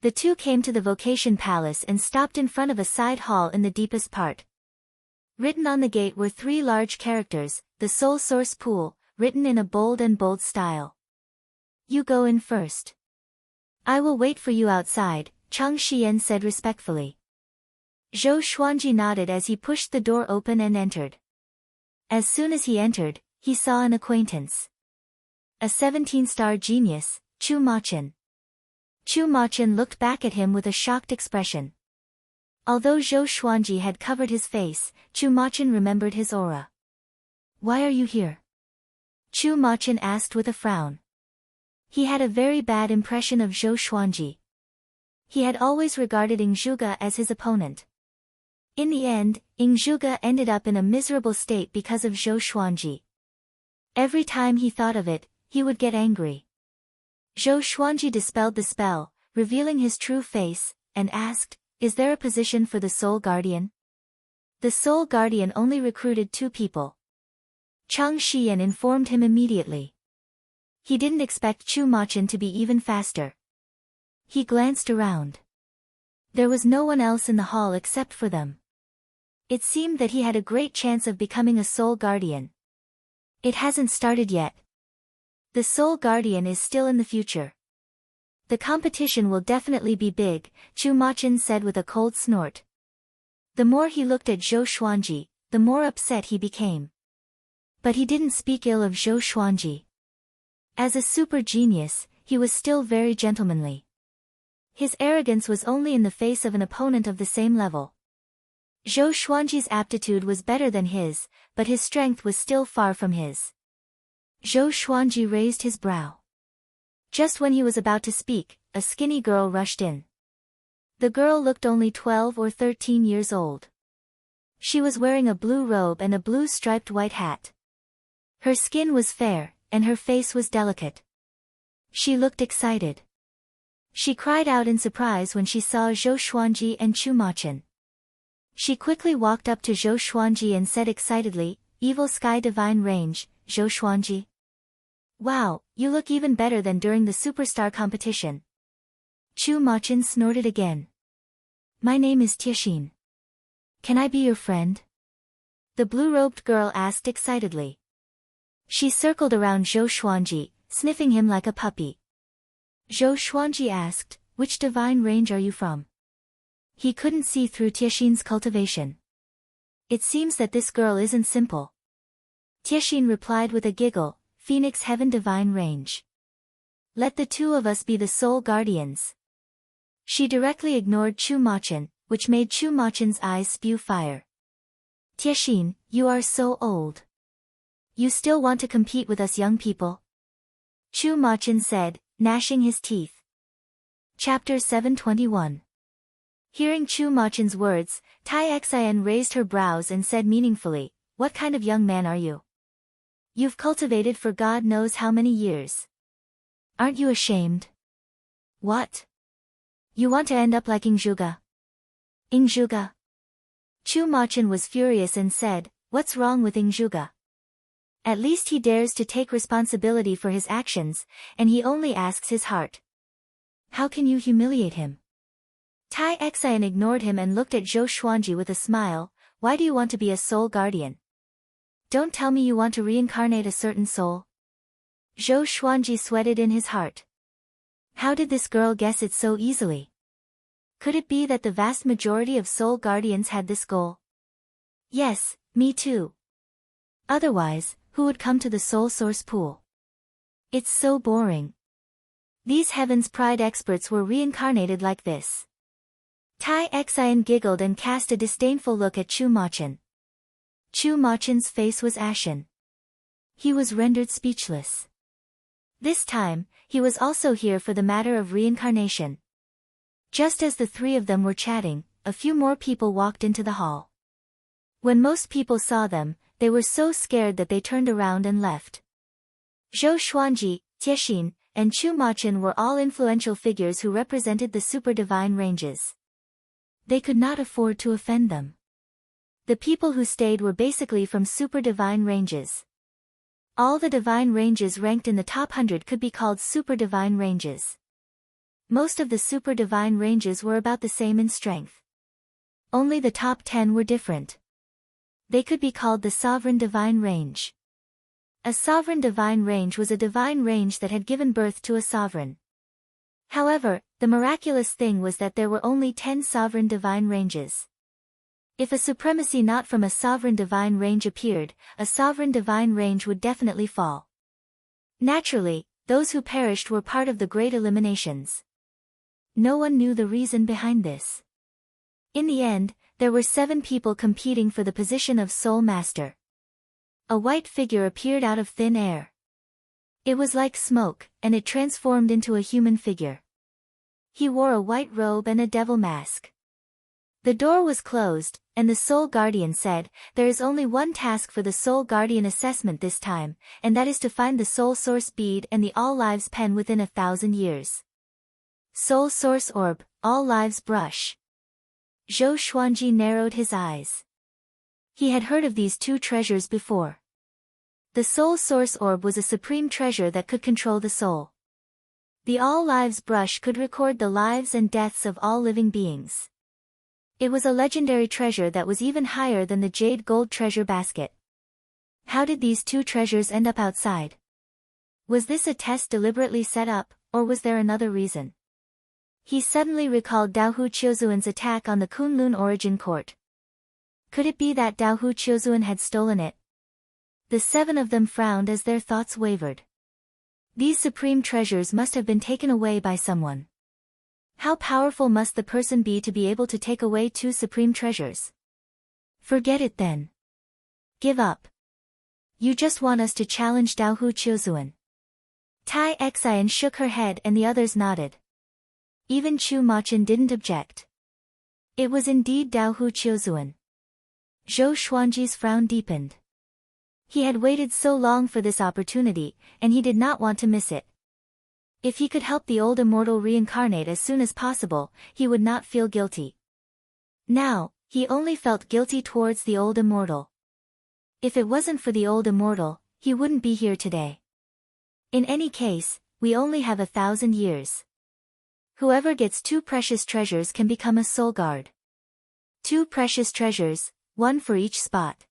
The two came to the vocation palace and stopped in front of a side hall in the deepest part. Written on the gate were 3 large characters, "The Soul Source Pool," written in a bold style. "You go in first. I will wait for you outside," Chang Shiyan said respectfully. Zhou Xuanji nodded as he pushed the door open and entered. As soon as he entered, he saw an acquaintance. A 17-star genius, Chu Machen. Chu Machen looked back at him with a shocked expression. Although Zhou Xuanji had covered his face, Chu Machen remembered his aura. "Why are you here?" Chu Machen asked with a frown. He had a very bad impression of Zhou Xuanji. He had always regarded Ing Zhuge as his opponent. In the end, Ing Zhuge ended up in a miserable state because of Zhou Xuanji. Every time he thought of it, he would get angry. Zhou Xuanji dispelled the spell, revealing his true face, and asked, "Is there a position for the Soul Guardian?" The Soul Guardian only recruited 2 people. Chang Shiyan informed him immediately. He didn't expect Chu Machen to be even faster. He glanced around. There was no one else in the hall except for them. It seemed that he had a great chance of becoming a Soul Guardian. It hasn't started yet. The Soul Guardian is still in the future. The competition will definitely be big, Chu Machen said with a cold snort. The more he looked at Zhou Xuanji, the more upset he became. But he didn't speak ill of Zhou Xuanji. As a super genius, he was still very gentlemanly. His arrogance was only in the face of an opponent of the same level. Zhou Xuanji's aptitude was better than his, but his strength was still far from his. Zhou Xuanji raised his brow. Just when he was about to speak, a skinny girl rushed in. The girl looked only 12 or 13 years old. She was wearing a blue robe and a blue striped white hat. Her skin was fair, and her face was delicate. She looked excited. She cried out in surprise when she saw Zhou Xuanji and Chu Machen. She quickly walked up to Zhou Xuanji and said excitedly, "Evil Sky Divine Range, Zhou Xuanji. Wow, you look even better than during the superstar competition." Chu Machen snorted again. "My name is Tixin. Can I be your friend?" The blue-robed girl asked excitedly. She circled around Zhou Xuanji, sniffing him like a puppy. Zhou Xuanji asked, "Which divine range are you from?" He couldn't see through Tixin's cultivation. "It seems that this girl isn't simple." Tixin replied with a giggle, "Phoenix Heaven Divine Range. Let the 2 of us be the Soul Guardians." She directly ignored Chu Machen, which made Chu Machen's eyes spew fire. "Tixin, you are so old. You still want to compete with us young people?" Chu Machen said, gnashing his teeth. Chapter 721. Hearing Chu Machen's words, Tai Xian raised her brows and said meaningfully, "What kind of young man are you? You've cultivated for God knows how many years. Aren't you ashamed? What? You want to end up like Ing Zhuge?" "Ing Zhuge?" Chu Machen was furious and said, "What's wrong with Ing Zhuge? At least he dares to take responsibility for his actions, and he only asks his heart. How can you humiliate him?" Tai Xian ignored him and looked at Zhou Xuanji with a smile. "Why do you want to be a soul guardian? Don't tell me you want to reincarnate a certain soul." Zhou Xuanji sweated in his heart. How did this girl guess it so easily? Could it be that the vast majority of soul guardians had this goal? "Yes, me too." Otherwise, who would come to the soul source pool? It's so boring. These heavens pride experts were reincarnated like this. Tai Xian giggled and cast a disdainful look at Chu Machin. Chu Machin's face was ashen. He was rendered speechless. This time, he was also here for the matter of reincarnation. Just as the three of them were chatting, a few more people walked into the hall. When most people saw them, they were so scared that they turned around and left. Zhou Xuanji, Tiexin, and Chu Machin were all influential figures who represented the super divine ranges. They could not afford to offend them. The people who stayed were basically from super divine ranges. All the divine ranges ranked in the top 100 could be called super divine ranges. Most of the super divine ranges were about the same in strength. Only the top 10 were different. They could be called the sovereign divine range. A sovereign divine range was a divine range that had given birth to a sovereign. However, the miraculous thing was that there were only 10 sovereign divine ranges. If a supremacy not from a sovereign divine range appeared, a sovereign divine range would definitely fall. Naturally, those who perished were part of the great eliminations. No one knew the reason behind this. In the end, there were 7 people competing for the position of Soul Master. A white figure appeared out of thin air. It was like smoke, and it transformed into a human figure. He wore a white robe and a devil mask. The door was closed, and the Soul Guardian said, "There is only one task for the Soul Guardian assessment this time, and that is to find the Soul Source Bead and the All Lives Pen within 1,000 years. Soul Source Orb, All Lives Brush." Zhou Xuanji narrowed his eyes. He had heard of these 2 treasures before. The Soul Source Orb was a supreme treasure that could control the soul. The All Lives Brush could record the lives and deaths of all living beings. It was a legendary treasure that was even higher than the jade gold treasure basket. How did these 2 treasures end up outside? Was this a test deliberately set up, or was there another reason? He suddenly recalled Daohu Qiuzuan's attack on the Kunlun Origin Court. Could it be that Daohu Qiuzuan had stolen it? The 7 of them frowned as their thoughts wavered. These supreme treasures must have been taken away by someone. How powerful must the person be to be able to take away 2 supreme treasures? Forget it then. Give up. You just want us to challenge Daohu Qiuzuan. Tai Xian shook her head and the others nodded. Even Chu Machin didn't object. It was indeed Daohu Qiuzuan. Zhou Xuanji's frown deepened. He had waited so long for this opportunity, and he did not want to miss it. If he could help the old immortal reincarnate as soon as possible, he would not feel guilty. Now, he only felt guilty towards the old immortal. If it wasn't for the old immortal, he wouldn't be here today. In any case, we only have 1,000 years. Whoever gets 2 precious treasures can become a soul guard. 2 precious treasures, 1 for each spot.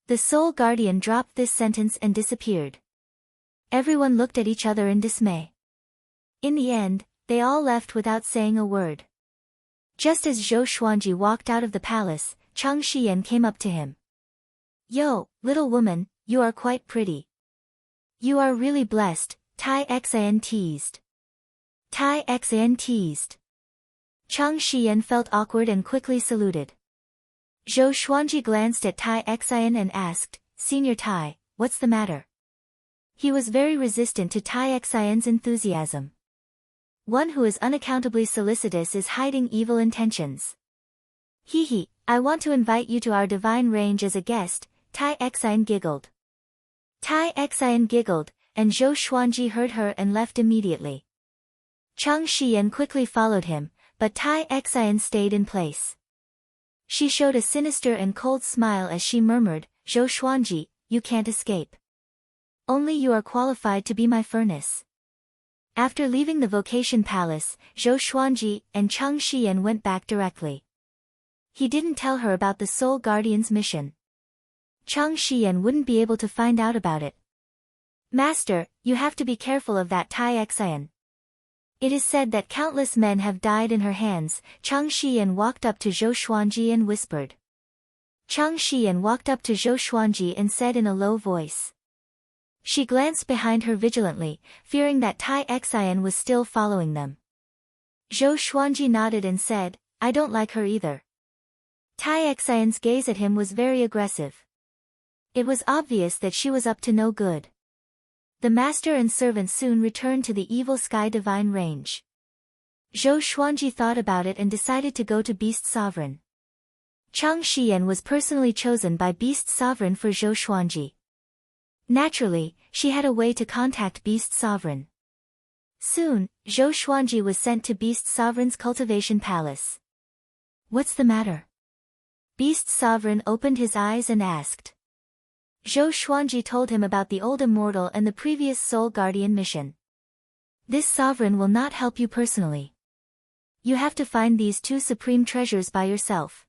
The Soul Guardian dropped this sentence and disappeared. Everyone looked at each other in dismay. In the end, they all left without saying a word. Just as Zhou Xuanji walked out of the palace, Chang Shiyan came up to him. "Yo, little woman, you are quite pretty." "You are really blessed," Tai Xian teased. Tai Xian teased. Chang Shiyan felt awkward and quickly saluted. Zhou Xuanji glanced at Tai Xian and asked, "Senior Tai, what's the matter?" He was very resistant to Tai Xian's enthusiasm. One who is unaccountably solicitous is hiding evil intentions. "Hee, I want to invite you to our divine range as a guest," Tai Xian giggled. Tai Xian giggled, and Zhou Xuanji heard her and left immediately. Chang Shiyan quickly followed him, but Tai Xian stayed in place. She showed a sinister and cold smile as she murmured, "Zhou Xuanji, you can't escape. Only you are qualified to be my furnace." After leaving the Vocation Palace, Zhou Xuanji and Chang Shiyan went back directly. He didn't tell her about the Soul Guardian's mission. Chang Shiyan wouldn't be able to find out about it. "Master, you have to be careful of that Tai Xian. It is said that countless men have died in her hands." Chang Shiyan walked up to Zhou Xuanji and whispered. Chang Shiyan walked up to Zhou Xuanji and said in a low voice. She glanced behind her vigilantly, fearing that Tai Xian was still following them. Zhou Xuanji nodded and said, I don't like her either. Tai Xian's gaze at him was very aggressive. It was obvious that she was up to no good. The master and servant soon returned to the evil sky divine range. Zhou Xuanji thought about it and decided to go to Beast Sovereign. Chang Shiyan was personally chosen by Beast Sovereign for Zhou Xuanji. Naturally, she had a way to contact Beast Sovereign. Soon, Zhou Xuanji was sent to Beast Sovereign's cultivation palace. What's the matter? Beast Sovereign opened his eyes and asked. Zhou Xuanji told him about the old immortal and the previous soul guardian mission. This sovereign will not help you personally. You have to find these two supreme treasures by yourself.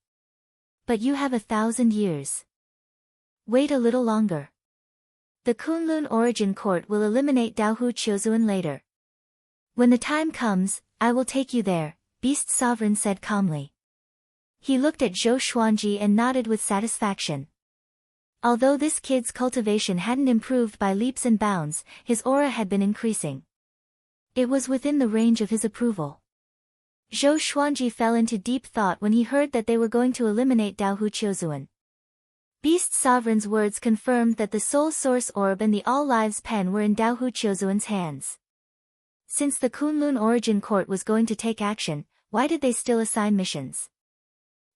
But you have 1,000 years. Wait a little longer. The Kunlun Origin Court will eliminate Daohu Qiuzuan later. When the time comes, I will take you there, Beast Sovereign said calmly. He looked at Zhou Xuanji and nodded with satisfaction. Although this kid's cultivation hadn't improved by leaps and bounds, his aura had been increasing. It was within the range of his approval. Zhou Xuanji fell into deep thought when he heard that they were going to eliminate Daohu Qiuzuan. Beast Sovereign's words confirmed that the Soul Source Orb and the All Lives Pen were in Daohu Qiuzuan's hands. Since the Kunlun Origin Court was going to take action, why did they still assign missions?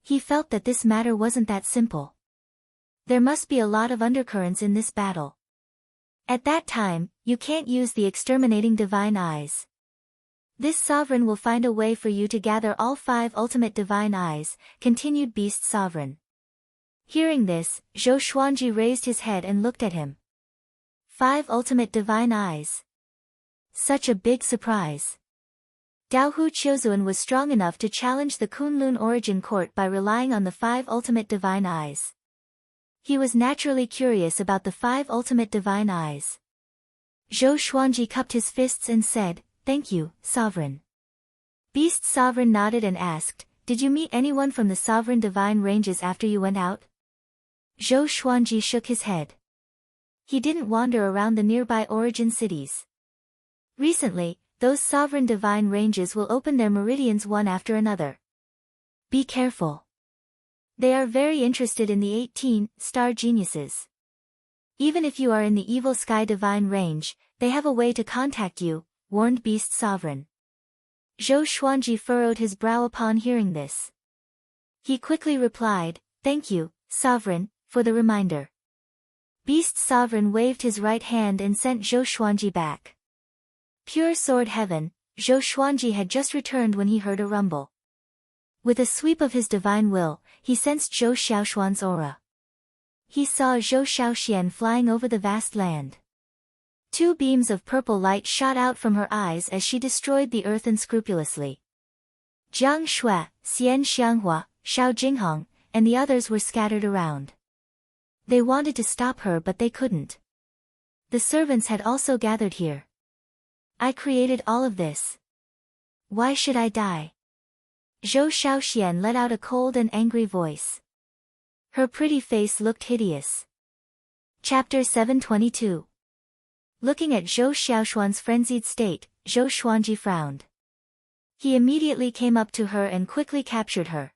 He felt that this matter wasn't that simple. There must be a lot of undercurrents in this battle. At that time, you can't use the exterminating divine eyes. This sovereign will find a way for you to gather all 5 ultimate divine eyes, continued Beast Sovereign. Hearing this, Zhou Xuanji raised his head and looked at him. 5 ultimate divine eyes. Such a big surprise. Daohu Qiuzuan was strong enough to challenge the Kunlun Origin Court by relying on the 5 ultimate divine eyes. He was naturally curious about the 5 ultimate divine eyes. Zhou Xuanji cupped his fists and said, Thank you, Sovereign. Beast Sovereign nodded and asked, Did you meet anyone from the Sovereign Divine Ranges after you went out? Zhou Xuanji shook his head. He didn't wander around the nearby origin cities. Recently, those Sovereign Divine Ranges will open their meridians one after another. Be careful. They are very interested in the 18 star geniuses. Even if you are in the Evil Sky Divine Range, they have a way to contact you, warned Beast Sovereign. Zhou Xuanji furrowed his brow upon hearing this. He quickly replied, Thank you, Sovereign, for the reminder. Beast Sovereign waved his right hand and sent Zhou Xuanji back. Pure Sword Heaven, Zhou Xuanji had just returned when he heard a rumble. With a sweep of his divine will, he sensed Zhou Xiaoshuan's aura. He saw Zhou Xiaoxian flying over the vast land. 2 beams of purple light shot out from her eyes as she destroyed the earth unscrupulously. Jiang Shui, Xian Xianghua, Shao Jinghong, and the others were scattered around. They wanted to stop her but they couldn't. The servants had also gathered here. I created all of this. Why should I die? Zhou Xiaoxian let out a cold and angry voice. Her pretty face looked hideous. Chapter 722. Looking at Zhou Xiaoshuan's frenzied state, Zhou Xuanji frowned. He immediately came up to her and quickly captured her.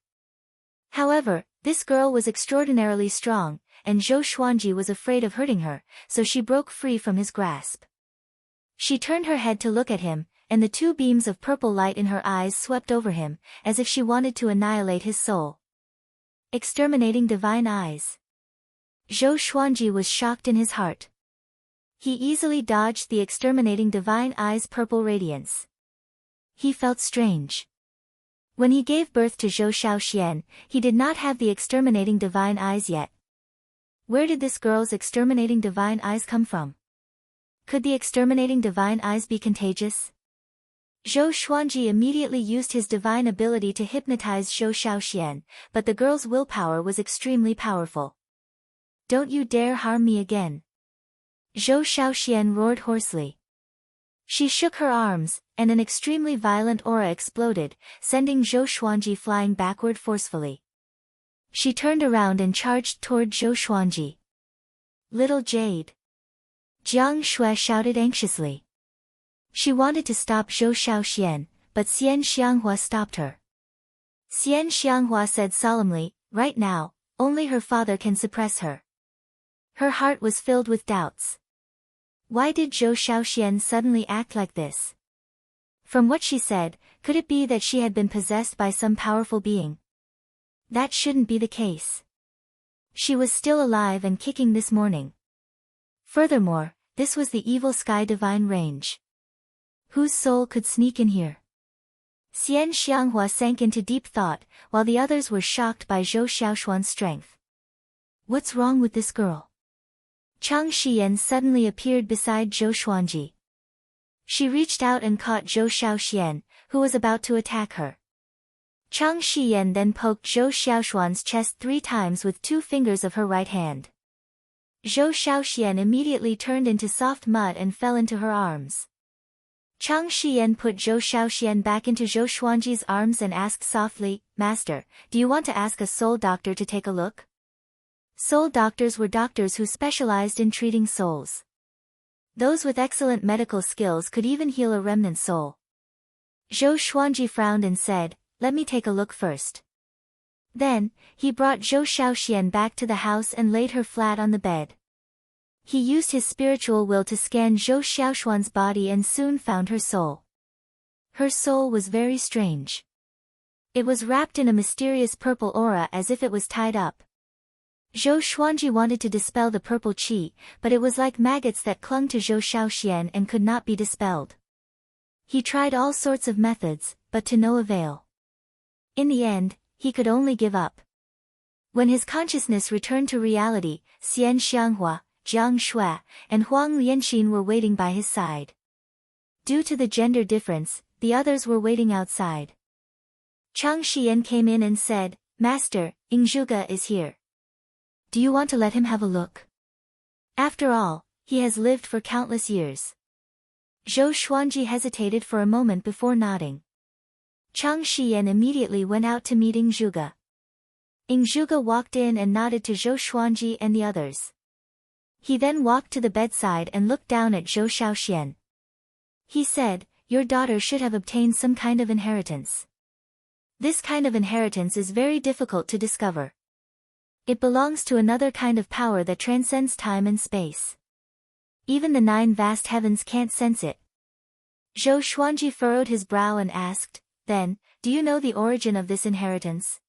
However, this girl was extraordinarily strong, and Zhou Xuanji was afraid of hurting her, so she broke free from his grasp. She turned her head to look at him, and the 2 beams of purple light in her eyes swept over him, as if she wanted to annihilate his soul. Exterminating divine eyes. Zhou Xuanji was shocked in his heart. He easily dodged the exterminating divine eyes' purple radiance. He felt strange. When he gave birth to Zhou Xiaoxian, he did not have the exterminating divine eyes yet. Where did this girl's exterminating divine eyes come from? Could the exterminating divine eyes be contagious? Zhou Xuanji immediately used his divine ability to hypnotize Zhou Xiaoxian, but the girl's willpower was extremely powerful. Don't you dare harm me again. Zhou Xiaoxian roared hoarsely. She shook her arms, and an extremely violent aura exploded, sending Zhou Xuanji flying backward forcefully. She turned around and charged toward Zhou Xuanji. Little jade! Jiang Shui shouted anxiously. She wanted to stop Zhou Shaoxian, but Xian Xianghua stopped her. Xian Xianghua said solemnly, right now, only her father can suppress her. Her heart was filled with doubts. Why did Zhou Shaoxian suddenly act like this? From what she said, could it be that she had been possessed by some powerful being? That shouldn't be the case. She was still alive and kicking this morning. Furthermore, this was the evil sky divine range. Whose soul could sneak in here? Xian Xianghua sank into deep thought, while the others were shocked by Zhou Xiaoshuan's strength. What's wrong with this girl? Chang Shiyan suddenly appeared beside Zhou Xuanji. She reached out and caught Zhou Shaoxian, who was about to attack her. Chang Shiyan then poked Zhou Xiaoshuan's chest 3 times with 2 fingers of her right hand. Zhou Shaoxian immediately turned into soft mud and fell into her arms. Chang Shiyan put Zhou Shaoxian back into Zhou Xuanji's arms and asked softly, Master, do you want to ask a soul doctor to take a look? Soul doctors were doctors who specialized in treating souls. Those with excellent medical skills could even heal a remnant soul. Zhou Xuanji frowned and said, let me take a look first. Then, he brought Zhou Shaoxian back to the house and laid her flat on the bed. He used his spiritual will to scan Zhou Xiaoshuan's body and soon found her soul. Her soul was very strange. It was wrapped in a mysterious purple aura as if it was tied up. Zhou Xuanji wanted to dispel the purple qi, but it was like maggots that clung to Zhou Shaoxian and could not be dispelled. He tried all sorts of methods, but to no avail. In the end, he could only give up. When his consciousness returned to reality, Xian Xianghua, Jiang Shui, and Huang Lianxin were waiting by his side. Due to the gender difference, the others were waiting outside. Chang Shiyan came in and said, Master, Ingzhuge is here. Do you want to let him have a look? After all, he has lived for countless years. Zhou Xuanji hesitated for a moment before nodding. Chang Shiyan immediately went out to meet Ingzhuge. Ingzhuge walked in and nodded to Zhou Xuanji and the others. He then walked to the bedside and looked down at Zhou Shaoxian. He said, your daughter should have obtained some kind of inheritance. This kind of inheritance is very difficult to discover. It belongs to another kind of power that transcends time and space. Even the 9 vast heavens can't sense it. Zhou Xuanji furrowed his brow and asked, then, do you know the origin of this inheritance?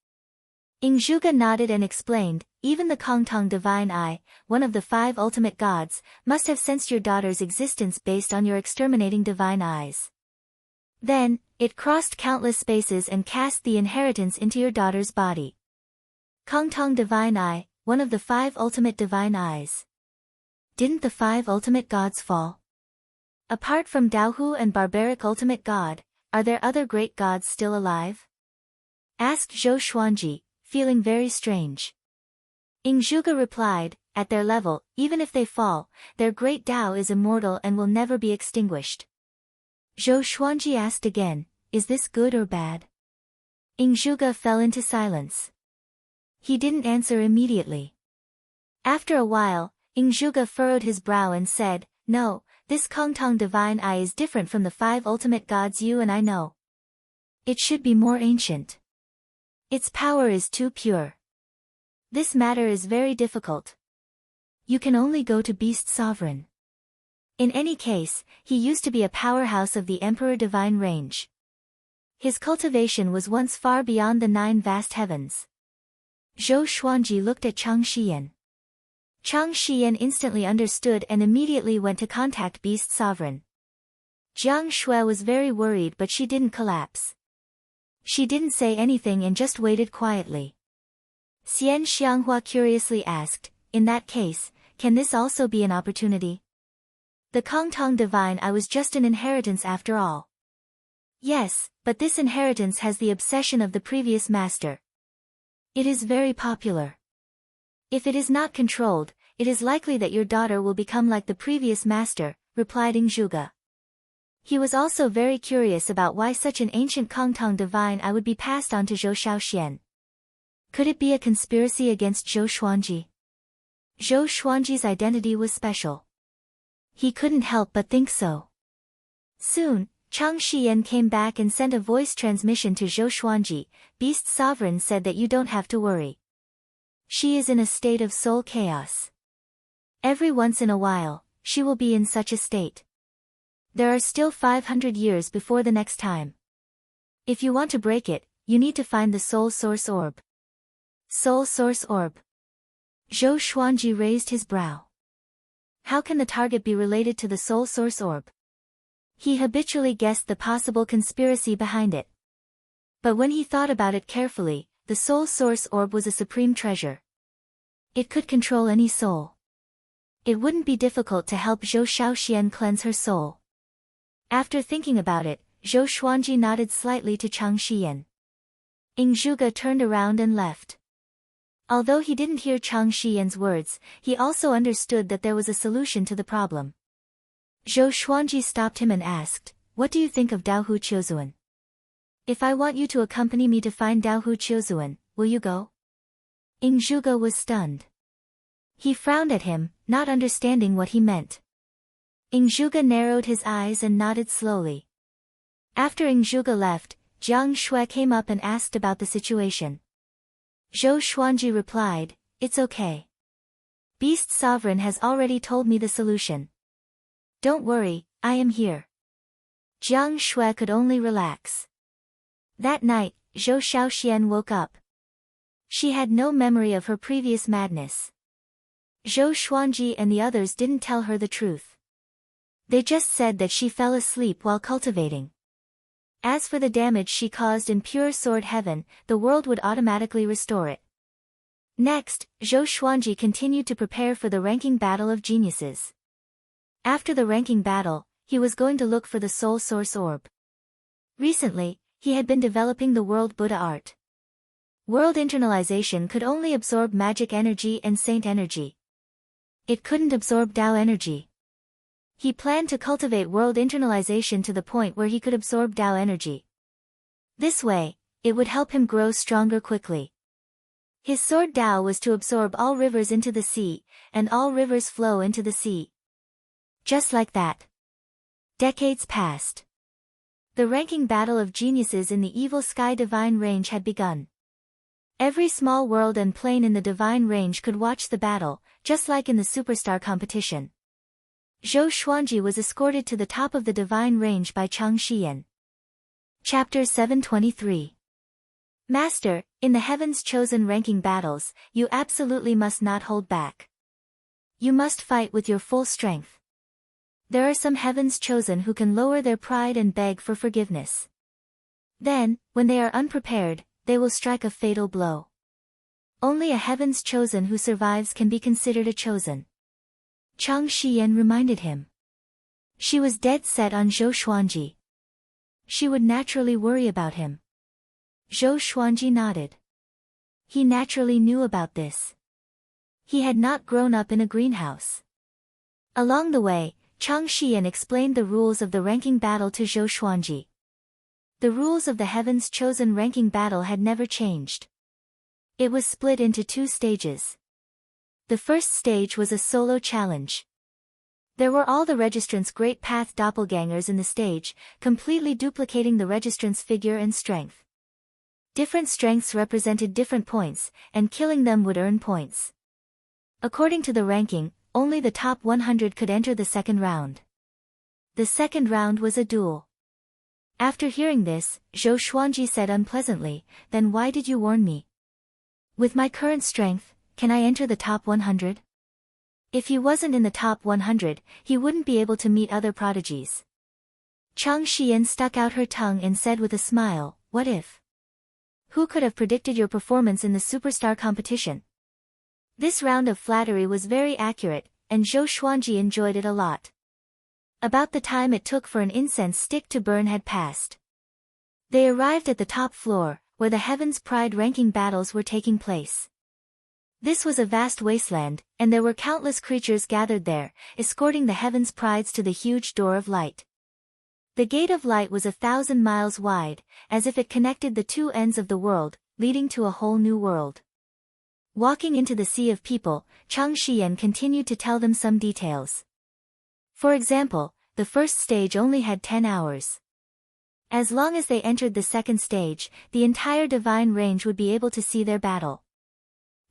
Ingzhuge nodded and explained, even the Kongtong Divine Eye, one of the 5 ultimate gods, must have sensed your daughter's existence based on your exterminating divine eyes. Then, it crossed countless spaces and cast the inheritance into your daughter's body. Kongtong Divine Eye, one of the 5 ultimate divine eyes. Didn't the 5 ultimate gods fall? Apart from Daohu and barbaric ultimate god, are there other great gods still alive? Asked Zhou Xuanji, feeling very strange. Ingzhuge replied, at their level, even if they fall, their great Tao is immortal and will never be extinguished. Zhou Xuanji asked again, is this good or bad? Ingzhuge fell into silence. He didn't answer immediately. After a while, Ingzhuge furrowed his brow and said, no, this Kongtong Divine Eye is different from the 5 ultimate gods you and I know. It should be more ancient. Its power is too pure. This matter is very difficult. You can only go to Beast Sovereign. In any case, he used to be a powerhouse of the Emperor Divine range. His cultivation was once far beyond the 9 vast heavens. Zhou Xuanji looked at Chang Shiyan. Chang Shiyan instantly understood and immediately went to contact Beast Sovereign. Jiang Shui was very worried but she didn't collapse. She didn't say anything and just waited quietly. Xian Xianghua curiously asked, in that case, can this also be an opportunity? The Kongtong Divine Eye was just an inheritance after all. Yes, but this inheritance has the obsession of the previous master. It is very popular. If it is not controlled, it is likely that your daughter will become like the previous master, replied Ingzhuge. He was also very curious about why such an ancient Kongtong Divine Eye would be passed on to Zhou Shaoxian. Could it be a conspiracy against Zhou Xuanji? Zhou Xuanji's identity was special. He couldn't help but think so. Soon, Chang Shiyan came back and sent a voice transmission to Zhou Xuanji. Beast Sovereign said that you don't have to worry. She is in a state of soul chaos. Every once in a while, she will be in such a state. There are still 500 years before the next time. If you want to break it, you need to find the Soul Source Orb. Soul Source Orb. Zhou Xuanji raised his brow. How can the target be related to the Soul Source Orb? He habitually guessed the possible conspiracy behind it. But when he thought about it carefully, the Soul Source Orb was a supreme treasure. It could control any soul. It wouldn't be difficult to help Zhou Shaoxian cleanse her soul. After thinking about it, Zhou Xuanji nodded slightly to Chang Shiyan. Ing Zhuge turned around and left. Although he didn't hear Chang Shiyan's words, he also understood that there was a solution to the problem. Zhou Xuanji stopped him and asked, "What do you think of Dao Hu Qiuzuan? If I want you to accompany me to find Dao Hu Qiuzuan, will you go?" Ing Zhuge was stunned. He frowned at him, not understanding what he meant. Ing Zhuge narrowed his eyes and nodded slowly. After Ing Zhuge left, Jiang Shui came up and asked about the situation. Zhou Xuanji replied, "It's okay. Beast Sovereign has already told me the solution. Don't worry, I am here." Jiang Shui could only relax. That night, Zhou Shaoxian woke up. She had no memory of her previous madness. Zhou Xuanji and the others didn't tell her the truth. They just said that she fell asleep while cultivating. As for the damage she caused in pure sword heaven, the world would automatically restore it. Next, Zhou Xuanji continued to prepare for the ranking battle of geniuses. After the ranking battle, he was going to look for the Soul Source Orb. Recently, he had been developing the World Buddha art. World internalization could only absorb magic energy and saint energy. It couldn't absorb Dao energy. He planned to cultivate world internalization to the point where he could absorb Dao energy. This way, it would help him grow stronger quickly. His sword Dao was to absorb all rivers into the sea, and all rivers flow into the sea. Just like that. Decades passed. The ranking battle of geniuses in the Evil Sky Divine Range had begun. Every small world and plane in the Divine Range could watch the battle, just like in the Superstar competition. Zhou Xuanji was escorted to the top of the Divine Range by Chang Shiyan. Chapter 723. Master, in the Heaven's Chosen ranking battles, you absolutely must not hold back. You must fight with your full strength. There are some Heaven's Chosen who can lower their pride and beg for forgiveness. Then, when they are unprepared, they will strike a fatal blow. Only a Heaven's Chosen who survives can be considered a chosen. Chang Shiyan reminded him. She was dead set on Zhou Xuanji. She would naturally worry about him. Zhou Xuanji nodded. He naturally knew about this. He had not grown up in a greenhouse. Along the way, Chang Shiyan explained the rules of the ranking battle to Zhou Xuanji. The rules of the Heaven's Chosen ranking battle had never changed. It was split into 2 stages. The first stage was a solo challenge. There were all the registrants' Great Path doppelgangers in the stage, completely duplicating the registrants' figure and strength. Different strengths represented different points, and killing them would earn points. According to the ranking, only the top 100 could enter the second round. The second round was a duel. After hearing this, Zhou Xuanji said unpleasantly, "Then why did you warn me? With my current strength, can I enter the top 100? If he wasn't in the top 100, he wouldn't be able to meet other prodigies." Chang Shiyan stuck out her tongue and said with a smile, "What if? Who could have predicted your performance in the Superstar competition?" This round of flattery was very accurate, and Zhou Xuanji enjoyed it a lot. About the time it took for an incense stick to burn had passed. They arrived at the top floor, where the Heaven's Pride ranking battles were taking place. This was a vast wasteland, and there were countless creatures gathered there, escorting the Heaven's Prides to the huge door of light. The Gate of Light was 1,000 miles wide, as if it connected the 2 ends of the world, leading to a whole new world. Walking into the sea of people, Chang Shiyan continued to tell them some details. For example, the first stage only had 10 hours. As long as they entered the second stage, the entire divine range would be able to see their battle.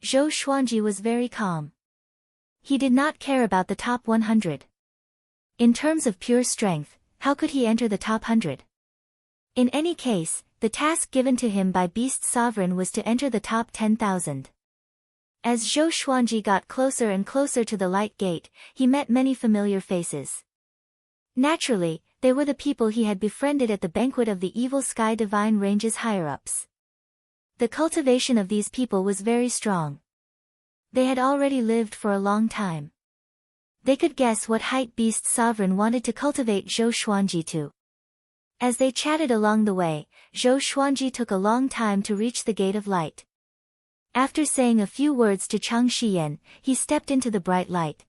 Zhou Xuanji was very calm. He did not care about the top 100. In terms of pure strength, how could he enter the top 100? In any case, the task given to him by Beast Sovereign was to enter the top 10,000. As Zhou Xuanji got closer and closer to the light gate, he met many familiar faces. Naturally, they were the people he had befriended at the banquet of the Evil Sky Divine Range's higher-ups. The cultivation of these people was very strong. They had already lived for a long time. They could guess what height Beast Sovereign wanted to cultivate Zhou Xuanji to. As they chatted along the way, Zhou Xuanji took a long time to reach the Gate of Light. After saying a few words to Chang Shiyan, he stepped into the bright light.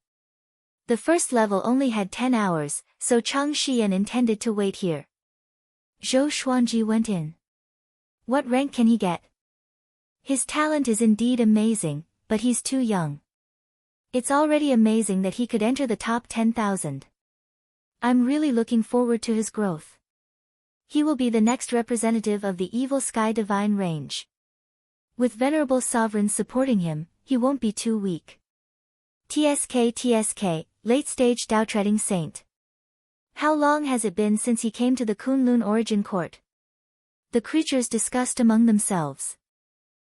The first level only had 10 hours, so Chang Shiyan intended to wait here. Zhou Xuanji went in. What rank can he get? His talent is indeed amazing, but he's too young. It's already amazing that he could enter the top 10,000. I'm really looking forward to his growth. He will be the next representative of the Evil Sky Divine Range. With Venerable Sovereigns supporting him, he won't be too weak. TSK, late-stage Dao-treading saint. How long has it been since he came to the Kunlun Origin Court? The creatures discussed among themselves.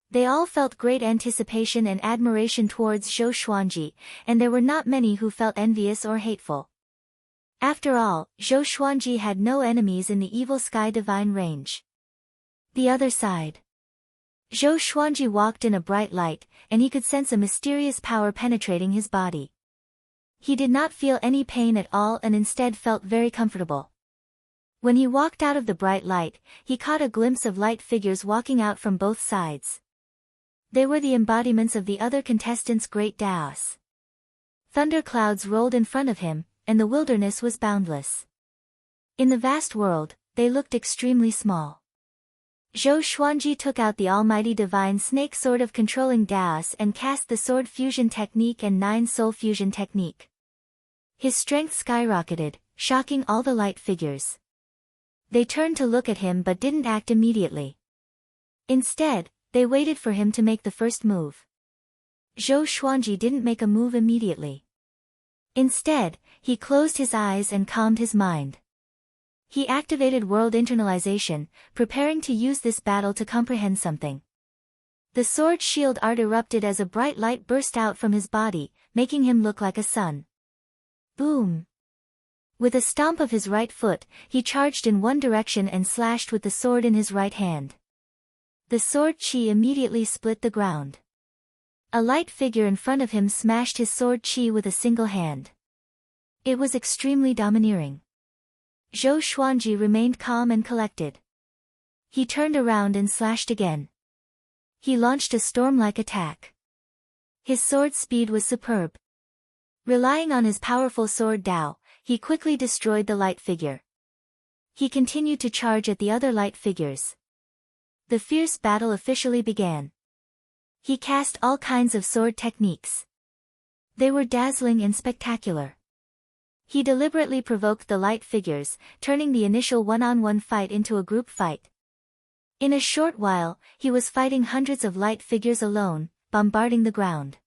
They all felt great anticipation and admiration towards Zhou Xuanji, and there were not many who felt envious or hateful. After all, Zhou Xuanji had no enemies in the Evil Sky Divine Range. The other side. Zhou Xuanji walked in a bright light, and he could sense a mysterious power penetrating his body. He did not feel any pain at all and instead felt very comfortable. When he walked out of the bright light, he caught a glimpse of light figures walking out from both sides. They were the embodiments of the other contestants' great Daos. Thunderclouds rolled in front of him, and the wilderness was boundless. In the vast world, they looked extremely small. Zhou Xuanji took out the almighty divine snake sword of controlling Daos and cast the sword fusion technique and 9 soul fusion technique. His strength skyrocketed, shocking all the light figures. They turned to look at him but didn't act immediately. Instead, they waited for him to make the first move. Zhou Xuanji didn't make a move immediately. Instead, he closed his eyes and calmed his mind. He activated world internalization, preparing to use this battle to comprehend something. The sword shield art erupted as a bright light burst out from his body, making him look like a sun. Boom! With a stomp of his right foot, he charged in one direction and slashed with the sword in his right hand. The sword chi immediately split the ground. A light figure in front of him smashed his sword chi with a single hand. It was extremely domineering. Zhou Xuanji remained calm and collected. He turned around and slashed again. He launched a storm-like attack. His sword speed was superb. Relying on his powerful sword Dao, he quickly destroyed the light figure. He continued to charge at the other light figures. The fierce battle officially began. He cast all kinds of sword techniques. They were dazzling and spectacular. He deliberately provoked the light figures, turning the initial one-on-one fight into a group fight. In a short while, he was fighting hundreds of light figures alone, bombarding the ground.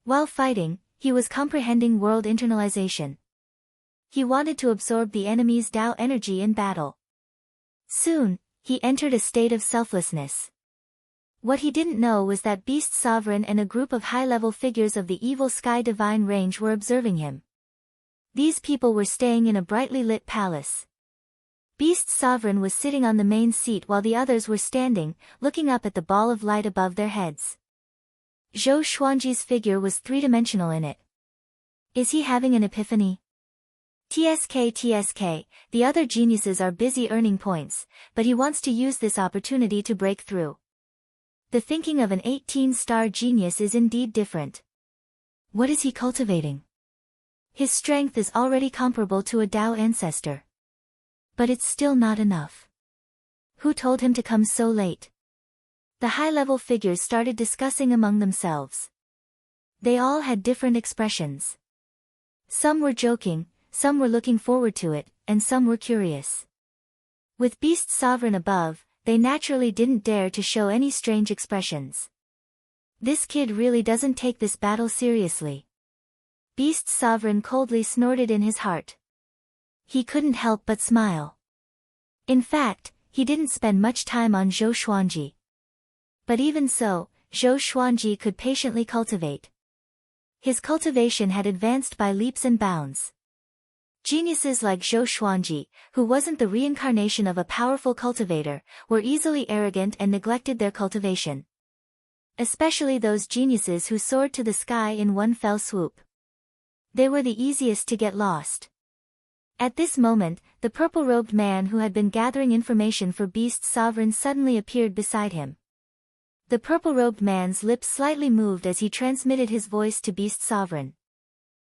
While fighting, he was comprehending world internalization. He wanted to absorb the enemy's Dao energy in battle. Soon, he entered a state of selflessness. What he didn't know was that Beast Sovereign and a group of high-level figures of the Evil Sky Divine Range were observing him. These people were staying in a brightly lit palace. Beast Sovereign was sitting on the main seat while the others were standing, looking up at the ball of light above their heads. Zhou Xuanji's figure was three-dimensional in it. Is he having an epiphany? TSK, the other geniuses are busy earning points, but he wants to use this opportunity to break through. The thinking of an 18-star genius is indeed different. What is he cultivating? His strength is already comparable to a Dao ancestor. But it's still not enough. Who told him to come so late? The high-level figures started discussing among themselves. They all had different expressions. Some were joking, some were looking forward to it, and some were curious. With Beast Sovereign above, they naturally didn't dare to show any strange expressions. This kid really doesn't take this battle seriously. Beast Sovereign coldly snorted in his heart. He couldn't help but smile. In fact, he didn't spend much time on Zhou Xuanji. But even so, Zhou Xuanji could patiently cultivate. His cultivation had advanced by leaps and bounds. Geniuses like Zhou Xuanji, who wasn't the reincarnation of a powerful cultivator, were easily arrogant and neglected their cultivation. Especially those geniuses who soared to the sky in one fell swoop. They were the easiest to get lost. At this moment, the purple-robed man who had been gathering information for Beast Sovereign suddenly appeared beside him. The purple-robed man's lips slightly moved as he transmitted his voice to Beast Sovereign.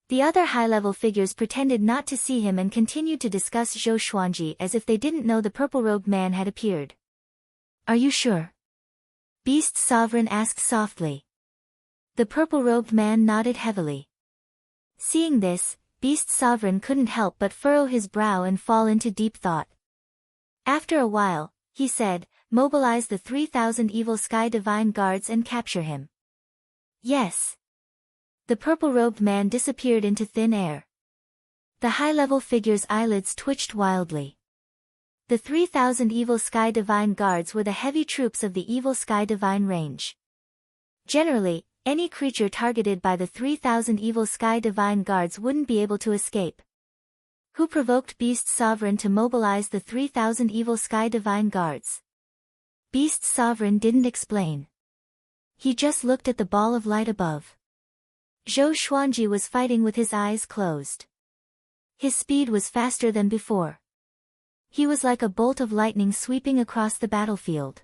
The other high-level figures pretended not to see him and continued to discuss Zhou Xuanji as if they didn't know the purple-robed man had appeared. "Are you sure?" Beast Sovereign asked softly. The purple-robed man nodded heavily. Seeing this, Beast Sovereign couldn't help but furrow his brow and fall into deep thought. After a while, he said, "Mobilize the 3,000 evil sky divine guards and capture him." "Yes." The purple-robed man disappeared into thin air. The high-level figure's eyelids twitched wildly. The 3,000 evil sky divine guards were the heavy troops of the evil sky divine range. Generally, any creature targeted by the 3,000 evil sky divine guards wouldn't be able to escape. Who provoked Beast Sovereign to mobilize the 3,000 evil sky divine guards? Beast Sovereign didn't explain. He just looked at the ball of light above. Zhou Xuanji was fighting with his eyes closed. His speed was faster than before. He was like a bolt of lightning sweeping across the battlefield.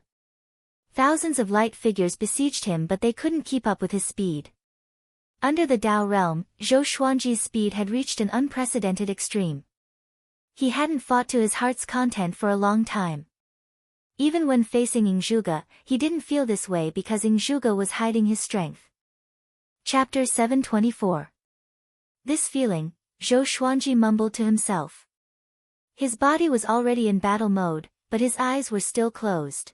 Thousands of light figures besieged him, but they couldn't keep up with his speed. Under the Dao realm, Zhou Xuanji's speed had reached an unprecedented extreme. He hadn't fought to his heart's content for a long time. Even when facing Ingzhuge, he didn't feel this way because Ingzhuge was hiding his strength. Chapter 724. This feeling, Zhou Xuanji mumbled to himself. His body was already in battle mode, but his eyes were still closed.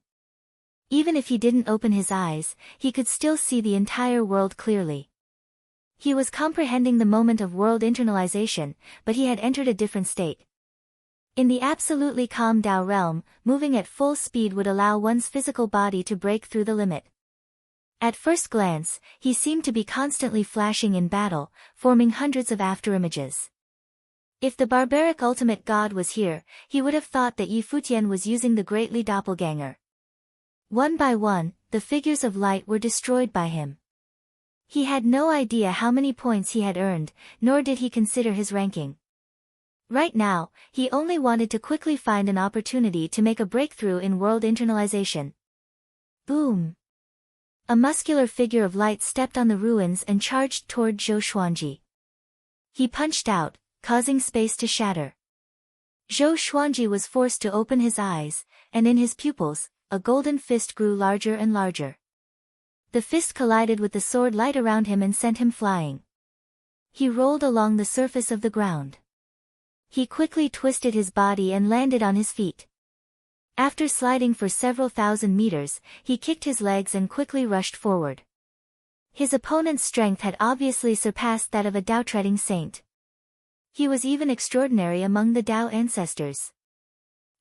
Even if he didn't open his eyes, he could still see the entire world clearly. He was comprehending the moment of world internalization, but he had entered a different state. In the absolutely calm Dao realm, moving at full speed would allow one's physical body to break through the limit. At first glance, he seemed to be constantly flashing in battle, forming hundreds of afterimages. If the barbaric ultimate god was here, he would have thought that Yi Futian was using the Great Li doppelganger. One by one, the figures of light were destroyed by him. He had no idea how many points he had earned, nor did he consider his ranking. Right now, he only wanted to quickly find an opportunity to make a breakthrough in world internalization. Boom! A muscular figure of light stepped on the ruins and charged toward Zhou Xuanji. He punched out, causing space to shatter. Zhou Xuanji was forced to open his eyes, and in his pupils, a golden fist grew larger and larger. The fist collided with the sword light around him and sent him flying. He rolled along the surface of the ground. He quickly twisted his body and landed on his feet. After sliding for several thousand meters, he kicked his legs and quickly rushed forward. His opponent's strength had obviously surpassed that of a Dao-treading saint. He was even extraordinary among the Dao ancestors.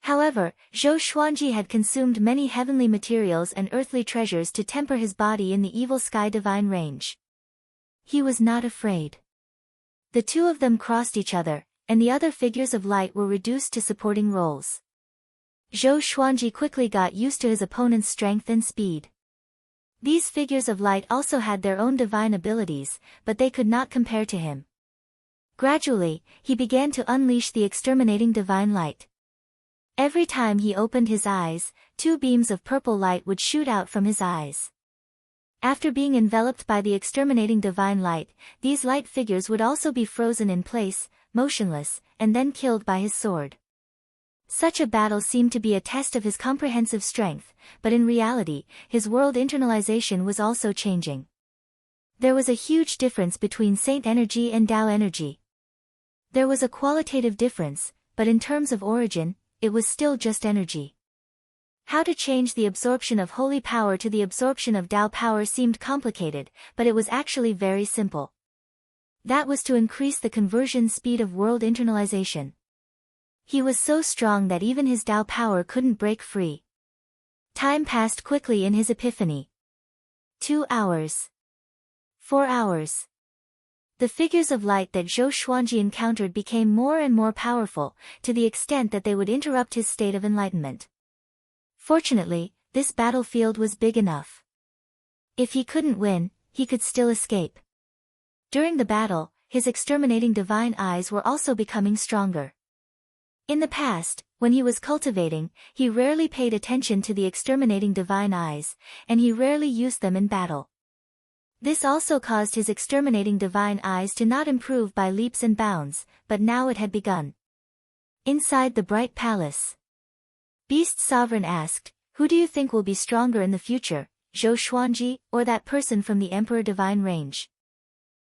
However, Zhou Xuanji had consumed many heavenly materials and earthly treasures to temper his body in the evil sky divine range. He was not afraid. The two of them crossed each other, and the other figures of light were reduced to supporting roles. Zhou Xuanji quickly got used to his opponent's strength and speed. These figures of light also had their own divine abilities, but they could not compare to him. Gradually, he began to unleash the exterminating divine light. Every time he opened his eyes, two beams of purple light would shoot out from his eyes. After being enveloped by the exterminating divine light, these light figures would also be frozen in place, motionless, and then killed by his sword. Such a battle seemed to be a test of his comprehensive strength, but in reality, his world internalization was also changing. There was a huge difference between Saint energy and Tao energy. There was a qualitative difference, but in terms of origin, it was still just energy. How to change the absorption of holy power to the absorption of Tao power seemed complicated, but it was actually very simple. That was to increase the conversion speed of world internalization. He was so strong that even his Tao power couldn't break free. Time passed quickly in his epiphany. 2 hours. 4 hours. The figures of light that Zhou Xuanji encountered became more and more powerful, to the extent that they would interrupt his state of enlightenment. Fortunately, this battlefield was big enough. If he couldn't win, he could still escape. During the battle, his exterminating divine eyes were also becoming stronger. In the past, when he was cultivating, he rarely paid attention to the exterminating divine eyes, and he rarely used them in battle. This also caused his exterminating divine eyes to not improve by leaps and bounds, but now it had begun. Inside the bright palace, Beast Sovereign asked, "Who do you think will be stronger in the future, Zhou Xuanji, or that person from the Emperor Divine range?"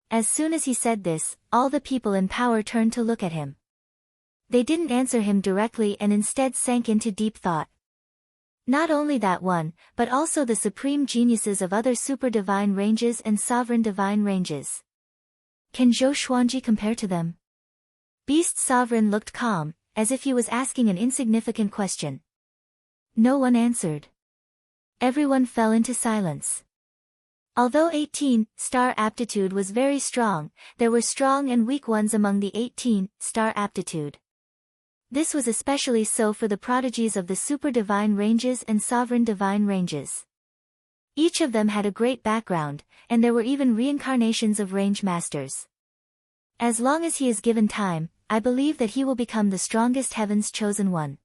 As soon as he said this, all the people in power turned to look at him. They didn't answer him directly and instead sank into deep thought. Not only that one, but also the supreme geniuses of other super divine ranges and sovereign divine ranges. Can Zhou Xuanji compare to them? Beast Sovereign looked calm, as if he was asking an insignificant question. No one answered. Everyone fell into silence. Although 18-star aptitude was very strong, there were strong and weak ones among the 18-star aptitude. This was especially so for the prodigies of the super divine ranges and sovereign divine ranges. Each of them had a great background, and there were even reincarnations of range masters. As long as he is given time, I believe that he will become the strongest heaven's chosen one.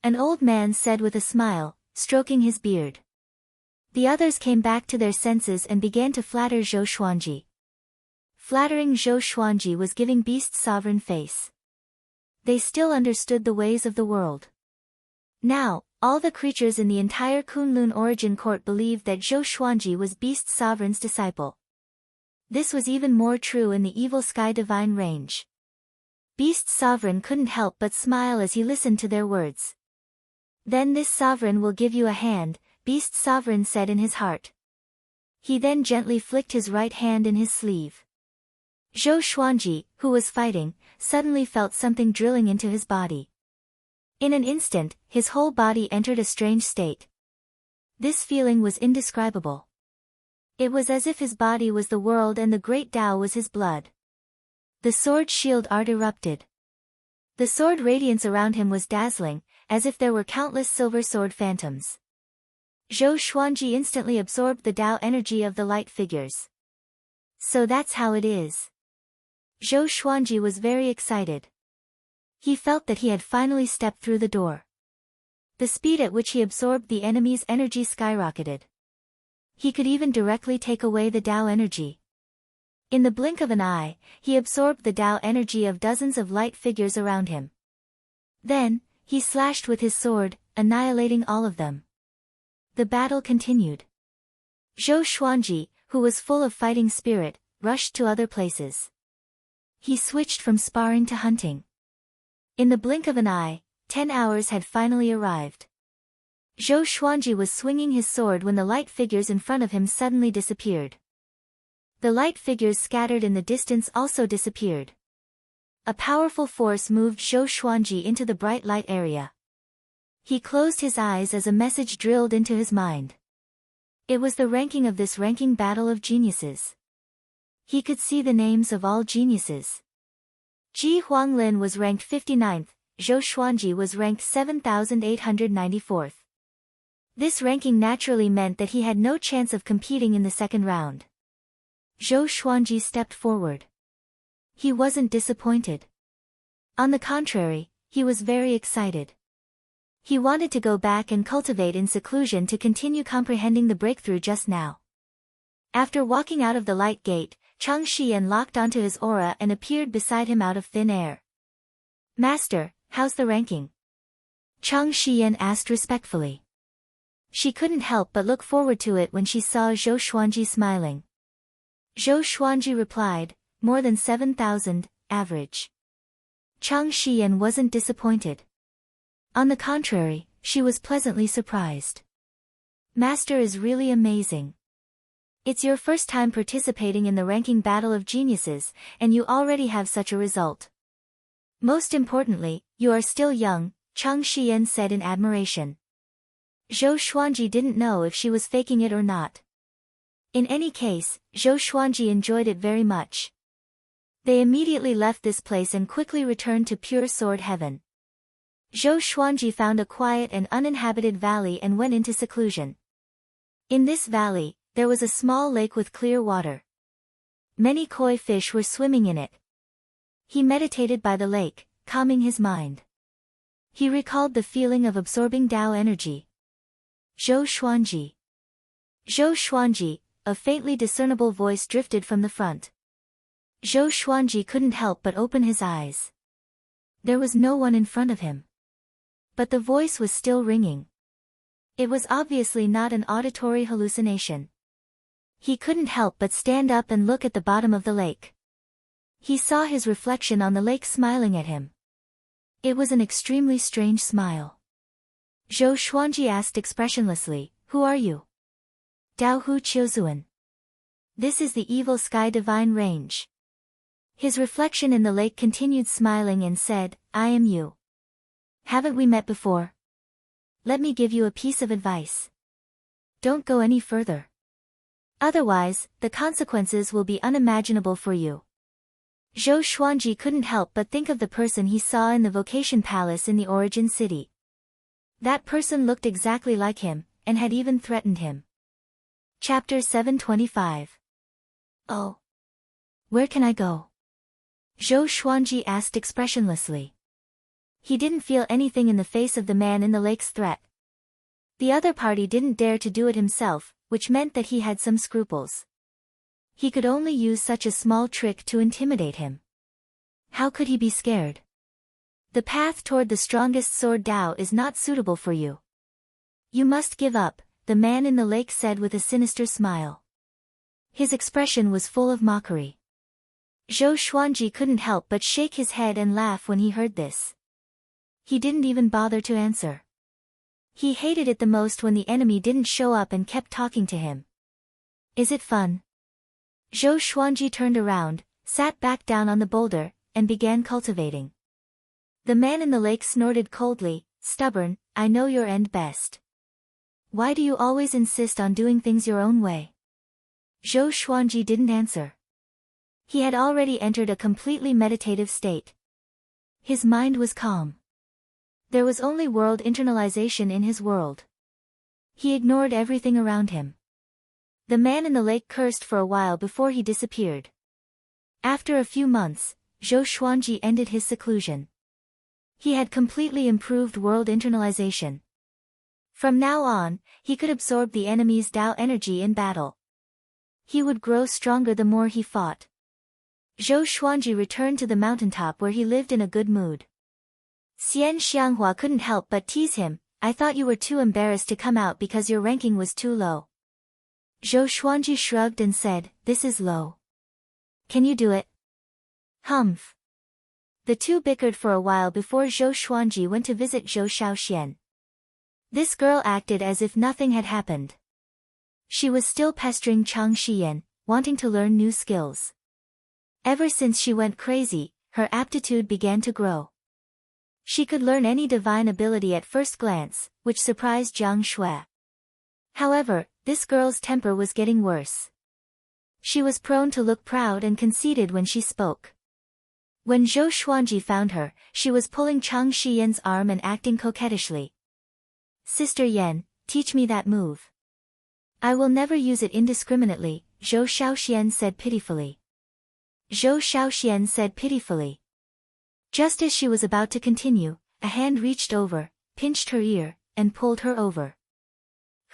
An old man said with a smile, stroking his beard. The others came back to their senses and began to flatter Zhou Xuanji. Flattering Zhou Xuanji was giving Beast Sovereign face. They still understood the ways of the world. Now, all the creatures in the entire Kunlun origin court believed that Zhou Xuanji was Beast Sovereign's disciple. This was even more true in the evil sky divine range. Beast Sovereign couldn't help but smile as he listened to their words. Then this sovereign will give you a hand, Beast Sovereign said in his heart. He then gently flicked his right hand in his sleeve. Zhou Xuanji, who was fighting, suddenly felt something drilling into his body. In an instant, his whole body entered a strange state. This feeling was indescribable. It was as if his body was the world and the great Tao was his blood. The sword shield art erupted. The sword radiance around him was dazzling, as if there were countless silver sword phantoms. Zhou Xuanji instantly absorbed the Tao energy of the light figures. So that's how it is. Zhou Xuanji was very excited. He felt that he had finally stepped through the door. The speed at which he absorbed the enemy's energy skyrocketed. He could even directly take away the Tao energy. In the blink of an eye, he absorbed the Tao energy of dozens of light figures around him. Then, he slashed with his sword, annihilating all of them. The battle continued. Zhou Xuanji, who was full of fighting spirit, rushed to other places. He switched from sparring to hunting. In the blink of an eye, 10 hours had finally arrived. Zhou Xuanji was swinging his sword when the light figures in front of him suddenly disappeared. The light figures scattered in the distance also disappeared. A powerful force moved Zhou Xuanji into the bright light area. He closed his eyes as a message drilled into his mind. It was the ranking of this ranking battle of geniuses. He could see the names of all geniuses. Ji Huanglin was ranked 59th, Zhou Xuanji was ranked 7,894th. This ranking naturally meant that he had no chance of competing in the second round. Zhou Xuanji stepped forward. He wasn't disappointed. On the contrary, he was very excited. He wanted to go back and cultivate in seclusion to continue comprehending the breakthrough just now. After walking out of the light gate, Chang Xian locked onto his aura and appeared beside him out of thin air. "Master, how's the ranking?" Chang Shiyan asked respectfully. She couldn't help but look forward to it when she saw Zhou Xuanji smiling. Zhou Xuanji replied, more than 7,000, average. Chang Shiyan wasn't disappointed. On the contrary, she was pleasantly surprised. Master is really amazing. It's your first time participating in the ranking battle of geniuses, and you already have such a result. Most importantly, you are still young, Chang Shiyan said in admiration. Zhou Xuanji didn't know if she was faking it or not. In any case, Zhou Xuanji enjoyed it very much. They immediately left this place and quickly returned to pure sword heaven. Zhou Xuanji found a quiet and uninhabited valley and went into seclusion. In this valley, there was a small lake with clear water. Many koi fish were swimming in it. He meditated by the lake, calming his mind. He recalled the feeling of absorbing Tao energy. Zhou Xuanji. Zhou Xuanji, a faintly discernible voice drifted from the front. Zhou Xuanji couldn't help but open his eyes. There was no one in front of him. But the voice was still ringing. It was obviously not an auditory hallucination. He couldn't help but stand up and look at the bottom of the lake. He saw his reflection on the lake smiling at him. It was an extremely strange smile. Zhou Xuanji asked expressionlessly, "Who are you?" "Dao Hu Qiuzuan. This is the evil sky divine range." His reflection in the lake continued smiling and said, "I am you. Haven't we met before? Let me give you a piece of advice. Don't go any further. Otherwise, the consequences will be unimaginable for you." Zhou Xuanji couldn't help but think of the person he saw in the Vocation Palace in the Origin City. That person looked exactly like him, and had even threatened him. Chapter 725. Oh. Where can I go? Zhou Xuanji asked expressionlessly. He didn't feel anything in the face of the man in the lake's threat. The other party didn't dare to do it himself, which meant that he had some scruples. He could only use such a small trick to intimidate him. How could he be scared? The path toward the strongest sword Dao is not suitable for you. You must give up, the man in the lake said with a sinister smile. His expression was full of mockery. Zhou Xuanji couldn't help but shake his head and laugh when he heard this. He didn't even bother to answer. He hated it the most when the enemy didn't show up and kept talking to him. Is it fun? Zhou Xuanji turned around, sat back down on the boulder, and began cultivating. The man in the lake snorted coldly, "Stubborn, I know your end best. Why do you always insist on doing things your own way?" Zhou Xuanji didn't answer. He had already entered a completely meditative state. His mind was calm. There was only world internalization in his world. He ignored everything around him. The man in the lake cursed for a while before he disappeared. After a few months, Zhou Xuanji ended his seclusion. He had completely improved world internalization. From now on, he could absorb the enemy's Tao energy in battle. He would grow stronger the more he fought. Zhou Xuanji returned to the mountaintop where he lived in a good mood. Xian Xianghua couldn't help but tease him, "I thought you were too embarrassed to come out because your ranking was too low." Zhou Xuanji shrugged and said, "This is low. Can you do it?" "Humph." The two bickered for a while before Zhou Xuanji went to visit Zhou Shaoxian. This girl acted as if nothing had happened. She was still pestering Chang Shiyan, wanting to learn new skills. Ever since she went crazy, her aptitude began to grow. She could learn any divine ability at first glance, which surprised Jiang Shui. However, this girl's temper was getting worse. She was prone to look proud and conceited when she spoke. When Zhou Xuanji found her, she was pulling Chang Shiyan's arm and acting coquettishly. "Sister Yan, teach me that move." "I will never use it indiscriminately," Zhou Shaoxian said pitifully. Zhou Shaoxian said pitifully. Just as she was about to continue, a hand reached over, pinched her ear, and pulled her over.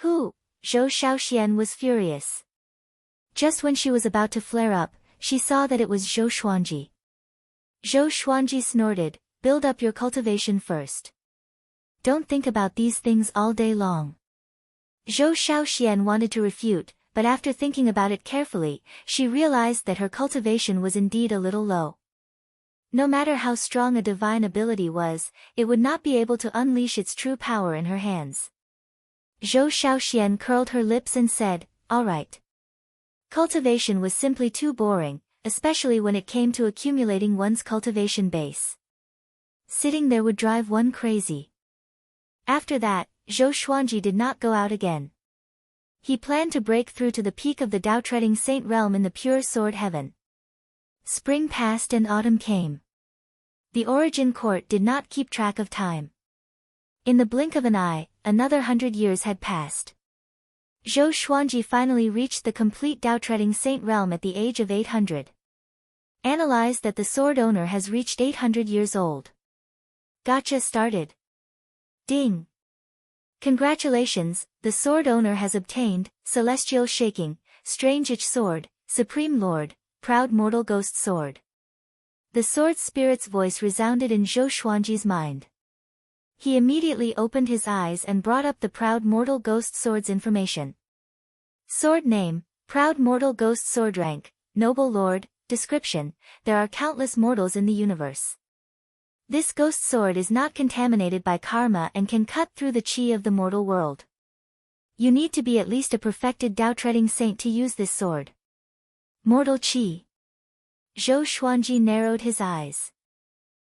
"Who?" Zhou Shaoxian was furious. Just when she was about to flare up, she saw that it was Zhou Xuanji. Zhou Xuanji snorted, "Build up your cultivation first. Don't think about these things all day long. Zhou Shaoxian wanted to refute, but after thinking about it carefully, she realized that her cultivation was indeed a little low. No matter how strong a divine ability was, it would not be able to unleash its true power in her hands. Zhou Shaoxian curled her lips and said, "All right." Cultivation was simply too boring, especially when it came to accumulating one's cultivation base. Sitting there would drive one crazy. After that, Zhou Xuanji did not go out again. He planned to break through to the peak of the Tao-treading saint realm in the pure sword heaven. Spring passed and autumn came. The origin court did not keep track of time. In the blink of an eye, another 100 years had passed. Zhou Xuanji finally reached the complete Tao-treading saint realm at the age of 800. Analyze that the sword owner has reached 800 years old. Gotcha started. Ding! Congratulations, the sword owner has obtained, Celestial Shaking, Strange Itch Sword, Supreme Lord, Proud Mortal Ghost Sword. The sword spirit's voice resounded in Zhou Xuanji's mind. He immediately opened his eyes and brought up the Proud Mortal Ghost Sword's information. Sword name, Proud Mortal Ghost Sword rank, Noble Lord, description, there are countless mortals in the universe. This ghost sword is not contaminated by karma and can cut through the chi of the mortal world. You need to be at least a perfected Tao-treading saint to use this sword. Mortal chi. Zhou Xuanji narrowed his eyes.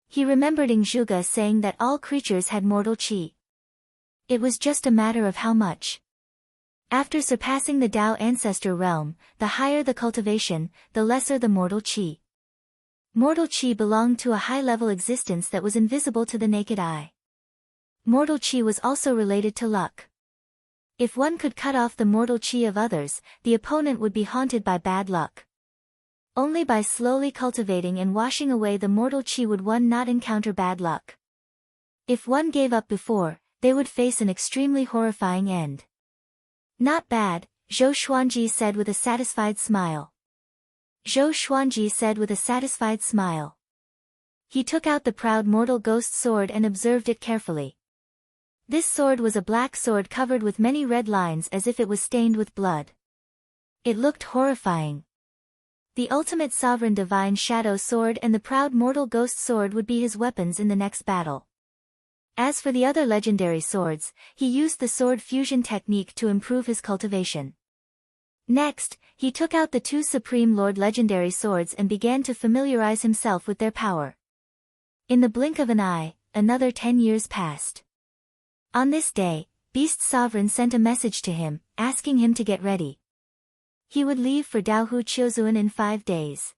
He remembered Ing Zhuge saying that all creatures had mortal chi. It was just a matter of how much. After surpassing the Tao ancestor realm, the higher the cultivation, the lesser the mortal chi. Mortal chi belonged to a high-level existence that was invisible to the naked eye. Mortal chi was also related to luck. If one could cut off the mortal chi of others, the opponent would be haunted by bad luck. Only by slowly cultivating and washing away the mortal chi would one not encounter bad luck. If one gave up before, they would face an extremely horrifying end. Not bad, Zhou Xuanji said with a satisfied smile. Zhou Xuanji said with a satisfied smile. He took out the Proud Mortal Ghost Sword and observed it carefully. This sword was a black sword covered with many red lines as if it was stained with blood. It looked horrifying. The ultimate sovereign divine shadow sword and the Proud Mortal Ghost Sword would be his weapons in the next battle. As for the other legendary swords, he used the sword fusion technique to improve his cultivation. Next, he took out the two Supreme Lord legendary swords and began to familiarize himself with their power. In the blink of an eye, another 10 years passed. On this day, Beast Sovereign sent a message to him, asking him to get ready. He would leave for Daohu Chiozuan in 5 days.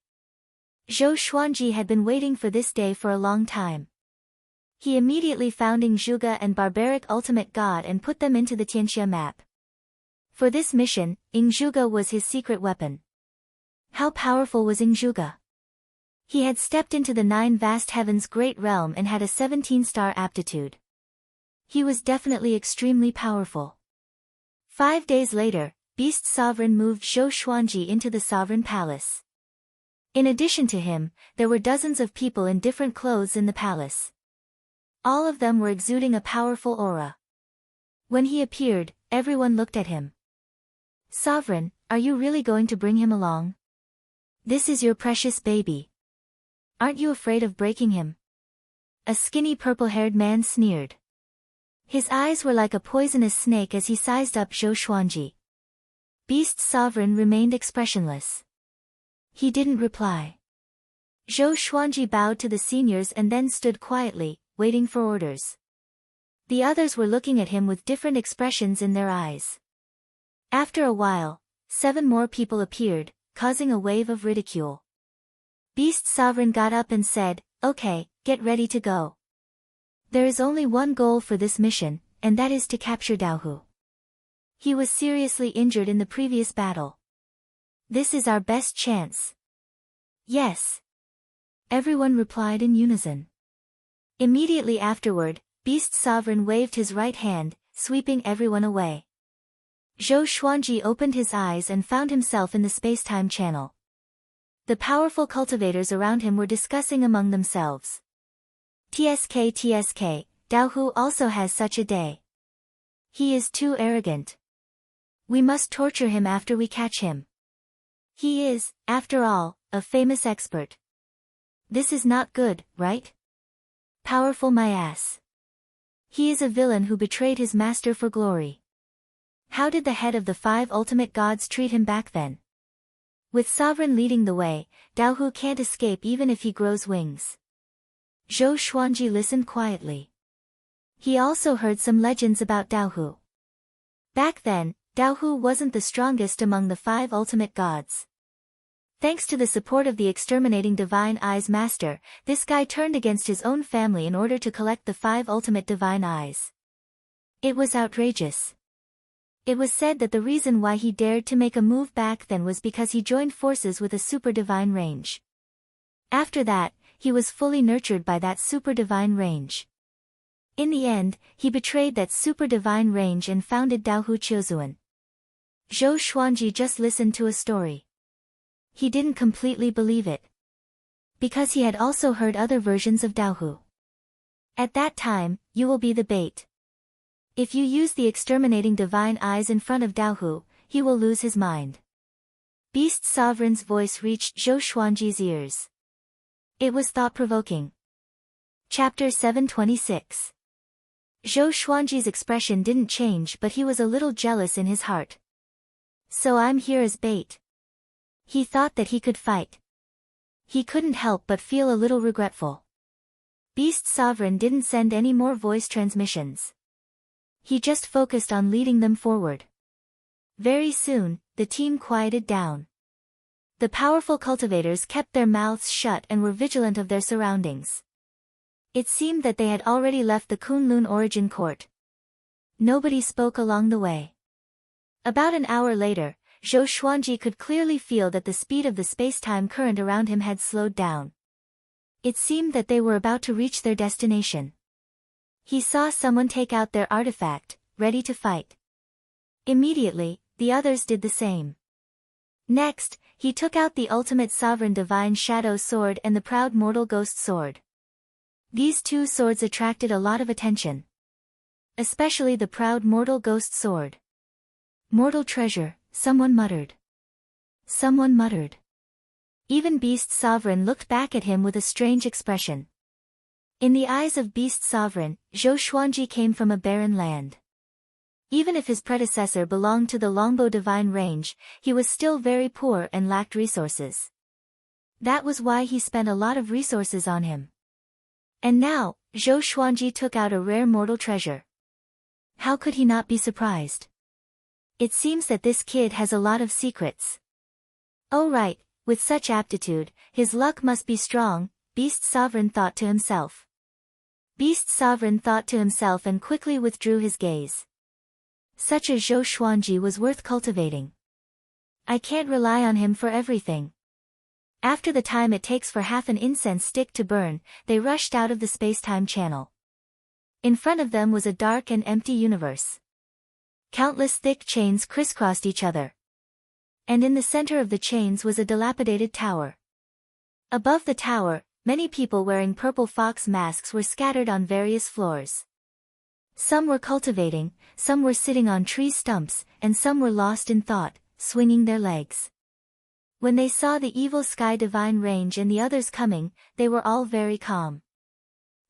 Zhou Xuanji had been waiting for this day for a long time. He immediately found Ing Zhuge and Barbaric Ultimate God and put them into the Tianxia map. For this mission, Ing Zhuge was his secret weapon. How powerful was Ing Zhuge? He had stepped into the 9 vast heavens great realm and had a 17-star aptitude. He was definitely extremely powerful. 5 days later, Beast Sovereign moved Zhou Xuanji into the Sovereign Palace. In addition to him, there were dozens of people in different clothes in the palace. All of them were exuding a powerful aura. When he appeared, everyone looked at him. Sovereign, are you really going to bring him along? This is your precious baby. Aren't you afraid of breaking him? A skinny purple-haired man sneered. His eyes were like a poisonous snake as he sized up Zhou Xuanji. Beast Sovereign remained expressionless. He didn't reply. Zhou Xuanji bowed to the seniors and then stood quietly, waiting for orders. The others were looking at him with different expressions in their eyes. After a while, 7 more people appeared, causing a wave of ridicule. Beast Sovereign got up and said, "Okay, get ready to go. There is only one goal for this mission, and that is to capture Daohu. He was seriously injured in the previous battle. This is our best chance." Yes. Everyone replied in unison. Immediately afterward, Beast Sovereign waved his right hand, sweeping everyone away. Zhou Xuanji opened his eyes and found himself in the space-time channel. The powerful cultivators around him were discussing among themselves. TSK, Dao Hu also has such a day. He is too arrogant. We must torture him after we catch him. He is, after all, a famous expert. This is not good, right? Powerful my ass. He is a villain who betrayed his master for glory. How did the head of the 5 ultimate gods treat him back then? With Sovereign leading the way, Dao Hu can't escape even if he grows wings. Zhou Xuanji listened quietly. He also heard some legends about Dao Hu. Back then, Dao Hu wasn't the strongest among the 5 ultimate gods. Thanks to the support of the exterminating Divine Eyes Master, this guy turned against his own family in order to collect the 5 ultimate Divine Eyes. It was outrageous. It was said that the reason why he dared to make a move back then was because he joined forces with a super divine range. After that, he was fully nurtured by that super divine range. In the end, he betrayed that super divine range and founded Dao Hu Qiuzuan. Zhou Xuanji just listened to a story. He didn't completely believe it. Because he had also heard other versions of Dao Hu. At that time, you will be the bait. If you use the exterminating divine eyes in front of Dao Hu, he will lose his mind. Beast Sovereign's voice reached Zhou Xuanji's ears. It was thought-provoking. Chapter 726. Zhou Xuanji's expression didn't change, but he was a little jealous in his heart. So I'm here as bait. He thought that he could fight. He couldn't help but feel a little regretful. Beast Sovereign didn't send any more voice transmissions. He just focused on leading them forward. Very soon, the team quieted down. The powerful cultivators kept their mouths shut and were vigilant of their surroundings. It seemed that they had already left the Kunlun Origin Court. Nobody spoke along the way. About an hour later, Zhou Xuanji could clearly feel that the speed of the space-time current around him had slowed down. It seemed that they were about to reach their destination. He saw someone take out their artifact, ready to fight. Immediately, the others did the same. Next, he took out the ultimate sovereign divine shadow sword and the proud mortal ghost sword. These 2 swords attracted a lot of attention. Especially the proud mortal ghost sword. Mortal treasure, someone muttered. Someone muttered. Even Beast Sovereign looked back at him with a strange expression. In the eyes of Beast Sovereign, Zhou Xuanji came from a barren land. Even if his predecessor belonged to the Longbow Divine Range, he was still very poor and lacked resources. That was why he spent a lot of resources on him. And now, Zhou Xuanji took out a rare mortal treasure. How could he not be surprised? It seems that this kid has a lot of secrets. Oh right, with such aptitude, his luck must be strong, Beast Sovereign thought to himself. Beast Sovereign thought to himself and quickly withdrew his gaze. Such a Zhou Xuanji was worth cultivating. I can't rely on him for everything. After the time it takes for half an incense stick to burn, they rushed out of the space-time channel. In front of them was a dark and empty universe. Countless thick chains crisscrossed each other. And in the center of the chains was a dilapidated tower. Above the tower, many people wearing purple fox masks were scattered on various floors. Some were cultivating, some were sitting on tree stumps, and some were lost in thought, swinging their legs. When they saw the evil Sky Divine Range and the others coming, they were all very calm.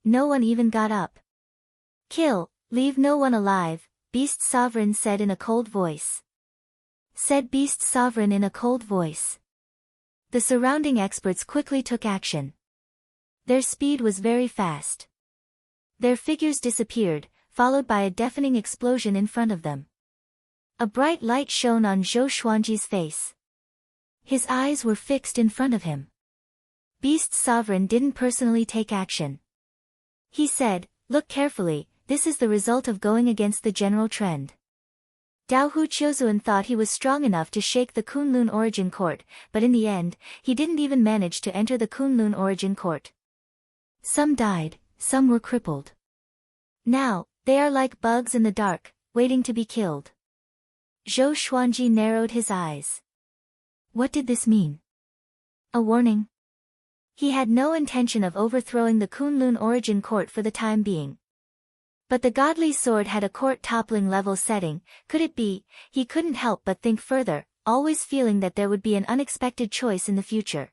No one even got up. Kill, leave no one alive, Beast Sovereign said in a cold voice. Said Beast Sovereign in a cold voice. The surrounding experts quickly took action. Their speed was very fast. Their figures disappeared, followed by a deafening explosion in front of them. A bright light shone on Zhou Xuanji's face. His eyes were fixed in front of him. Beast Sovereign didn't personally take action. He said, "Look carefully, this is the result of going against the general trend." Dao Hu Qiuzuan thought he was strong enough to shake the Kunlun Origin Court, but in the end, he didn't even manage to enter the Kunlun Origin Court. Some died, some were crippled. Now, they are like bugs in the dark, waiting to be killed. Zhou Xuanji narrowed his eyes. What did this mean? A warning? He had no intention of overthrowing the Kunlun Origin Court for the time being. But the godly sword had a court-toppling level setting. Could it be? He couldn't help but think further, always feeling that there would be an unexpected choice in the future.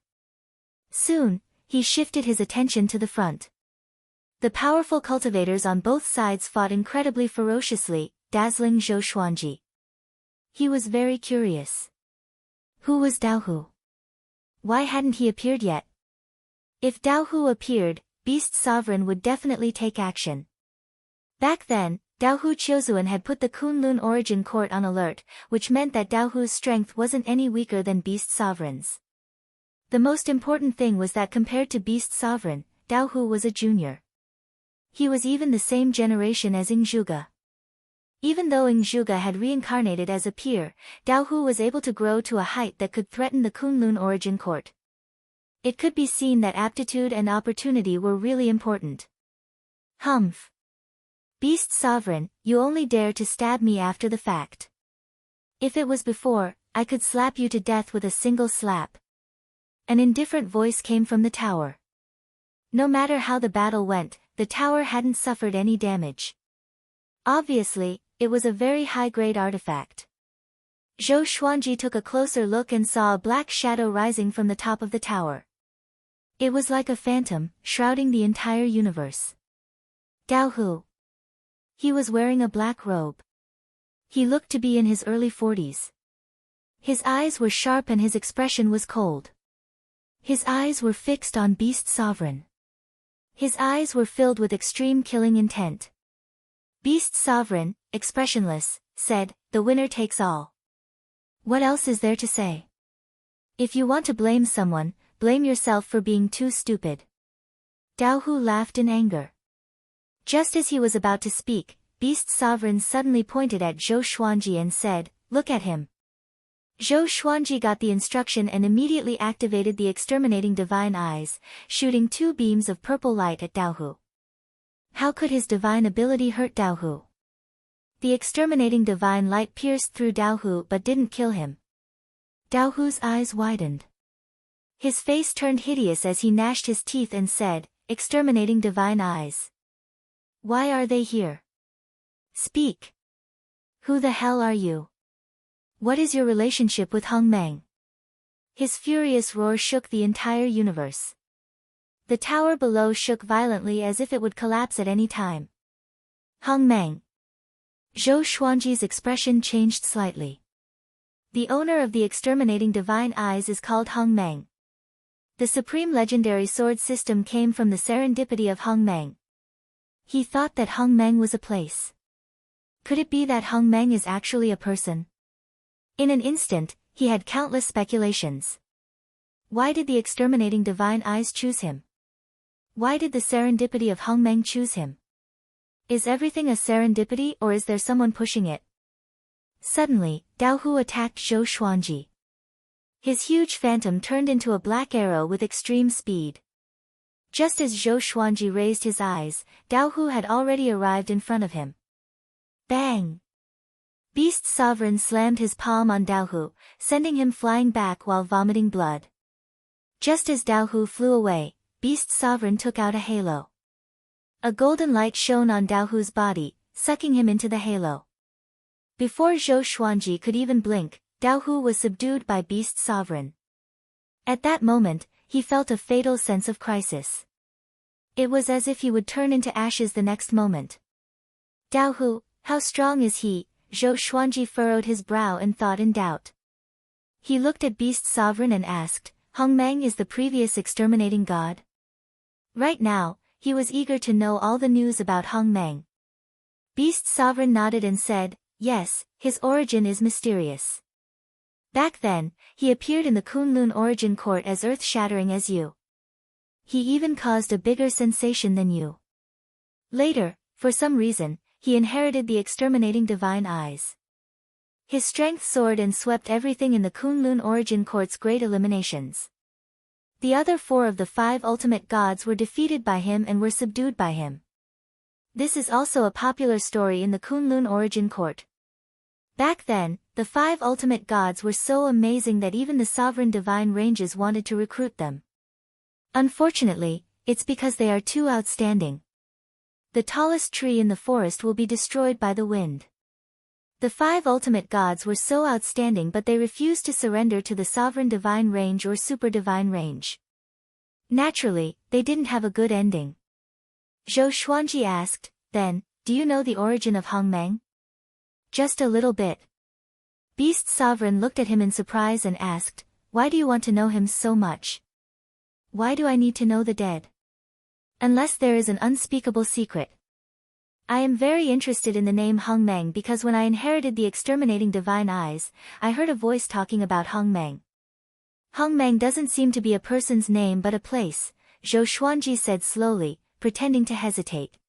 Soon, he shifted his attention to the front. The powerful cultivators on both sides fought incredibly ferociously, dazzling Zhou Xuanji. He was very curious. Who was Dao Hu? Why hadn't he appeared yet? If Dao Hu appeared, Beast Sovereign would definitely take action. Back then, Dao Hu Qiuzuan had put the Kunlun Origin Court on alert, which meant that Dao Hu's strength wasn't any weaker than Beast Sovereign's. The most important thing was that compared to Beast Sovereign, Dao Hu was a junior. He was even the same generation as Ing Zhuge. Even though Ing Zhuge had reincarnated as a peer, Dao Hu was able to grow to a height that could threaten the Kunlun Origin Court. It could be seen that aptitude and opportunity were really important. Humph. Beast Sovereign, you only dare to stab me after the fact. If it was before, I could slap you to death with a single slap. An indifferent voice came from the tower. No matter how the battle went, the tower hadn't suffered any damage. Obviously, it was a very high-grade artifact. Zhou Xuanji took a closer look and saw a black shadow rising from the top of the tower. It was like a phantom, shrouding the entire universe. Dao Hu. He was wearing a black robe. He looked to be in his early 40s. His eyes were sharp and his expression was cold. His eyes were fixed on Beast Sovereign. His eyes were filled with extreme killing intent. Beast Sovereign, expressionless, said, "The winner takes all." What else is there to say? If you want to blame someone, blame yourself for being too stupid. Dao Hu laughed in anger. Just as he was about to speak, Beast Sovereign suddenly pointed at Zhou Xuanji and said, "Look at him." Zhou Xuanji got the instruction and immediately activated the exterminating divine eyes, shooting 2 beams of purple light at Dao Hu. How could his divine ability hurt Dao Hu? The exterminating divine light pierced through Dao Hu but didn't kill him. Dao Hu's eyes widened. His face turned hideous as he gnashed his teeth and said, "Exterminating divine eyes. Why are they here? Speak. Who the hell are you? What is your relationship with Hong Meng?" His furious roar shook the entire universe. The tower below shook violently as if it would collapse at any time. Hong Meng. Zhou Xuanji's expression changed slightly. The owner of the exterminating divine eyes is called Hong Meng. The supreme legendary sword system came from the serendipity of Hong Meng. He thought that Hong Meng was a place. Could it be that Hong Meng is actually a person? In an instant, he had countless speculations. Why did the exterminating divine eyes choose him? Why did the serendipity of Hong Meng choose him? Is everything a serendipity or is there someone pushing it? Suddenly, Dao Hu attacked Zhou Xuanji. His huge phantom turned into a black arrow with extreme speed. Just as Zhou Xuanji raised his eyes, Dao Hu had already arrived in front of him. Bang! Beast Sovereign slammed his palm on Dao Hu, sending him flying back while vomiting blood. Just as Dao Hu flew away, Beast Sovereign took out a halo. A golden light shone on Dao Hu's body, sucking him into the halo. Before Zhou Xuanji could even blink, Dao Hu was subdued by Beast Sovereign. At that moment, he felt a fatal sense of crisis. It was as if he would turn into ashes the next moment. Dao Hu, how strong is he? Zhou Xuanji furrowed his brow and thought in doubt. He looked at Beast Sovereign and asked, "Hong Meng is the previous exterminating god?" Right now, he was eager to know all the news about Hong Meng. Beast Sovereign nodded and said, "Yes, his origin is mysterious. Back then, he appeared in the Kunlun Origin Court as earth-shattering as you. He even caused a bigger sensation than you. Later, for some reason, he inherited the exterminating divine eyes. His strength soared and swept everything in the Kunlun Origin Court's great eliminations. The other 4 of the 5 ultimate gods were defeated by him and were subdued by him. This is also a popular story in the Kunlun Origin Court. Back then, the 5 ultimate gods were so amazing that even the sovereign divine ranges wanted to recruit them. Unfortunately, it's because they are too outstanding. the tallest tree in the forest will be destroyed by the wind. The 5 ultimate gods were so outstanding, but they refused to surrender to the sovereign divine range or super divine range. Naturally, they didn't have a good ending. Zhou Xuanji asked, then, do you know the origin of Hongmeng? Just a little bit. Beast Sovereign looked at him in surprise and asked, why do you want to know him so much? Why do I need to know the dead? Unless there is an unspeakable secret. I am very interested in the name Hongmeng because when I inherited the exterminating divine eyes, I heard a voice talking about Hongmeng. Hongmeng doesn't seem to be a person's name but a place, Zhou Xuanji said slowly, pretending to hesitate.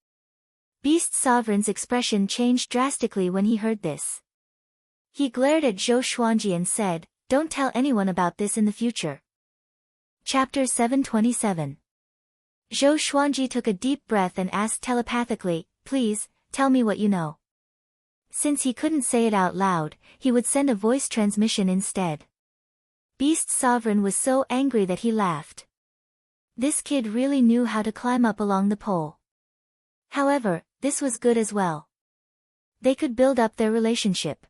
Beast Sovereign's expression changed drastically when he heard this. He glared at Zhou Xuanji and said, don't tell anyone about this in the future. Chapter 727. Zhou Xuanji took a deep breath and asked telepathically, please, tell me what you know. Since he couldn't say it out loud, he would send a voice transmission instead. Beast Sovereign was so angry that he laughed. This kid really knew how to climb up along the pole. However, this was good as well. They could build up their relationship.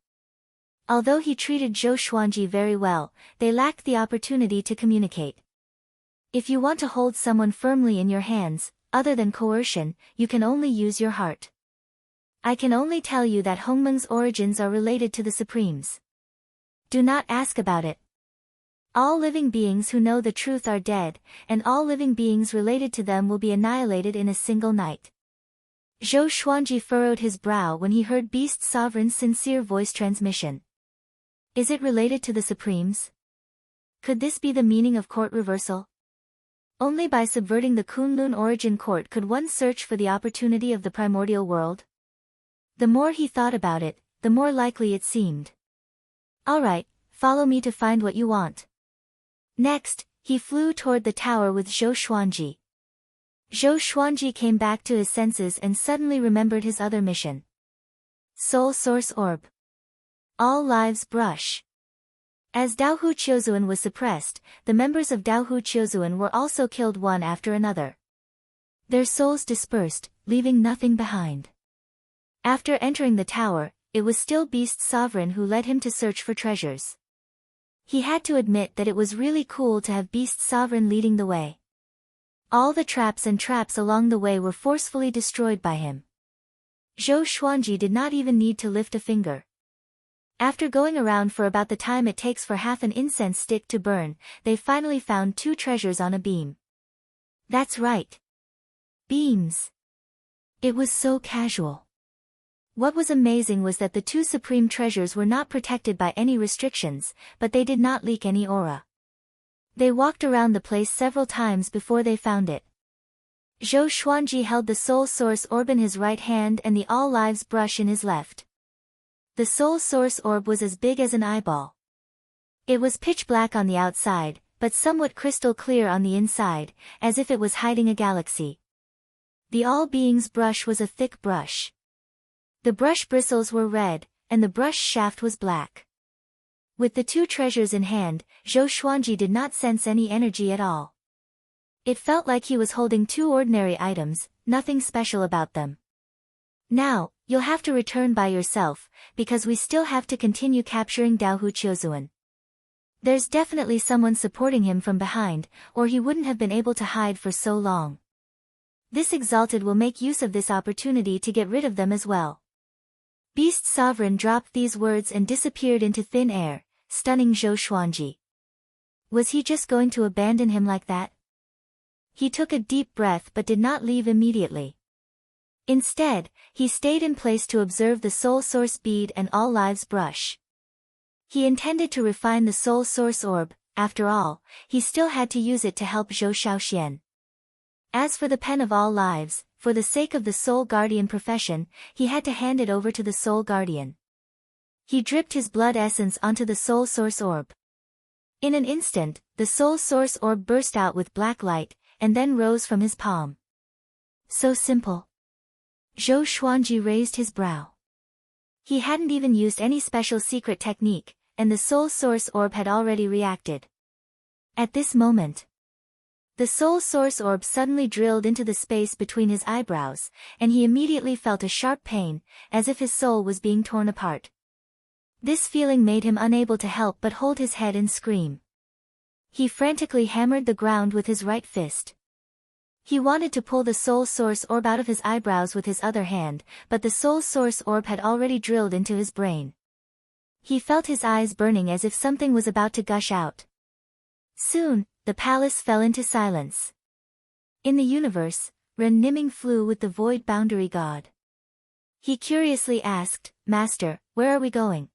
Although he treated Zhou Xuanji very well, they lacked the opportunity to communicate. If you want to hold someone firmly in your hands, other than coercion, you can only use your heart. I can only tell you that Hongmeng's origins are related to the Supremes. Do not ask about it. All living beings who know the truth are dead, and all living beings related to them will be annihilated in a single night. Zhou Xuanji furrowed his brow when he heard Beast Sovereign's sincere voice transmission. Is it related to the Supremes? Could this be the meaning of court reversal? Only by subverting the Kunlun origin court could one search for the opportunity of the primordial world. The more he thought about it, the more likely it seemed. Alright, follow me to find what you want. Next, he flew toward the tower with Zhou Xuanji. Zhou Xuanji came back to his senses and suddenly remembered his other mission. Soul Source Orb. All Lives Brush. As Daohu Qiuzuan was suppressed, the members of Daohu Qiuzuan were also killed one after another. Their souls dispersed, leaving nothing behind. After entering the tower, it was still Beast Sovereign who led him to search for treasures. He had to admit that it was really cool to have Beast Sovereign leading the way. All the traps along the way were forcefully destroyed by him. Zhou Xuanji did not even need to lift a finger. After going around for about the time it takes for half an incense stick to burn, they finally found 2 treasures on a beam. That's right. Beams. It was so casual. What was amazing was that the 2 supreme treasures were not protected by any restrictions, but they did not leak any aura. They walked around the place several times before they found it. Zhou Xuanji held the Soul Source Orb in his right hand and the All Lives brush in his left. The Soul Source Orb was as big as an eyeball. It was pitch black on the outside, but somewhat crystal clear on the inside, as if it was hiding a galaxy. The All Beings brush was a thick brush. The brush bristles were red, and the brush shaft was black. With the 2 treasures in hand, Zhou Xuanji did not sense any energy at all. It felt like he was holding 2 ordinary items, nothing special about them. Now, you'll have to return by yourself, because we still have to continue capturing Daohu Qiuzuan. There's definitely someone supporting him from behind, or he wouldn't have been able to hide for so long. This Exalted will make use of this opportunity to get rid of them as well. Beast Sovereign dropped these words and disappeared into thin air, stunning Zhou Xuanji. Was he just going to abandon him like that? He took a deep breath but did not leave immediately. Instead, he stayed in place to observe the Soul Source bead and All Lives brush. He intended to refine the Soul Source Orb. After all, he still had to use it to help Zhou Shaoxian. As for the Pen of All Lives, for the sake of the Soul Guardian profession, he had to hand it over to the Soul Guardian. He dripped his blood essence onto the Soul Source Orb. In an instant, the Soul Source Orb burst out with black light, and then rose from his palm. So simple. Zhou Xuanji raised his brow. He hadn't even used any special secret technique, and the Soul Source Orb had already reacted. At this moment, The soul source orb suddenly drilled into the space between his eyebrows, and he immediately felt a sharp pain, as if his soul was being torn apart. This feeling made him unable to help but hold his head and scream. He frantically hammered the ground with his right fist. He wanted to pull the soul source orb out of his eyebrows with his other hand, but the soul source orb had already drilled into his brain. He felt his eyes burning as if something was about to gush out. Soon, the palace fell into silence. In the universe, Ren Niming flew with the void boundary god. He curiously asked, "Master, where are we going?"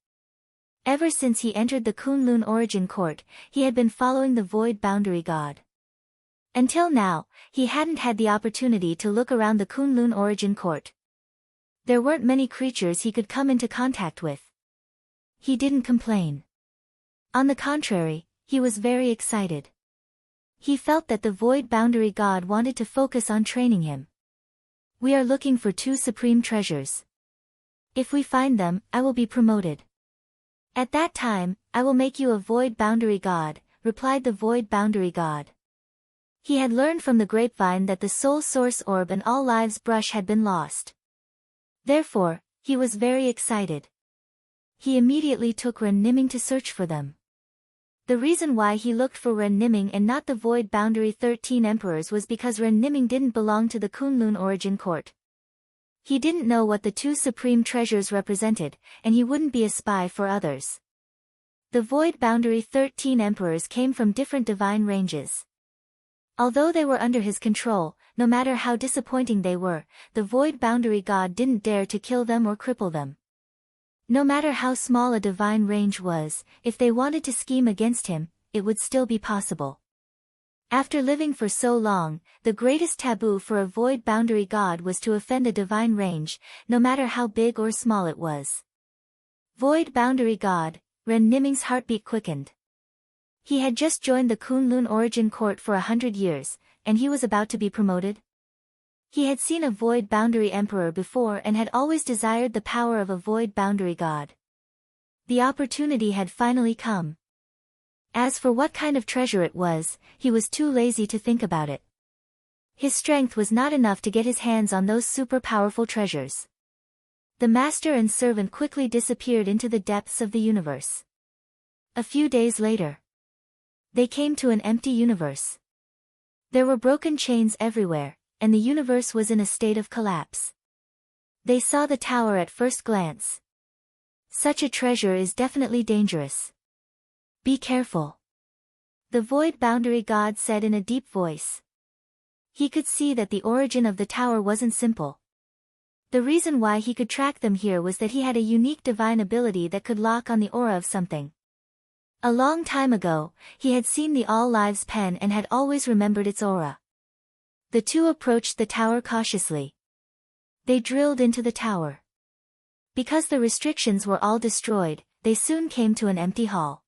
Ever since he entered the Kunlun origin court, he had been following the void boundary god. Until now, he hadn't had the opportunity to look around the Kunlun origin court. There weren't many creatures he could come into contact with. He didn't complain. On the contrary, he was very excited. He felt that the void boundary god wanted to focus on training him. "We are looking for 2 supreme treasures. If we find them, I will be promoted. At that time, I will make you a void boundary god," replied the void boundary god. He had learned from the grapevine that the soul source orb and all lives brush had been lost. Therefore, he was very excited. He immediately took Ren Niming to search for them. The reason why he looked for Ren Niming and not the void boundary 13 emperors was because Ren Niming didn't belong to the Kunlun origin court. He didn't know what the 2 supreme treasures represented, and he wouldn't be a spy for others. The void boundary 13 emperors came from different divine ranges. Although they were under his control, no matter how disappointing they were, the void boundary god didn't dare to kill them or cripple them. No matter how small a divine range was, if they wanted to scheme against him, it would still be possible. After living for so long, the greatest taboo for a void boundary god was to offend a divine range, no matter how big or small it was. Void boundary god, Ren Niming's heartbeat quickened. He had just joined the Kunlun origin court for 100 years, and he was about to be promoted. He had seen a void boundary emperor before and had always desired the power of a void boundary god. The opportunity had finally come. As for what kind of treasure it was, he was too lazy to think about it. His strength was not enough to get his hands on those super powerful treasures. The master and servant quickly disappeared into the depths of the universe. A few days later, they came to an empty universe. There were broken chains everywhere, and the universe was in a state of collapse. They saw the tower at first glance. Such a treasure is definitely dangerous. "Be careful," the void boundary god said in a deep voice. He could see that the origin of the tower wasn't simple. The reason why he could track them here was that he had a unique divine ability that could lock on the aura of something. A long time ago, he had seen the All Lives pen and had always remembered its aura. The 2 approached the tower cautiously. They drilled into the tower. Because the restrictions were all destroyed, they soon came to an empty hall.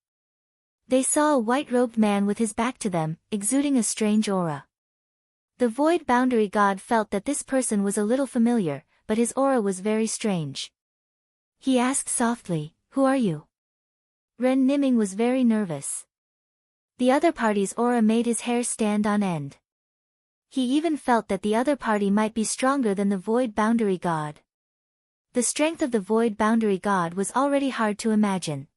They saw a white-robed man with his back to them, exuding a strange aura. The void boundary god felt that this person was a little familiar, but his aura was very strange. He asked softly, "Who are you?" Ren Niming was very nervous. The other party's aura made his hair stand on end. He even felt that the other party might be stronger than the void boundary god. The strength of the void boundary god was already hard to imagine.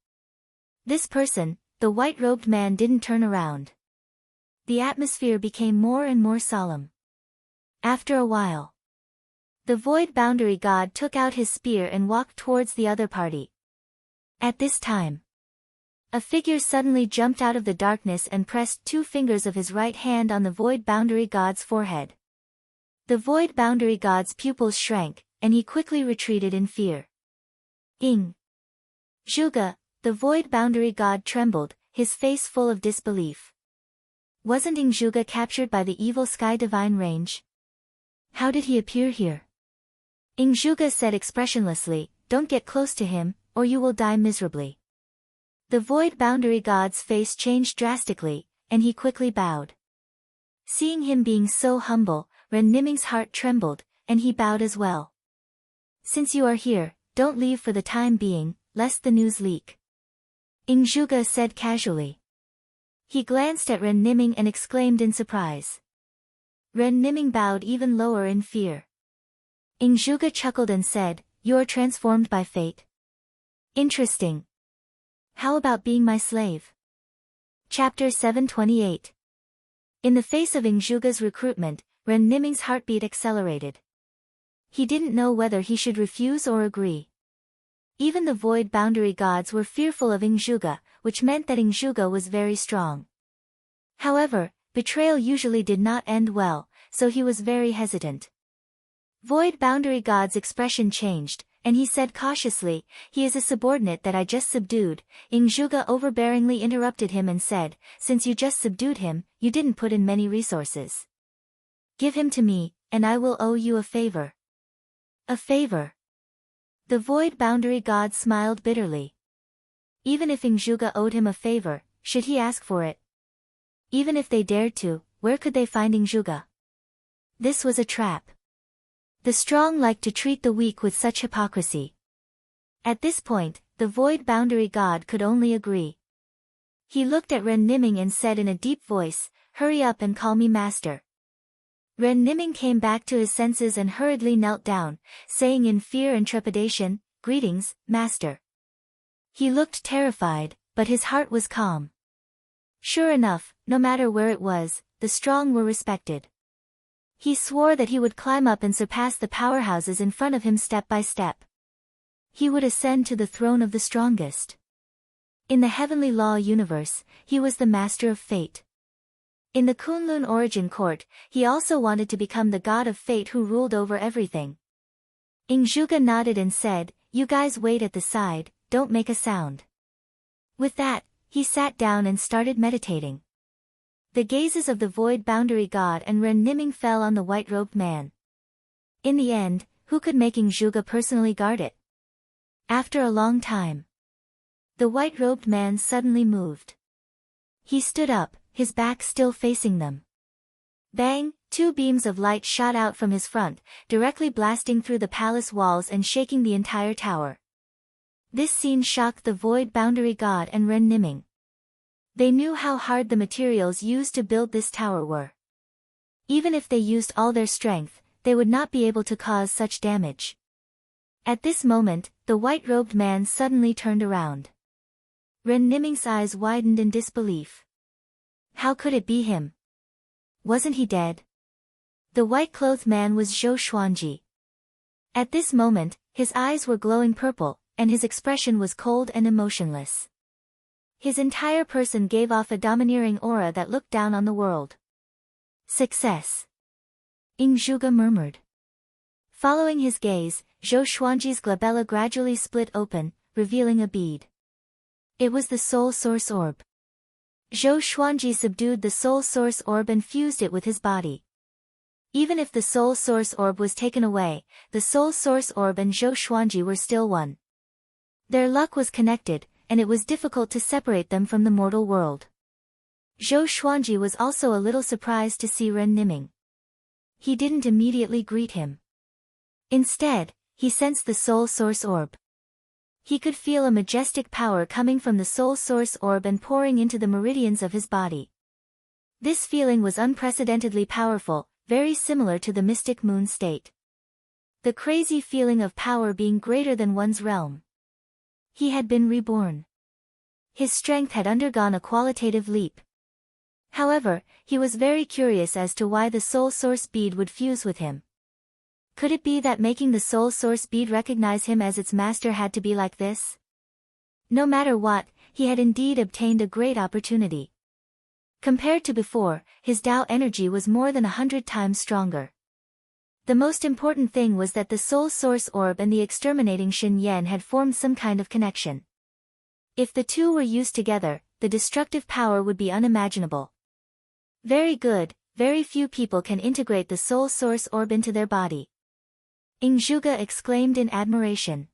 This person, the white-robed man, didn't turn around. The atmosphere became more and more solemn. After a while, the void boundary god took out his spear and walked towards the other party. At this time, a figure suddenly jumped out of the darkness and pressed 2 fingers of his right hand on the void boundary god's forehead. The void boundary god's pupils shrank, and he quickly retreated in fear. "Ing Zhuge," the void boundary god trembled, his face full of disbelief. Wasn't Ing Zhuge captured by the evil sky divine range? How did he appear here? Ing Zhuge said expressionlessly, "Don't get close to him, or you will die miserably." The void boundary god's face changed drastically, and he quickly bowed. Seeing him being so humble, Ren Niming's heart trembled, and he bowed as well. "Since you are here, don't leave for the time being, lest the news leak," Ing Zhuge said casually. He glanced at Ren Niming and exclaimed in surprise. Ren Niming bowed even lower in fear. Zhuge chuckled and said, "You are transformed by fate. Interesting. How about being my slave?" Chapter 728. In the face of Zhuge's recruitment, Ren Niming's heartbeat accelerated. He didn't know whether he should refuse or agree. Even the void boundary gods were fearful of Zhuge, which meant that Zhuge was very strong. However, betrayal usually did not end well, so he was very hesitant. Void boundary god's expression changed, and he said cautiously, "He is a subordinate that I just subdued." Zhuge overbearingly interrupted him and said, "Since you just subdued him, you didn't put in many resources. Give him to me, and I will owe you a favor." A favor? The void boundary god smiled bitterly. Even if Zhuge owed him a favor, should he ask for it? Even if they dared to, where could they find Zhuge? This was a trap. The strong like to treat the weak with such hypocrisy. At this point, the void boundary god could only agree. He looked at Ren Niming and said in a deep voice, "Hurry up and call me master." Ren Niming came back to his senses and hurriedly knelt down, saying in fear and trepidation, "Greetings, master." He looked terrified, but his heart was calm. Sure enough, no matter where it was, the strong were respected. He swore that he would climb up and surpass the powerhouses in front of him step by step. He would ascend to the throne of the strongest. In the heavenly law universe, he was the master of fate. In the Kunlun origin court, he also wanted to become the god of fate who ruled over everything. Zhuge nodded and said, "You guys wait at the side, don't make a sound." With that, he sat down and started meditating. The gazes of the void boundary god and Ren Niming fell on the white-robed man. In the end, who could make Zhuge personally guard it? After a long time, the white-robed man suddenly moved. He stood up, his back still facing them. Bang! 2 beams of light shot out from his front, directly blasting through the palace walls and shaking the entire tower. This scene shocked the void boundary god and Ren Niming. They knew how hard the materials used to build this tower were. Even if they used all their strength, they would not be able to cause such damage. At this moment, the white-robed man suddenly turned around. Ren Niming's eyes widened in disbelief. How could it be him? Wasn't he dead? The white-clothed man was Zhou Xuanji. At this moment, his eyes were glowing purple, and his expression was cold and emotionless. His entire person gave off a domineering aura that looked down on the world. "Success," Zhuge murmured. Following his gaze, Zhou Xuanji's glabella gradually split open, revealing a bead. It was the soul source orb. Zhou Xuanji subdued the soul source orb and fused it with his body. Even if the soul source orb was taken away, the soul source orb and Zhou Xuanji were still one. Their luck was connected, and it was difficult to separate them from the mortal world. Zhou Xuanji was also a little surprised to see Ren Niming. He didn't immediately greet him. Instead, he sensed the soul source orb. He could feel a majestic power coming from the soul source orb and pouring into the meridians of his body. This feeling was unprecedentedly powerful, very similar to the mystic moon state. The crazy feeling of power being greater than one's realm. He had been reborn. His strength had undergone a qualitative leap. However, he was very curious as to why the soul source bead would fuse with him. Could it be that making the soul source bead recognize him as its master had to be like this? No matter what, he had indeed obtained a great opportunity. Compared to before, his Tao energy was more than 100 times stronger. The most important thing was that the soul source orb and the exterminating Shen Yan had formed some kind of connection. If the two were used together, the destructive power would be unimaginable. Very good, very few people can integrate the soul source orb into their body. Zhuge exclaimed in admiration.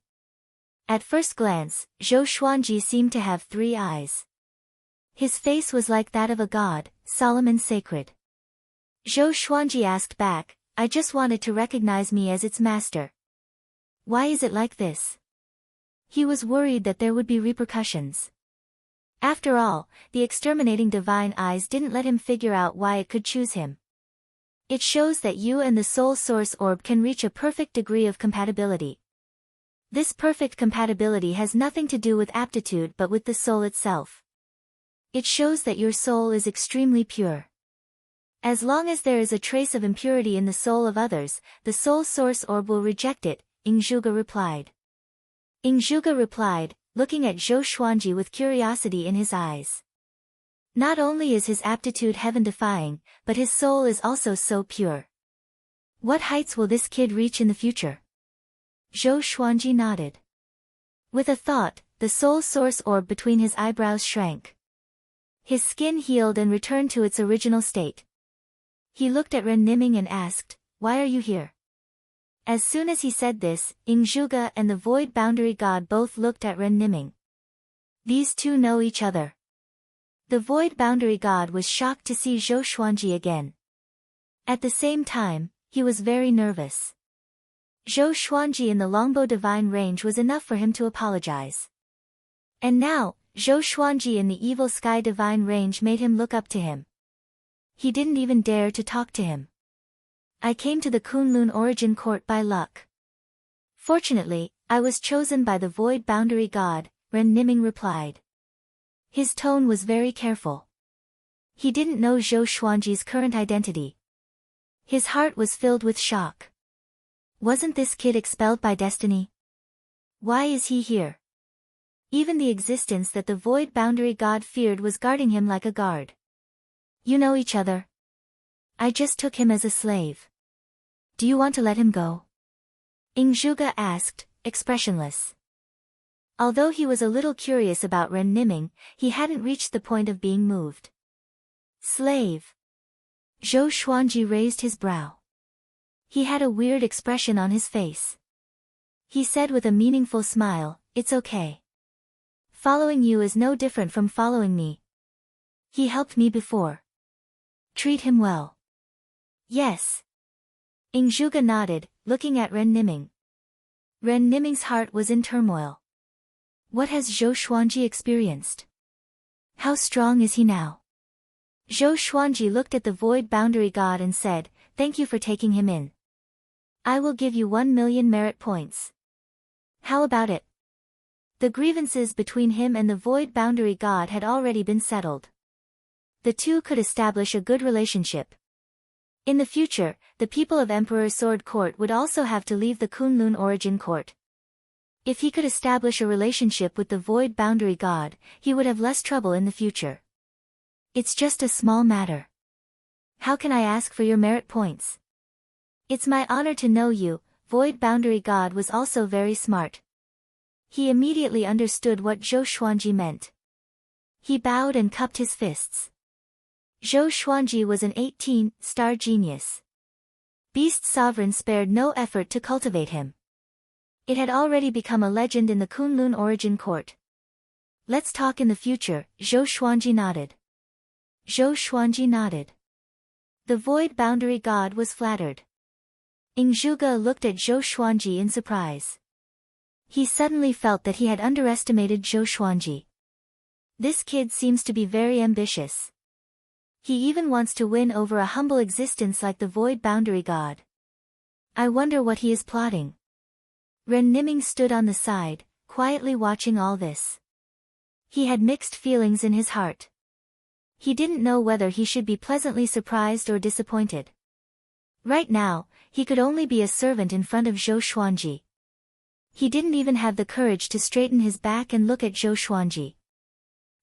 At first glance, Zhou Xuanji seemed to have 3 eyes. His face was like that of a god, solemn and sacred. Zhou Xuanji asked back, "I just wanted to recognize me as its master. Why is it like this?" He was worried that there would be repercussions. After all, the exterminating divine eyes didn't let him figure out why it could choose him. It shows that you and the soul source orb can reach a perfect degree of compatibility. This perfect compatibility has nothing to do with aptitude but with the soul itself. It shows that your soul is extremely pure. As long as there is a trace of impurity in the soul of others, the soul source orb will reject it, Ingzhuge replied. Ingzhuge replied, looking at Zhou Xuanji with curiosity in his eyes. Not only is his aptitude heaven-defying, but his soul is also so pure. What heights will this kid reach in the future? Zhou Xuanji nodded. With a thought, the soul source orb between his eyebrows shrank. His skin healed and returned to its original state. He looked at Ren Niming and asked, "Why are you here?" As soon as he said this, Ingzhuge and the Void Boundary God both looked at Ren Niming. These two know each other. The Void Boundary God was shocked to see Zhou Xuanji again. At the same time, he was very nervous. Zhou Xuanji in the Longbow Divine Range was enough for him to apologize. And now, Zhou Xuanji in the Evil Sky Divine Range made him look up to him. He didn't even dare to talk to him. I came to the Kunlun Origin Court by luck. Fortunately, I was chosen by the Void Boundary God, Ren Niming replied. His tone was very careful. He didn't know Zhou Xuanji's current identity. His heart was filled with shock. Wasn't this kid expelled by destiny? Why is he here? Even the existence that the Void Boundary God feared was guarding him like a guard. You know each other? I just took him as a slave. Do you want to let him go? Ingzhuge asked, expressionless. Although he was a little curious about Ren Niming, he hadn't reached the point of being moved. Slave. Zhou Xuanji raised his brow. He had a weird expression on his face. He said with a meaningful smile, "It's okay. Following you is no different from following me. He helped me before. Treat him well." Yes. Ingzhuge nodded, looking at Ren Niming. Ren Niming's heart was in turmoil. What has Zhou Xuanji experienced? How strong is he now? Zhou Xuanji looked at the Void Boundary God and said, "Thank you for taking him in. I will give you 1,000,000 merit points." How about it? The grievances between him and the Void Boundary God had already been settled. The two could establish a good relationship. In the future, the people of Emperor Sword Court would also have to leave the Kunlun Origin Court. If he could establish a relationship with the Void Boundary God, he would have less trouble in the future. It's just a small matter. How can I ask for your merit points? It's my honor to know you. Void Boundary God was also very smart. He immediately understood what Zhou Xuanji meant. He bowed and cupped his fists. Zhou Xuanji was an 18-star genius. Beast Sovereign spared no effort to cultivate him. It had already become a legend in the Kunlun Origin Court. Let's talk in the future, Zhou Xuanji nodded. Zhou Xuanji nodded. The Void Boundary God was flattered. Ingzhuge looked at Zhou Xuanji in surprise. He suddenly felt that he had underestimated Zhou Xuanji. This kid seems to be very ambitious. He even wants to win over a humble existence like the Void Boundary God. I wonder what he is plotting. Ren Niming stood on the side, quietly watching all this. He had mixed feelings in his heart. He didn't know whether he should be pleasantly surprised or disappointed. Right now, he could only be a servant in front of Zhou Xuanji. He didn't even have the courage to straighten his back and look at Zhou Xuanji.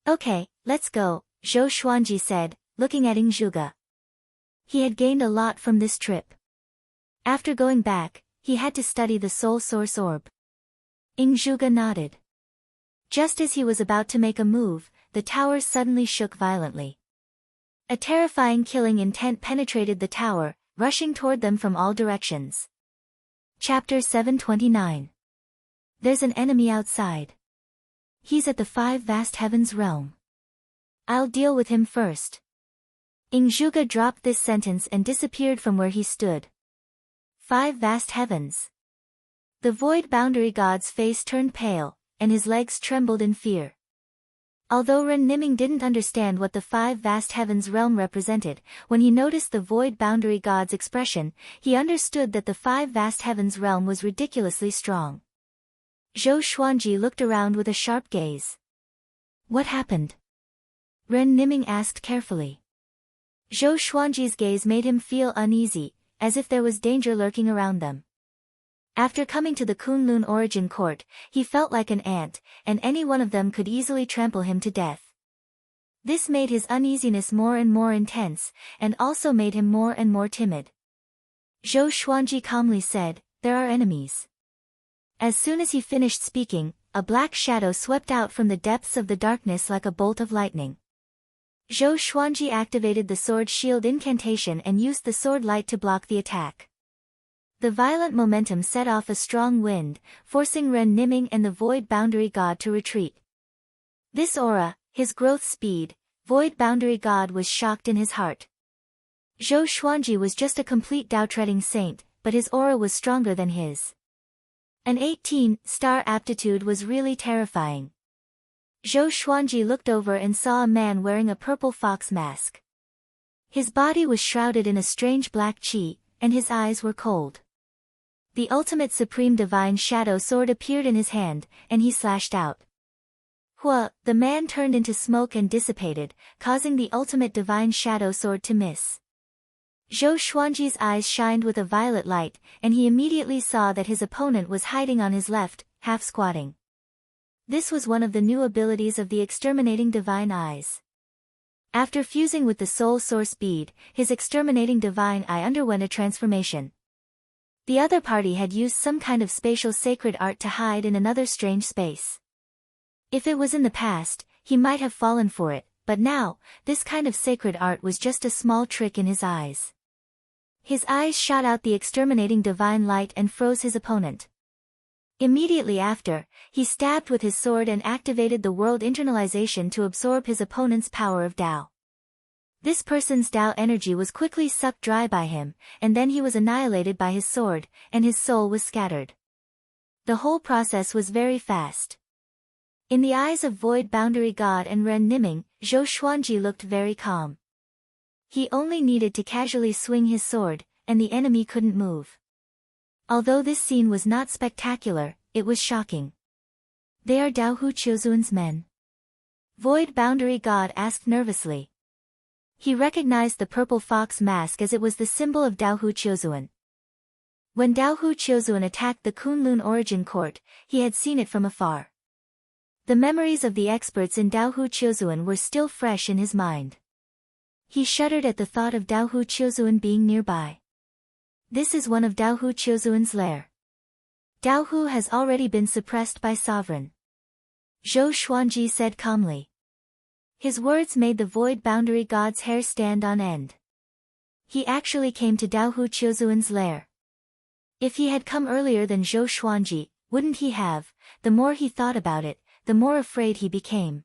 Okay, let's go, Zhou Xuanji said, looking at Ingzhuge. He had gained a lot from this trip. After going back, he had to study the Soul Source Orb. Ingzhuge nodded. Just as he was about to make a move, the tower suddenly shook violently. A terrifying killing intent penetrated the tower, rushing toward them from all directions. Chapter 729. There's an enemy outside. He's at the 5 vast heavens realm. I'll deal with him first. Ingzhuge dropped this sentence and disappeared from where he stood. 5 vast heavens. The Void Boundary God's face turned pale, and his legs trembled in fear. Although Ren Niming didn't understand what the five vast heavens realm represented, when he noticed the void boundary god's expression, he understood that the five vast heavens realm was ridiculously strong. Zhou Xuanji looked around with a sharp gaze. What happened? Ren Niming asked carefully. Zhou Xuanji's gaze made him feel uneasy, as if there was danger lurking around them. After coming to the Kunlun origin court, he felt like an ant, and any one of them could easily trample him to death. This made his uneasiness more and more intense, and also made him more and more timid. Zhou Xuanji calmly said, "There are enemies." As soon as he finished speaking, a black shadow swept out from the depths of the darkness like a bolt of lightning. Zhou Xuanji activated the sword shield incantation and used the sword light to block the attack. The violent momentum set off a strong wind, forcing Ren Niming and the void boundary god to retreat. This aura, his growth speed, void boundary god was shocked in his heart. Zhou Xuanji was just a complete Dao-treading saint, but his aura was stronger than his. An 18-star aptitude was really terrifying. Zhou Xuanji looked over and saw a man wearing a purple fox mask. His body was shrouded in a strange black qi, and his eyes were cold. The ultimate supreme divine shadow sword appeared in his hand, and he slashed out. Hua, the man turned into smoke and dissipated, causing the ultimate divine shadow sword to miss. Zhou Xuanji's eyes shined with a violet light, and he immediately saw that his opponent was hiding on his left, half squatting. This was one of the new abilities of the exterminating divine eyes. After fusing with the soul source bead, his exterminating divine eye underwent a transformation. The other party had used some kind of spatial sacred art to hide in another strange space. If it was in the past, he might have fallen for it, but now, this kind of sacred art was just a small trick in his eyes. His eyes shot out the exterminating divine light and froze his opponent. Immediately after, he stabbed with his sword and activated the world internalization to absorb his opponent's power of Dao. This person's Dao energy was quickly sucked dry by him, and then he was annihilated by his sword, and his soul was scattered. The whole process was very fast. In the eyes of Void Boundary God and Ren Niming, Zhou Xuanji looked very calm. He only needed to casually swing his sword, and the enemy couldn't move. Although this scene was not spectacular, it was shocking. "They are Dao Hu Qiuzuan's men?" Void Boundary God asked nervously. He recognized the purple fox mask as it was the symbol of Dao Hu Qiuzuan. When Dao Hu Qiuzuan attacked the Kunlun origin court, he had seen it from afar. The memories of the experts in Dao Hu Qiuzuan were still fresh in his mind. He shuddered at the thought of Dao Hu Qiuzuan being nearby. This is one of Dao Hu Qiuzuan's lair. Dao Hu has already been suppressed by Sovereign. Zhou Xuanji said calmly. His words made the Void Boundary God's hair stand on end. He actually came to Dao Hu Qiuzuan's lair. If he had come earlier than Zhou Xuanji, wouldn't he have? The more he thought about it, the more afraid he became.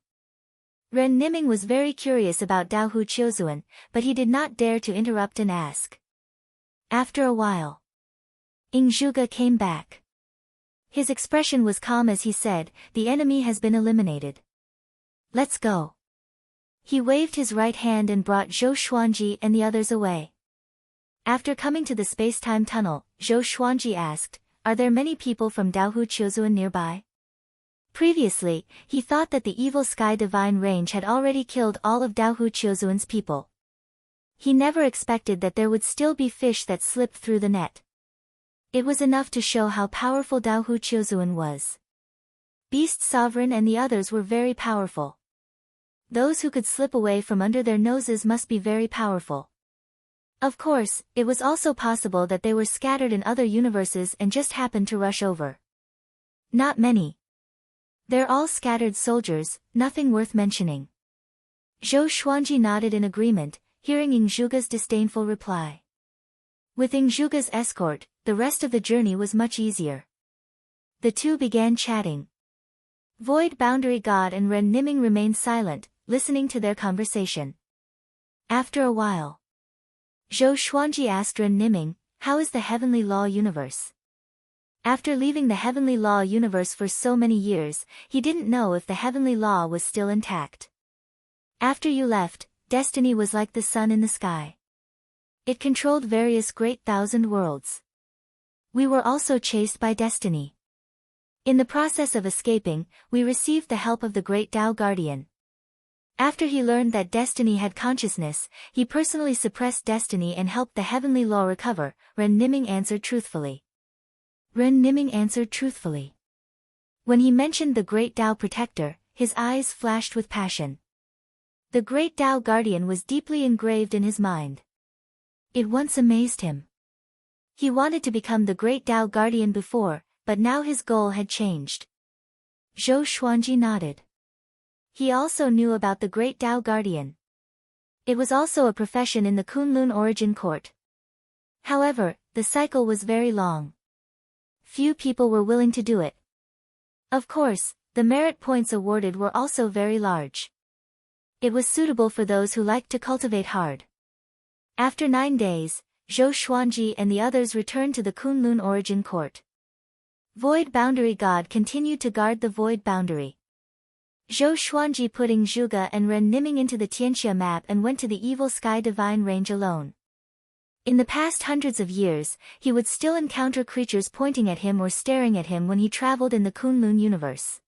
Ren Niming was very curious about Dao Hu Qiuzuan, but he did not dare to interrupt and ask. After a while, Ing Zhuge came back. His expression was calm as he said, "The enemy has been eliminated. Let's go." He waved his right hand and brought Zhou Xuanji and the others away. After coming to the space-time tunnel, Zhou Xuanji asked, "Are there many people from Dao Hu Qiuzuan nearby?" Previously, he thought that the evil Sky Divine Range had already killed all of Dao Hu Qiuzuan's people. He never expected that there would still be fish that slipped through the net. It was enough to show how powerful Dao Hu Qiuzuan was. Beast Sovereign and the others were very powerful. Those who could slip away from under their noses must be very powerful. Of course, it was also possible that they were scattered in other universes and just happened to rush over. Not many. They're all scattered soldiers, nothing worth mentioning. Zhou Xuanji nodded in agreement, hearing Ing Zhuge's disdainful reply. With Ing Zhuge's escort, the rest of the journey was much easier. The two began chatting. Void Boundary God and Ren Niming remained silent, listening to their conversation. After a while, Zhou Xuanji asked Ren Niming, "How is the heavenly law universe?" After leaving the heavenly law universe for so many years, he didn't know if the heavenly law was still intact. After you left, destiny was like the sun in the sky. It controlled various great thousand worlds. We were also chased by destiny. In the process of escaping, we received the help of the great Tao Guardian. After he learned that destiny had consciousness, he personally suppressed destiny and helped the heavenly law recover, Ren Niming answered truthfully. Ren Niming answered truthfully. When he mentioned the great Tao protector, his eyes flashed with passion. The great Tao Guardian was deeply engraved in his mind. It once amazed him. He wanted to become the great Tao Guardian before, but now his goal had changed. Zhou Xuanji nodded. He also knew about the great Tao Guardian. It was also a profession in the Kunlun origin court. However, the cycle was very long. Few people were willing to do it. Of course, the merit points awarded were also very large. It was suitable for those who liked to cultivate hard. After 9 days, Zhou Xuanji and the others returned to the Kunlun origin court. Void Boundary God continued to guard the void boundary. Zhou Xuanji putting Zhuge and Ren Niming into the Tianxia map and went to the Evil Sky Divine Range alone. In the past hundreds of years, he would still encounter creatures pointing at him or staring at him when he traveled in the Kunlun universe.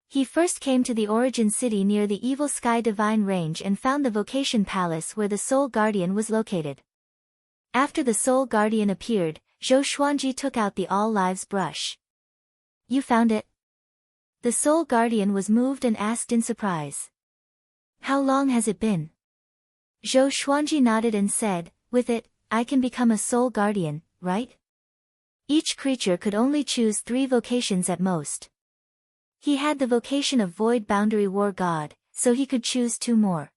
He first came to the origin city near the Evil Sky Divine Range and found the Vocation Palace where the Soul Guardian was located. After the Soul Guardian appeared, Zhou Xuanji took out the All Lives brush. You found it? The Soul Guardian was moved and asked in surprise. How long has it been? Zhou Xuanji nodded and said, with it, I can become a Soul Guardian, right? Each creature could only choose 3 vocations at most. He had the vocation of Void Boundary War God, so he could choose 2 more.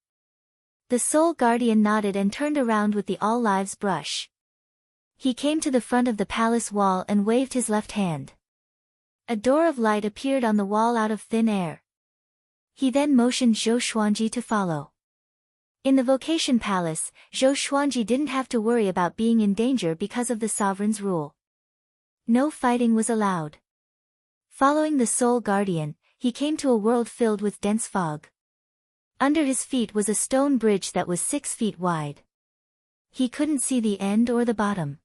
The Soul Guardian nodded and turned around with the All Lives brush. He came to the front of the palace wall and waved his left hand. A door of light appeared on the wall out of thin air. He then motioned Zhou Xuanji to follow. In the Vocation Palace, Zhou Xuanji didn't have to worry about being in danger because of the sovereign's rule. No fighting was allowed. Following the Soul Guardian, he came to a world filled with dense fog. Under his feet was a stone bridge that was 6 feet wide. He couldn't see the end or the bottom.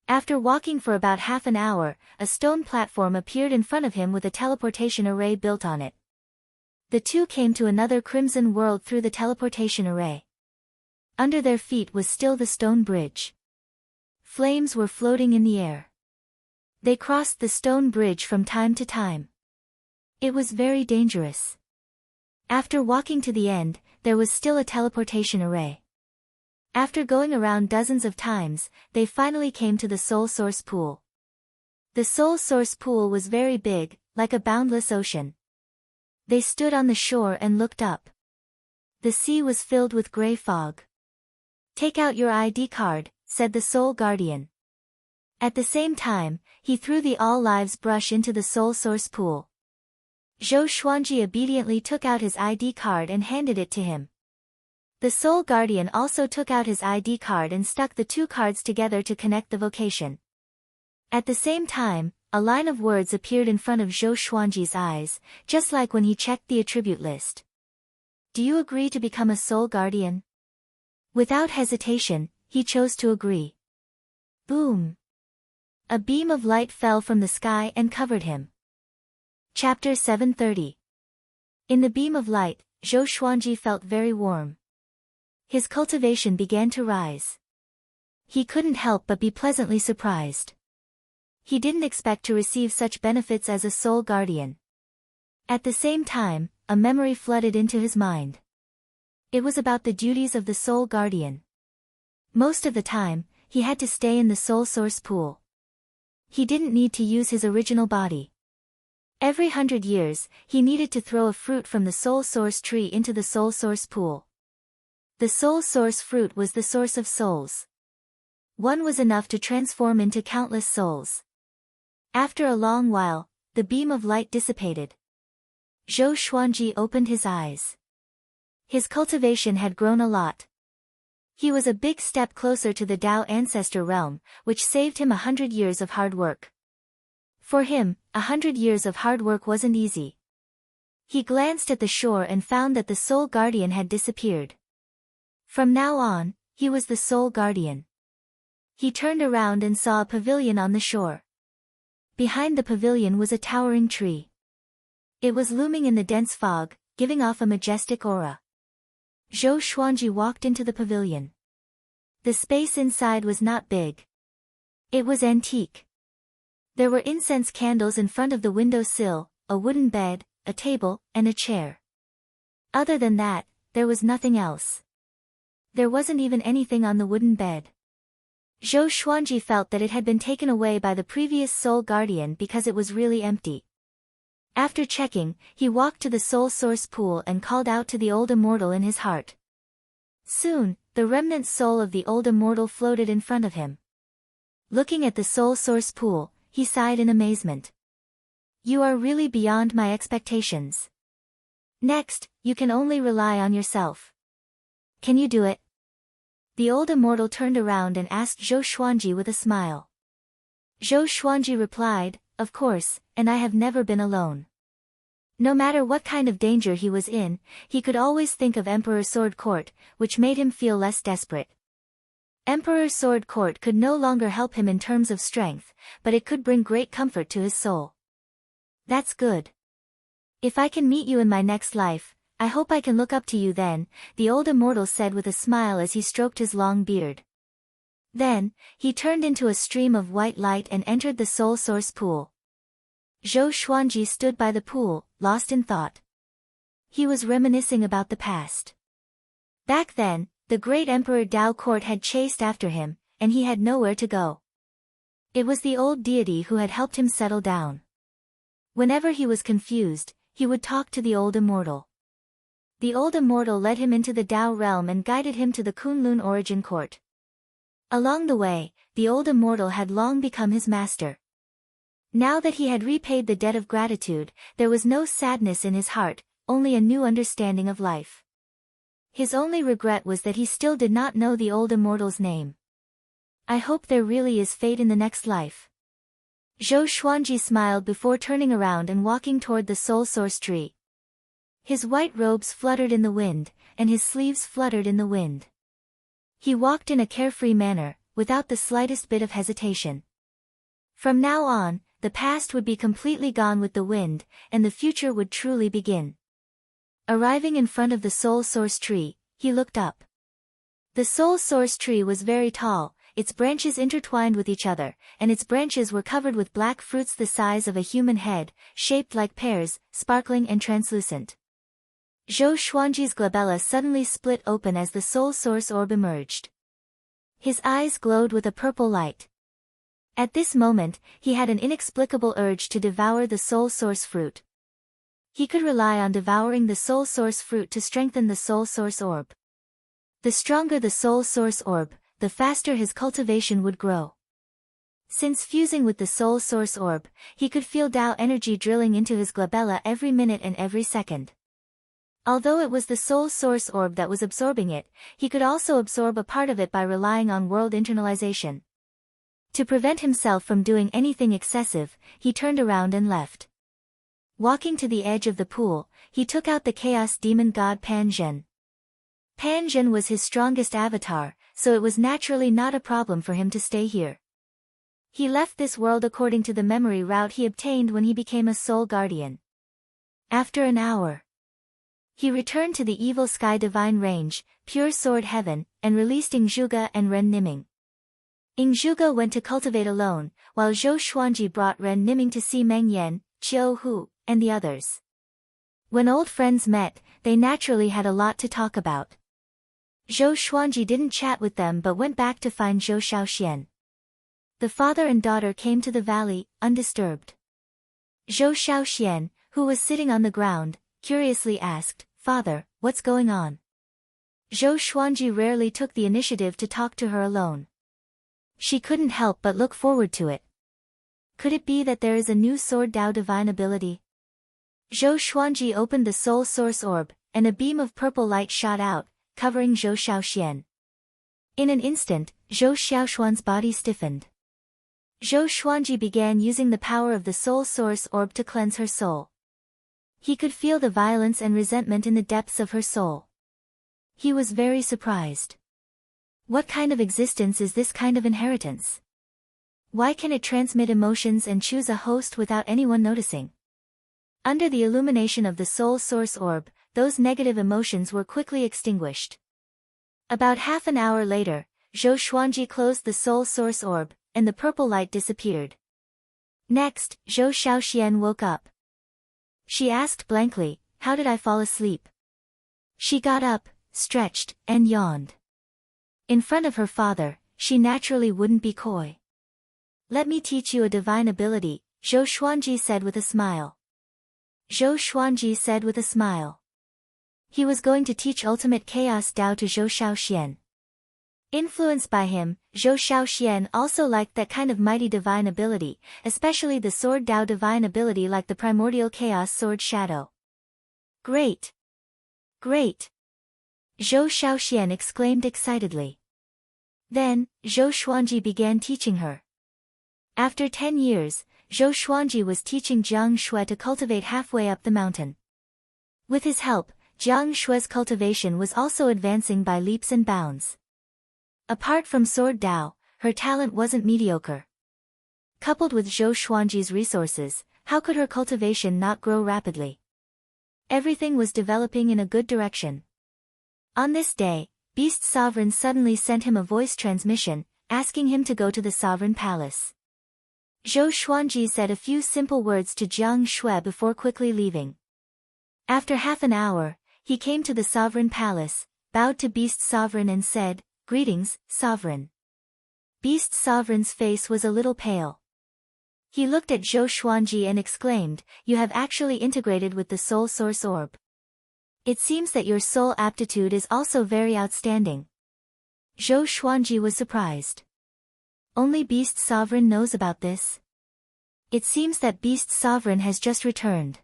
After walking for about half an hour, a stone platform appeared in front of him with a teleportation array built on it. The 2 came to another crimson world through the teleportation array. Under their feet was still the stone bridge. Flames were floating in the air. They crossed the stone bridge from time to time. It was very dangerous. After walking to the end, there was still a teleportation array. After going around dozens of times, they finally came to the Soul Source Pool. The Soul Source Pool was very big, like a boundless ocean. They stood on the shore and looked up. The sea was filled with gray fog. Take out your ID card, said the Soul Guardian. At the same time, he threw the All Lives brush into the Soul Source Pool. Zhou Xuanji obediently took out his ID card and handed it to him. The Soul Guardian also took out his ID card and stuck the 2 cards together to connect the vocation. At the same time, a line of words appeared in front of Zhou Xuanji's eyes, just like when he checked the attribute list. Do you agree to become a Soul Guardian? Without hesitation, he chose to agree. Boom! A beam of light fell from the sky and covered him. Chapter 730. In the beam of light, Zhou Xuanji felt very warm. His cultivation began to rise. He couldn't help but be pleasantly surprised. He didn't expect to receive such benefits as a Soul Guardian. At the same time, a memory flooded into his mind. It was about the duties of the Soul Guardian. Most of the time, he had to stay in the Soul Source Pool. He didn't need to use his original body. Every 100 years, he needed to throw a fruit from the Soul Source tree into the Soul Source Pool. The Soul Source fruit was the source of souls. One was enough to transform into countless souls. After a long while, the beam of light dissipated. Zhou Xuanji opened his eyes. His cultivation had grown a lot. He was a big step closer to the Tao ancestor realm, which saved him 100 years of hard work. For him, 100 years of hard work wasn't easy. He glanced at the shore and found that the Soul Guardian had disappeared. From now on, he was the Soul Guardian. He turned around and saw a pavilion on the shore. Behind the pavilion was a towering tree. It was looming in the dense fog, giving off a majestic aura. Zhou Xuanji walked into the pavilion. The space inside was not big. It was antique. There were incense candles in front of the window sill, a wooden bed, a table, and a chair. Other than that, there was nothing else. There wasn't even anything on the wooden bed. Zhou Xuanji felt that it had been taken away by the previous Soul Guardian because it was really empty. After checking, he walked to the Soul Source pool and called out to the old immortal in his heart. Soon, the remnant soul of the old immortal floated in front of him. Looking at the Soul Source pool, he sighed in amazement. You are really beyond my expectations. Next, you can only rely on yourself. Can you do it? The old immortal turned around and asked Zhou Xuanji with a smile. Zhou Xuanji replied, of course, and I have never been alone. No matter what kind of danger he was in, he could always think of Emperor Sword Court, which made him feel less desperate. Emperor Sword Court could no longer help him in terms of strength, but it could bring great comfort to his soul. That's good. If I can meet you in my next life, I hope I can look up to you then, the old immortal said with a smile as he stroked his long beard. Then, he turned into a stream of white light and entered the Soul Source pool. Zhou Xuanji stood by the pool, lost in thought. He was reminiscing about the past. Back then, the great Emperor Dao Court had chased after him, and he had nowhere to go. It was the old deity who had helped him settle down. Whenever he was confused, he would talk to the old immortal. The old immortal led him into the Dao realm and guided him to the Kunlun origin court. Along the way, the old immortal had long become his master. Now that he had repaid the debt of gratitude, there was no sadness in his heart, only a new understanding of life. His only regret was that he still did not know the old immortal's name. I hope there really is fate in the next life. Zhou Xuanji smiled before turning around and walking toward the Soul Source tree. His white robes fluttered in the wind, and his sleeves fluttered in the wind. He walked in a carefree manner, without the slightest bit of hesitation. From now on, the past would be completely gone with the wind, and the future would truly begin. Arriving in front of the Soul Source tree, he looked up. The Soul Source tree was very tall, its branches intertwined with each other, and its branches were covered with black fruits the size of a human head, shaped like pears, sparkling and translucent. Zhou Xuanji's glabella suddenly split open as the Soul Source orb emerged. His eyes glowed with a purple light. At this moment, he had an inexplicable urge to devour the Soul Source fruit. He could rely on devouring the Soul Source fruit to strengthen the Soul Source orb. The stronger the Soul Source orb, the faster his cultivation would grow. Since fusing with the Soul Source orb, he could feel Dao energy drilling into his glabella every minute and every second. Although it was the Soul Source orb that was absorbing it, he could also absorb a part of it by relying on world internalization. To prevent himself from doing anything excessive, he turned around and left. Walking to the edge of the pool, he took out the chaos demon god Pan Zhen. Pan Zhen was his strongest avatar, so it was naturally not a problem for him to stay here. He left this world according to the memory route he obtained when he became a Soul Guardian. After an hour, he returned to the Evil Sky Divine Range, Pure Sword Heaven, and released Ingzhuge and Ren Niming. Ingzhuge went to cultivate alone, while Zhou Xuanji brought Ren Niming to see Meng Yan, Qiu Hu, and the others. When old friends met, they naturally had a lot to talk about. Zhou Xuanji didn't chat with them but went back to find Zhou Shaoxian. The father and daughter came to the valley, undisturbed. Zhou Shaoxian, who was sitting on the ground, curiously asked, "Father, what's going on?" Zhou Xuanji rarely took the initiative to talk to her alone. She couldn't help but look forward to it. Could it be that there is a new Sword Dao divine ability? Zhou Xuanji opened the Soul Source orb, and a beam of purple light shot out, covering Zhou Shaoxian. In an instant, Zhou Xiaoshuan's body stiffened. Zhou Xuanji began using the power of the soul source orb to cleanse her soul. He could feel the violence and resentment in the depths of her soul. He was very surprised. What kind of existence is this kind of inheritance? Why can it transmit emotions and choose a host without anyone noticing? Under the illumination of the soul source orb, those negative emotions were quickly extinguished. About half an hour later, Zhou Xuanji closed the soul source orb, and the purple light disappeared. Next, Zhou Shaoxian woke up. She asked blankly, "How did I fall asleep?" She got up, stretched, and yawned. In front of her father, she naturally wouldn't be coy. "Let me teach you a divine ability," Zhou Xuanji said with a smile. Zhou Xuanji said with a smile. He was going to teach ultimate chaos Dao to Zhou Shaoxian. Influenced by him, Zhou Shaoxian also liked that kind of mighty divine ability, especially the sword Dao divine ability like the primordial chaos sword shadow. "Great! Great!" Zhou Shaoxian exclaimed excitedly. Then, Zhou Xuanji began teaching her. After 10 years, Zhou Xuanji was teaching Jiang Shui to cultivate halfway up the mountain. With his help, Jiang Shui's cultivation was also advancing by leaps and bounds. Apart from Sword Dao, her talent wasn't mediocre. Coupled with Zhou Xuanji's resources, how could her cultivation not grow rapidly? Everything was developing in a good direction. On this day, Beast Sovereign suddenly sent him a voice transmission, asking him to go to the Sovereign Palace. Zhou Xuanji said a few simple words to Jiang Shui before quickly leaving. After half an hour, he came to the Sovereign Palace, bowed to Beast Sovereign and said, "Greetings, Sovereign." Beast Sovereign's face was a little pale. He looked at Zhou Xuanji and exclaimed, "You have actually integrated with the Soul Source Orb. It seems that your soul aptitude is also very outstanding." Zhou Xuanji was surprised. Only Beast Sovereign knows about this. It seems that Beast Sovereign has just returned.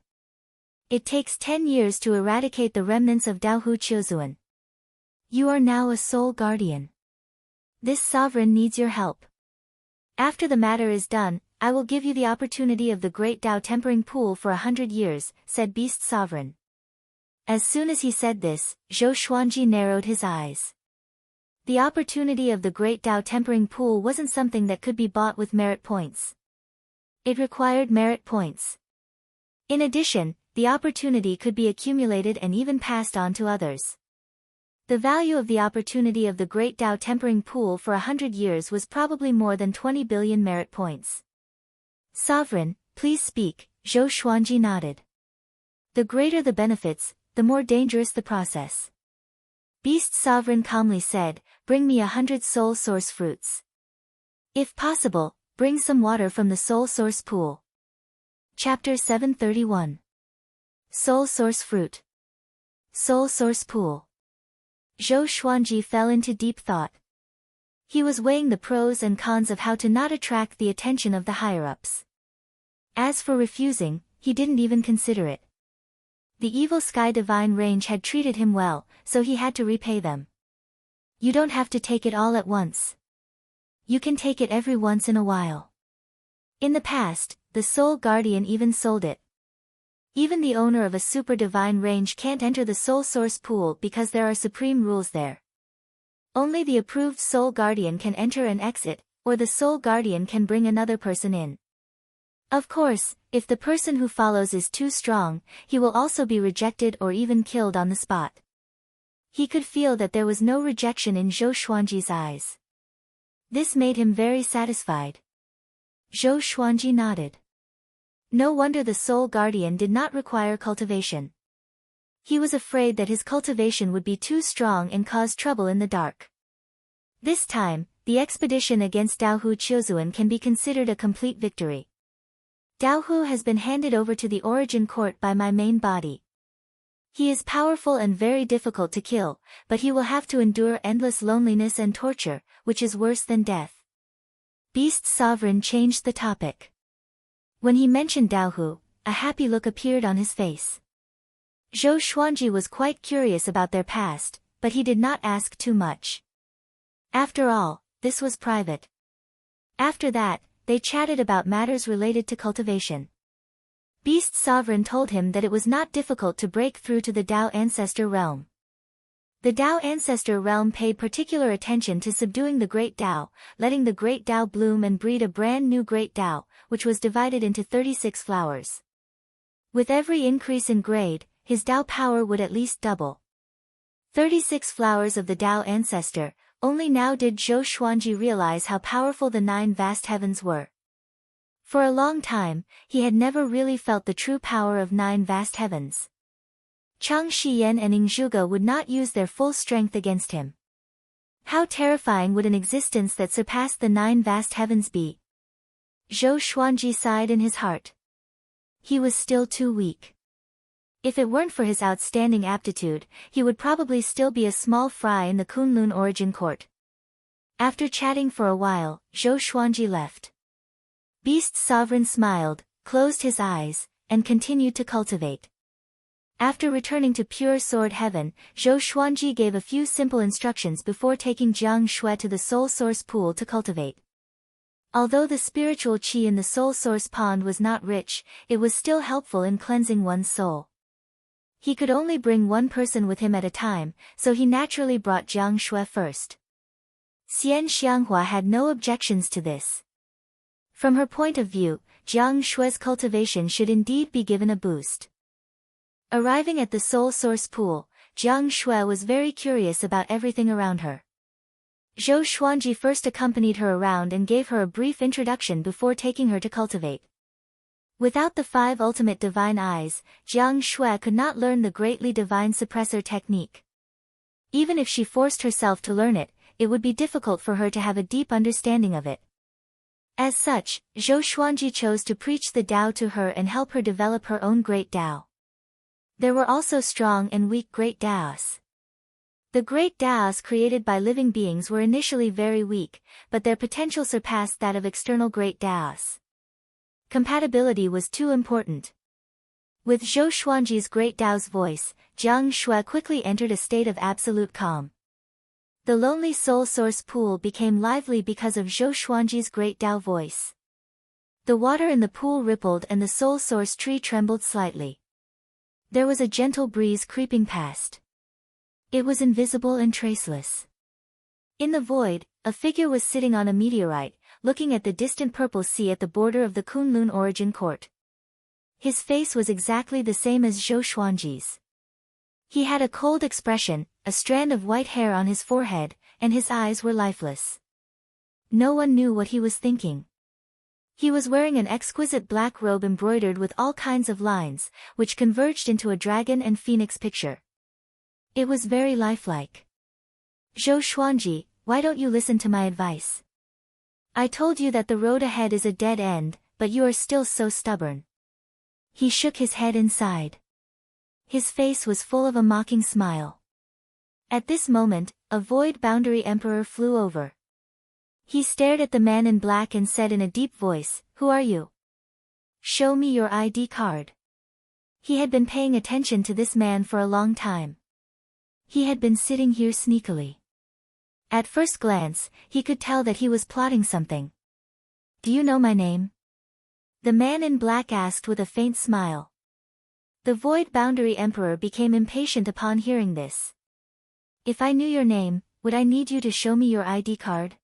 It takes 10 years to eradicate the remnants of Daohu Qiuzuan. You are now a soul guardian. This sovereign needs your help. After the matter is done, I will give you the opportunity of the Great Dao Tempering Pool for 100 years, said Beast Sovereign. As soon as he said this, Zhou Xuanji narrowed his eyes. The opportunity of the Great Dao Tempering Pool wasn't something that could be bought with merit points. It required merit points. In addition, the opportunity could be accumulated and even passed on to others. The value of the opportunity of the Great Dao Tempering Pool for 100 years was probably more than 20 billion merit points. Sovereign, please speak, Zhou Xuanji nodded. The greater the benefits, the more dangerous the process. Beast Sovereign calmly said, "Bring me 100 soul source fruits. If possible, bring some water from the soul source pool." Chapter 731. Soul Source Fruit. Soul Source Pool. Zhou Xuanji fell into deep thought. He was weighing the pros and cons of how to not attract the attention of the higher-ups. As for refusing, he didn't even consider it. The evil Sky Divine Range had treated him well, so he had to repay them. You don't have to take it all at once. You can take it every once in a while. In the past, the Soul Guardian even sold it. Even the owner of a super divine range can't enter the Soul Source Pool because there are supreme rules there. Only the approved Soul Guardian can enter and exit, or the Soul Guardian can bring another person in. Of course, if the person who follows is too strong, he will also be rejected or even killed on the spot. He could feel that there was no rejection in Zhou Xuanji's eyes. This made him very satisfied. Zhou Xuanji nodded. No wonder the Soul Guardian did not require cultivation. He was afraid that his cultivation would be too strong and cause trouble in the dark. This time, the expedition against Daohu Qiuzuan can be considered a complete victory. Daohu has been handed over to the Origin Court by my main body. He is powerful and very difficult to kill, but he will have to endure endless loneliness and torture, which is worse than death. Beast Sovereign changed the topic. When he mentioned Daohu, a happy look appeared on his face. Zhou Xuanji was quite curious about their past, but he did not ask too much. After all, this was private. After that, they chatted about matters related to cultivation. Beast Sovereign told him that it was not difficult to break through to the Tao Ancestor realm. The Tao Ancestor realm paid particular attention to subduing the Great Tao, letting the Great Tao bloom and breed a brand new Great Tao, which was divided into 36 flowers. With every increase in grade, his Tao power would at least double. 36 flowers of the Tao Ancestor. Only now did Zhou Xuanji realize how powerful the 9 vast heavens were. For a long time, he had never really felt the true power of 9 vast heavens. Chang Shiyan and Ing Zhuge would not use their full strength against him. How terrifying would an existence that surpassed the 9 vast heavens be? Zhou Xuanji sighed in his heart. He was still too weak. If it weren't for his outstanding aptitude, he would probably still be a small fry in the Kunlun origin court. After chatting for a while, Zhou Xuanji left. Beast Sovereign smiled, closed his eyes, and continued to cultivate. After returning to pure sword heaven, Zhou Xuanji gave a few simple instructions before taking Jiang Shui to the soul source pool to cultivate. Although the spiritual qi in the soul source pond was not rich, it was still helpful in cleansing one's soul. He could only bring one person with him at a time, so he naturally brought Jiang Shui first. Xian Xianghua had no objections to this. From her point of view, Jiang Shui's cultivation should indeed be given a boost. Arriving at the soul source pool, Jiang Shui was very curious about everything around her. Zhou Xuanji first accompanied her around and gave her a brief introduction before taking her to cultivate. Without the 5 ultimate divine eyes, Jiang Shui could not learn the greatly divine suppressor technique. Even if she forced herself to learn it, it would be difficult for her to have a deep understanding of it. As such, Zhou Xuanji chose to preach the Tao to her and help her develop her own great Tao. There were also strong and weak great Taos. The great Taos created by living beings were initially very weak, but their potential surpassed that of external great Taos. Compatibility was too important. With Zhou Xuanji's great Tao's voice, Jiang Shui quickly entered a state of absolute calm. The lonely soul source pool became lively because of Zhou Xuanji's great Tao voice. The water in the pool rippled and the soul source tree trembled slightly. There was a gentle breeze creeping past. It was invisible and traceless. In the void, a figure was sitting on a meteorite, looking at the distant purple sea at the border of the Kunlun origin court. His face was exactly the same as Zhou Xuanji's. He had a cold expression, a strand of white hair on his forehead, and his eyes were lifeless. No one knew what he was thinking. He was wearing an exquisite black robe embroidered with all kinds of lines, which converged into a dragon and phoenix picture. It was very lifelike. Zhou Xuanji, why don't you listen to my advice? I told you that the road ahead is a dead end, but you are still so stubborn. He shook his head inside. His face was full of a mocking smile. At this moment, a void boundary emperor flew over. He stared at the man in black and said in a deep voice, "Who are you? Show me your ID card." He had been paying attention to this man for a long time. He had been sitting here sneakily. At first glance, he could tell that he was plotting something. "Do you know my name?" The man in black asked with a faint smile. The void boundary emperor became impatient upon hearing this. "If I knew your name, would I need you to show me your ID card?"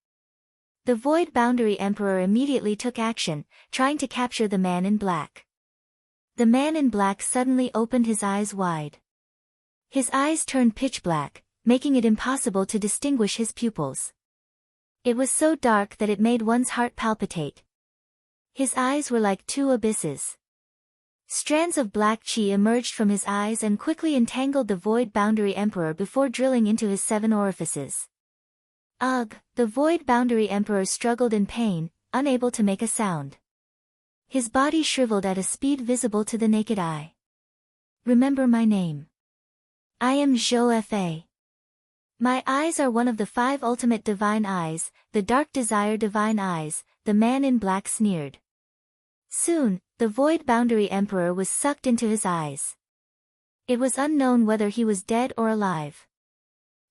The void boundary emperor immediately took action, trying to capture the man in black. The man in black suddenly opened his eyes wide. His eyes turned pitch black, making it impossible to distinguish his pupils. It was so dark that it made one's heart palpitate. His eyes were like 2 abysses. Strands of black qi emerged from his eyes and quickly entangled the void boundary emperor before drilling into his 7 orifices. Ugh! The void boundary emperor struggled in pain, unable to make a sound. His body shriveled at a speed visible to the naked eye. "Remember my name. I am Zhou Fa. My eyes are one of the 5 ultimate divine eyes, the dark desire divine eyes," the man in black sneered. Soon, the void boundary emperor was sucked into his eyes. It was unknown whether he was dead or alive.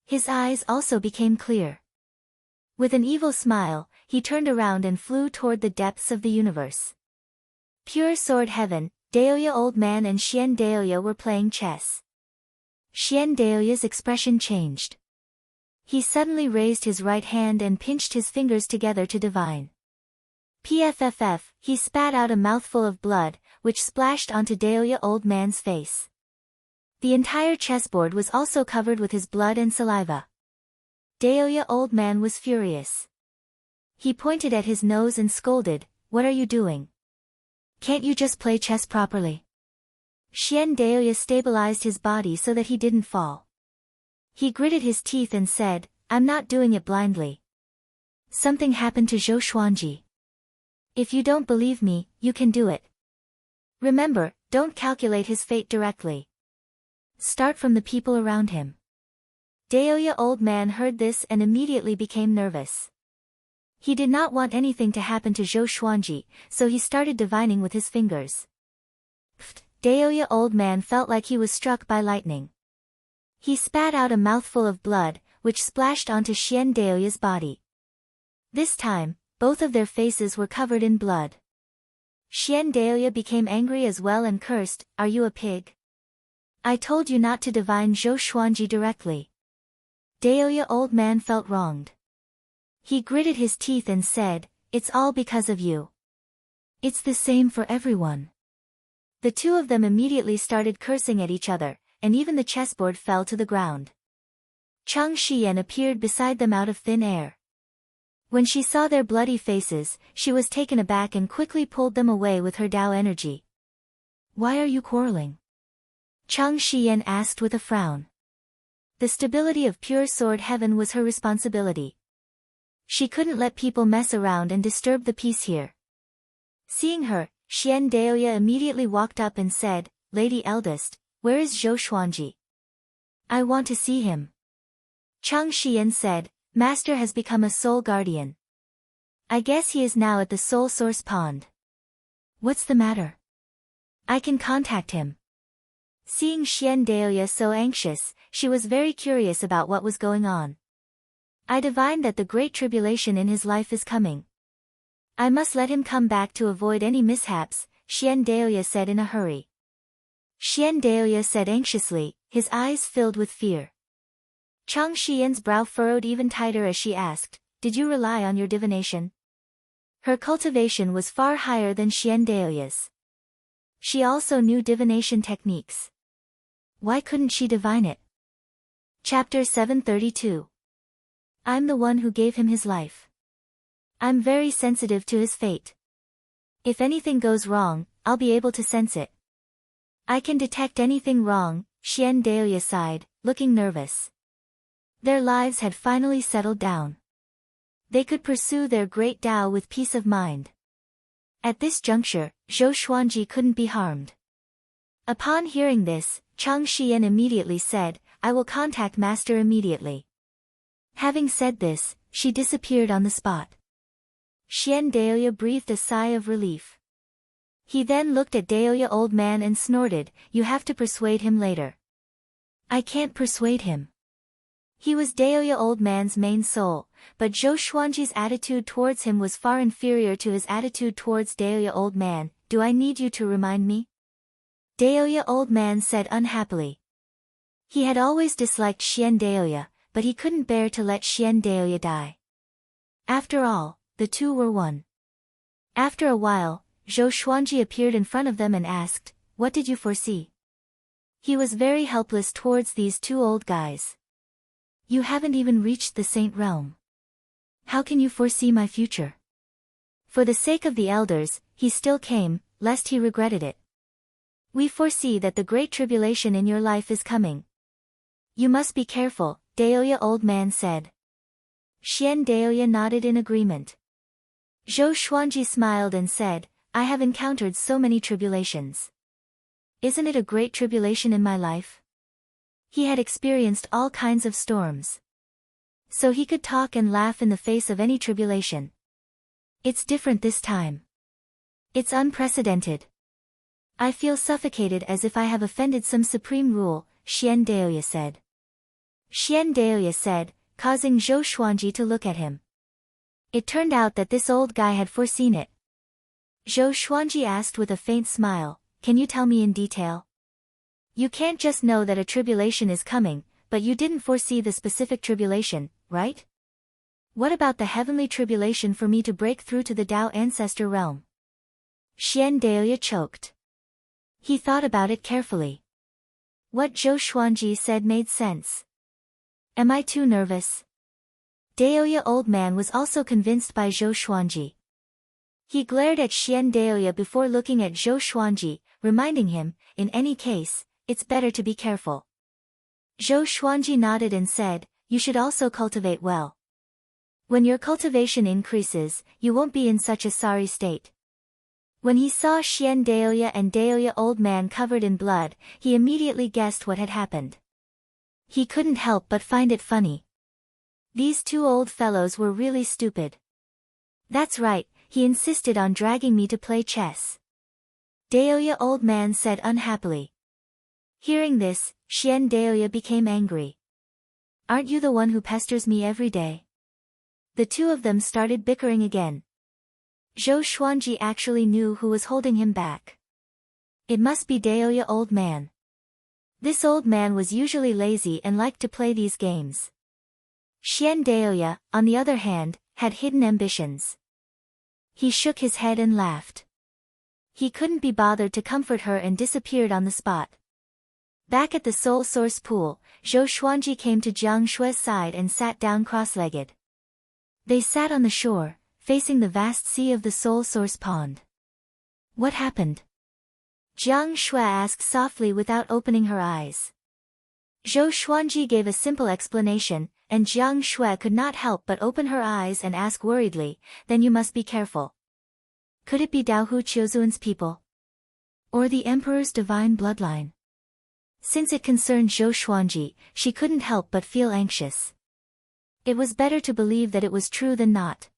His eyes also became clear. With an evil smile, he turned around and flew toward the depths of the universe. Pure Sword Heaven, Daoya Old Man and Xian Daoya were playing chess. Xian Daoya's expression changed. He suddenly raised his right hand and pinched his fingers together to divine. Pfff, he spat out a mouthful of blood, which splashed onto Daoya Old Man's face. The entire chessboard was also covered with his blood and saliva. Daoya Old Man was furious. He pointed at his nose and scolded, "What are you doing? Can't you just play chess properly?" Xian Daoya stabilized his body so that he didn't fall. He gritted his teeth and said, "I'm not doing it blindly. Something happened to Zhou Xuanji. If you don't believe me, you can do it. Remember, don't calculate his fate directly. Start from the people around him." Daoya Old Man heard this and immediately became nervous. He did not want anything to happen to Zhou Xuanji, so he started divining with his fingers. Pfft, Daoya Old Man felt like he was struck by lightning. He spat out a mouthful of blood, which splashed onto Xian Daoya's body. This time, both of their faces were covered in blood. Xian Daoya became angry as well and cursed, "Are you a pig? I told you not to divine Zhou Xuanji directly." Daoya Old Man felt wronged. He gritted his teeth and said, "It's all because of you. It's the same for everyone." The two of them immediately started cursing at each other, and even the chessboard fell to the ground. Chang Shiyan appeared beside them out of thin air. When she saw their bloody faces, she was taken aback and quickly pulled them away with her Tao energy. "Why are you quarreling?" Chang Shiyan asked with a frown. The stability of Pure Sword Heaven was her responsibility. She couldn't let people mess around and disturb the peace here. Seeing her, Xian Daoya immediately walked up and said, "Lady Eldest, where is Zhou Xuanji? I want to see him." Chang Shiyan said, "Master has become a soul guardian. I guess he is now at the soul source pond." "What's the matter?" "I can contact him." Seeing Xian Daoya so anxious, she was very curious about what was going on. "I divined that the great tribulation in his life is coming. I must let him come back to avoid any mishaps," Xian Daoya said in a hurry. Xian Daoya said anxiously, his eyes filled with fear. Chang Shiyan's brow furrowed even tighter as she asked, "Did you rely on your divination?" Her cultivation was far higher than Xian Daoya's. She also knew divination techniques. Why couldn't she divine it? Chapter 732. I'm the one who gave him his life. I'm very sensitive to his fate. If anything goes wrong, I'll be able to sense it. I can detect anything wrong, Xian Daoya sighed, looking nervous. Their lives had finally settled down. They could pursue their great Tao with peace of mind. At this juncture, Zhou Xuanji couldn't be harmed. Upon hearing this, Chang Shiyan immediately said, "I will contact Master immediately." Having said this, she disappeared on the spot. Xian Daoya breathed a sigh of relief. He then looked at Daoya Old Man and snorted, "You have to persuade him later." "I can't persuade him." He was Daoya Old Man's main soul, but Zhou Xuanji's attitude towards him was far inferior to his attitude towards Daoya Old Man. "Do I need you to remind me?" Daoya Old Man said unhappily. He had always disliked Xian Daoya, but he couldn't bear to let Xian Daoya die. After all, the two were one. After a while, Zhou Xuanji appeared in front of them and asked, "What did you foresee?" He was very helpless towards these two old guys. "You haven't even reached the Saint Realm. How can you foresee my future?" For the sake of the elders, he still came, lest he regretted it. "We foresee that the great tribulation in your life is coming. You must be careful," Daoya Old Man said. Xian Daoya nodded in agreement. Zhou Xuanji smiled and said, "I have encountered so many tribulations. Isn't it a great tribulation in my life?" He had experienced all kinds of storms. So he could talk and laugh in the face of any tribulation. "It's different this time. It's unprecedented. I feel suffocated as if I have offended some supreme rule," Xian Daoya said. Xian Daoya said, causing Zhou Xuanji to look at him. It turned out that this old guy had foreseen it. Zhou Xuanji asked with a faint smile, "Can you tell me in detail? You can't just know that a tribulation is coming, but you didn't foresee the specific tribulation, right? What about the heavenly tribulation for me to break through to the Tao ancestor realm?" Xian Daoya choked. He thought about it carefully. What Zhou Xuanji said made sense. Am I too nervous? Daoya old man was also convinced by Zhou Xuanji. He glared at Xian Daoya before looking at Zhou Xuanji, reminding him, in any case, it's better to be careful. Zhou Xuanji nodded and said, "You should also cultivate well. When your cultivation increases, you won't be in such a sorry state." When he saw Xian Daoya and Daoya old man covered in blood, he immediately guessed what had happened. He couldn't help but find it funny. These two old fellows were really stupid. That's right, he insisted on dragging me to play chess. Daoya old man said unhappily. Hearing this, Xian Daoya became angry. Aren't you the one who pesters me every day? The two of them started bickering again. Zhou Xuanji actually knew who was holding him back. It must be Daoya old man. This old man was usually lazy and liked to play these games. Xian Daoya, on the other hand, had hidden ambitions. He shook his head and laughed. He couldn't be bothered to comfort her and disappeared on the spot. Back at the Soul Source pool, Zhou Xuanji came to Jiang Shue's side and sat down cross-legged. They sat on the shore, facing the vast sea of the Soul Source pond. What happened? Jiang Shui asked softly without opening her eyes. Zhou Xuanji gave a simple explanation, and Jiang Shui could not help but open her eyes and ask worriedly, "Then you must be careful. Could it be Dao Hu Qiuzuan's people? Or the Emperor's divine bloodline?" Since it concerned Zhou Xuanji, she couldn't help but feel anxious. It was better to believe that it was true than not.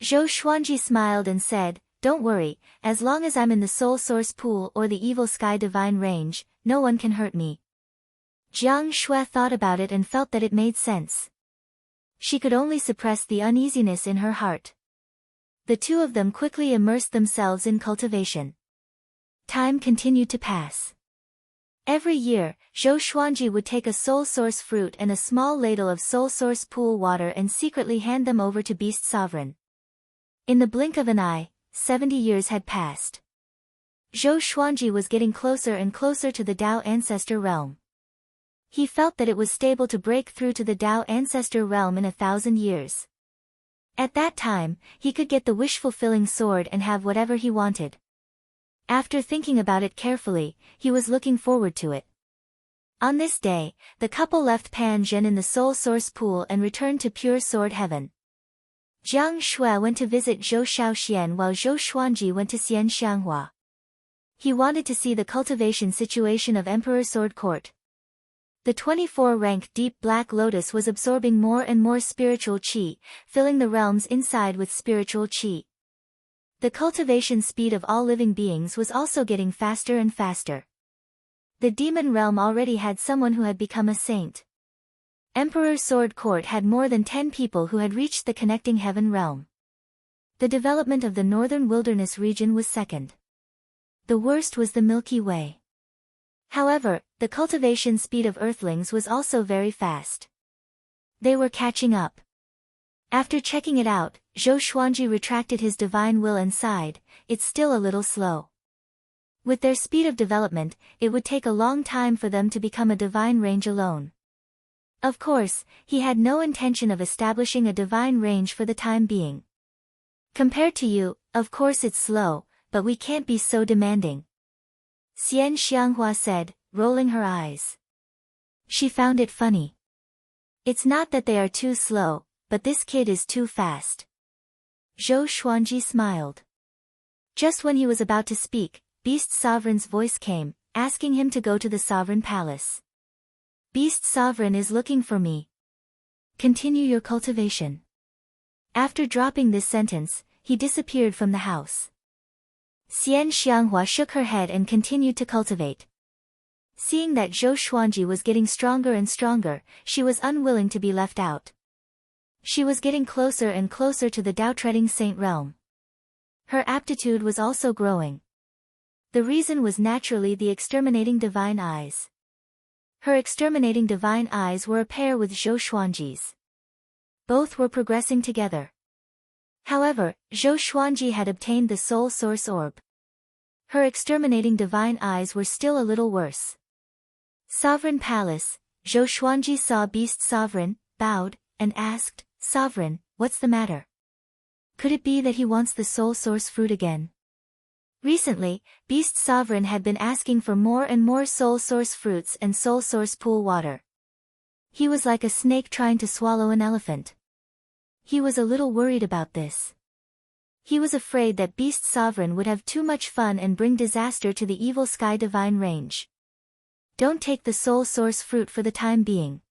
Zhou Xuanji smiled and said, "Don't worry, as long as I'm in the Soul Source pool or the Evil Sky Divine range, no one can hurt me." Jiang Shui thought about it and felt that it made sense. She could only suppress the uneasiness in her heart. The two of them quickly immersed themselves in cultivation. Time continued to pass. Every year, Zhou Xuanji would take a Soul Source fruit and a small ladle of Soul Source pool water and secretly hand them over to Beast Sovereign. In the blink of an eye, 70 years had passed. Zhou Xuanji was getting closer and closer to the Tao Ancestor realm. He felt that it was stable to break through to the Tao Ancestor realm in 1,000 years. At that time, he could get the wish-fulfilling sword and have whatever he wanted. After thinking about it carefully, he was looking forward to it. On this day, the couple left Pan Zhen in the Soul Source pool and returned to pure sword heaven. Jiang Shui went to visit Zhou Shaoxian while Zhou Xuanji went to Xian Xianghua. He wanted to see the cultivation situation of Emperor Sword Court. The 24-rank deep black lotus was absorbing more and more spiritual qi, filling the realms inside with spiritual qi. The cultivation speed of all living beings was also getting faster and faster. The demon realm already had someone who had become a saint. Emperor Sword Court had more than 10 people who had reached the connecting heaven realm. The development of the northern wilderness region was second. The worst was the Milky Way. However, the cultivation speed of Earthlings was also very fast. They were catching up. After checking it out, Zhou Xuanji retracted his divine will and sighed, "It's still a little slow." With their speed of development, it would take a long time for them to become a divine range alone. Of course, he had no intention of establishing a divine range for the time being. "Compared to you, of course it's slow, but we can't be so demanding," Xian Xianghua said, rolling her eyes. She found it funny. "It's not that they are too slow, but this kid is too fast." Zhou Xuanji smiled. Just when he was about to speak, Beast Sovereign's voice came, asking him to go to the Sovereign Palace. "Beast Sovereign is looking for me. Continue your cultivation." After dropping this sentence, he disappeared from the house. Xian Xianghua shook her head and continued to cultivate. Seeing that Zhou Xuanji was getting stronger and stronger, she was unwilling to be left out. She was getting closer and closer to the Tao-treading saint realm. Her aptitude was also growing. The reason was naturally the exterminating divine eyes. Her exterminating divine eyes were a pair with Zhou Xuanji's. Both were progressing together. However, Zhou Xuanji had obtained the soul source orb. Her exterminating divine eyes were still a little worse. Sovereign Palace, Zhou Xuanji saw Beast Sovereign, bowed, and asked, "Sovereign, what's the matter? Could it be that he wants the soul source fruit again?" Recently, Beast Sovereign had been asking for more and more soul source fruits and soul source pool water. He was like a snake trying to swallow an elephant. He was a little worried about this. He was afraid that Beast Sovereign would have too much fun and bring disaster to the evil Sky Divine range. "Don't take the soul source fruit for the time being.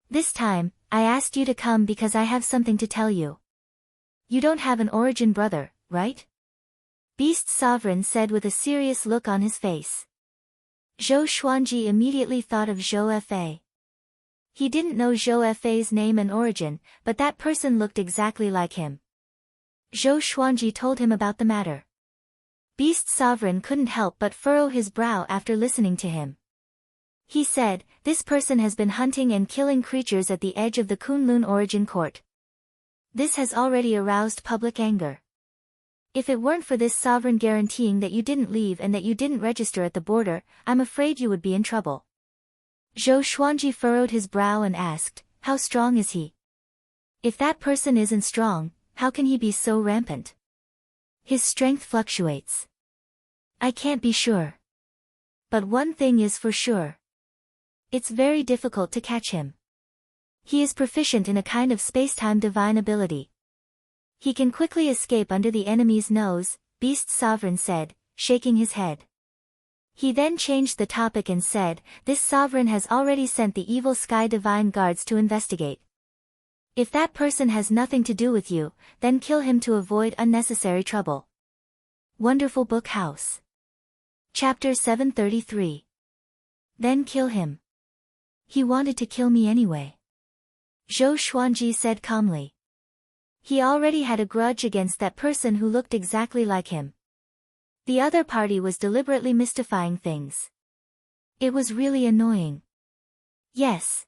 This time, I asked you to come because I have something to tell you. You don't have an origin brother, right?" Beast Sovereign said with a serious look on his face. Zhou Xuanji immediately thought of Zhou Fa. He didn't know Zhou Fa's name and origin, but that person looked exactly like him. Zhou Xuanji told him about the matter. Beast Sovereign couldn't help but furrow his brow after listening to him. He said, "This person has been hunting and killing creatures at the edge of the Kunlun Origin Court. This has already aroused public anger. If it weren't for this sovereign guaranteeing that you didn't leave and that you didn't register at the border, I'm afraid you would be in trouble." Zhou Xuanji furrowed his brow and asked, "How strong is he? If that person isn't strong, how can he be so rampant? His strength fluctuates. I can't be sure. But one thing is for sure. It's very difficult to catch him. He is proficient in a kind of space-time divine ability. He can quickly escape under the enemy's nose," Beast Sovereign said, shaking his head. He then changed the topic and said, "This sovereign has already sent the evil Sky Divine Guards to investigate. If that person has nothing to do with you, then kill him to avoid unnecessary trouble." Wonderful Book House. Chapter 733. Then kill him. He wanted to kill me anyway. Zhou Xuanji said calmly. He already had a grudge against that person who looked exactly like him. The other party was deliberately mystifying things. It was really annoying. "Yes."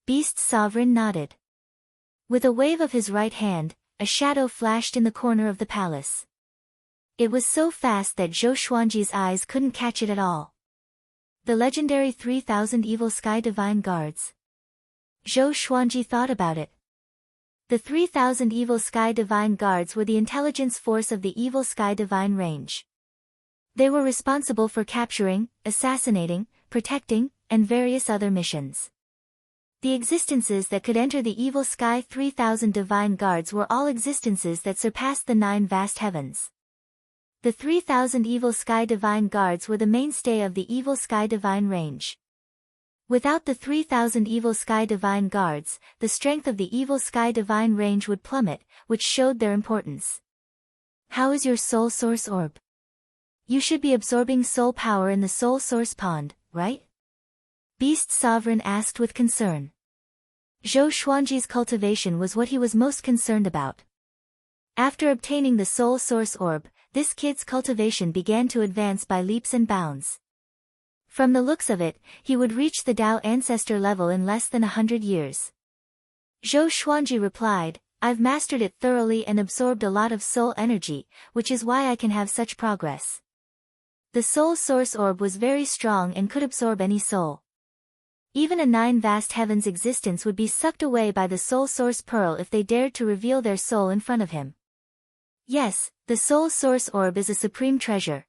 Beast Sovereign nodded. With a wave of his right hand, a shadow flashed in the corner of the palace. It was so fast that Zhou Xuanji's eyes couldn't catch it at all. The legendary 3,000 evil Sky Divine Guards. Zhou Xuanji thought about it. The 3,000 evil Sky Divine Guards were the intelligence force of the evil Sky Divine range. They were responsible for capturing, assassinating, protecting, and various other missions. The existences that could enter the evil Sky 3,000 Divine Guards were all existences that surpassed the 9 vast heavens. The 3,000 evil Sky Divine Guards were the mainstay of the evil Sky Divine range. Without the 3,000 evil Sky Divine Guards, the strength of the evil Sky Divine range would plummet, which showed their importance. "How is your soul source orb? You should be absorbing soul power in the soul source pond, right?" Beast Sovereign asked with concern. Zhou Xuanji's cultivation was what he was most concerned about. After obtaining the soul source orb, this kid's cultivation began to advance by leaps and bounds. From the looks of it, he would reach the Tao ancestor level in less than 100 years. Zhou Xuanji replied, "I've mastered it thoroughly and absorbed a lot of soul energy, which is why I can have such progress." The soul source orb was very strong and could absorb any soul. Even a 9 vast heavens existence would be sucked away by the soul source pearl if they dared to reveal their soul in front of him. Yes, the soul source orb is a supreme treasure.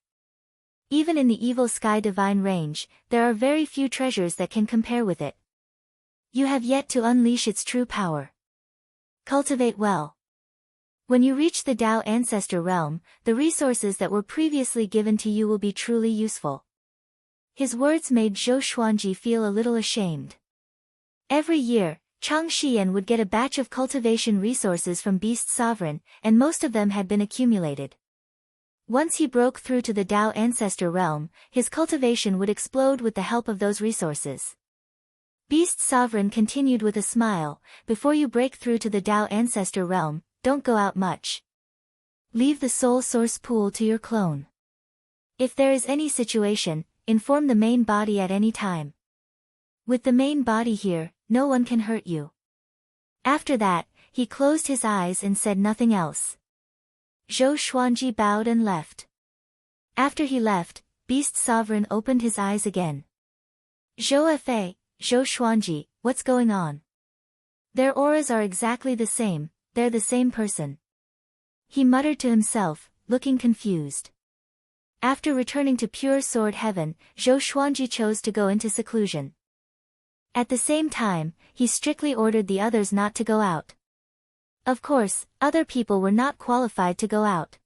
Even in the evil Sky Divine range, there are very few treasures that can compare with it. You have yet to unleash its true power. Cultivate well. When you reach the Tao ancestor realm, the resources that were previously given to you will be truly useful. His words made Zhou Xuanji feel a little ashamed. Every year, Chang Xian would get a batch of cultivation resources from Beast Sovereign, and most of them had been accumulated. Once he broke through to the Tao ancestor realm, his cultivation would explode with the help of those resources. Beast Sovereign continued with a smile, before you break through to the Tao Ancestor realm, don't go out much. Leave the soul source pool to your clone. If there is any situation, inform the main body at any time. With the main body here, no one can hurt you. After that, he closed his eyes and said nothing else. Zhou Xuanji bowed and left. After he left, Beast Sovereign opened his eyes again. Zhou Fa, Zhou Xuanji, what's going on? Their auras are exactly the same, they're the same person. He muttered to himself, looking confused. After returning to pure sword heaven, Zhou Xuanji chose to go into seclusion. At the same time, he strictly ordered the others not to go out. Of course, other people were not qualified to go out.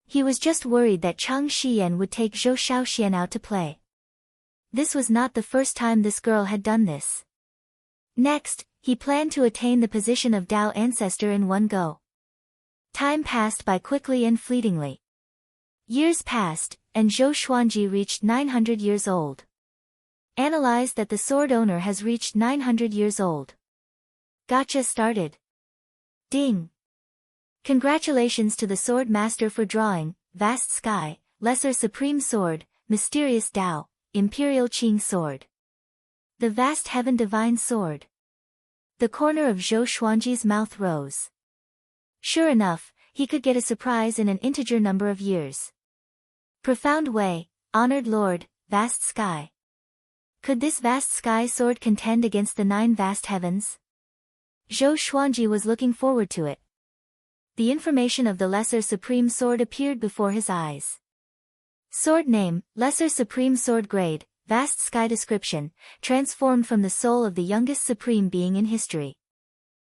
He was just worried that Chang Shiyan would take Zhou Shaoxian out to play. This was not the first time this girl had done this. Next, he planned to attain the position of Tao Ancestor in one go. Time passed by quickly and fleetingly. Years passed, and Zhou Xuanji reached 900 years old. Analyze that the sword owner has reached 900 years old. Gotcha started. Ding. Congratulations to the sword master for drawing, Vast Sky, Lesser Supreme Sword, Mysterious Tao, Imperial Qing Sword. The Vast Heaven Divine Sword. The corner of Zhou Xuanji's mouth rose. Sure enough, he could get a surprise in an integer number of years. Profound Way, Honored Lord, Vast Sky. Could this Vast Sky sword contend against the 9 vast heavens? Zhou Xuanji was looking forward to it. The information of the Lesser Supreme Sword appeared before his eyes. Sword name, Lesser Supreme Sword grade, Vast Sky description, transformed from the soul of the youngest Supreme Being in history.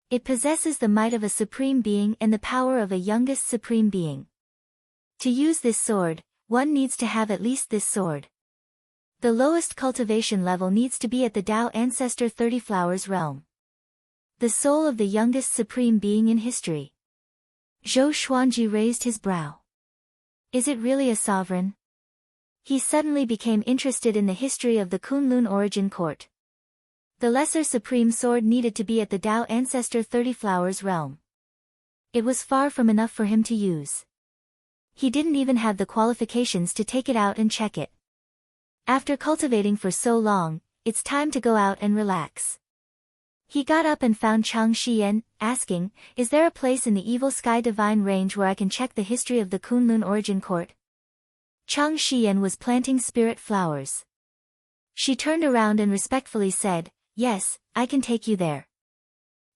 It possesses the might of a Supreme Being and the power of a youngest Supreme Being. To use this sword, one needs to have at least this sword. The lowest cultivation level needs to be at the Tao Ancestor 30 Flowers realm. The soul of the youngest Supreme Being in history. Zhou Xuanji raised his brow. Is it really a sovereign? He suddenly became interested in the history of the Kunlun origin court. The Lesser Supreme Sword needed to be at the Tao Ancestor 30 Flowers realm. It was far from enough for him to use. He didn't even have the qualifications to take it out and check it. After cultivating for so long, it's time to go out and relax. He got up and found Chang Shiyan, asking, is there a place in the Evil Sky Divine Range where I can check the history of the Kunlun origin court? Chang Shiyan was planting spirit flowers. She turned around and respectfully said, yes, I can take you there.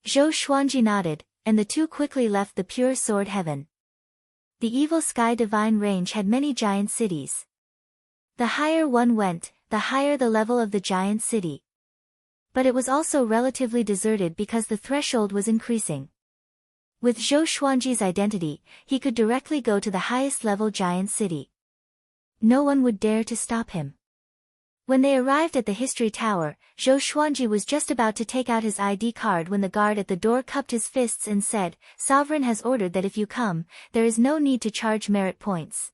Zhou Xuanji nodded, and the two quickly left the pure sword heaven. The Evil Sky Divine Range had many giant cities. The higher one went, the higher the level of the giant city. But it was also relatively deserted because the threshold was increasing. With Zhou Xuanji's identity, he could directly go to the highest level giant city. No one would dare to stop him. When they arrived at the History Tower, Zhou Xuanji was just about to take out his ID card when the guard at the door cupped his fists and said, Sovereign has ordered that if you come, there is no need to charge merit points.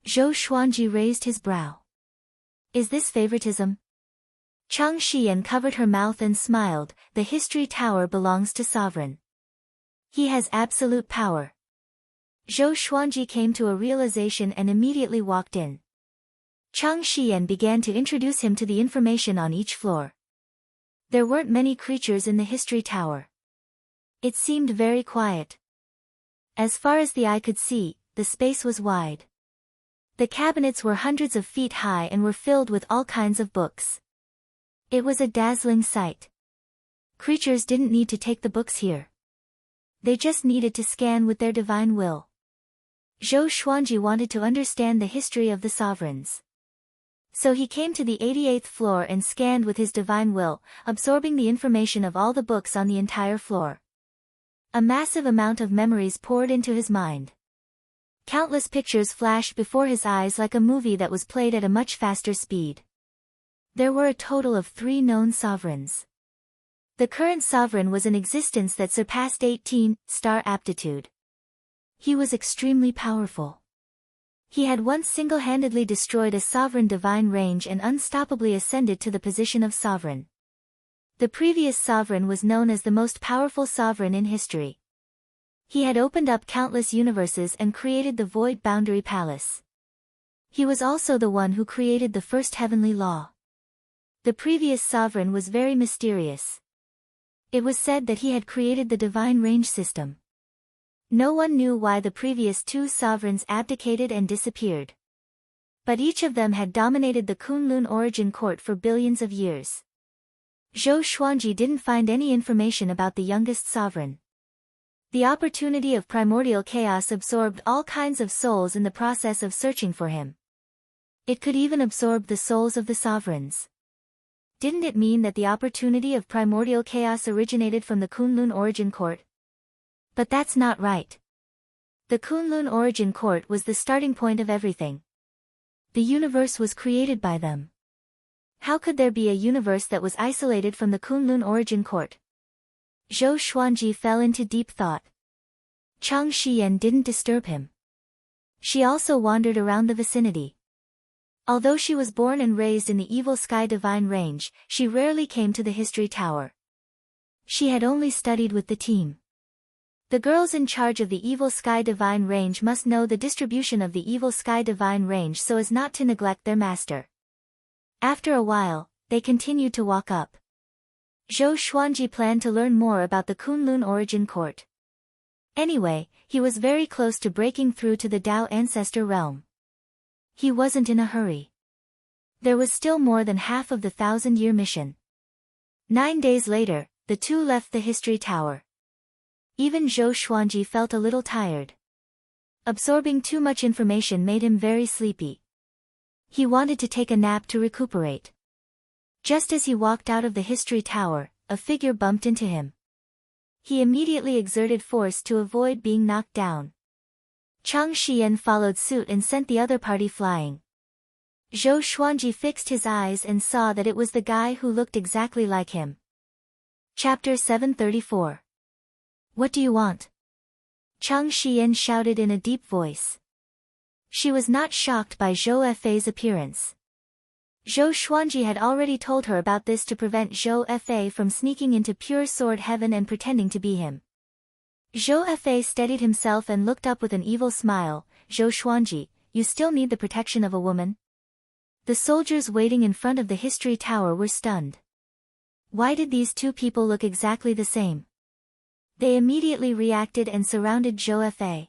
Zhou Xuanji raised his brow. Is this favoritism? Chang Shiyan covered her mouth and smiled, the History Tower belongs to Sovereign. He has absolute power. Zhou Xuanji came to a realization and immediately walked in. Chang Shiyan began to introduce him to the information on each floor. There weren't many creatures in the History Tower. It seemed very quiet. As far as the eye could see, the space was wide. The cabinets were hundreds of feet high and were filled with all kinds of books. It was a dazzling sight. Creatures didn't need to take the books here. They just needed to scan with their divine will. Zhou Xuanji wanted to understand the history of the sovereigns. So he came to the 88th floor and scanned with his divine will, absorbing the information of all the books on the entire floor. A massive amount of memories poured into his mind. Countless pictures flashed before his eyes like a movie that was played at a much faster speed. There were a total of 3 known sovereigns. The current sovereign was an existence that surpassed 18 star aptitude. He was extremely powerful. He had once single-handedly destroyed a sovereign divine range and unstoppably ascended to the position of sovereign. The previous sovereign was known as the most powerful sovereign in history. He had opened up countless universes and created the Void Boundary Palace. He was also the one who created the first heavenly law. The previous sovereign was very mysterious. It was said that he had created the divine range system. No one knew why the previous two sovereigns abdicated and disappeared. But each of them had dominated the Kunlun origin court for billions of years. Zhou Xuanji didn't find any information about the youngest sovereign. The opportunity of primordial chaos absorbed all kinds of souls in the process of searching for him. It could even absorb the souls of the sovereigns. Didn't it mean that the opportunity of primordial chaos originated from the Kunlun origin court? But that's not right. The Kunlun origin court was the starting point of everything. The universe was created by them. How could there be a universe that was isolated from the Kunlun origin court? Zhou Xuanji fell into deep thought. Chang Shiyan didn't disturb him. She also wandered around the vicinity. Although she was born and raised in the Evil Sky Divine Range, she rarely came to the History Tower. She had only studied with the team. The girls in charge of the Evil Sky Divine Range must know the distribution of the Evil Sky Divine Range so as not to neglect their master. After a while, they continued to walk up. Zhou Xuanji planned to learn more about the Kunlun origin court. Anyway, he was very close to breaking through to the Dao Ancestor realm. He wasn't in a hurry. There was still more than half of the 1,000-year mission. 9 days later, the two left the History Tower. Even Zhou Xuanji felt a little tired. Absorbing too much information made him very sleepy. He wanted to take a nap to recuperate. Just as he walked out of the History Tower, a figure bumped into him. He immediately exerted force to avoid being knocked down. Chang Shiyan followed suit and sent the other party flying. Zhou Xuanji fixed his eyes and saw that it was the guy who looked exactly like him. Chapter 734. What do you want? Chang Shiyan shouted in a deep voice. She was not shocked by Zhou Fei's appearance. Zhou Xuanji had already told her about this to prevent Zhou Fei from sneaking into pure sword heaven and pretending to be him. Zhou Fei steadied himself and looked up with an evil smile. Zhou Xuanji, you still need the protection of a woman? The soldiers waiting in front of the History Tower were stunned. Why did these two people look exactly the same? They immediately reacted and surrounded Zhou Fei.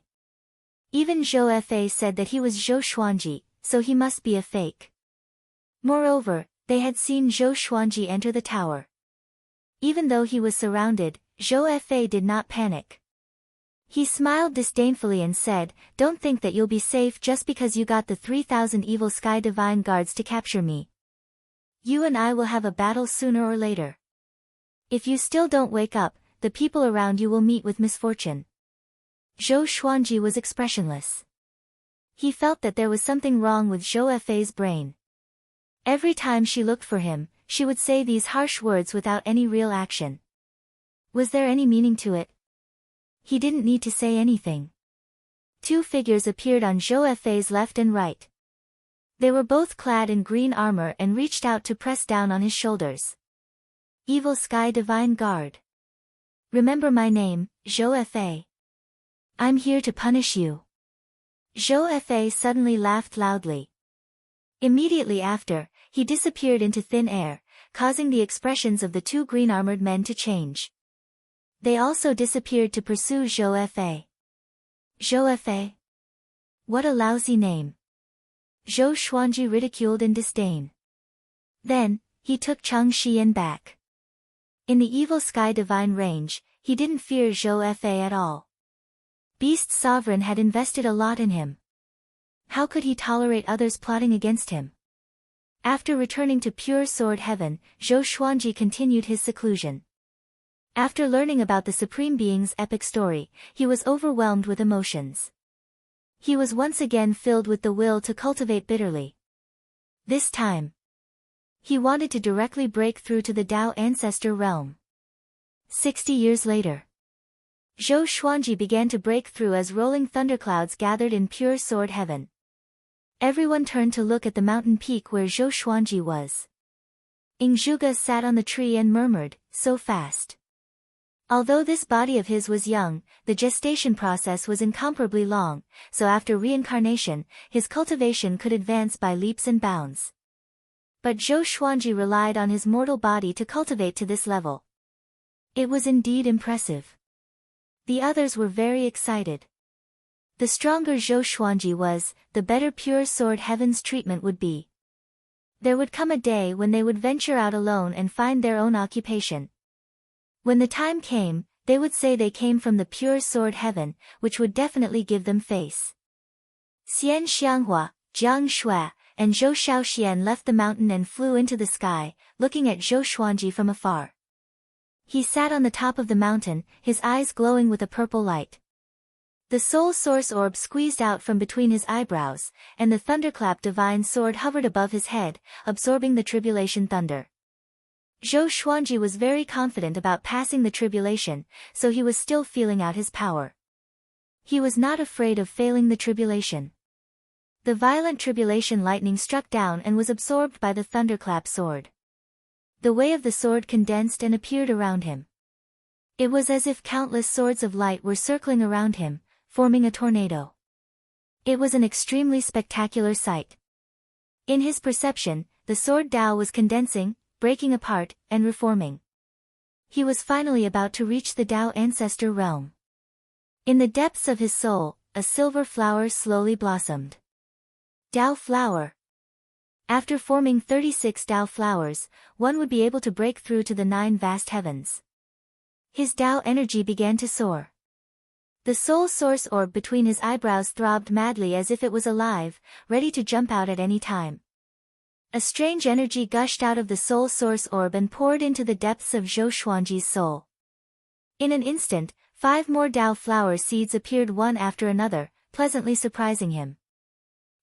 Even Zhou Fei said that he was Zhou Xuanji, so he must be a fake. Moreover, they had seen Zhou Xuanji enter the tower. Even though he was surrounded, Zhou Fei did not panic. He smiled disdainfully and said, don't think that you'll be safe just because you got the 3,000 Evil Sky Divine Guards to capture me. You and I will have a battle sooner or later. If you still don't wake up, the people around you will meet with misfortune. Zhou Xuanji was expressionless. He felt that there was something wrong with Zhou Fei's brain. Every time she looked for him, she would say these harsh words without any real action. Was there any meaning to it? He didn't need to say anything. Two figures appeared on Zhou Fei's left and right. They were both clad in green armor and reached out to press down on his shoulders. Evil Sky Divine Guard. Remember my name, Zhou Fei. I'm here to punish you. Zhou Fei suddenly laughed loudly. Immediately after, he disappeared into thin air, causing the expressions of the two green-armored men to change. They also disappeared to pursue Zhou Fei. Zhou Fei? What a lousy name. Zhou Xuanji ridiculed in disdain. Then, he took Chang Shiyan back. In the Evil Sky Divine Range, he didn't fear Zhou Fei at all. Beast Sovereign had invested a lot in him. How could he tolerate others plotting against him? After returning to pure sword heaven, Zhou Xuanji continued his seclusion. After learning about the Supreme Being's epic story, he was overwhelmed with emotions. He was once again filled with the will to cultivate bitterly. This time, he wanted to directly break through to the Dao Ancestor realm. 60 years later, Zhou Xuanji began to break through as rolling thunderclouds gathered in pure sword heaven. Everyone turned to look at the mountain peak where Zhou Xuanji was. Ingzhuge sat on the tree and murmured, so fast. Although this body of his was young, the gestation process was incomparably long, so after reincarnation, his cultivation could advance by leaps and bounds. But Zhou Xuanji relied on his mortal body to cultivate to this level. It was indeed impressive. The others were very excited. The stronger Zhou Xuanji was, the better pure sword heaven's treatment would be. There would come a day when they would venture out alone and find their own occupation. When the time came, they would say they came from the pure sword heaven, which would definitely give them face. Xian Xianghua, Jiang Shui, and Zhou Shaoxian left the mountain and flew into the sky, looking at Zhou Xuanji from afar. He sat on the top of the mountain, his eyes glowing with a purple light. The soul source orb squeezed out from between his eyebrows, and the thunderclap divine sword hovered above his head, absorbing the tribulation thunder. Zhou Xuanji was very confident about passing the tribulation, so he was still feeling out his power. He was not afraid of failing the tribulation. The violent tribulation lightning struck down and was absorbed by the thunderclap sword. The way of the sword condensed and appeared around him. It was as if countless swords of light were circling around him, forming a tornado. It was an extremely spectacular sight. In his perception, the sword Tao was condensing, breaking apart, and reforming. He was finally about to reach the Tao ancestor realm. In the depths of his soul, a silver flower slowly blossomed. Tao flower. After forming 36 Tao flowers, one would be able to break through to the 9 vast heavens. His Tao energy began to soar. The soul source orb between his eyebrows throbbed madly as if it was alive, ready to jump out at any time. A strange energy gushed out of the soul source orb and poured into the depths of Zhou Xuanji's soul. In an instant, 5 more Tao flower seeds appeared one after another, pleasantly surprising him.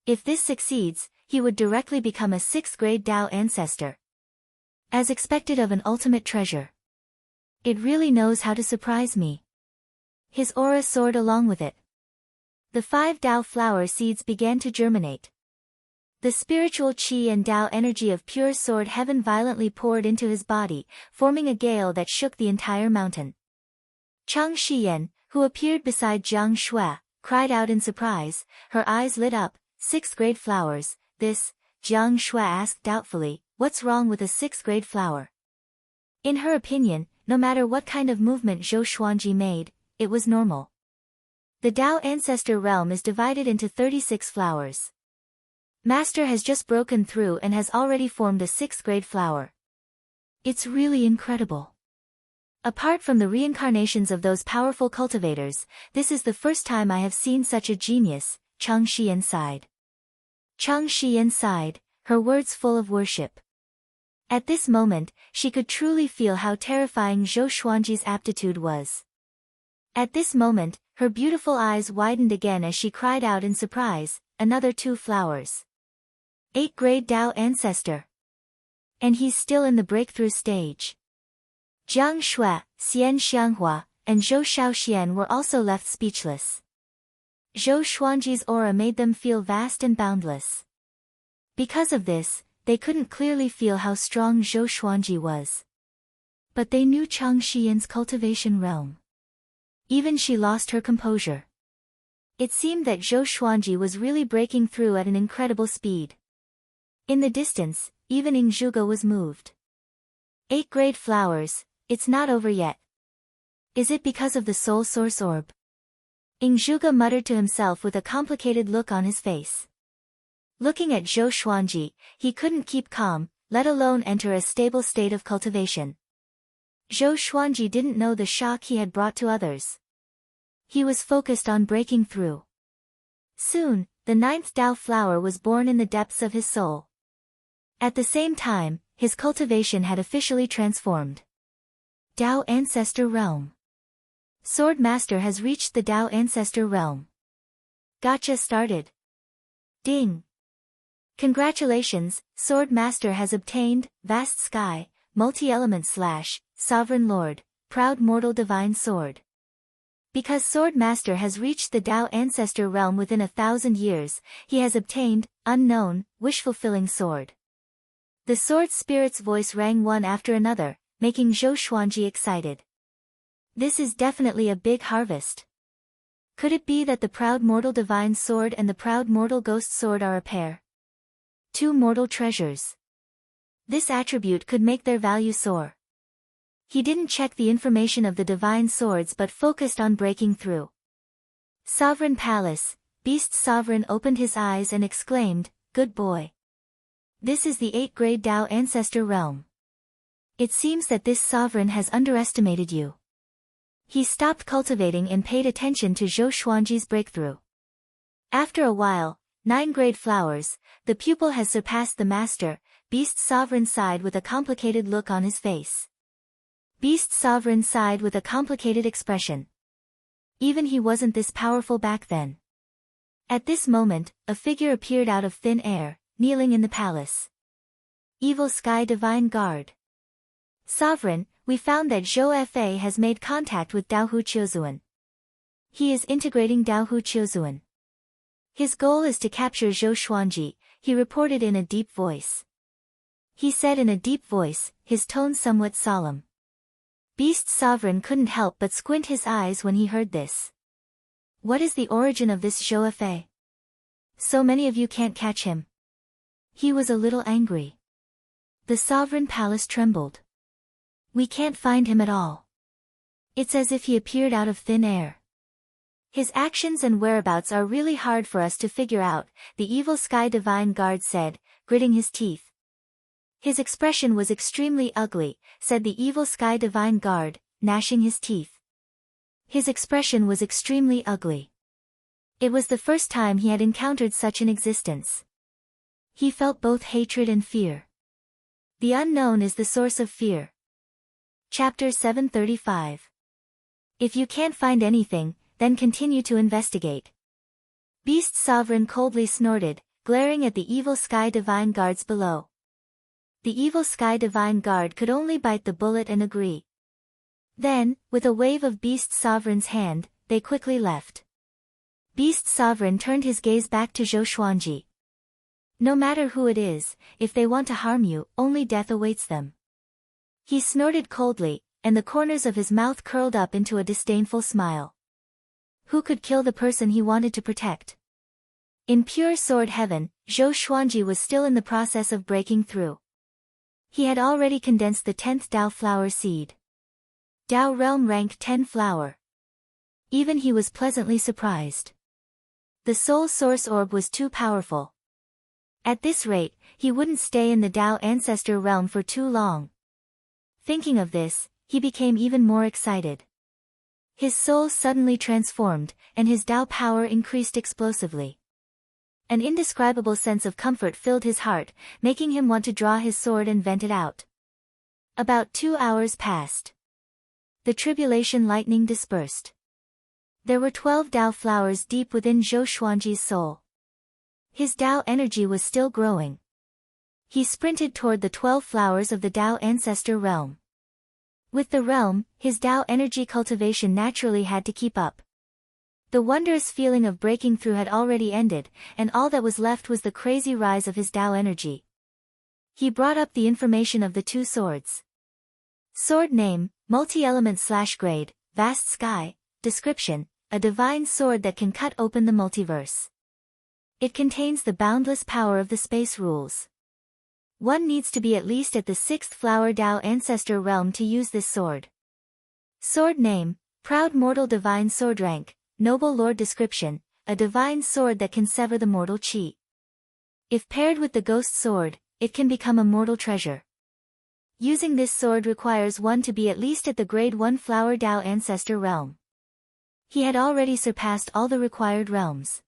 If this succeeds, he would directly become a 6th-grade Tao ancestor. As expected of an ultimate treasure. It really knows how to surprise me. His aura soared along with it. The 5 Tao flower seeds began to germinate. The spiritual qi and Tao energy of pure sword heaven violently poured into his body, forming a gale that shook the entire mountain. Chang Shiyan, who appeared beside Jiang Shui, cried out in surprise, her eyes lit up. 6th-grade flowers, this, Jiang Shui asked doubtfully, what's wrong with a 6th-grade flower? In her opinion, no matter what kind of movement Zhou Xuanji made, it was normal. The Tao ancestor realm is divided into 36 flowers. Master has just broken through and has already formed a 6th-grade flower. It's really incredible. Apart from the reincarnations of those powerful cultivators, this is the first time I have seen such a genius, Chang Shiyan sighed. Chang Shiyan sighed, her words full of worship. At this moment, she could truly feel how terrifying Zhou Xuanji's aptitude was. At this moment, her beautiful eyes widened again as she cried out in surprise, another 2 flowers. 8th-grade Tao ancestor. And he's still in the breakthrough stage. Jiang Shui, Xian Xianghua, and Zhou Shaoxian were also left speechless. Zhou Xuanji's aura made them feel vast and boundless. Because of this, they couldn't clearly feel how strong Zhou Xuanji was. But they knew Chang Shiyan's cultivation realm. Even she lost her composure. It seemed that Zhou Xuanji was really breaking through at an incredible speed. In the distance, even Ingzhuge was moved. 8th-grade flowers, it's not over yet. Is it because of the soul source orb? Ingzhuge muttered to himself with a complicated look on his face. Looking at Zhou Xuanji, he couldn't keep calm, let alone enter a stable state of cultivation. Zhou Xuanji didn't know the shock he had brought to others. He was focused on breaking through. Soon, the 9th Tao flower was born in the depths of his soul. At the same time, his cultivation had officially transformed. Tao Ancestor Realm. Sword Master has reached the Tao Ancestor Realm. Gacha started. Ding. Congratulations, Sword Master has obtained, Vast Sky, Multi-Element / Sovereign Lord, Proud Mortal Divine Sword. Because Sword Master has reached the Tao Ancestor Realm within 1,000 years, he has obtained, Unknown, Wish-Fulfilling Sword. The sword spirit's voice rang one after another, making Zhou Xuanji excited. This is definitely a big harvest. Could it be that the proud mortal divine sword and the proud mortal ghost sword are a pair? Two mortal treasures. This attribute could make their value soar. He didn't check the information of the divine swords but focused on breaking through. Sovereign Palace, Beast Sovereign opened his eyes and exclaimed, "Good boy. This is the 8th grade Dao Ancestor Realm. It seems that this sovereign has underestimated you." He stopped cultivating and paid attention to Zhou Xuanji's breakthrough. After a while, 9 grade flowers, the pupil has surpassed the master, Beast Sovereign sighed with a complicated look on his face. Beast Sovereign sighed with a complicated expression. Even he wasn't this powerful back then. At this moment, a figure appeared out of thin air, kneeling in the palace. Evil Sky Divine Guard. Sovereign, we found that Zhou Fa has made contact with Daohu Qiuzuan. He is integrating Daohu Qiuzuan. His goal is to capture Zhou Xuanji, he reported in a deep voice. He said in a deep voice, his tone somewhat solemn. Beast Sovereign couldn't help but squint his eyes when he heard this. What is the origin of this Zhou Fa? So many of you can't catch him. He was a little angry. The Sovereign Palace trembled. We can't find him at all. It's as if he appeared out of thin air. His actions and whereabouts are really hard for us to figure out, the Evil Sky Divine Guard said, gritting his teeth. His expression was extremely ugly, said the Evil Sky Divine Guard, gnashing his teeth. His expression was extremely ugly. It was the first time he had encountered such an existence. He felt both hatred and fear. The unknown is the source of fear. Chapter 735. If you can't find anything, then continue to investigate. Beast Sovereign coldly snorted, glaring at the Evil Sky Divine Guards below. The Evil Sky Divine Guard could only bite the bullet and agree. Then, with a wave of Beast Sovereign's hand, they quickly left. Beast Sovereign turned his gaze back to Zhou Xuanji. No matter who it is, if they want to harm you, only death awaits them. He snorted coldly, and the corners of his mouth curled up into a disdainful smile. Who could kill the person he wanted to protect? In pure sword heaven, Zhou Xuanji was still in the process of breaking through. He had already condensed the 10th Dao flower seed. Dao Realm rank 10 flower. Even he was pleasantly surprised. The Soul Source Orb was too powerful. At this rate, he wouldn't stay in the Dao Ancestor Realm for too long. Thinking of this, he became even more excited. His soul suddenly transformed, and his Dao power increased explosively. An indescribable sense of comfort filled his heart, making him want to draw his sword and vent it out. About 2 hours passed. The tribulation lightning dispersed. There were 12 Dao flowers deep within Zhou Xuanji's soul. His Dao energy was still growing. He sprinted toward the 12 flowers of the Dao Ancestor Realm. With the realm, his Dao energy cultivation naturally had to keep up. The wondrous feeling of breaking through had already ended, and all that was left was the crazy rise of his Dao energy. He brought up the information of the 2 swords. Sword name, multi-element/grade, vast sky, description, a divine sword that can cut open the multiverse. It contains the boundless power of the space rules. One needs to be at least at the 6th flower Dao Ancestor Realm to use this sword. Sword name, proud mortal divine sword rank, noble lord description, a divine sword that can sever the mortal chi. If paired with the ghost sword, it can become a mortal treasure. Using this sword requires one to be at least at the grade 1 flower Dao Ancestor Realm. He had already surpassed all the required realms.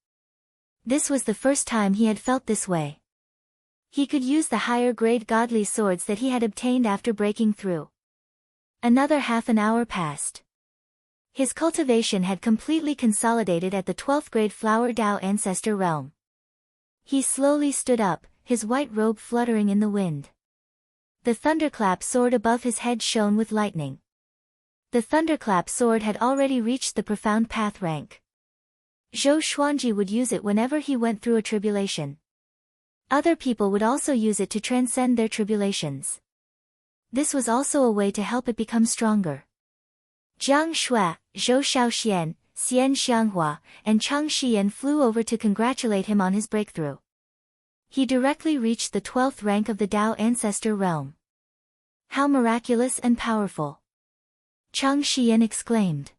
This was the first time he had felt this way. He could use the higher grade godly swords that he had obtained after breaking through. Another half an hour passed. His cultivation had completely consolidated at the 12th grade flower Dao Ancestor Realm. He slowly stood up, his white robe fluttering in the wind. The thunderclap sword above his head shone with lightning. The thunderclap sword had already reached the profound path rank. Zhou Xuanji would use it whenever he went through a tribulation. Other people would also use it to transcend their tribulations. This was also a way to help it become stronger. Jiang Shui, Zhou Shaoxian, Xian Xianghua, and Chang Shiyan flew over to congratulate him on his breakthrough. He directly reached the 12th rank of the Tao Ancestor realm. How miraculous and powerful! Chang Shiyan exclaimed.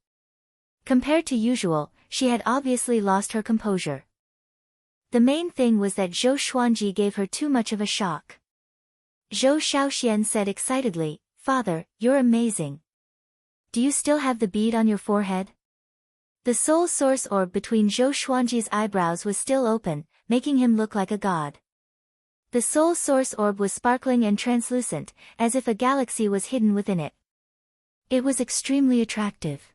Compared to usual, she had obviously lost her composure. The main thing was that Zhou Xuanji gave her too much of a shock. Zhou Shaoxian said excitedly, "Father, you're amazing. Do you still have the bead on your forehead?" The soul source orb between Zhou Xuanji's eyebrows was still open, making him look like a god. The soul source orb was sparkling and translucent, as if a galaxy was hidden within it. It was extremely attractive.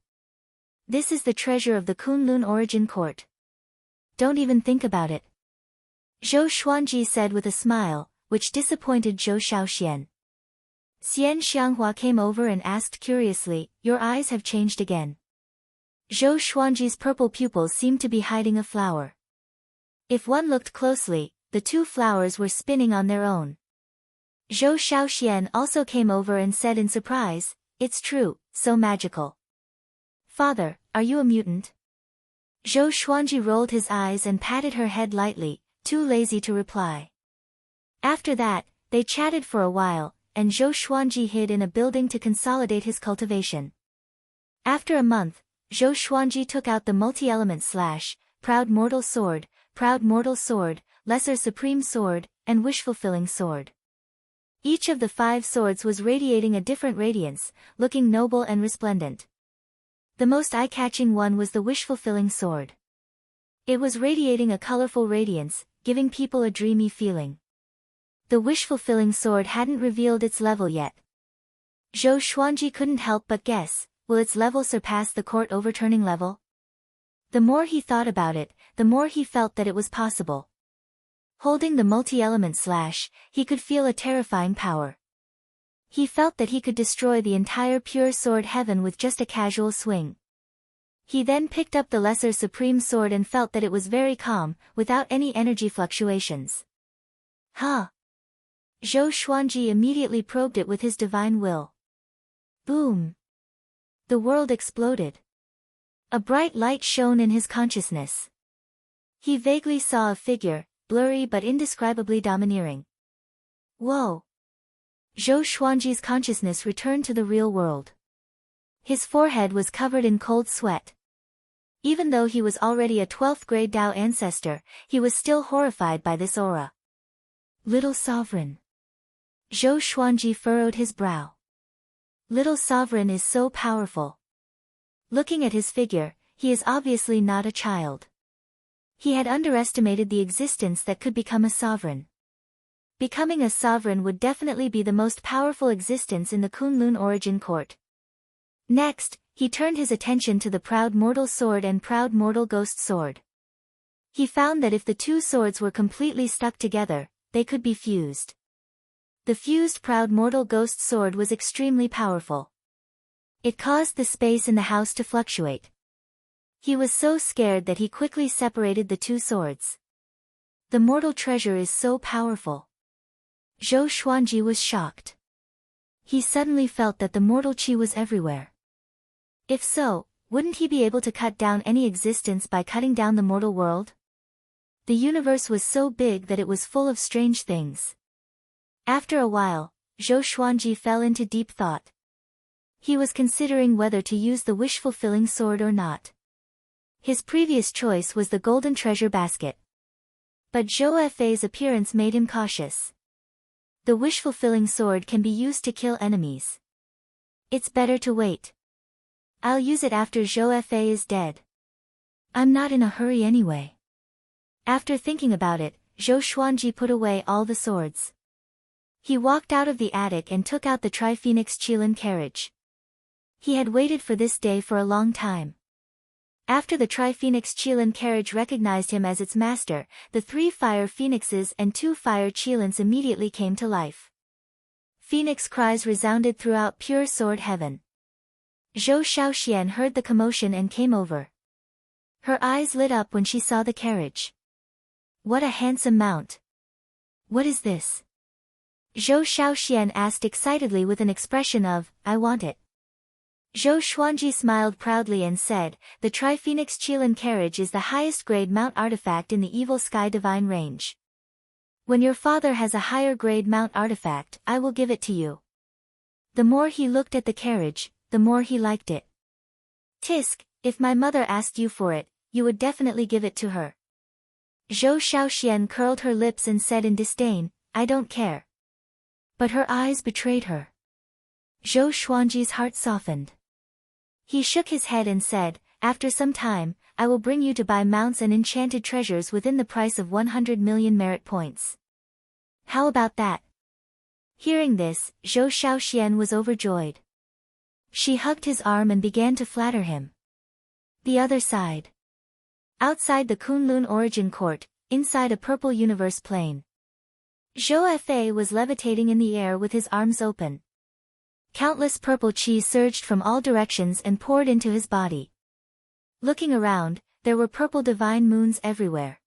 This is the treasure of the Kunlun Origin Court. Don't even think about it. Zhou Xuanji said with a smile, which disappointed Zhou Shaoxian. Xian Xianghua came over and asked curiously, "Your eyes have changed again." Zhou Xuanji's purple pupils seemed to be hiding a flower. If one looked closely, the two flowers were spinning on their own. Zhou Shaoxian also came over and said in surprise, "It's true, so magical." "Father, are you a mutant?" Zhou Xuanji rolled his eyes and patted her head lightly, too lazy to reply. After that, they chatted for a while, and Zhou Xuanji hid in a building to consolidate his cultivation. After a month, Zhou Xuanji took out the multi-element slash, Proud Mortal Sword, Lesser Supreme Sword, and Wish-Fulfilling Sword. Each of the 5 swords was radiating a different radiance, looking noble and resplendent. The most eye-catching one was the Wish-Fulfilling Sword. It was radiating a colorful radiance, giving people a dreamy feeling. The Wish-Fulfilling Sword hadn't revealed its level yet. Zhou Xuanji couldn't help but guess, will its level surpass the court overturning level? The more he thought about it, the more he felt that it was possible. Holding the multi-element slash, he could feel a terrifying power. He felt that he could destroy the entire pure sword heaven with just a casual swing. He then picked up the lesser supreme sword and felt that it was very calm, without any energy fluctuations. Huh? Zhou Xuanji immediately probed it with his divine will. Boom! The world exploded. A bright light shone in his consciousness. He vaguely saw a figure, blurry but indescribably domineering. Whoa! Zhou Xuanji's consciousness returned to the real world. His forehead was covered in cold sweat. Even though he was already a 12th grade Tao ancestor, he was still horrified by this aura. Little Sovereign. Zhou Xuanji furrowed his brow. Little Sovereign is so powerful. Looking at his figure, he is obviously not a child. He had underestimated the existence that could become a sovereign. Becoming a sovereign would definitely be the most powerful existence in the Kunlun Origin Court. Next, he turned his attention to the Proud Mortal Sword and Proud Mortal Ghost Sword. He found that if the two swords were completely stuck together, they could be fused. The fused Proud Mortal Ghost Sword was extremely powerful. It caused the space in the house to fluctuate. He was so scared that he quickly separated the two swords. The mortal treasure is so powerful. Zhou Xuanji was shocked. He suddenly felt that the mortal chi was everywhere. If so, wouldn't he be able to cut down any existence by cutting down the mortal world? The universe was so big that it was full of strange things. After a while, Zhou Xuanji fell into deep thought. He was considering whether to use the wish-fulfilling sword or not. His previous choice was the golden treasure basket. But Zhou Fei's appearance made him cautious. The wish-fulfilling sword can be used to kill enemies. It's better to wait. I'll use it after Zhou Fei is dead. I'm not in a hurry anyway. After thinking about it, Zhou Xuanji put away all the swords. He walked out of the attic and took out the Tri-Phoenix Qilin carriage. He had waited for this day for a long time. After the Tri-Phoenix Qilin carriage recognized him as its master, the 3 fire phoenixes and 2 fire Qilins immediately came to life. Phoenix cries resounded throughout pure sword heaven. Zhou Shaoxian heard the commotion and came over. Her eyes lit up when she saw the carriage. What a handsome mount! What is this? Zhou Shaoxian asked excitedly with an expression of, I want it. Zhou Xuanji smiled proudly and said, the Tri-Phoenix Qilin carriage is the highest grade mount artifact in the Evil Sky Divine range. When your father has a higher grade mount artifact, I will give it to you. The more he looked at the carriage, the more he liked it. Tisk, if my mother asked you for it, you would definitely give it to her. Zhou Shaoxian curled her lips and said in disdain, I don't care. But her eyes betrayed her. Zhou Xuanji's heart softened. He shook his head and said, after some time, I will bring you to buy mounts and enchanted treasures within the price of 100 million merit points. How about that? Hearing this, Zhou Shaoxian was overjoyed. She hugged his arm and began to flatter him. The other side. Outside the Kunlun Origin Court, inside a purple universe plane. Zhou Fa was levitating in the air with his arms open. Countless purple chi surged from all directions and poured into his body. Looking around, there were purple divine moons everywhere.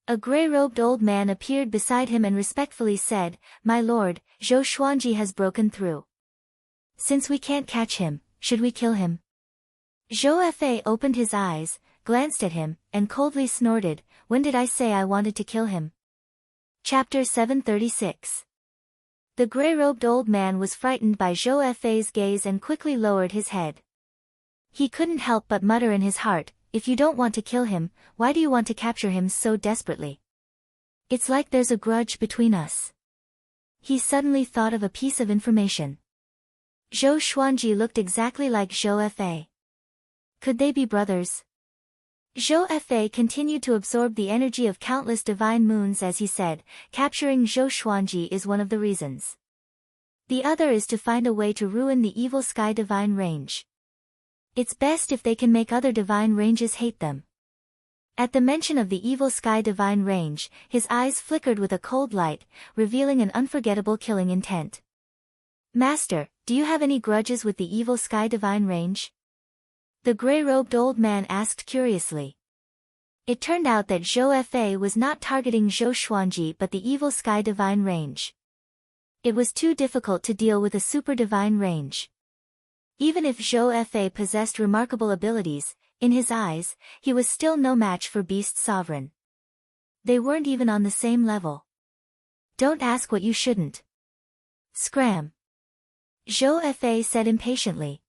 A gray-robed old man appeared beside him and respectfully said, My lord, Zhou Xuanji has broken through. Since we can't catch him, should we kill him? Zhou Fa opened his eyes, glanced at him, and coldly snorted, When did I say I wanted to kill him? Chapter 736. The gray-robed old man was frightened by Zhou Fa's gaze and quickly lowered his head. He couldn't help but mutter in his heart, If you don't want to kill him, why do you want to capture him so desperately? It's like there's a grudge between us. He suddenly thought of a piece of information. Zhou Xuanji looked exactly like Zhou Fa. Could they be brothers? Zhou Fa continued to absorb the energy of countless divine moons as he said, capturing Zhou Xuanji is one of the reasons. The other is to find a way to ruin the Evil Sky Divine range. It's best if they can make other divine ranges hate them. At the mention of the Evil Sky Divine range, his eyes flickered with a cold light, revealing an unforgettable killing intent. Master, do you have any grudges with the Evil Sky Divine range? The gray-robed old man asked curiously. It turned out that Zhou Fa was not targeting Zhou Xuanji but the Evil Sky Divine range. It was too difficult to deal with a super divine range. Even if Zhou Fa possessed remarkable abilities, in his eyes, he was still no match for Beast Sovereign. They weren't even on the same level. Don't ask what you shouldn't. Scram. Zhou Fa said impatiently.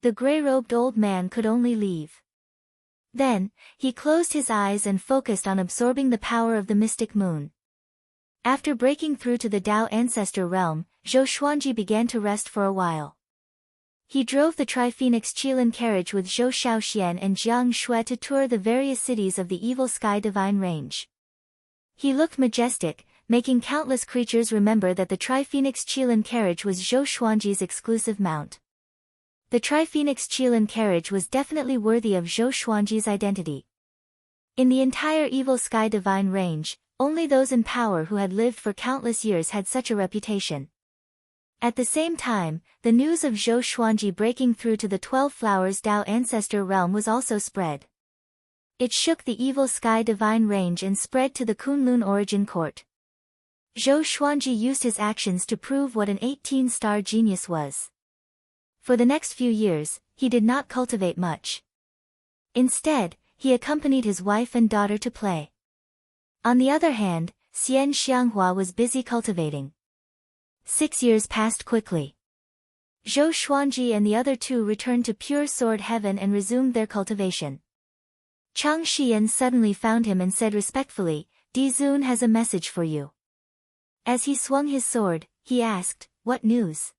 The gray-robed old man could only leave. Then, he closed his eyes and focused on absorbing the power of the mystic moon. After breaking through to the Dao Ancestor realm, Zhou Xuanji began to rest for a while. He drove the Tri-Phoenix Qilin carriage with Zhou Shaoxian and Jiang Shui to tour the various cities of the Evil Sky Divine range. He looked majestic, making countless creatures remember that the Tri-Phoenix Qilin carriage was Zhou Xuanji's exclusive mount. The Tri-Phoenix Qilin carriage was definitely worthy of Zhou Xuanji's identity. In the entire Evil Sky Divine range, only those in power who had lived for countless years had such a reputation. At the same time, the news of Zhou Xuanji breaking through to the 12 Flowers Dao Ancestor realm was also spread. It shook the Evil Sky Divine range and spread to the Kunlun Origin Court. Zhou Xuanji used his actions to prove what an 18-star genius was. For the next few years, he did not cultivate much. Instead, he accompanied his wife and daughter to play. On the other hand, Xian Xianghua was busy cultivating. 6 years passed quickly. Zhou Xuanji and the other two returned to pure sword heaven and resumed their cultivation. Chang Shiyan suddenly found him and said respectfully, Di Zun has a message for you. As he swung his sword, he asked, What news?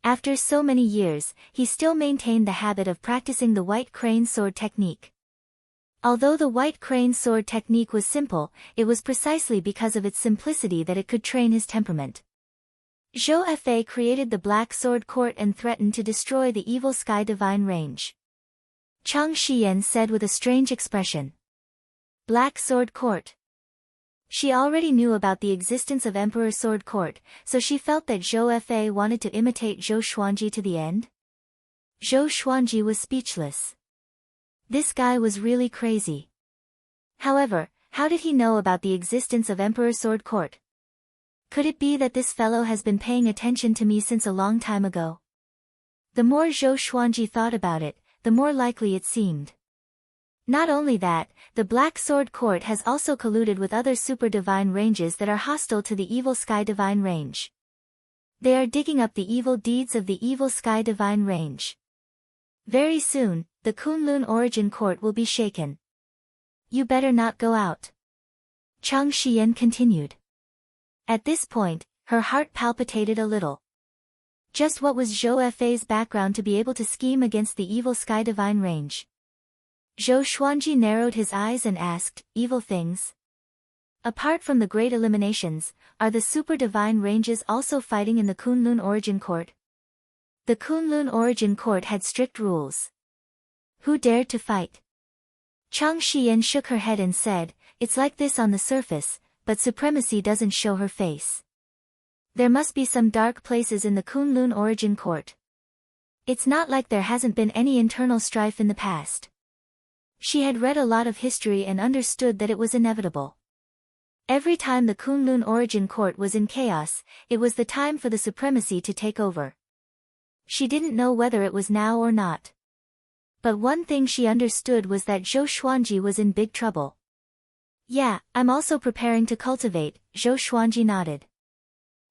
After so many years, he still maintained the habit of practicing the White Crane Sword technique. Although the White Crane Sword technique was simple, it was precisely because of its simplicity that it could train his temperament. Zhou Fa created the Black Sword Court and threatened to destroy the Evil Sky Divine range. Chang Shiyan said with a strange expression. Black Sword Court. She already knew about the existence of Emperor Sword Court, so she felt that Zhou Fa wanted to imitate Zhou Xuanji to the end. Zhou Xuanji was speechless. This guy was really crazy. However, How did he know about the existence of Emperor Sword Court? Could it be that this fellow has been paying attention to me since a long time ago? The more Zhou Xuanji thought about it, the more likely it seemed. Not only that, the Black Sword Court has also colluded with other super divine ranges that are hostile to the Evil Sky Divine Range. They are digging up the evil deeds of the Evil Sky Divine Range. Very soon, the Kunlun Origin Court will be shaken. You better not go out. Chang Shiyan continued. At this point, her heart palpitated a little. Just what was Zhou Fei's background to be able to scheme against the Evil Sky Divine Range? Zhou Xuanji narrowed his eyes and asked, evil things? Apart from the great eliminations, are the super divine ranges also fighting in the Kunlun Origin Court? The Kunlun Origin Court had strict rules. Who dared to fight? Chang Shiyan shook her head and said, it's like this on the surface, but supremacy doesn't show her face. There must be some dark places in the Kunlun Origin Court. It's not like there hasn't been any internal strife in the past. She had read a lot of history and understood that it was inevitable. Every time the Kunlun Origin Court was in chaos, it was the time for the supremacy to take over. She didn't know whether it was now or not. But one thing she understood was that Zhou Xuanji was in big trouble. Yeah, I'm also preparing to cultivate, Zhou Xuanji nodded.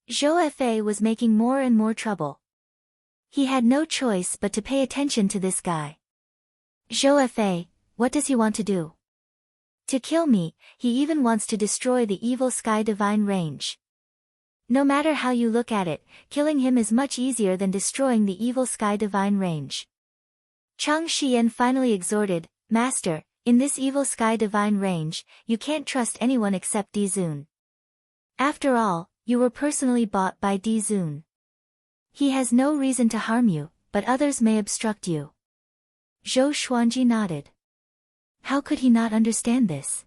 Zhou Fei was making more and more trouble. He had no choice but to pay attention to this guy. Zhou Fei, what does he want to do? To kill me, he even wants to destroy the Evil Sky Divine Range. No matter how you look at it, killing him is much easier than destroying the Evil Sky Divine Range. Chang Shiyan finally exhorted, Master, in this Evil Sky Divine Range, you can't trust anyone except Di Zun. After all, you were personally bought by Di Zun. He has no reason to harm you, but others may obstruct you. Zhou Xuanji nodded. How could he not understand this?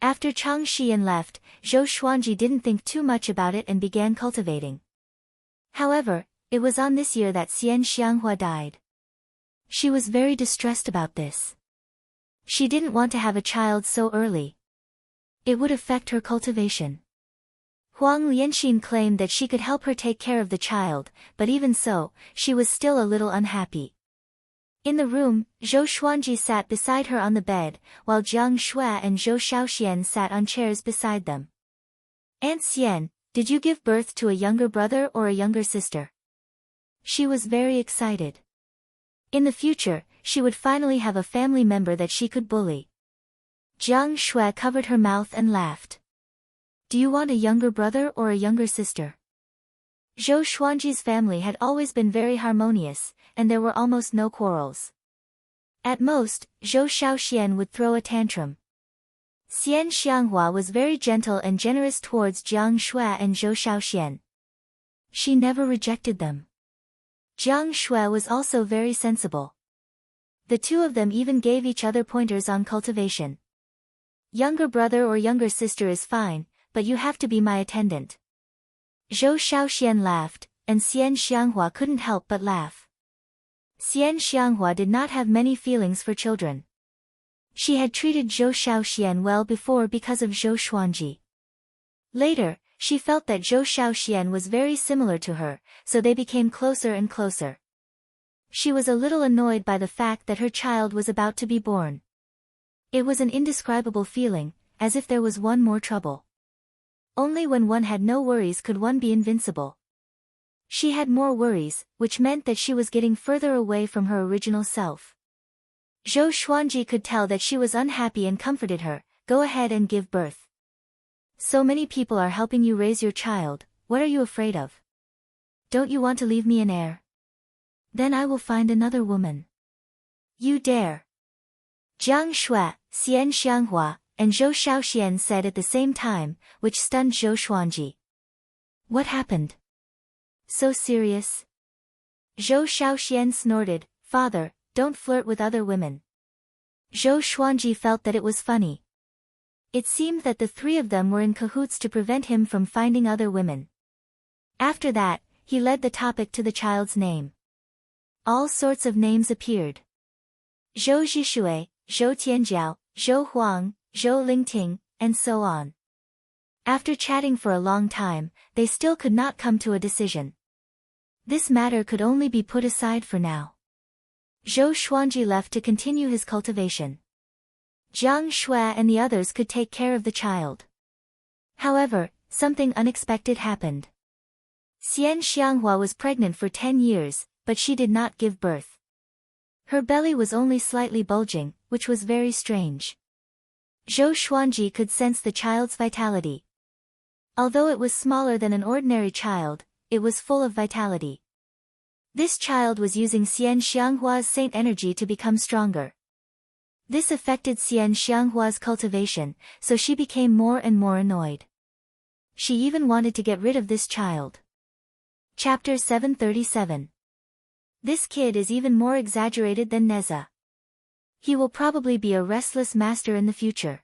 After Chang Shiyan left, Zhou Xuanji didn't think too much about it and began cultivating. However, it was on this year that Xian Xianghua died. She was very distressed about this. She didn't want to have a child so early. It would affect her cultivation. Huang Lianxin claimed that she could help her take care of the child, but even so, she was still a little unhappy. In the room, Zhou Xuanji sat beside her on the bed, while Jiang Shui and Zhou Shaoxian sat on chairs beside them. Aunt Xian, did you give birth to a younger brother or a younger sister? She was very excited. In the future, she would finally have a family member that she could bully. Jiang Shui covered her mouth and laughed. Do you want a younger brother or a younger sister? Zhou Xuanji's family had always been very harmonious, and there were almost no quarrels. At most, Zhou Shaoxian would throw a tantrum. Xian Xianghua was very gentle and generous towards Jiang Shui and Zhou Shaoxian. She never rejected them. Jiang Shui was also very sensible. The two of them even gave each other pointers on cultivation. Younger brother or younger sister is fine, but you have to be my attendant. Zhou Shaoxian laughed, and Xian Xianghua couldn't help but laugh. Xian Xianghua did not have many feelings for children. She had treated Zhou Shaoxian well before because of Zhou Xuanji. Later, she felt that Zhou Shaoxian was very similar to her, so they became closer and closer. She was a little annoyed by the fact that her child was about to be born. It was an indescribable feeling, as if there was one more trouble. Only when one had no worries could one be invincible. She had more worries, which meant that she was getting further away from her original self. Zhou Xuanji could tell that she was unhappy and comforted her, go ahead and give birth. So many people are helping you raise your child, what are you afraid of? Don't you want to leave me an heir? Then I will find another woman. You dare. Jiang Shui, Xian Xianghua, and Zhou Shaoxian said at the same time, which stunned Zhou Xuanji. What happened? So serious? Zhou Shaoxian snorted, Father, don't flirt with other women. Zhou Xuanji felt that it was funny. It seemed that the three of them were in cahoots to prevent him from finding other women. After that, he led the topic to the child's name. All sorts of names appeared. Zhou Zhishui, Zhou Tianjiao, Zhou Huang, Zhou Lingting, and so on. After chatting for a long time, they still could not come to a decision. This matter could only be put aside for now. Zhou Xuanji left to continue his cultivation. Jiang Shui and the others could take care of the child. However, something unexpected happened. Xian Xianghua was pregnant for 10 years, but she did not give birth. Her belly was only slightly bulging, which was very strange. Zhou Xuanji could sense the child's vitality. Although it was smaller than an ordinary child, it was full of vitality. This child was using Xian Xianghua's saint energy to become stronger. This affected Xian Xianghua's cultivation, so she became more and more annoyed. She even wanted to get rid of this child. Chapter 737. This kid is even more exaggerated than Neza. He will probably be a restless master in the future.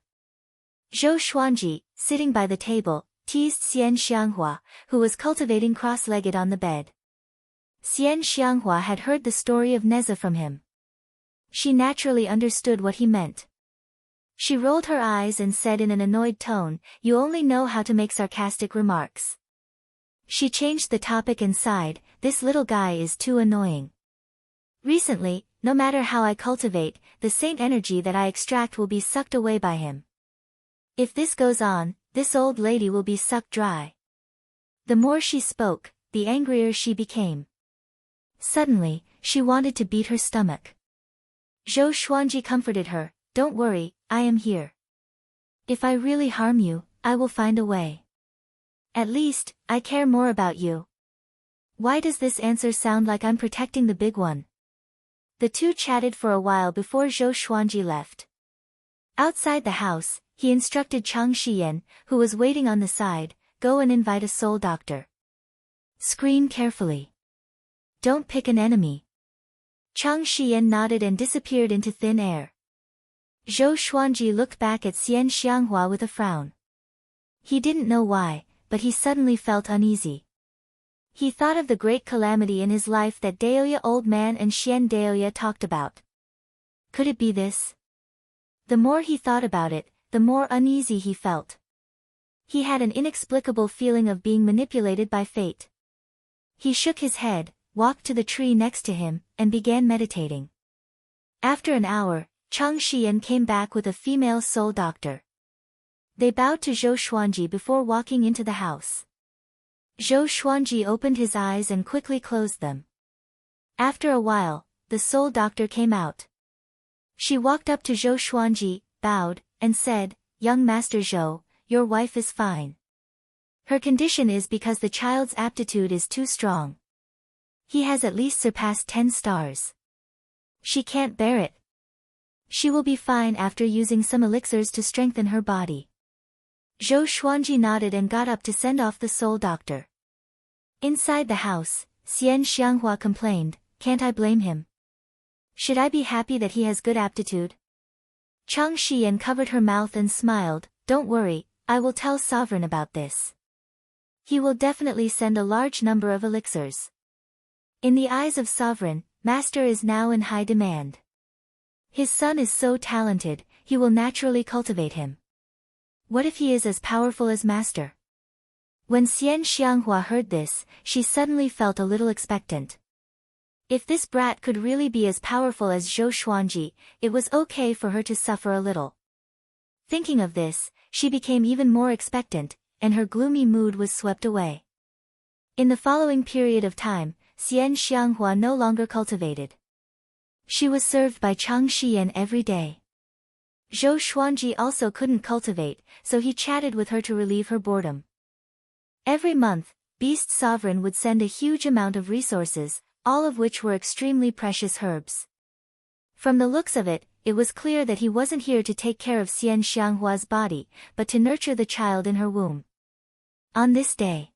Zhou Xuanji, sitting by the table, teased Xian Xianghua, who was cultivating cross-legged on the bed. Xian Xianghua had heard the story of Neza from him. She naturally understood what he meant. She rolled her eyes and said in an annoyed tone, "You only know how to make sarcastic remarks." She changed the topic and sighed, "This little guy is too annoying. Recently, no matter how I cultivate, the saint energy that I extract will be sucked away by him. If this goes on, this old lady will be sucked dry." The more she spoke, the angrier she became. Suddenly, she wanted to beat her stomach. Zhou Xuanji comforted her, "Don't worry, I am here. If I really harm you, I will find a way. At least, I care more about you." Why does this answer sound like I'm protecting the big one? The two chatted for a while before Zhou Xuanji left. Outside the house, he instructed Chang Shiyan, who was waiting on the side, "Go and invite a soul doctor. Screen carefully. Don't pick an enemy." Chang Shiyan nodded and disappeared into thin air. Zhou Xuanji looked back at Xian Xianghua with a frown. He didn't know why, but he suddenly felt uneasy. He thought of the great calamity in his life that Daoya old man and Xian Daoya talked about. Could it be this? The more he thought about it, the more uneasy he felt. He had an inexplicable feeling of being manipulated by fate. He shook his head, walked to the tree next to him, and began meditating. After an hour, Chang Shiyan came back with a female soul doctor. They bowed to Zhou Xuanji before walking into the house. Zhou Xuanji opened his eyes and quickly closed them. After a while, the soul doctor came out. She walked up to Zhou Xuanji, bowed, and said, "Young Master Zhou, your wife is fine. Her condition is because the child's aptitude is too strong. He has at least surpassed 10 stars. She can't bear it. She will be fine after using some elixirs to strengthen her body." Zhou Xuanji nodded and got up to send off the soul doctor. Inside the house, Xian Xianghua complained, "Can't I blame him? Should I be happy that he has good aptitude?" Chang Shiyan covered her mouth and smiled, "Don't worry, I will tell Sovereign about this. He will definitely send a large number of elixirs. In the eyes of Sovereign, Master is now in high demand. His son is so talented, he will naturally cultivate him. What if he is as powerful as Master?" When Xian Xianghua heard this, she suddenly felt a little expectant. If this brat could really be as powerful as Zhou Xuanji, it was okay for her to suffer a little. Thinking of this, she became even more expectant, and her gloomy mood was swept away. In the following period of time, Xian Xianghua no longer cultivated. She was served by Chang Shiyan every day. Zhou Xuanji also couldn't cultivate, so he chatted with her to relieve her boredom. Every month, Beast Sovereign would send a huge amount of resources, all of which were extremely precious herbs. From the looks of it, it was clear that he wasn't here to take care of Xian Xianghua's body, but to nurture the child in her womb. On this day,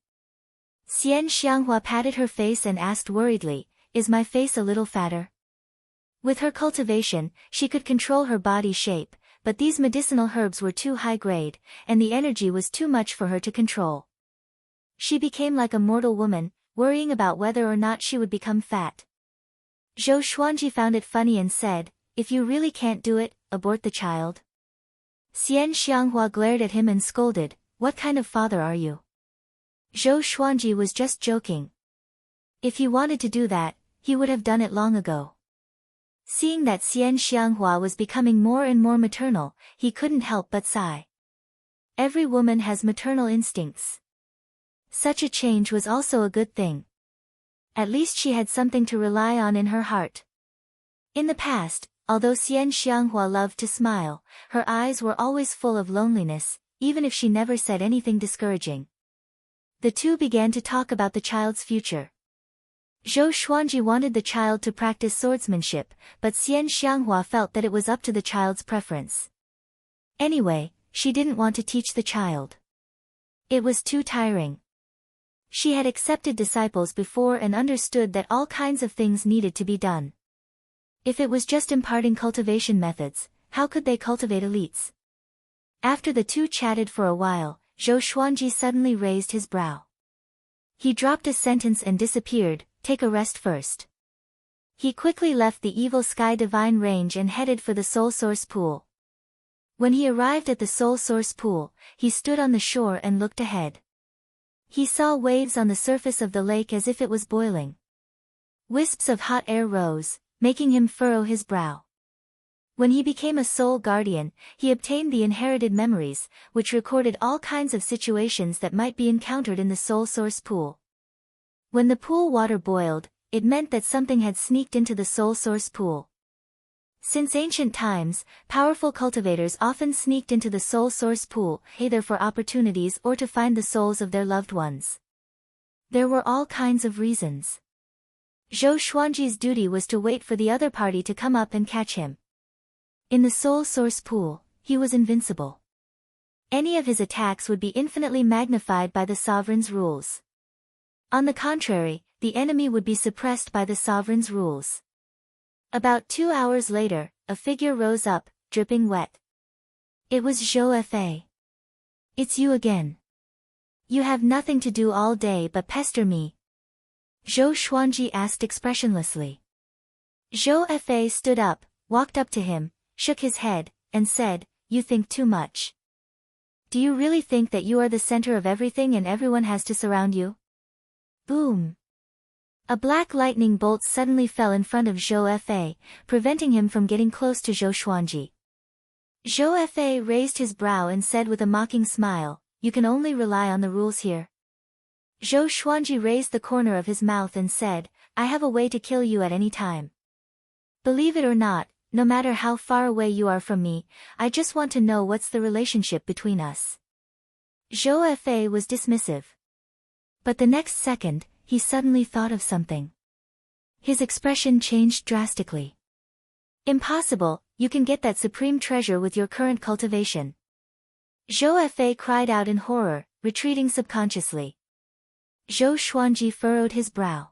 Xian Xianghua patted her face and asked worriedly, "Is my face a little fatter?" With her cultivation, she could control her body shape, but these medicinal herbs were too high grade, and the energy was too much for her to control. She became like a mortal woman, worrying about whether or not she would become fat. Zhou Xuanji found it funny and said, "If you really can't do it, abort the child." Xian Xianghua glared at him and scolded, "What kind of father are you?" Zhou Xuanji was just joking. If he wanted to do that, he would have done it long ago. Seeing that Xian Xianghua was becoming more and more maternal, he couldn't help but sigh. Every woman has maternal instincts. Such a change was also a good thing. At least she had something to rely on in her heart. In the past, although Xian Xianghua loved to smile, her eyes were always full of loneliness, even if she never said anything discouraging. The two began to talk about the child's future. Zhou Xuanji wanted the child to practice swordsmanship, but Xian Xianghua felt that it was up to the child's preference. Anyway, she didn't want to teach the child. It was too tiring. She had accepted disciples before and understood that all kinds of things needed to be done. If it was just imparting cultivation methods, how could they cultivate elites? After the two chatted for a while, Zhou Xuanji suddenly raised his brow. He dropped a sentence and disappeared, "Take a rest first." He quickly left the evil sky divine range and headed for the soul source pool. When he arrived at the soul source pool, he stood on the shore and looked ahead. He saw waves on the surface of the lake as if it was boiling. Wisps of hot air rose, making him furrow his brow. When he became a soul guardian, he obtained the inherited memories, which recorded all kinds of situations that might be encountered in the soul source pool. When the pool water boiled, it meant that something had sneaked into the soul source pool. Since ancient times, powerful cultivators often sneaked into the soul source pool, either for opportunities or to find the souls of their loved ones. There were all kinds of reasons. Zhou Xuanji's duty was to wait for the other party to come up and catch him. In the soul source pool, he was invincible. Any of his attacks would be infinitely magnified by the sovereign's rules. On the contrary, the enemy would be suppressed by the sovereign's rules. About 2 hours later, a figure rose up, dripping wet. It was Zhou Fa. "It's you again. You have nothing to do all day but pester me?" Zhou Xuanji asked expressionlessly. Zhou Fa stood up, walked up to him, shook his head, and said, "You think too much. Do you really think that you are the center of everything and everyone has to surround you?" Boom! A black lightning bolt suddenly fell in front of Zhou Fa, preventing him from getting close to Zhou Xuanji. Zhou Fa raised his brow and said with a mocking smile, "You can only rely on the rules here." Zhou Xuanji raised the corner of his mouth and said, "I have a way to kill you at any time. Believe it or not, no matter how far away you are from me, I just want to know what's the relationship between us." Zhou Fa was dismissive. But the next second, he suddenly thought of something. His expression changed drastically. "Impossible, you can get that supreme treasure with your current cultivation." Zhou Fa cried out in horror, retreating subconsciously. Zhou Xuanji furrowed his brow.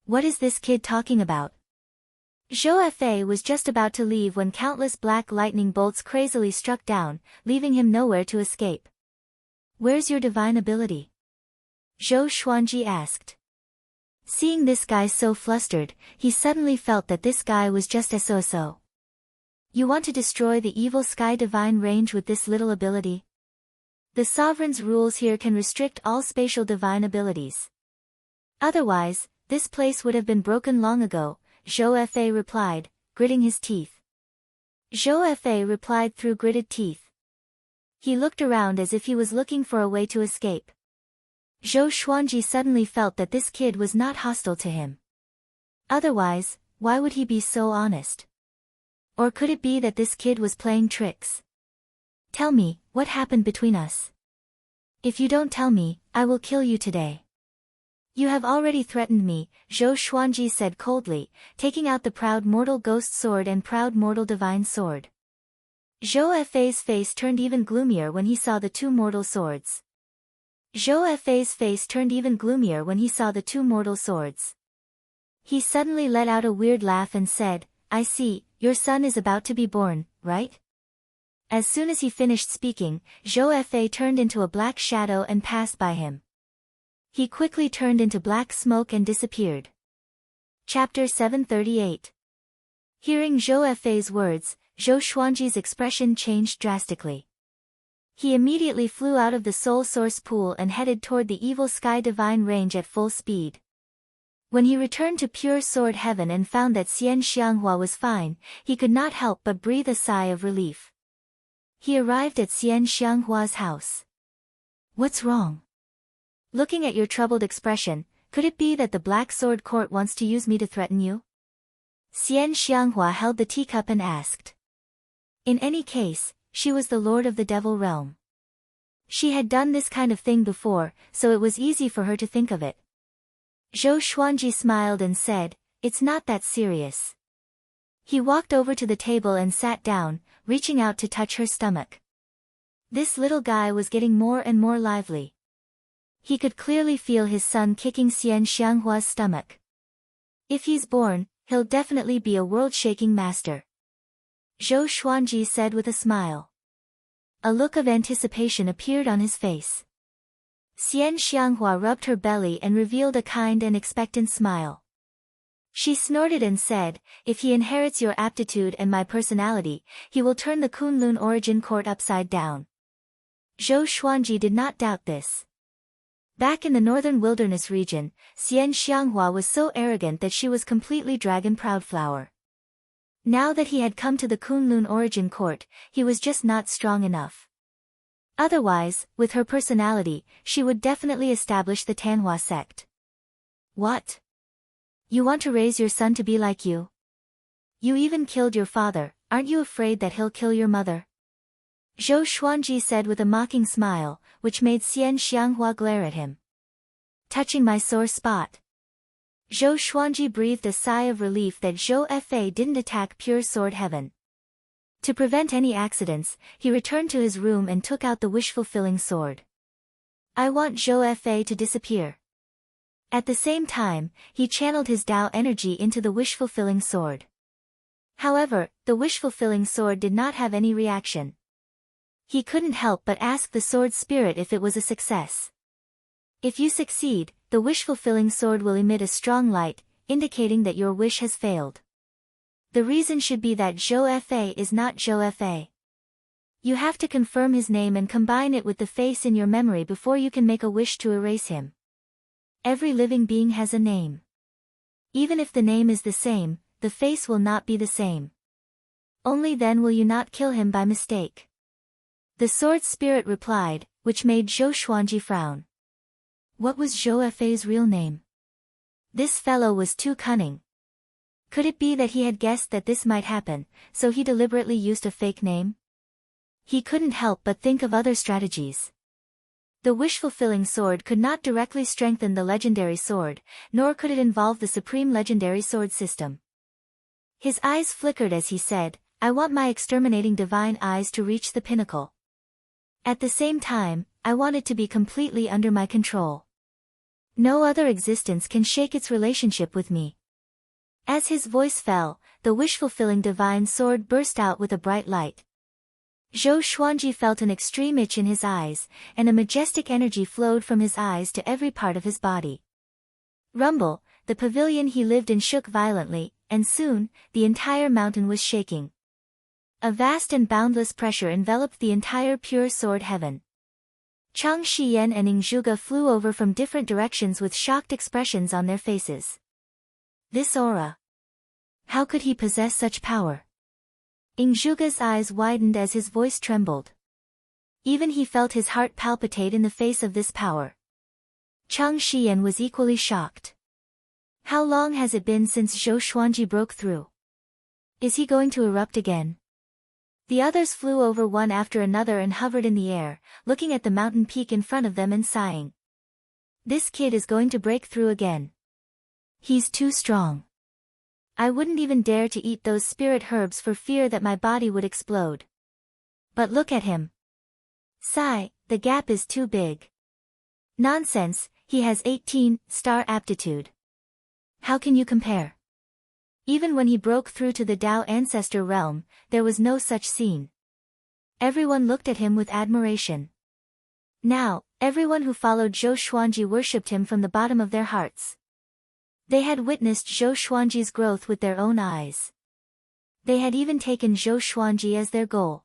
What is this kid talking about? Zhou Fa was just about to leave when countless black lightning bolts crazily struck down, leaving him nowhere to escape. "Where's your divine ability?" Zhou Xuanji asked. Seeing this guy so flustered, he suddenly felt that this guy was just so. "You want to destroy the evil sky divine range with this little ability? The sovereign's rules here can restrict all spatial divine abilities. Otherwise, this place would have been broken long ago," Zhou Fa replied, gritting his teeth. Zhou Fa replied through gritted teeth. He looked around as if he was looking for a way to escape. Zhou Xuanji suddenly felt that this kid was not hostile to him. Otherwise, why would he be so honest? Or could it be that this kid was playing tricks? "Tell me, what happened between us? If you don't tell me, I will kill you today." "You have already threatened me," Zhou Xuanji said coldly, taking out the proud mortal ghost sword and proud mortal divine sword. Zhou Fa's face turned even gloomier when he saw the two mortal swords. Zhou Fa's face turned even gloomier when he saw the two mortal swords. He suddenly let out a weird laugh and said, "I see, your son is about to be born, right?" As soon as he finished speaking, Zhou Fa turned into a black shadow and passed by him. He quickly turned into black smoke and disappeared. Chapter 738. Hearing Zhou Fa's words, Zhou Xuanji's expression changed drastically. He immediately flew out of the soul source pool and headed toward the evil sky divine range at full speed. When he returned to pure sword heaven and found that Xian Xianghua was fine, he could not help but breathe a sigh of relief. He arrived at Xian Xianghua's house. "What's wrong? Looking at your troubled expression, could it be that the Black Sword Court wants to use me to threaten you?" Xian Xianghua held the teacup and asked. In any case, she was the lord of the Devil Realm. She had done this kind of thing before, so it was easy for her to think of it. Zhou Xuanji smiled and said, "It's not that serious." He walked over to the table and sat down, reaching out to touch her stomach. This little guy was getting more and more lively. He could clearly feel his son kicking Xian Xianghua's stomach. If he's born, he'll definitely be a world-shaking master. Zhou Xuanji said with a smile. A look of anticipation appeared on his face. Xian Xianghua rubbed her belly and revealed a kind and expectant smile. She snorted and said, "If he inherits your aptitude and my personality, he will turn the Kunlun origin court upside down." Zhou Xuanji did not doubt this. Back in the northern wilderness region, Xian Xianghua was so arrogant that she was completely dragon proudflower. Now that he had come to the Kunlun origin court, he was just not strong enough. Otherwise, with her personality, she would definitely establish the Tanhua sect. "What? You want to raise your son to be like you? You even killed your father, aren't you afraid that he'll kill your mother?" Zhou Xuanji said with a mocking smile, which made Xian Xianghua glare at him. "Touching my sore spot." Zhou Xuanji breathed a sigh of relief that Zhou Fa didn't attack pure sword heaven. To prevent any accidents, he returned to his room and took out the wish-fulfilling sword. "I want Zhou Fa to disappear." At the same time, he channeled his Tao energy into the wish-fulfilling sword. However, the wish-fulfilling sword did not have any reaction. He couldn't help but ask the sword spirit if it was a success. "If you succeed, the wish-fulfilling sword will emit a strong light, indicating that your wish has failed. The reason should be that Zhou Fa is not Zhou Fa. You have to confirm his name and combine it with the face in your memory before you can make a wish to erase him. Every living being has a name. Even if the name is the same, the face will not be the same. Only then will you not kill him by mistake." The sword spirit replied, which made Zhou Xuanji frown. What was Zhou Fa's real name? This fellow was too cunning. Could it be that he had guessed that this might happen, so he deliberately used a fake name? He couldn't help but think of other strategies. The wish-fulfilling sword could not directly strengthen the legendary sword, nor could it involve the supreme legendary sword system. His eyes flickered as he said, "I want my exterminating divine eyes to reach the pinnacle. At the same time, I want it to be completely under my control. No other existence can shake its relationship with me." As his voice fell, the wish-fulfilling divine sword burst out with a bright light. Zhou Xuanji felt an extreme itch in his eyes, and a majestic energy flowed from his eyes to every part of his body. Rumble, the pavilion he lived in shook violently, and soon, the entire mountain was shaking. A vast and boundless pressure enveloped the entire pure sword heaven. Chang Shiyan and Ingzhuge flew over from different directions with shocked expressions on their faces. This aura. How could he possess such power? Ingzhuge's eyes widened as his voice trembled. Even he felt his heart palpitate in the face of this power. Chang Shiyan was equally shocked. How long has it been since Zhou Xuanji broke through? Is he going to erupt again? The others flew over one after another and hovered in the air, looking at the mountain peak in front of them and sighing. This kid is going to break through again. He's too strong. I wouldn't even dare to eat those spirit herbs for fear that my body would explode. But look at him. Sigh, the gap is too big. Nonsense, he has 18 star aptitude. How can you compare? Even when he broke through to the Tao ancestor realm, there was no such scene. Everyone looked at him with admiration. Now, everyone who followed Zhou Xuanji worshipped him from the bottom of their hearts. They had witnessed Zhou Xuanji's growth with their own eyes. They had even taken Zhou Xuanji as their goal.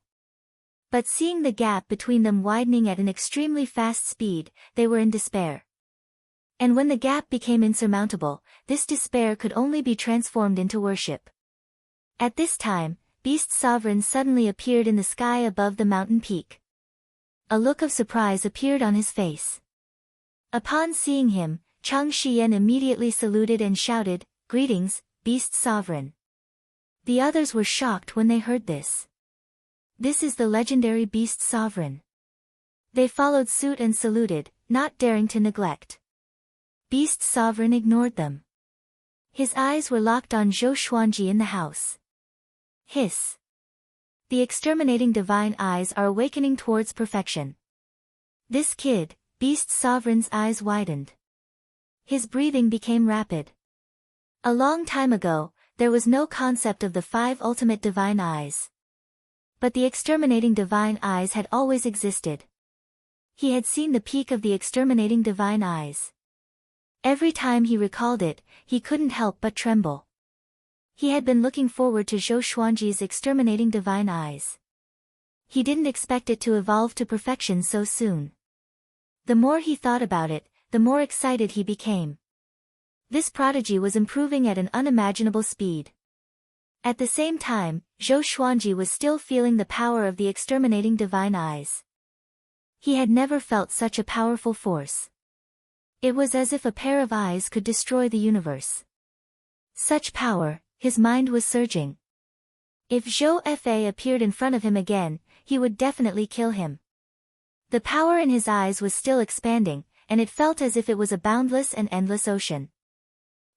But seeing the gap between them widening at an extremely fast speed, they were in despair. And when the gap became insurmountable, this despair could only be transformed into worship. At this time, Beast Sovereign suddenly appeared in the sky above the mountain peak. A look of surprise appeared on his face. Upon seeing him, Chang Shiyan immediately saluted and shouted, "Greetings, Beast Sovereign." The others were shocked when they heard this. This is the legendary Beast Sovereign. They followed suit and saluted, not daring to neglect. Beast Sovereign ignored them. His eyes were locked on Zhou Xuanji in the house. Hiss. The exterminating divine eyes are awakening towards perfection. This kid, Beast Sovereign's eyes widened. His breathing became rapid. A long time ago, there was no concept of the 5 ultimate divine eyes. But the exterminating divine eyes had always existed. He had seen the peak of the exterminating divine eyes. Every time he recalled it, he couldn't help but tremble. He had been looking forward to Zhou Xuanji's exterminating divine eyes. He didn't expect it to evolve to perfection so soon. The more he thought about it, the more excited he became. This prodigy was improving at an unimaginable speed. At the same time, Zhou Xuanji was still feeling the power of the exterminating divine eyes. He had never felt such a powerful force. It was as if a pair of eyes could destroy the universe. Such power, his mind was surging. If Zhou Fa appeared in front of him again, he would definitely kill him. The power in his eyes was still expanding, and it felt as if it was a boundless and endless ocean.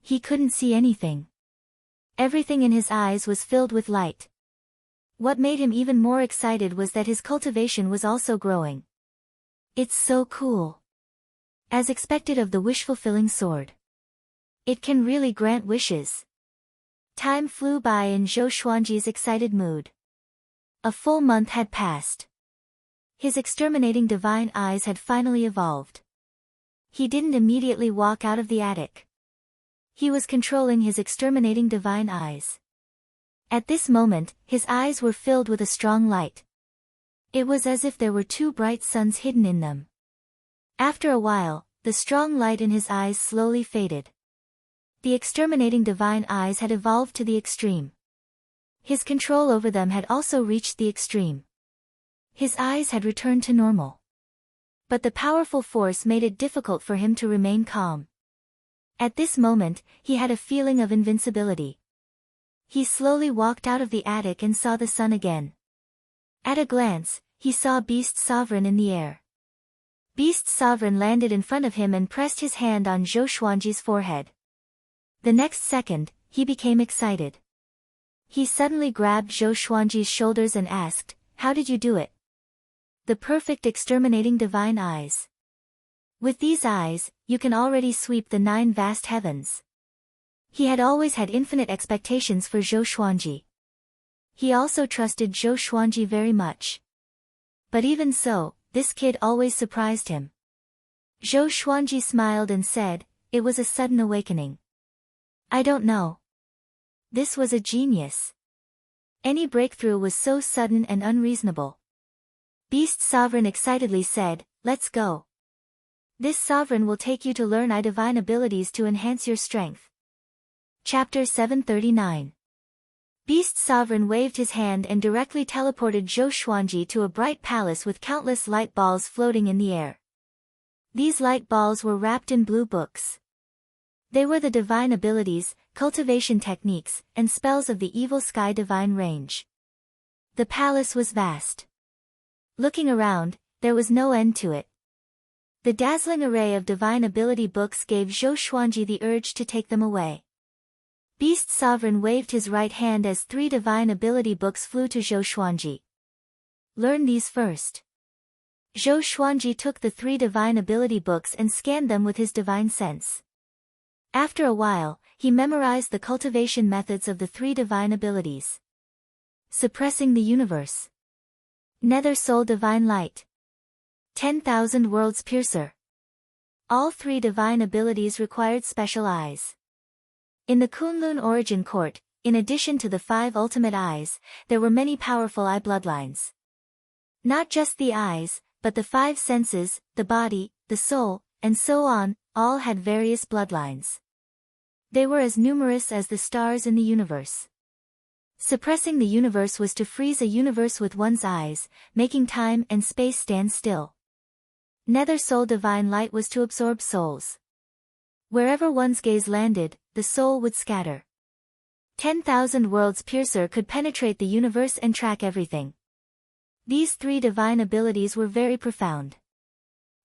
He couldn't see anything. Everything in his eyes was filled with light. What made him even more excited was that his cultivation was also growing. It's so cool. As expected of the wish-fulfilling sword. It can really grant wishes. Time flew by in Zhou Xuanji's excited mood. A full month had passed. His exterminating divine eyes had finally evolved. He didn't immediately walk out of the attic. He was controlling his exterminating divine eyes. At this moment, his eyes were filled with a strong light. It was as if there were 2 bright suns hidden in them. After a while, the strong light in his eyes slowly faded. The exterminating divine eyes had evolved to the extreme. His control over them had also reached the extreme. His eyes had returned to normal. But the powerful force made it difficult for him to remain calm. At this moment, he had a feeling of invincibility. He slowly walked out of the attic and saw the sun again. At a glance, he saw Beast Sovereign in the air. Beast Sovereign landed in front of him and pressed his hand on Zhou Xuanji's forehead. The next second, he became excited. He suddenly grabbed Zhou Xuanji's shoulders and asked, "How did you do it?" The perfect exterminating divine eyes. With these eyes, you can already sweep the 9 vast heavens. He had always had infinite expectations for Zhou Xuanji. He also trusted Zhou Xuanji very much. But even so, this kid always surprised him. Zhou Xuanji smiled and said, "It was a sudden awakening. I don't know. This was a genius. Any breakthrough was so sudden and unreasonable." Beast Sovereign excitedly said, "Let's go. This sovereign will take you to learn divine abilities to enhance your strength." Chapter 739. Beast Sovereign waved his hand and directly teleported Zhou Xuanji to a bright palace with countless light balls floating in the air. These light balls were wrapped in blue books. They were the divine abilities, cultivation techniques, and spells of the evil sky divine range. The palace was vast. Looking around, there was no end to it. The dazzling array of divine ability books gave Zhou Xuanji the urge to take them away. Beast Sovereign waved his right hand as 3 divine ability books flew to Zhou Xuanji. "Learn these first." Zhou Xuanji took the 3 divine ability books and scanned them with his divine sense. After a while, he memorized the cultivation methods of the 3 divine abilities. Suppressing the universe. Nether Soul Divine Light. 10,000 Worlds Piercer. All 3 divine abilities required special eyes. In the Kunlun Origin Court, in addition to the 5 ultimate eyes, there were many powerful eye bloodlines. Not just the eyes, but the 5 senses, the body, the soul, and so on, all had various bloodlines. They were as numerous as the stars in the universe. Suppressing the universe was to freeze a universe with one's eyes, making time and space stand still. Nether soul divine light was to absorb souls. Wherever one's gaze landed, the soul would scatter. 10,000 worlds piercer could penetrate the universe and track everything. These 3 divine abilities were very profound.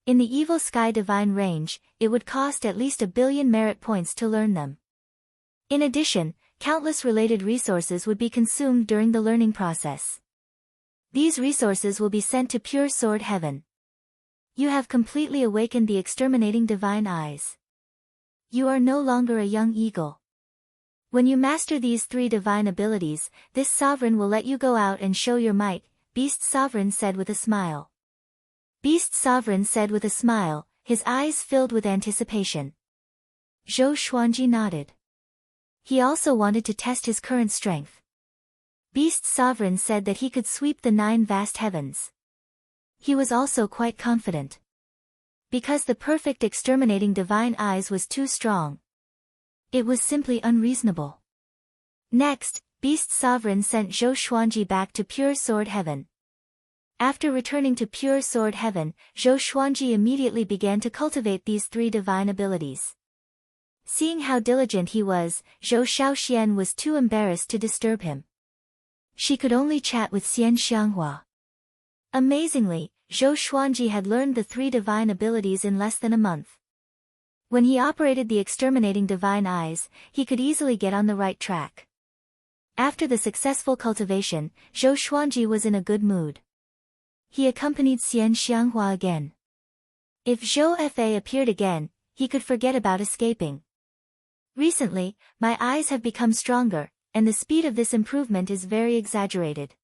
In the evil sky divine range, it would cost at least 1 billion merit points to learn them. In addition, countless related resources would be consumed during the learning process. These resources will be sent to pure sword heaven. You have completely awakened the exterminating divine eyes. You are no longer a young eagle. When you master these 3 divine abilities, this sovereign will let you go out and show your might, Beast Sovereign said with a smile. Beast Sovereign said with a smile, his eyes filled with anticipation. Zhou Xuanji nodded. He also wanted to test his current strength. Beast Sovereign said that he could sweep the 9 vast heavens. He was also quite confident. Because the perfect exterminating divine eyes was too strong. It was simply unreasonable. Next, Beast Sovereign sent Zhou Xuanji back to pure sword heaven. After returning to pure sword heaven, Zhou Xuanji immediately began to cultivate these 3 divine abilities. Seeing how diligent he was, Zhou Shaoxian was too embarrassed to disturb him. She could only chat with Xian Xianghua. Amazingly, Zhou Xuanji had learned the 3 divine abilities in less than a month. When he operated the exterminating divine eyes, he could easily get on the right track. After the successful cultivation, Zhou Xuanji was in a good mood. He accompanied Xian Xianghua again. If Zhou Fa appeared again, he could forget about escaping. Recently, my eyes have become stronger, and the speed of this improvement is very exaggerated.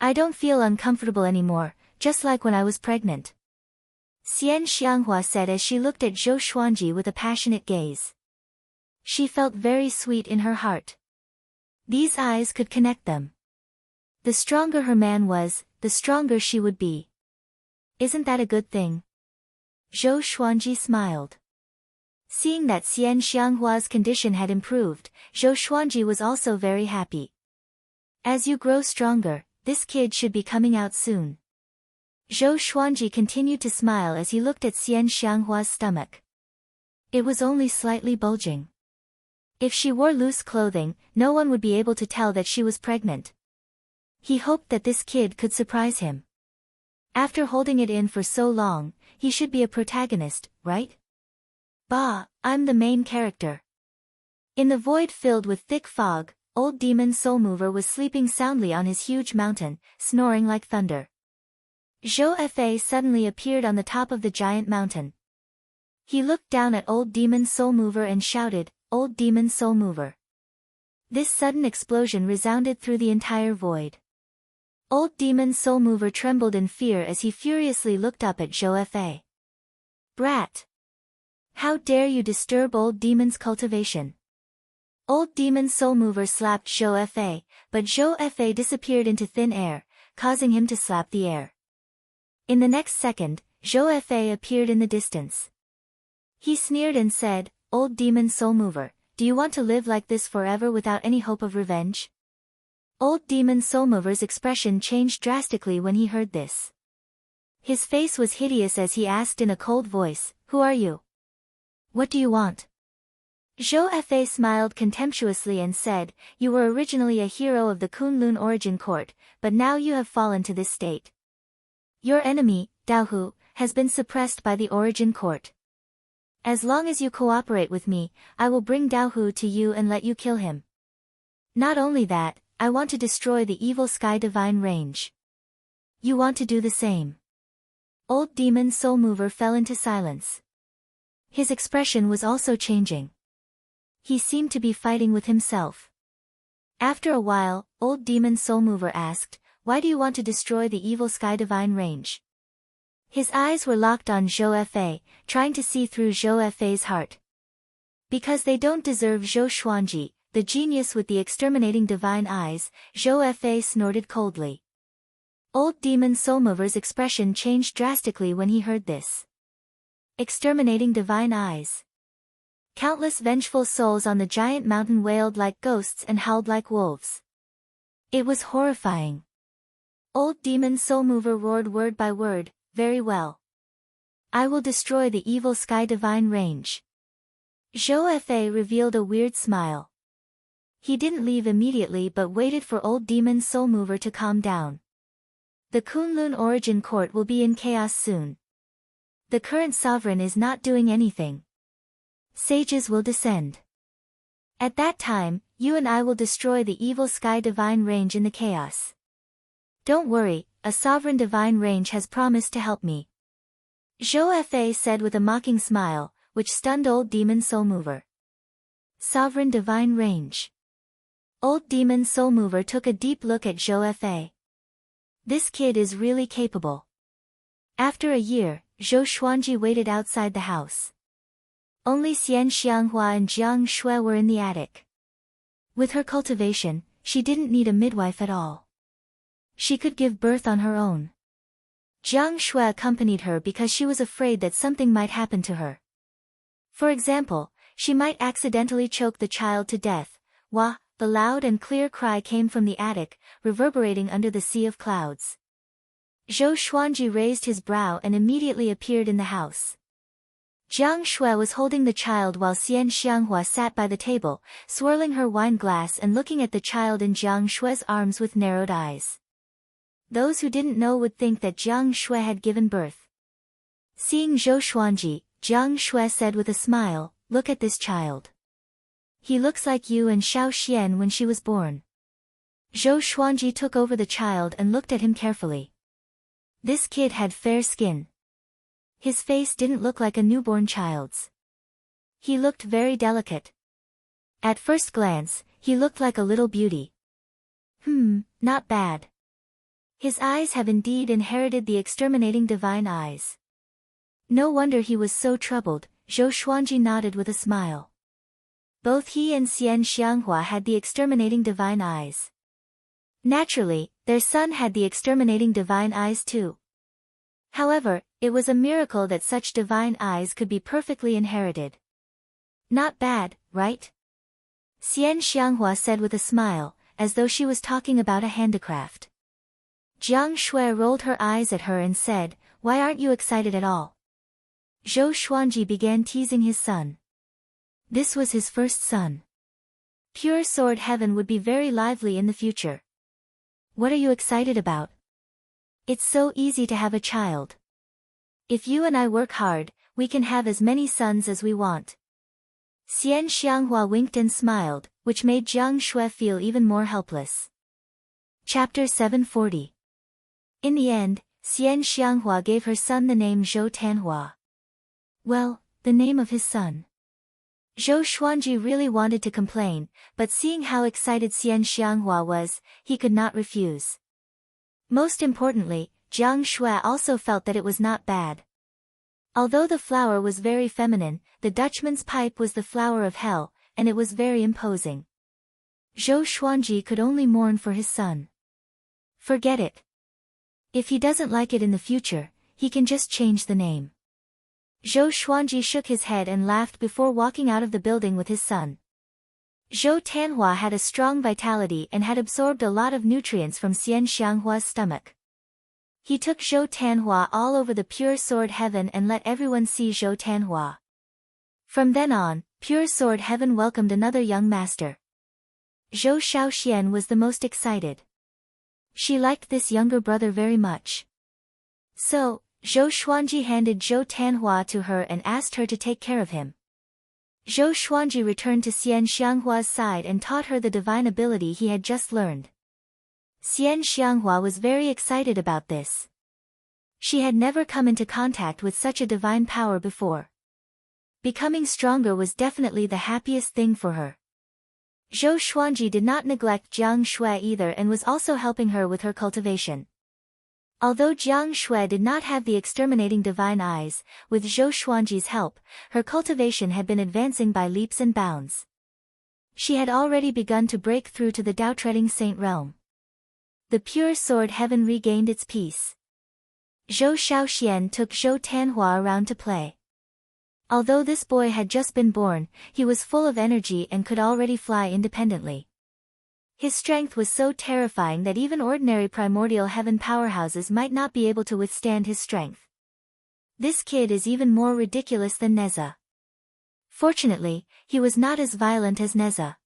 I don't feel uncomfortable anymore, just like when I was pregnant. Xian Xianghua said as she looked at Zhou Xuanji with a passionate gaze. She felt very sweet in her heart. These eyes could connect them. The stronger her man was, the stronger she would be. Isn't that a good thing? Zhou Xuanji smiled. Seeing that Xian Xianghua's condition had improved, Zhou Xuanji was also very happy. As you grow stronger, this kid should be coming out soon. Zhou Xuanji continued to smile as he looked at Xian Xianghua's stomach. It was only slightly bulging. If she wore loose clothing, no one would be able to tell that she was pregnant. He hoped that this kid could surprise him. After holding it in for so long, he should be a protagonist, right? Bah, I'm the main character. In the void filled with thick fog, old demon Soul Mover was sleeping soundly on his huge mountain, snoring like thunder. Zhou Fa suddenly appeared on the top of the giant mountain. He looked down at old demon Soul Mover and shouted, "Old demon Soul Mover." This sudden explosion resounded through the entire void. Old demon Soul Mover trembled in fear as he furiously looked up at Zhou Fa. Brat! How dare you disturb old demon's cultivation? Old demon Soul Mover slapped Zhou Fa, but Zhou Fa disappeared into thin air, causing him to slap the air. In the next second, Zhou Fa appeared in the distance. He sneered and said, "Old demon Soul Mover, do you want to live like this forever without any hope of revenge?" Old demon Soul Mover's expression changed drastically when he heard this. His face was hideous as he asked in a cold voice, "Who are you? What do you want?" Zhou Fa smiled contemptuously and said, "You were originally a hero of the Kunlun origin court, but now you have fallen to this state. Your enemy, Daohu, has been suppressed by the origin court. As long as you cooperate with me, I will bring Daohu to you and let you kill him. Not only that, I want to destroy the evil sky divine range. You want to do the same." Old demon Soul Mover fell into silence. His expression was also changing. He seemed to be fighting with himself. After a while, old demon Soul Mover asked, "Why do you want to destroy the evil sky divine range?" His eyes were locked on Zhou Fa, trying to see through Zhou Fa's heart. "Because they don't deserve Zhou Xuanji," the genius with the exterminating divine eyes, Zhou Fa snorted coldly. Old Demon Soulmover's expression changed drastically when he heard this. Exterminating divine eyes. Countless vengeful souls on the giant mountain wailed like ghosts and howled like wolves. It was horrifying. Old Demon Soulmover roared word by word, "Very well. I will destroy the evil Sky Divine Range." Zhou Fa revealed a weird smile. He didn't leave immediately but waited for Old Demon Soulmover to calm down. The Kunlun Origin Court will be in chaos soon. The current sovereign is not doing anything. Sages will descend. At that time, you and I will destroy the evil Sky Divine Range in the chaos. Don't worry, a sovereign divine range has promised to help me. Zhou Fa said with a mocking smile, which stunned Old Demon Soulmover. Sovereign divine range. Old Demon Soulmover took a deep look at Zhou Fa. This kid is really capable. After a year, Zhou Xuanji waited outside the house. Only Xian Xianghua and Jiang Shui were in the attic. With her cultivation, she didn't need a midwife at all. She could give birth on her own. Jiang Shui accompanied her because she was afraid that something might happen to her. For example, she might accidentally choke the child to death. Wah! The loud and clear cry came from the attic, reverberating under the sea of clouds. Zhou Xuanji raised his brow and immediately appeared in the house. Jiang Shui was holding the child while Xian Xianghua sat by the table, swirling her wine glass and looking at the child in Jiang Shui's arms with narrowed eyes. Those who didn't know would think that Jiang Shui had given birth. Seeing Zhou Xuanji, Jiang Shui said with a smile, "Look at this child. He looks like you and Xiao Xian when she was born." Zhou Xuanji took over the child and looked at him carefully. This kid had fair skin. His face didn't look like a newborn child's. He looked very delicate. At first glance, he looked like a little beauty. Not bad. His eyes have indeed inherited the exterminating divine eyes. No wonder he was so troubled. Zhou Xuanji nodded with a smile. Both he and Xian Xianghua had the exterminating divine eyes. Naturally, their son had the exterminating divine eyes too. However, it was a miracle that such divine eyes could be perfectly inherited. Not bad, right? Xian Xianghua said with a smile, as though she was talking about a handicraft. Jiang Shui rolled her eyes at her and said, "Why aren't you excited at all?" Zhou Xuanji began teasing his son. This was his first son. Pure Sword Heaven would be very lively in the future. What are you excited about? It's so easy to have a child. If you and I work hard, we can have as many sons as we want. Xian Xianghua winked and smiled, which made Jiang Shui feel even more helpless. Chapter 740. In the end, Xian Xianghua gave her son the name Zhou Tanhua. Well, the name of his son. Zhou Xuanji really wanted to complain, but seeing how excited Xian Xianghua was, he could not refuse. Most importantly, Jiang Shui also felt that it was not bad. Although the flower was very feminine, the Dutchman's pipe was the flower of hell, and it was very imposing. Zhou Xuanji could only mourn for his son. Forget it. If he doesn't like it in the future, he can just change the name. Zhou Xuanji shook his head and laughed before walking out of the building with his son. Zhou Tanhua had a strong vitality and had absorbed a lot of nutrients from Xian Xianghua's stomach. He took Zhou Tanhua all over the Pure Sword Heaven and let everyone see Zhou Tanhua. From then on, Pure Sword Heaven welcomed another young master. Zhou Xiaoxian was the most excited. She liked this younger brother very much. So, Zhou Xuanji handed Zhou Tanhua to her and asked her to take care of him. Zhou Xuanji returned to Xian Xianghua's side and taught her the divine ability he had just learned. Xian Xianghua was very excited about this. She had never come into contact with such a divine power before. Becoming stronger was definitely the happiest thing for her. Zhou Xuanji did not neglect Jiang Shui either and was also helping her with her cultivation. Although Jiang Shui did not have the exterminating divine eyes, with Zhou Xuanji's help, her cultivation had been advancing by leaps and bounds. She had already begun to break through to the Dao-treading saint realm. The pure sword heaven regained its peace. Zhou Shaoxian took Zhou Tanhua around to play. Although this boy had just been born, he was full of energy and could already fly independently. His strength was so terrifying that even ordinary primordial heaven powerhouses might not be able to withstand his strength. This kid is even more ridiculous than Neza. Fortunately, he was not as violent as Neza.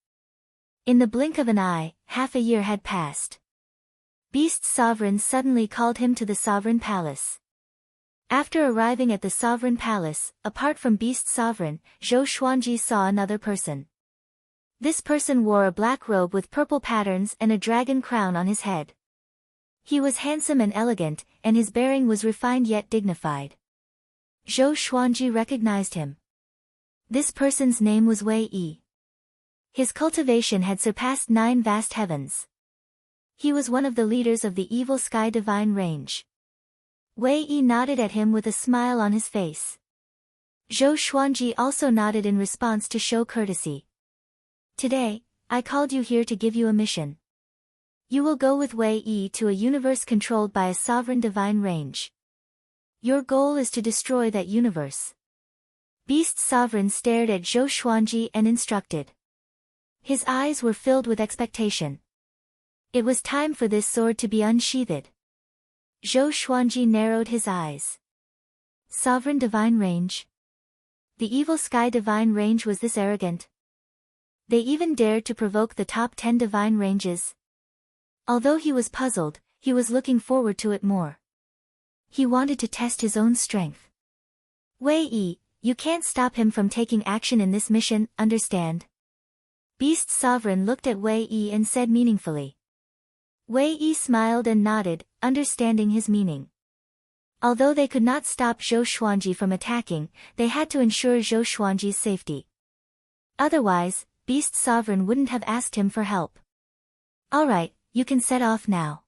In the blink of an eye, half a year had passed. Beast's sovereign suddenly called him to the sovereign palace. After arriving at the sovereign palace, apart from Beast's sovereign, Zhou Xuanji saw another person. This person wore a black robe with purple patterns and a dragon crown on his head. He was handsome and elegant, and his bearing was refined yet dignified. Zhou Xuanji recognized him. This person's name was Wei Yi. His cultivation had surpassed 9 vast heavens. He was one of the leaders of the evil sky divine range. Wei Yi nodded at him with a smile on his face. Zhou Xuanji also nodded in response to show courtesy. Today, I called you here to give you a mission. You will go with Wei Yi to a universe controlled by a sovereign divine range. Your goal is to destroy that universe. Beast's sovereign stared at Zhou Xuanji and instructed. His eyes were filled with expectation. It was time for this sword to be unsheathed. Zhou Xuanji narrowed his eyes. Sovereign divine range? The evil sky divine range was this arrogant? They even dared to provoke the top 10 divine ranges. Although he was puzzled, he was looking forward to it more. He wanted to test his own strength. Wei Yi, you can't stop him from taking action in this mission, understand? Beast's sovereign looked at Wei Yi and said meaningfully. Wei Yi smiled and nodded, understanding his meaning. Although they could not stop Zhou Xuanji from attacking, they had to ensure Zhou Xuanji's safety. Otherwise, Beast's sovereign wouldn't have asked him for help. Alright, you can set off now.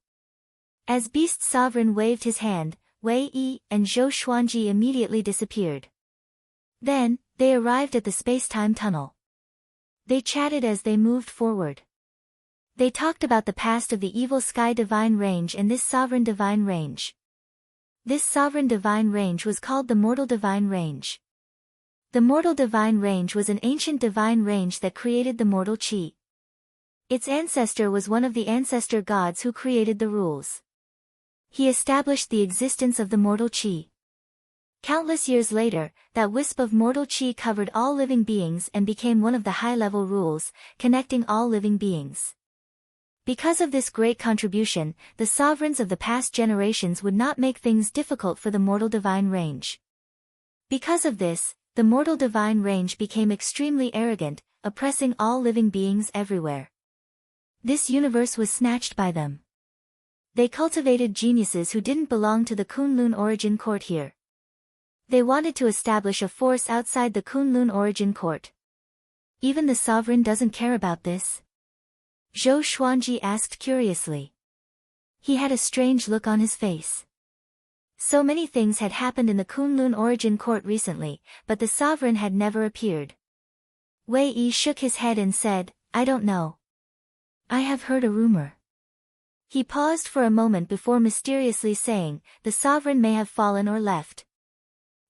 As Beast's sovereign waved his hand, Wei Yi and Zhou Xuanji immediately disappeared. Then, they arrived at the space-time tunnel. They chatted as they moved forward. They talked about the past of the evil sky divine range and this sovereign divine range. This sovereign divine range was called the mortal divine range. The mortal divine range was an ancient divine range that created the mortal chi. Its ancestor was one of the ancestor gods who created the rules. He established the existence of the mortal chi. Countless years later, that wisp of mortal chi covered all living beings and became one of the high-level rules, connecting all living beings. Because of this great contribution, the sovereigns of the past generations would not make things difficult for the mortal divine range. Because of this, the mortal divine range became extremely arrogant, oppressing all living beings everywhere. This universe was snatched by them. They cultivated geniuses who didn't belong to the Kunlun origin court here. They wanted to establish a force outside the Kunlun origin court. Even the sovereign doesn't care about this? Zhou Xuanji asked curiously. He had a strange look on his face. So many things had happened in the Kunlun origin court recently, but the sovereign had never appeared. Wei Yi shook his head and said, I don't know. I have heard a rumor. He paused for a moment before mysteriously saying, the sovereign may have fallen or left.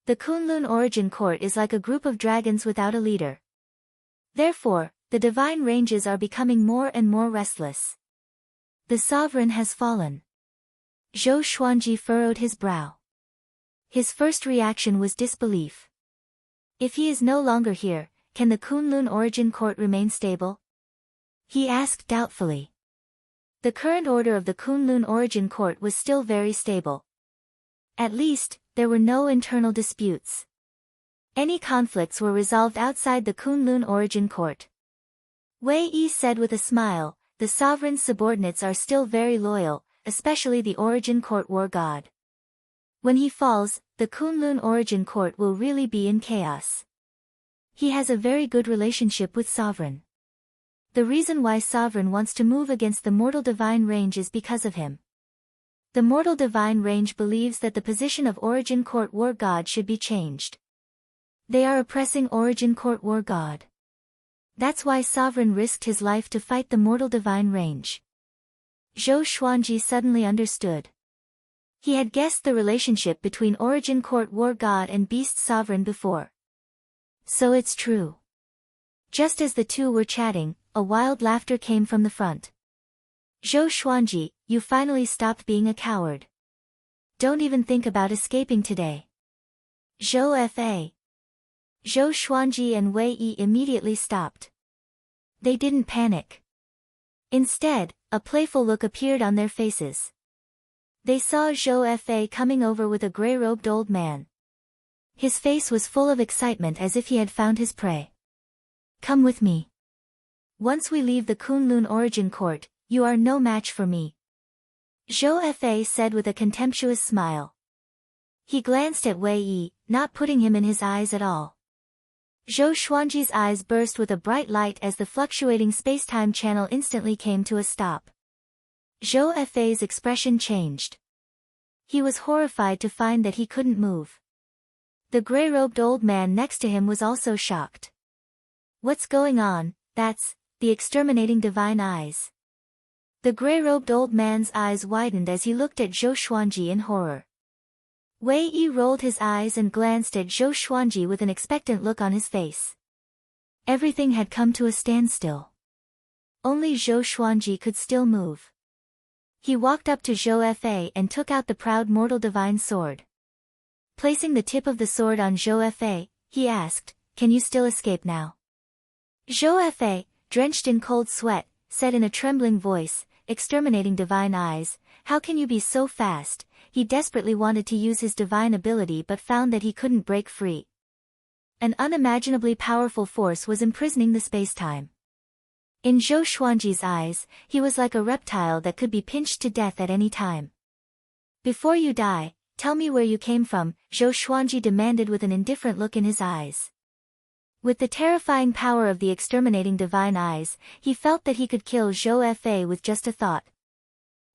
The Kunlun origin court is like a group of dragons without a leader. Therefore, the divine ranges are becoming more and more restless. The sovereign has fallen. Zhou Xuanji furrowed his brow. His first reaction was disbelief. If he is no longer here, can the Kunlun origin court remain stable? He asked doubtfully. The current order of the Kunlun origin court was still very stable. At least, there were no internal disputes. Any conflicts were resolved outside the Kunlun origin court. Wei Yi said with a smile, the sovereign's subordinates are still very loyal, especially the origin court war god. When he falls, the Kunlun origin court will really be in chaos. He has a very good relationship with sovereign. The reason why sovereign wants to move against the mortal divine range is because of him. The mortal divine range believes that the position of origin court war god should be changed. They are oppressing origin court war god. That's why Sovereign risked his life to fight the mortal divine range. Zhou Xuanji suddenly understood. He had guessed the relationship between Origin Court War God and Beast Sovereign before. So it's true. Just as the two were chatting, a wild laughter came from the front. Zhou Xuanji, you finally stopped being a coward. Don't even think about escaping today. Zhou Fa. Zhou Xuanji and Wei Yi immediately stopped. They didn't panic. Instead, a playful look appeared on their faces. They saw Zhou Fa coming over with a gray-robed old man. His face was full of excitement as if he had found his prey. Come with me. Once we leave the Kunlun Origin Court, you are no match for me. Zhou Fa said with a contemptuous smile. He glanced at Wei Yi, not putting him in his eyes at all. Zhou Xuanji's eyes burst with a bright light as the fluctuating space-time channel instantly came to a stop. Zhou Fa's expression changed. He was horrified to find that he couldn't move. The gray-robed old man next to him was also shocked. What's going on? That's the exterminating divine eyes. The gray-robed old man's eyes widened as he looked at Zhou Xuanji in horror. Wei Yi rolled his eyes and glanced at Zhou Xuanji with an expectant look on his face. Everything had come to a standstill. Only Zhou Xuanji could still move. He walked up to Zhou Fa and took out the proud mortal divine sword. Placing the tip of the sword on Zhou Fa, he asked, "Can you still escape now?" Zhou Fa, drenched in cold sweat, said in a trembling voice, "Exterminating divine eyes, how can you be so fast?" He desperately wanted to use his divine ability but found that he couldn't break free. An unimaginably powerful force was imprisoning the space-time. In Zhou Xuanji's eyes, he was like a reptile that could be pinched to death at any time. "Before you die, tell me where you came from," Zhou Xuanji demanded with an indifferent look in his eyes. With the terrifying power of the exterminating divine eyes, he felt that he could kill Zhou Fa with just a thought.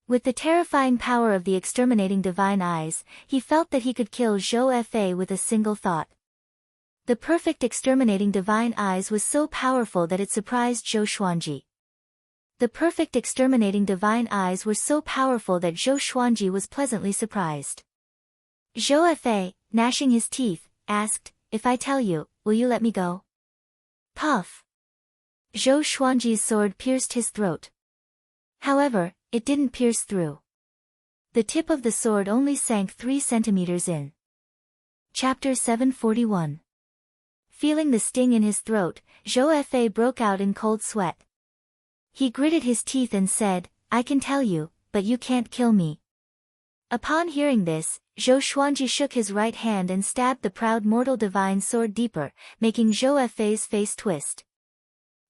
With the terrifying power of the exterminating divine eyes, he felt that he could kill Zhou Fa with a single thought. The perfect exterminating divine eyes was so powerful that it surprised Zhou Xuanji. The perfect exterminating divine eyes were so powerful that Zhou Xuanji was pleasantly surprised. Zhou Fa, gnashing his teeth, asked, "If I tell you, will you let me go?" Puff. Zhou Xuanji's sword pierced his throat. However, it didn't pierce through. The tip of the sword only sank 3 centimeters in. Chapter 741. Feeling the sting in his throat, Zhou Fa broke out in cold sweat. He gritted his teeth and said, "I can tell you, but you can't kill me." Upon hearing this, Zhou Xuanji shook his right hand and stabbed the proud mortal divine sword deeper, making Zhou Fa's face twist.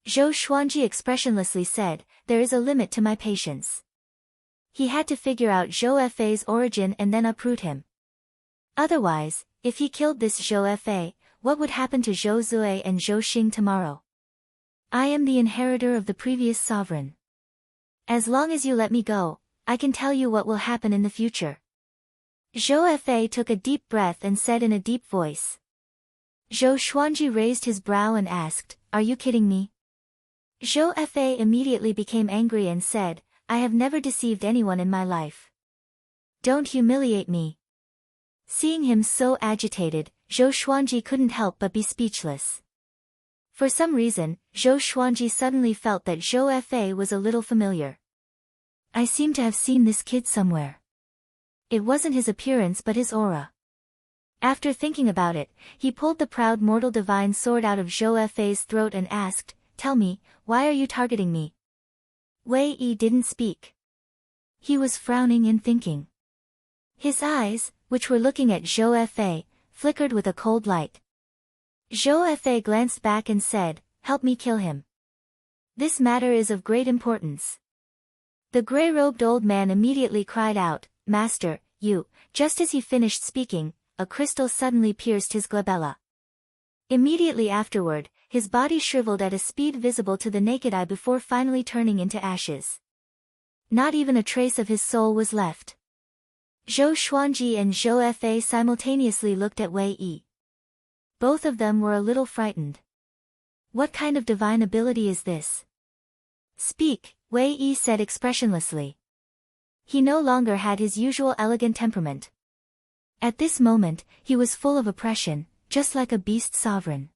Zhou Xuanji expressionlessly said, "There is a limit to my patience." He had to figure out Zhou Fa's origin and then uproot him. Otherwise, if he killed this Zhou Fa, what would happen to Zhou Zui and Zhou Xing tomorrow? I am the inheritor of the previous sovereign. As long as you let me go, I can tell you what will happen in the future. Zhou Fa took a deep breath and said in a deep voice. Zhou Xuanji raised his brow and asked, "Are you kidding me?" Zhou Fa immediately became angry and said, "I have never deceived anyone in my life. Don't humiliate me." Seeing him so agitated, Zhou Xuanji couldn't help but be speechless. For some reason, Zhou Xuanji suddenly felt that Zhou Fa was a little familiar. I seem to have seen this kid somewhere. It wasn't his appearance but his aura. After thinking about it, he pulled the proud mortal divine sword out of Zhou Fa's throat and asked, "Tell me, why are you targeting me?" Wei Yi didn't speak. He was frowning and thinking. His eyes, which were looking at Zhou Fa, flickered with a cold light. Zhou Fa glanced back and said, "Help me kill him. This matter is of great importance." The gray-robed old man immediately cried out, "Master, you," just as he finished speaking, a crystal suddenly pierced his glabella. Immediately afterward, his body shriveled at a speed visible to the naked eye before finally turning into ashes. Not even a trace of his soul was left. Zhou Xuanji and Zhou Fa simultaneously looked at Wei Yi. Both of them were a little frightened. What kind of divine ability is this? Speak, Wei Yi said expressionlessly. He no longer had his usual elegant temperament. At this moment, he was full of oppression, just like a beast sovereign.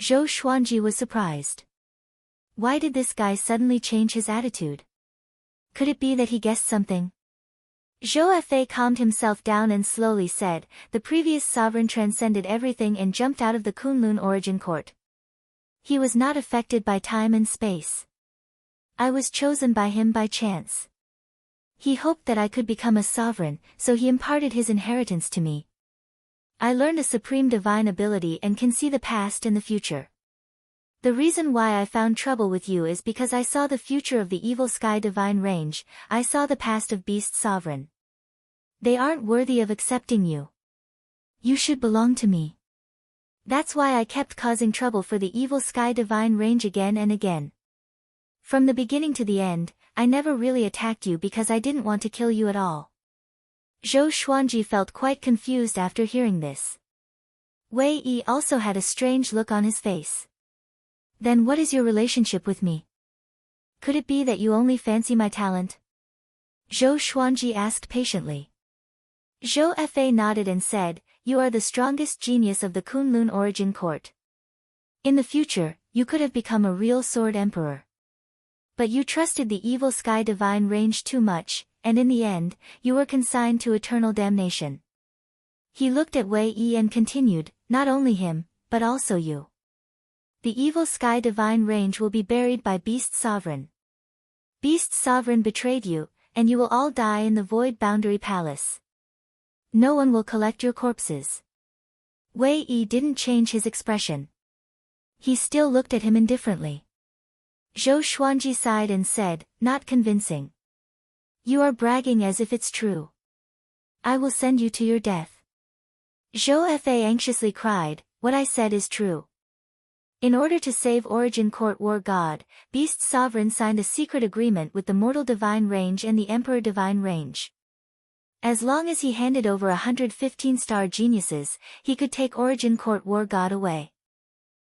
Zhou Xuanji was surprised. Why did this guy suddenly change his attitude? Could it be that he guessed something? Zhou Fei calmed himself down and slowly said, the previous sovereign transcended everything and jumped out of the Kunlun origin court. He was not affected by time and space. I was chosen by him by chance. He hoped that I could become a sovereign, so he imparted his inheritance to me. I learned a supreme divine ability and can see the past and the future. The reason why I found trouble with you is because I saw the future of the evil sky divine range, I saw the past of beast sovereign. They aren't worthy of accepting you. You should belong to me. That's why I kept causing trouble for the evil sky divine range again and again. From the beginning to the end, I never really attacked you because I didn't want to kill you at all. Zhou Xuanji felt quite confused after hearing this. Wei Yi also had a strange look on his face. Then what is your relationship with me? Could it be that you only fancy my talent? Zhou Xuanji asked patiently. Zhou Fei nodded and said, you are the strongest genius of the Kunlun origin court. In the future, you could have become a real sword emperor. But you trusted the evil sky divine range too much, and in the end, you were consigned to eternal damnation. He looked at Wei Yi and continued, not only him, but also you. The evil sky divine range will be buried by Beast Sovereign. Beast Sovereign betrayed you, and you will all die in the Void Boundary Palace. No one will collect your corpses. Wei Yi didn't change his expression. He still looked at him indifferently. Zhou Xuanji sighed and said, not convincing. You are bragging as if it's true. I will send you to your death. Zhou Fei anxiously cried, what I said is true. In order to save Origin Court War God, Beast Sovereign signed a secret agreement with the Mortal Divine Range and the Emperor Divine Range. As long as he handed over 115 star geniuses, he could take Origin Court War God away.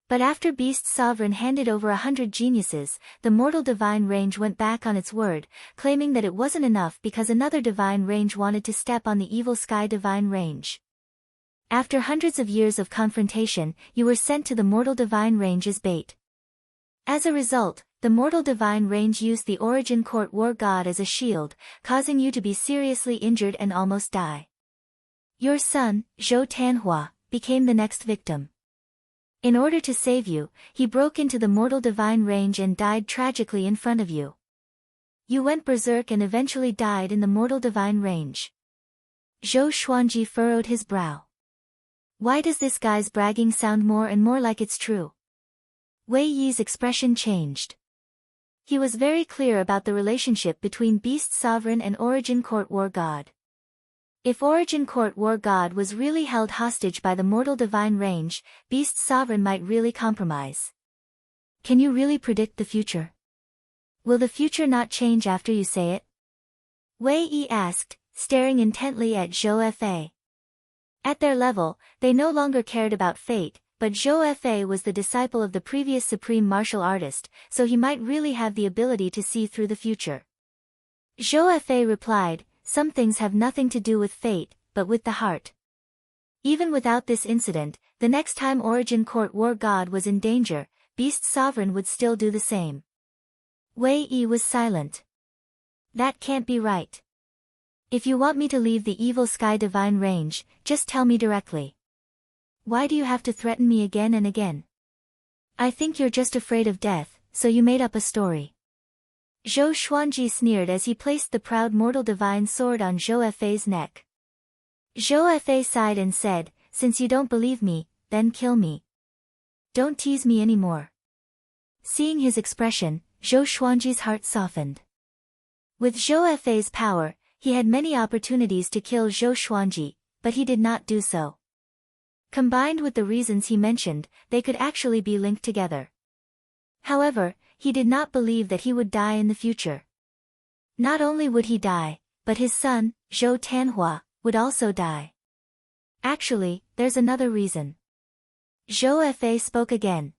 But after Beast Sovereign handed over 100 geniuses, the Mortal Divine Range went back on its word, claiming that it wasn't enough because another Divine Range wanted to step on the Evil Sky Divine Range. After hundreds of years of confrontation, you were sent to the Mortal Divine Range as bait. As a result, the Mortal Divine Range used the Origin Court War God as a shield, causing you to be seriously injured and almost die. Your son, Zhou Tanhua, became the next victim. In order to save you, he broke into the Mortal Divine Range and died tragically in front of you. You went berserk and eventually died in the Mortal Divine Range. Zhou Xuanji furrowed his brow. Why does this guy's bragging sound more and more like it's true? Wei Yi's expression changed. He was very clear about the relationship between Beast Sovereign and Origin Court War God. If Origin Court War God was really held hostage by the Mortal Divine Range, Beast Sovereign might really compromise. Can you really predict the future? Will the future not change after you say it? Wei Yi asked, staring intently at Zhou Fei. At their level, they no longer cared about fate, but Zhou Fei was the disciple of the previous supreme martial artist, so he might really have the ability to see through the future. Zhou Fei replied, some things have nothing to do with fate, but with the heart. Even without this incident, the next time Origin Court War God was in danger, Beast Sovereign would still do the same. Wei Yi was silent. That can't be right. If you want me to leave the Evil Sky Divine Range, just tell me directly. Why do you have to threaten me again and again? I think you're just afraid of death, so you made up a story. Zhou Xuanji sneered as he placed the proud Mortal Divine Sword on Zhou Fei's neck. Zhou Fei sighed and said, since you don't believe me, then kill me. Don't tease me anymore. Seeing his expression, Zhou Xuanji's heart softened. With Zhou Fei's power, he had many opportunities to kill Zhou Xuanji, but he did not do so. Combined with the reasons he mentioned, they could actually be linked together. However, he did not believe that he would die in the future. Not only would he die, but his son, Zhou Tanhua, would also die. Actually, there's another reason. Zhou Fei spoke again.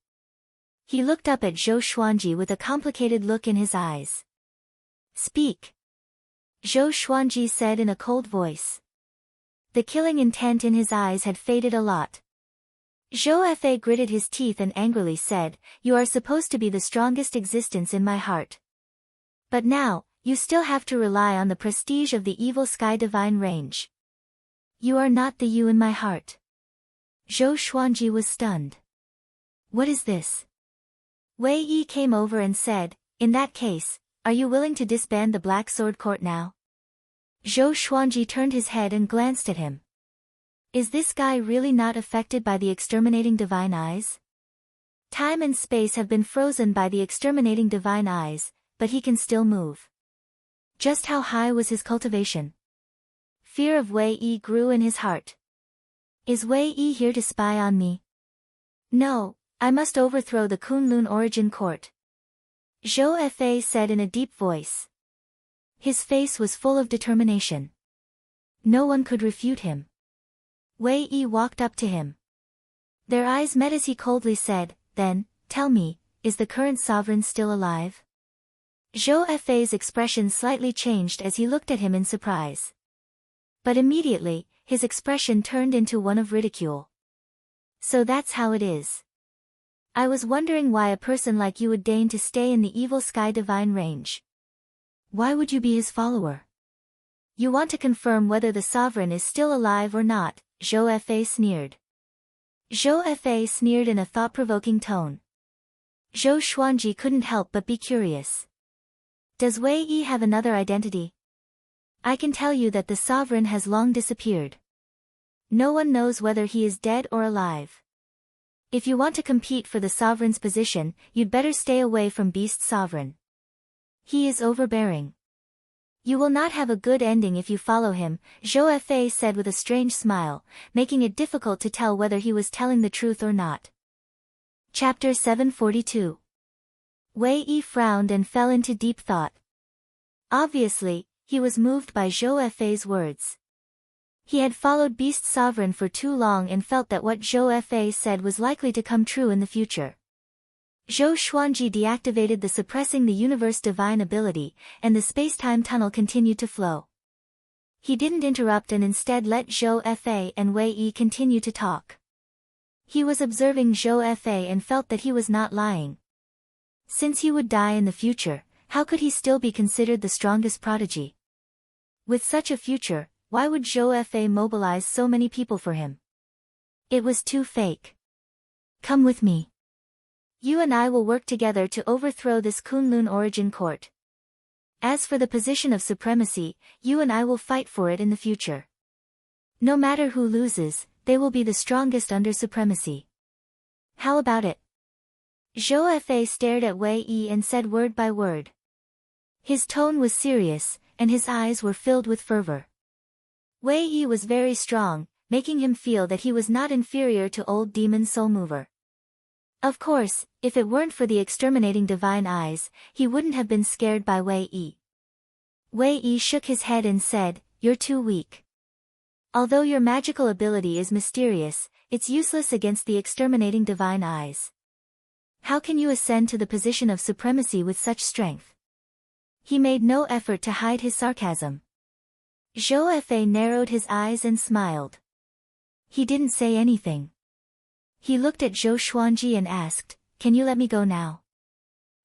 He looked up at Zhou Xuanji with a complicated look in his eyes. Speak. Zhou Xuanji said in a cold voice. The killing intent in his eyes had faded a lot. Zhou Fa gritted his teeth and angrily said, "You are supposed to be the strongest existence in my heart. But now, you still have to rely on the prestige of the evil sky divine range. You are not the you in my heart." Zhou Xuanji was stunned. What is this? Wei Yi came over and said, "In that case, are you willing to disband the Black Sword Court now?" Zhou Xuanji turned his head and glanced at him. Is this guy really not affected by the exterminating divine eyes? Time and space have been frozen by the exterminating divine eyes, but he can still move. Just how high was his cultivation? Fear of Wei Yi grew in his heart. Is Wei Yi here to spy on me? No, I must overthrow the Kunlun Origin Court. Zhou Fa said in a deep voice. His face was full of determination. No one could refute him. Wei Yi walked up to him. Their eyes met as he coldly said, "Then, tell me, is the current sovereign still alive?" Zhou Fa's expression slightly changed as he looked at him in surprise. But immediately, his expression turned into one of ridicule. So that's how it is. I was wondering why a person like you would deign to stay in the evil sky divine range. Why would you be his follower? You want to confirm whether the sovereign is still alive or not, Zhou Fa sneered. Zhou Fa sneered in a thought-provoking tone. Zhou Xuanji couldn't help but be curious. Does Wei Yi have another identity? I can tell you that the sovereign has long disappeared. No one knows whether he is dead or alive. If you want to compete for the sovereign's position, you'd better stay away from Beast Sovereign. He is overbearing. You will not have a good ending if you follow him, Zhou Fa said with a strange smile, making it difficult to tell whether he was telling the truth or not. Chapter 742. Wei Yi frowned and fell into deep thought. Obviously, he was moved by Zhou Fa's words. He had followed Beast Sovereign for too long and felt that what Zhou Fa said was likely to come true in the future. Zhou Xuanji deactivated the suppressing the universe divine ability, and the space-time tunnel continued to flow. He didn't interrupt and instead let Zhou Fa and Wei Yi continue to talk. He was observing Zhou Fa and felt that he was not lying. Since he would die in the future, how could he still be considered the strongest prodigy? With such a future, why would Zhou Fa mobilize so many people for him? It was too fake. Come with me. You and I will work together to overthrow this Kunlun Origin Court. As for the position of supremacy, you and I will fight for it in the future. No matter who loses, they will be the strongest under supremacy. How about it? Zhou Fa stared at Wei Yi and said word by word. His tone was serious, and his eyes were filled with fervor. Wei Yi was very strong, making him feel that he was not inferior to old demon Soul Mover. Of course, if it weren't for the exterminating divine eyes, he wouldn't have been scared by Wei Yi. Wei Yi shook his head and said, "You're too weak. Although your magical ability is mysterious, it's useless against the exterminating divine eyes. How can you ascend to the position of supremacy with such strength?" He made no effort to hide his sarcasm. Zhou Fa narrowed his eyes and smiled. He didn't say anything. He looked at Zhou Xuanji and asked, "Can you let me go now?"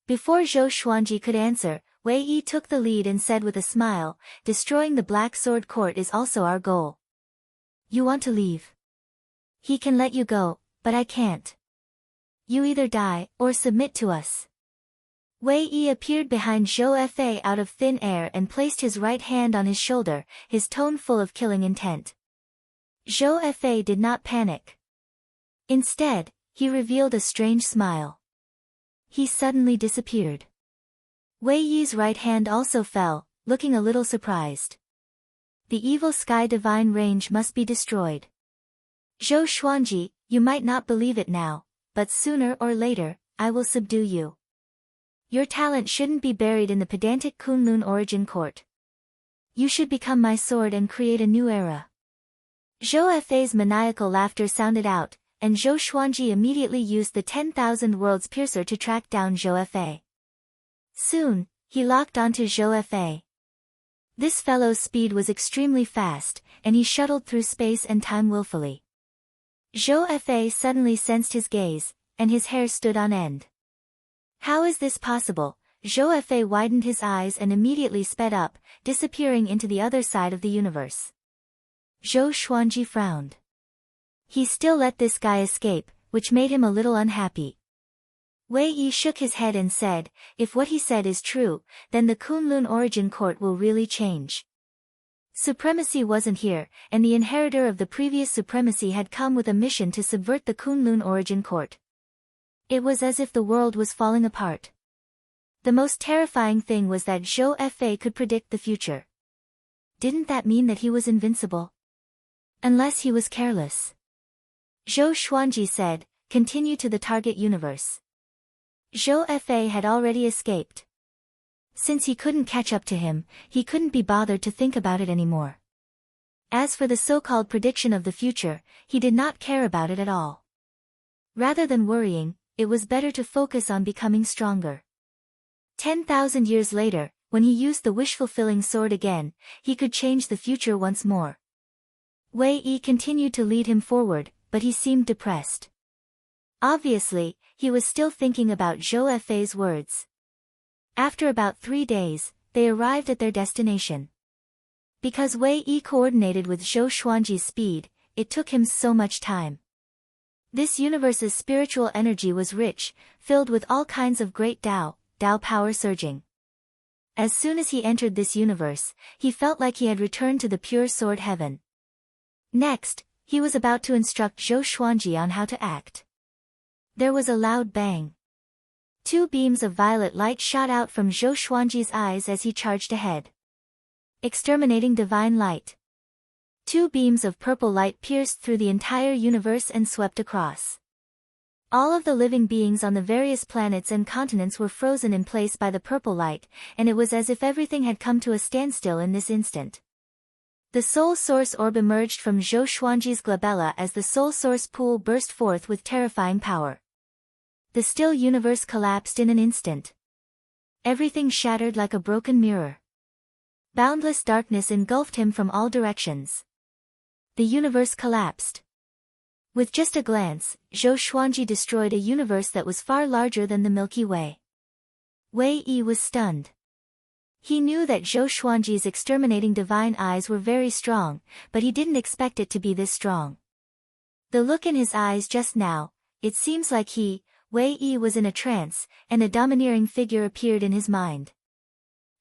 Before Zhou Xuanji could answer, Wei Yi took the lead and said with a smile, "Destroying the Black Sword Court is also our goal. You want to leave? He can let you go, but I can't. You either die, or submit to us." Wei Yi appeared behind Zhou Fa out of thin air and placed his right hand on his shoulder, his tone full of killing intent. Zhou Fa did not panic. Instead, he revealed a strange smile. He suddenly disappeared. Wei Yi's right hand also fell, looking a little surprised. The evil sky divine range must be destroyed. Zhou Xuanji, you might not believe it now, but sooner or later, I will subdue you. Your talent shouldn't be buried in the pedantic Kunlun Origin Court. You should become my sword and create a new era. Zhou Fa's maniacal laughter sounded out, and Zhou Xuanji immediately used the 10,000 Worlds Piercer to track down Zhou Fa. Soon, he locked onto Zhou Fa. This fellow's speed was extremely fast, and he shuttled through space and time willfully. Zhou Fa suddenly sensed his gaze, and his hair stood on end. How is this possible? Zhou Fa widened his eyes and immediately sped up, disappearing into the other side of the universe. Zhou Xuanji frowned. He still let this guy escape, which made him a little unhappy. Wei Yi shook his head and said, if what he said is true, then the Kunlun Origin Court will really change. Supremacy wasn't here, and the inheritor of the previous supremacy had come with a mission to subvert the Kunlun Origin Court. It was as if the world was falling apart. The most terrifying thing was that Zhou Fa could predict the future. Didn't that mean that he was invincible? Unless he was careless. Zhou Xuanji said, continue to the target universe. Zhou Fa had already escaped. Since he couldn't catch up to him, he couldn't be bothered to think about it anymore. As for the so-called prediction of the future, he did not care about it at all. Rather than worrying, it was better to focus on becoming stronger. 10,000 years later, when he used the wish-fulfilling sword again, he could change the future once more. Wei Yi continued to lead him forward, but he seemed depressed. Obviously, he was still thinking about Zhou Fa's words. After about 3 days, they arrived at their destination. Because Wei Yi coordinated with Zhou Xuanji's speed, it took him so much time. This universe's spiritual energy was rich, filled with all kinds of great Tao power surging. As soon as he entered this universe, he felt like he had returned to the pure sword heaven. Next, he was about to instruct Zhou Xuanji on how to act. There was a loud bang. 2 beams of violet light shot out from Zhou Xuanji's eyes as he charged ahead. Exterminating divine light. 2 beams of purple light pierced through the entire universe and swept across. All of the living beings on the various planets and continents were frozen in place by the purple light, and it was as if everything had come to a standstill in this instant. The Soul Source Orb emerged from Zhou Xuanji's glabella as the Soul Source Pool burst forth with terrifying power. The still universe collapsed in an instant. Everything shattered like a broken mirror. Boundless darkness engulfed him from all directions. The universe collapsed. With just a glance, Zhou Xuanji destroyed a universe that was far larger than the Milky Way. Wei Yi was stunned. He knew that Zhou Xuanji's exterminating divine eyes were very strong, but he didn't expect it to be this strong. The look in his eyes just now, it seems like Wei Yi was in a trance, and a domineering figure appeared in his mind.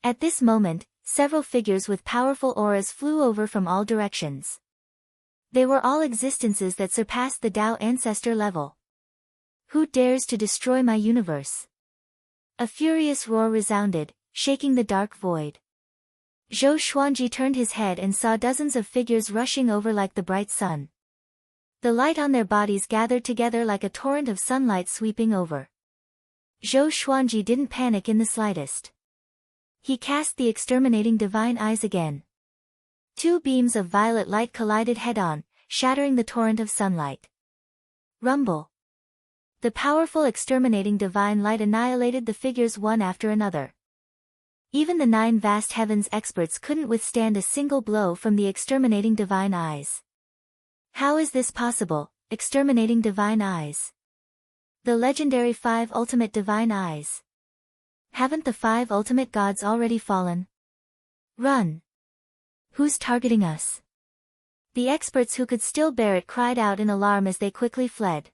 At this moment, several figures with powerful auras flew over from all directions. They were all existences that surpassed the Tao ancestor level. Who dares to destroy my universe? A furious roar resounded, shaking the dark void. Zhou Xuanji turned his head and saw dozens of figures rushing over like the bright sun. The light on their bodies gathered together like a torrent of sunlight sweeping over. Zhou Xuanji didn't panic in the slightest. He cast the exterminating divine eyes again. 2 beams of violet light collided head-on, shattering the torrent of sunlight. Rumble. The powerful exterminating divine light annihilated the figures one after another. Even the 9 vast heavens experts couldn't withstand a single blow from the exterminating divine eyes. How is this possible, exterminating divine eyes? The legendary 5 ultimate divine eyes. Haven't the 5 ultimate gods already fallen? Run! Who's targeting us? The experts who could still bear it cried out in alarm as they quickly fled.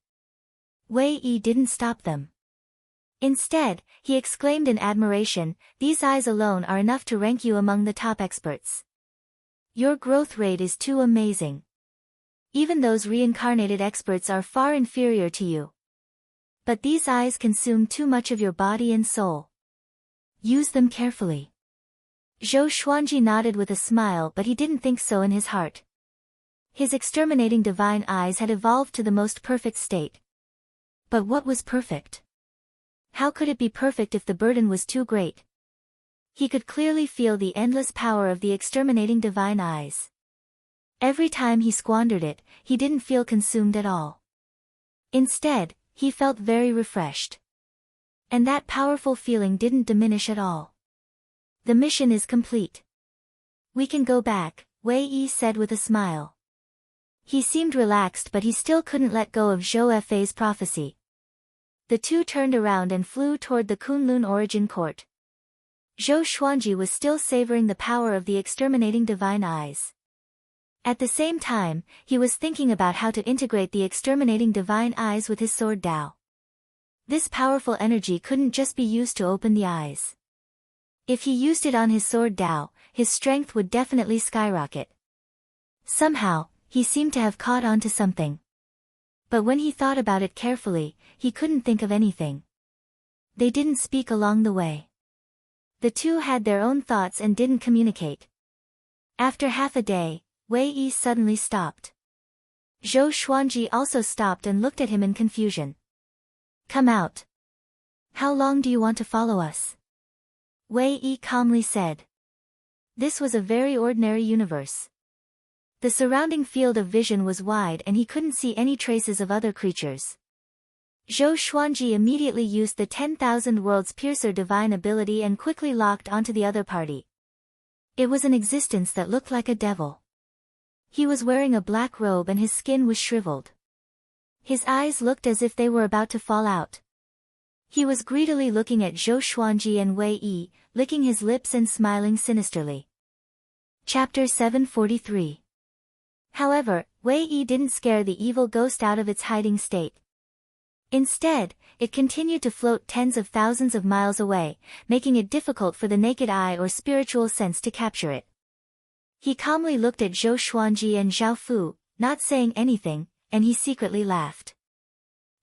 Wei Yi didn't stop them. Instead, he exclaimed in admiration, these eyes alone are enough to rank you among the top experts. Your growth rate is too amazing. Even those reincarnated experts are far inferior to you. But these eyes consume too much of your body and soul. Use them carefully. Zhou Xuanji nodded with a smile, but he didn't think so in his heart. His exterminating divine eyes had evolved to the most perfect state. But what was perfect? How could it be perfect if the burden was too great? He could clearly feel the endless power of the exterminating divine eyes. Every time he squandered it, he didn't feel consumed at all. Instead, he felt very refreshed. And that powerful feeling didn't diminish at all. The mission is complete. We can go back, Wei Yi said with a smile. He seemed relaxed, but he still couldn't let go of Zhou Fei's prophecy. The two turned around and flew toward the Kunlun origin court. Zhou Xuanji was still savoring the power of the exterminating divine eyes. At the same time, he was thinking about how to integrate the exterminating divine eyes with his sword Dao. This powerful energy couldn't just be used to open the eyes. If he used it on his sword Dao, his strength would definitely skyrocket. Somehow, he seemed to have caught on to something. But when he thought about it carefully, he couldn't think of anything. They didn't speak along the way. The two had their own thoughts and didn't communicate. After half a day, Wei Yi suddenly stopped. Zhou Xuanji also stopped and looked at him in confusion. Come out. How long do you want to follow us? Wei Yi calmly said. This was a very ordinary universe. The surrounding field of vision was wide and he couldn't see any traces of other creatures. Zhou Xuanji immediately used the 10,000 Worlds Piercer divine ability and quickly locked onto the other party. It was an existence that looked like a devil. He was wearing a black robe and his skin was shriveled. His eyes looked as if they were about to fall out. He was greedily looking at Zhou Xuanji and Wei Yi, licking his lips and smiling sinisterly. Chapter 743. However, Wei Yi didn't scare the evil ghost out of its hiding state. Instead, it continued to float tens of thousands of miles away, making it difficult for the naked eye or spiritual sense to capture it. He calmly looked at Zhou Xuanji and Zhao Fu, not saying anything, and he secretly laughed.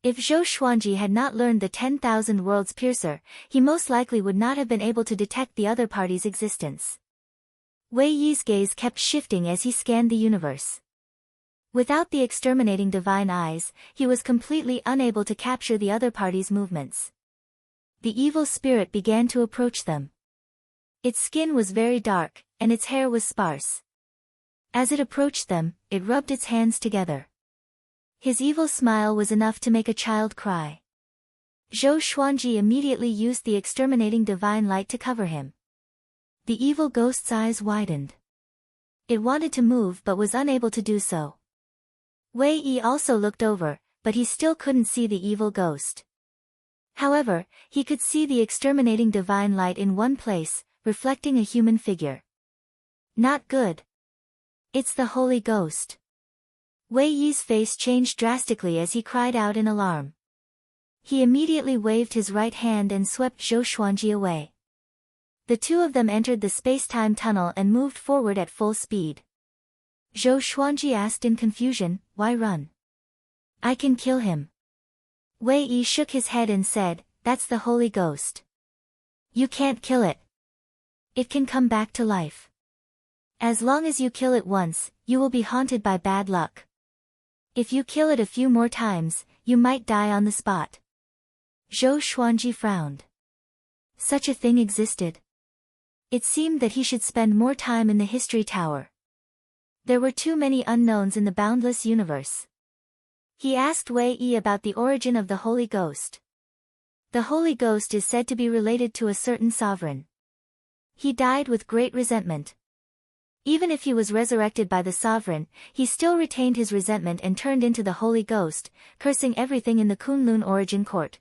If Zhou Xuanji had not learned the 10,000 Worlds Piercer, he most likely would not have been able to detect the other party's existence. Wei Yi's gaze kept shifting as he scanned the universe. Without the exterminating divine eyes, he was completely unable to capture the other party's movements. The evil spirit began to approach them. Its skin was very dark, and its hair was sparse. As it approached them, it rubbed its hands together. His evil smile was enough to make a child cry. Zhou Xuanji immediately used the exterminating divine light to cover him. The evil ghost's eyes widened. It wanted to move but was unable to do so. Wei Yi also looked over, but he still couldn't see the evil ghost. However, he could see the exterminating divine light in one place, reflecting a human figure. Not good. It's the Holy Ghost. Wei Yi's face changed drastically as he cried out in alarm. He immediately waved his right hand and swept Zhou Xuanji away. The two of them entered the space-time tunnel and moved forward at full speed. Zhou Xuanji asked in confusion, why run? I can kill him. Wei Yi shook his head and said, that's the Holy Ghost. You can't kill it. It can come back to life. As long as you kill it once, you will be haunted by bad luck. If you kill it a few more times, you might die on the spot. Zhou Xuanji frowned. Such a thing existed. It seemed that he should spend more time in the History Tower. There were too many unknowns in the boundless universe. He asked Wei Yi about the origin of the Holy Ghost. The Holy Ghost is said to be related to a certain sovereign. He died with great resentment. Even if he was resurrected by the sovereign, he still retained his resentment and turned into the Holy Ghost, cursing everything in the Kunlun origin court.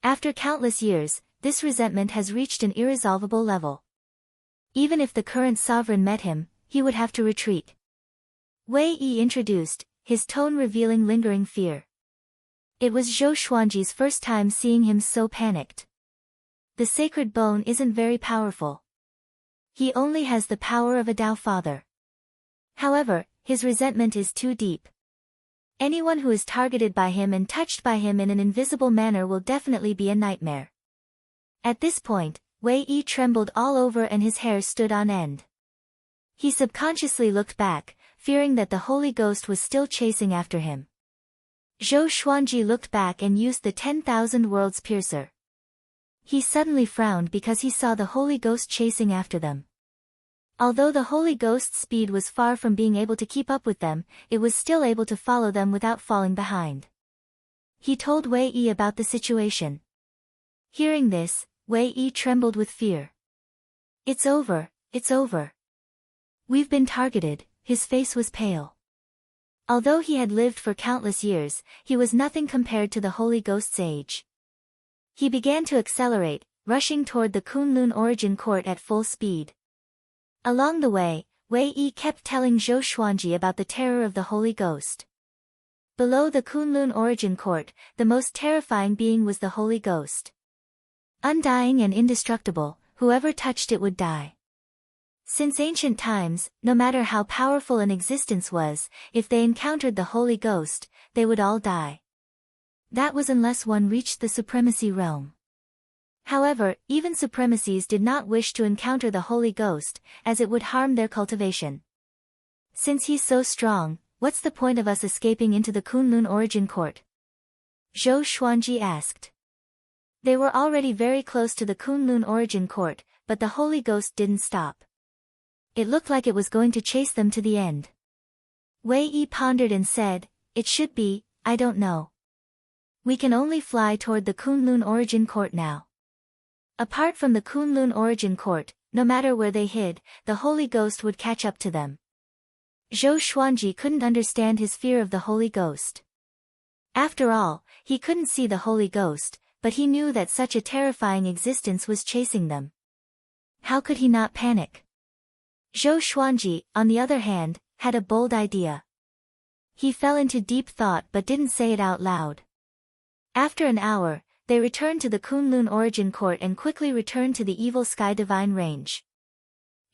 After countless years, this resentment has reached an irresolvable level. Even if the current sovereign met him, he would have to retreat. Wei Yi introduced, his tone revealing lingering fear. It was Zhou Xuanji's first time seeing him so panicked. The sacred bone isn't very powerful. He only has the power of a Dao Father. However, his resentment is too deep. Anyone who is targeted by him and touched by him in an invisible manner will definitely be a nightmare. At this point, Wei Yi trembled all over and his hair stood on end. He subconsciously looked back, fearing that the Holy Ghost was still chasing after him. Zhou Xuanji looked back and used the 10,000 Worlds Piercer. He suddenly frowned because he saw the Holy Ghost chasing after them. Although the Holy Ghost's speed was far from being able to keep up with them, it was still able to follow them without falling behind. He told Wei Yi about the situation. Hearing this, Wei Yi trembled with fear. It's over, it's over. We've been targeted. His face was pale. Although he had lived for countless years, he was nothing compared to the Holy Ghost's age. He began to accelerate, rushing toward the Kunlun Origin Court at full speed. Along the way, Wei Yi kept telling Zhou Xuanji about the terror of the Holy Ghost. Below the Kunlun Origin Court, the most terrifying being was the Holy Ghost. Undying and indestructible, whoever touched it would die. Since ancient times, no matter how powerful an existence was, if they encountered the Holy Ghost, they would all die. That was unless one reached the supremacy realm. However, even supremacies did not wish to encounter the Holy Ghost, as it would harm their cultivation. Since he's so strong, what's the point of us escaping into the Kunlun Origin Court? Zhou Xuanji asked. They were already very close to the Kunlun Origin Court, but the Holy Ghost didn't stop. It looked like it was going to chase them to the end. Wei Yi pondered and said, "It should be, I don't know. We can only fly toward the Kunlun Origin Court now." Apart from the Kunlun Origin Court, no matter where they hid, the Holy Ghost would catch up to them. Zhou Xuanji couldn't understand his fear of the Holy Ghost. After all, he couldn't see the Holy Ghost, but he knew that such a terrifying existence was chasing them. How could he not panic? Zhou Xuanji, on the other hand, had a bold idea. He fell into deep thought but didn't say it out loud. After an hour, they returned to the Kunlun Origin Court and quickly returned to the Evil Sky Divine Range.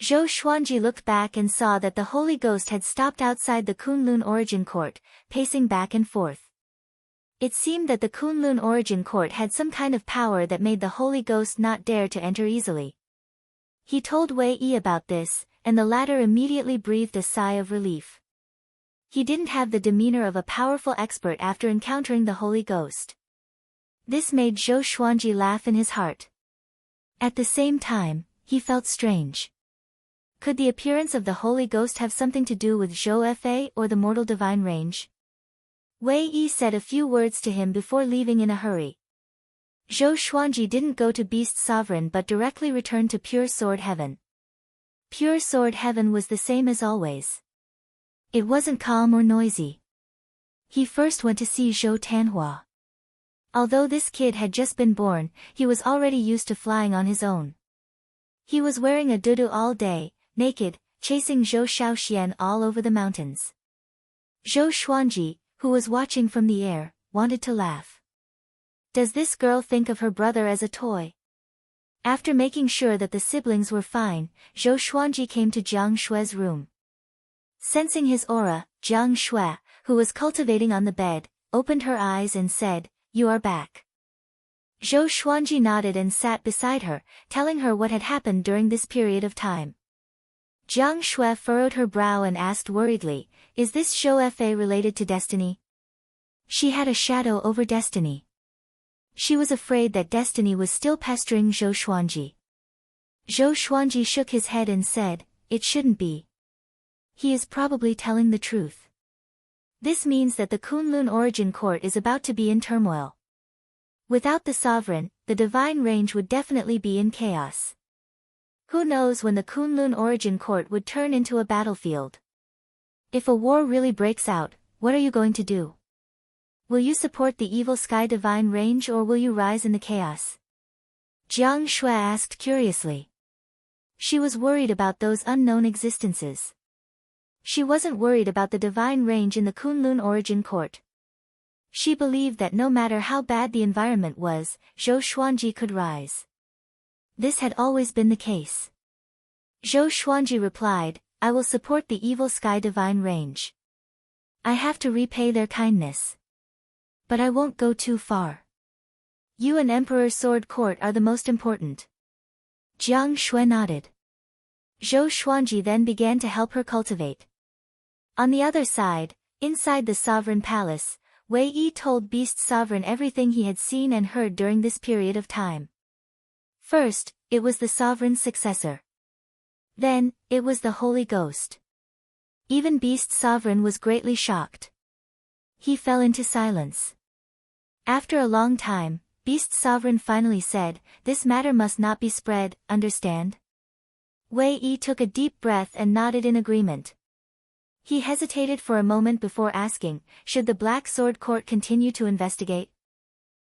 Zhou Xuanji looked back and saw that the Holy Ghost had stopped outside the Kunlun Origin Court, pacing back and forth. It seemed that the Kunlun Origin Court had some kind of power that made the Holy Ghost not dare to enter easily. He told Wei Yi about this, and the latter immediately breathed a sigh of relief. He didn't have the demeanor of a powerful expert after encountering the Holy Ghost. This made Zhou Xuanji laugh in his heart. At the same time, he felt strange. Could the appearance of the Holy Ghost have something to do with Zhou Fa or the Mortal Divine Range? Wei Yi said a few words to him before leaving in a hurry. Zhou Xuanji didn't go to Beast Sovereign but directly returned to Pure Sword Heaven. Pure Sword Heaven was the same as always. It wasn't calm or noisy. He first went to see Zhou Tanhua. Although this kid had just been born, he was already used to flying on his own. He was wearing a dudu all day, naked, chasing Zhou Shaoxian all over the mountains. Zhou Xuanji, who was watching from the air, wanted to laugh. Does this girl think of her brother as a toy? After making sure that the siblings were fine, Zhou Xuanji came to Jiang Shue's room. Sensing his aura, Jiang Shue, who was cultivating on the bed, opened her eyes and said, "You are back." Zhou Xuanji nodded and sat beside her, telling her what had happened during this period of time. Jiang Shui furrowed her brow and asked worriedly, "Is this Zhou Fa related to destiny?" She had a shadow over destiny. She was afraid that destiny was still pestering Zhou Xuanji. Zhou Xuanji shook his head and said, "It shouldn't be. He is probably telling the truth. This means that the Kunlun Origin Court is about to be in turmoil. Without the sovereign, the divine range would definitely be in chaos. Who knows when the Kunlun Origin Court would turn into a battlefield? If a war really breaks out, what are you going to do? Will you support the Evil Sky Divine Range or will you rise in the chaos?" Jiang Shui asked curiously. She was worried about those unknown existences. She wasn't worried about the divine range in the Kunlun Origin Court. She believed that no matter how bad the environment was, Zhou Xuanji could rise. This had always been the case. Zhou Xuanji replied, "I will support the Evil Sky Divine Range. I have to repay their kindness. But I won't go too far. You and Emperor Sword Court are the most important." Jiang Shui nodded. Zhou Xuanji then began to help her cultivate. On the other side, inside the Sovereign Palace, Wei Yi told Beast Sovereign everything he had seen and heard during this period of time. First, it was the Sovereign's successor. Then, it was the Holy Ghost. Even Beast Sovereign was greatly shocked. He fell into silence. After a long time, Beast Sovereign finally said, "This matter must not be spread, understand?" Wei Yi took a deep breath and nodded in agreement. He hesitated for a moment before asking, "Should the Black Sword Court continue to investigate?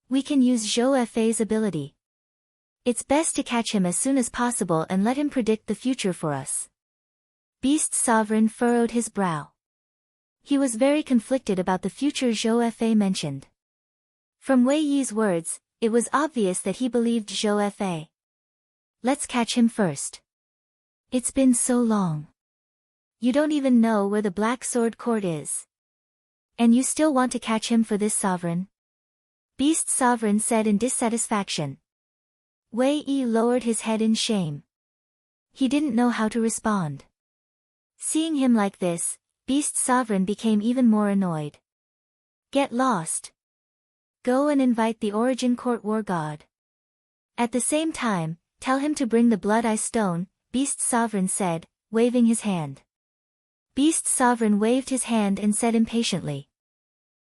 We can use Zhou Fei's ability. It's best to catch him as soon as possible and let him predict the future for us." Beast Sovereign furrowed his brow. He was very conflicted about the future Zhou Fei mentioned. From Wei Yi's words, it was obvious that he believed Zhou Fei. "Let's catch him first. It's been so long. You don't even know where the Black Sword Court is. And you still want to catch him for this, Sovereign?" Beast Sovereign said in dissatisfaction. Wei Yi lowered his head in shame. He didn't know how to respond. Seeing him like this, Beast Sovereign became even more annoyed. "Get lost. Go and invite the Origin Court War God. At the same time, tell him to bring the Blood Eye Stone," Beast Sovereign said, waving his hand. Beast Sovereign waved his hand and said impatiently,